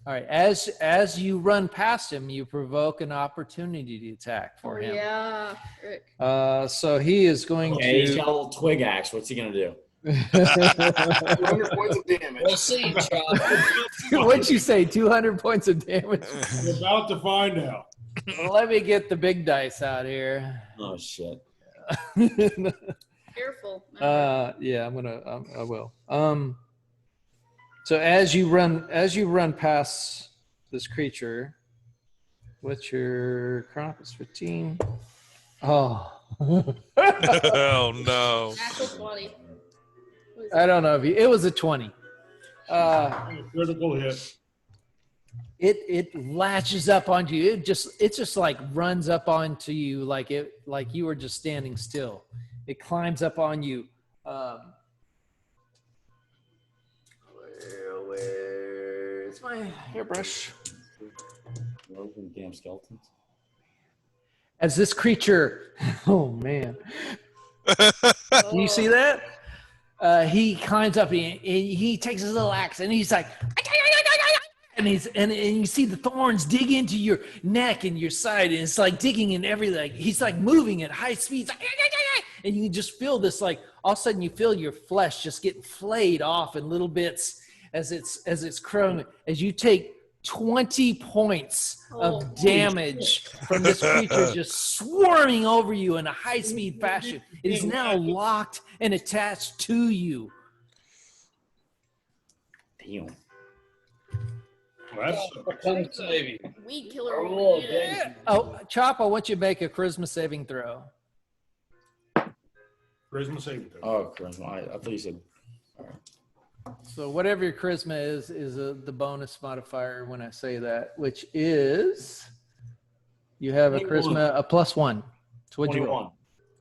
S1: All right. As you run past him, you provoke an opportunity to attack for him.
S7: Yeah, Rick.
S1: So he is going
S5: Okay, he's
S1: to.
S5: got a little twig axe. What's he gonna do?
S3: 200 points of damage.
S4: We'll see, Chop.
S1: What'd you say? 200 points of damage.
S2: We're about to find out.
S1: Well, let me get the big dice out here.
S5: Oh shit!
S7: Careful.
S1: Yeah, I will. So as you run past this creature, what's your Krampus 15? Oh.
S9: Oh no.
S7: Natural 20.
S1: I don't know if it was a 20.
S2: Critical hit.
S1: It latches up onto you. It just like runs up onto you like you were just standing still. It climbs up on you. Where's my hairbrush?
S5: Damn skeletons.
S1: As this creature, oh man, you see that? He climbs up and he takes his little axe and he's like, and you see the thorns dig into your neck and your side, and it's like digging in everything. He's like moving at high speeds, and you just feel this like all of a sudden you feel your flesh just get flayed off in little bits as it's crawling. As you take 20 points of damage from this creature just swarming over you in a high-speed fashion. It is now locked and attached to you.
S5: Damn.
S2: That's
S4: Saving.
S7: Weed killer.
S1: Oh, Chop, I want you to make a charisma saving throw.
S2: charisma saving throw.
S5: Oh, charisma. I thought you said. All right.
S1: So whatever your charisma is the bonus modifier when I say that, which is you have a charisma a +1. So what'd you roll?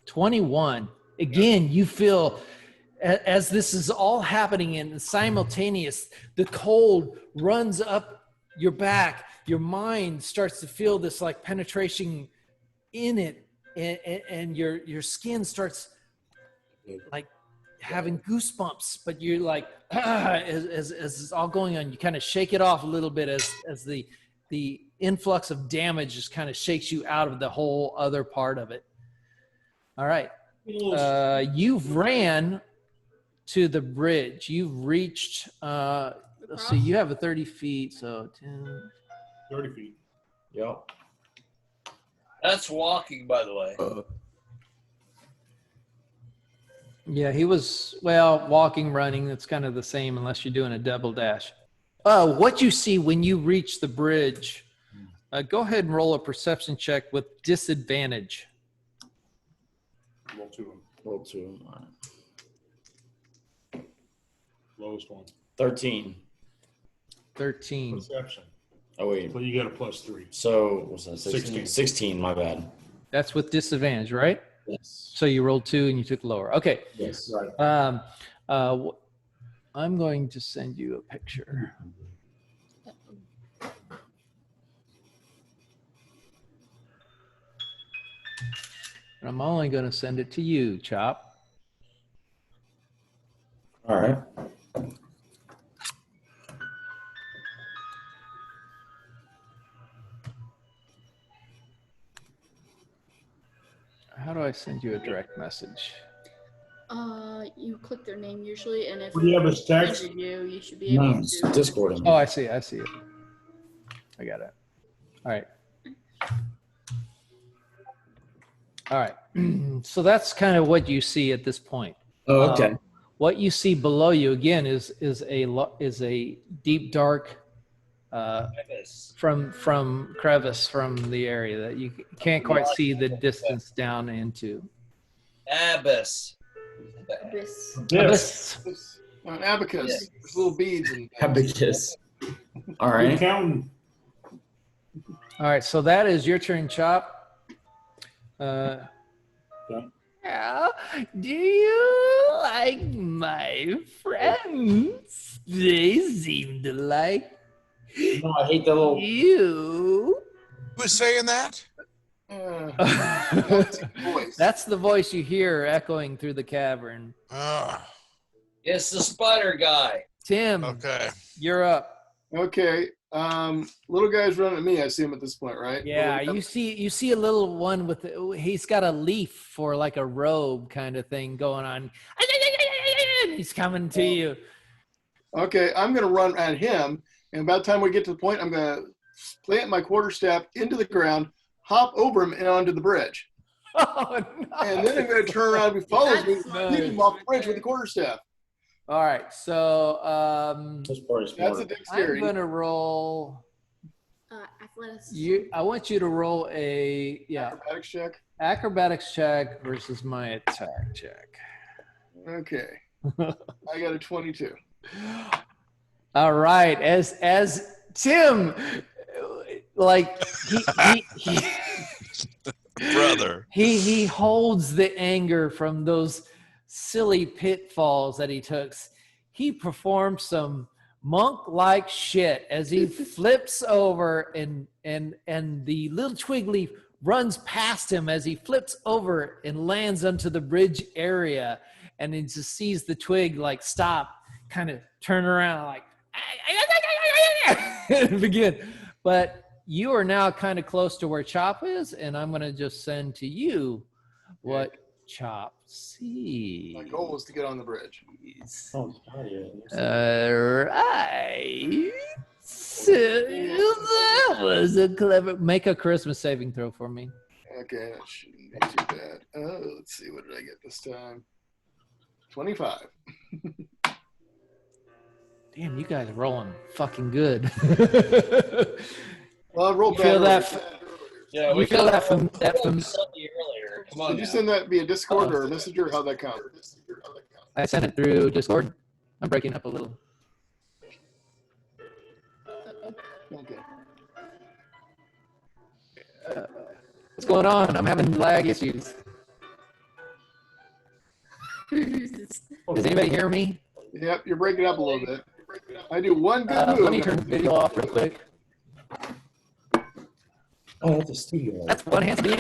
S1: 21. Again, you feel as this is all happening and simultaneous, the cold runs up your back. Your mind starts to feel this like penetration in it, and your skin starts like having goosebumps, but you're like, as it's all going on, you kind of shake it off a little bit as the influx of damage just kind of shakes you out of the whole other part of it. All right. You've ran to the bridge. You've reached, let's see, you have a 30 feet, so 10.
S2: 30 feet.
S5: Yep.
S4: That's walking, by the way.
S1: Yeah, he was, well, walking, running, it's kind of the same unless you're doing a double dash. What you see when you reach the bridge, go ahead and roll a perception check with disadvantage.
S2: Roll 2.
S5: Roll 2. All right.
S2: Lowest one.
S5: 13.
S1: 13.
S2: Perception.
S5: Oh wait.
S2: So you got a +3.
S5: So what's that?
S2: 16.
S5: 16. My bad.
S1: That's with disadvantage, right?
S5: Yes.
S1: So you rolled 2 and you took lower. Okay.
S5: Yes.
S2: Right.
S1: I'm going to send you a picture. And I'm only going to send it to you, Chop.
S5: All right.
S1: How do I send you a direct message?
S7: You click their name usually, and if
S2: Do you have his text?
S7: it's you, you should be able
S5: No, it's
S7: to.
S5: Discord.
S1: Oh, I see it. I got it. All right. All right. So that's kind of what you see at this point.
S5: Oh, okay.
S1: What you see below you again is a deep dark from crevice from the area that you can't quite see the distance down into.
S4: Abyss.
S7: Abyss.
S1: Abyss.
S3: An abacus. There's little beads and
S5: Abacus. All
S2: You're
S5: right.
S2: counting.
S1: All right. So that is your turn, Chop. Yeah. Do you like my friends? They seem to like
S5: No, I hate the little.
S1: you.
S9: Who was saying that?
S3: voice.
S1: That's the voice you hear echoing through the cavern.
S4: It's the spider guy.
S1: Tim,
S9: Okay.
S1: you're up.
S3: Okay. Little guy's running at me, I assume at this point, right?
S1: Yeah, you see a little one with he's got a leaf for like a robe kind of thing going on. He's coming to you.
S3: Okay, I'm gonna run at him, and by the time we get to the point, I'm gonna plant my quarterstaff into the ground, hop over him and onto the bridge.
S1: Oh, no.
S3: And then I'm gonna turn around and he follows me, lead him off the bridge with the quarterstaff.
S1: All right, so
S5: This part is
S3: That's a
S5: more.
S3: dexterity.
S1: I'm gonna roll.
S7: Athletics.
S1: I want you to roll a
S3: Acrobatics check.
S1: acrobatics check versus my attack check.
S3: Okay. I got a 22.
S1: All right, as Tim, like he
S9: Brother.
S1: he holds the anger from those silly pitfalls that he took. He performs some monk-like shit as he flips over and the little twig leaf runs past him as he flips over and lands onto the bridge area, and he just sees the twig like stop, kind of turn around like and begin. But you are now kind of close to where Chop is, and I'm going to just send to you what Chop sees.
S3: My goal was to get on the bridge.
S5: Oh,
S1: All right. So that was a clever. Make a charisma saving throw for me.
S3: Okay, that shouldn't be too bad. Let's see, what did I get this time? 25.
S1: Damn, you guys are rolling fucking good.
S3: Well, I rolled
S1: You feel
S3: bad.
S1: that?
S4: Yeah,
S1: You feel that from
S4: earlier. Come on.
S3: Did you
S4: now.
S3: send that via Discord or a messenger? Or how'd that count?
S1: I sent it through Discord. I'm breaking up a little.
S3: Okay.
S1: What's going on? I'm having lag issues. Does anybody hear me?
S3: Yep, you're breaking up a little bit. I do one good move.
S1: Let me turn the video off real quick.
S5: Oh, that's a studio.
S1: That's one hand to be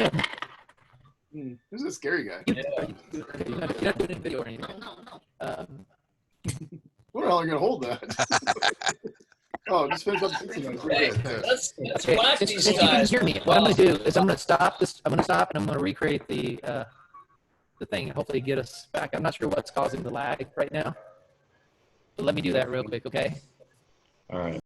S1: in.
S3: Who's this scary guy?
S1: You're not doing any video or anything.
S3: What the hell are you gonna hold that? Oh, just finish up the pizza.
S4: Hey, let's whack
S1: Since
S4: these
S1: you can
S4: guys.
S1: hear me, what I'm going to do is I'm going to stop this. I'm going to stop and I'm going to recreate the thing and hopefully get us back. I'm not sure what's causing the lag right now, but let me do that real quick, okay?
S5: All right.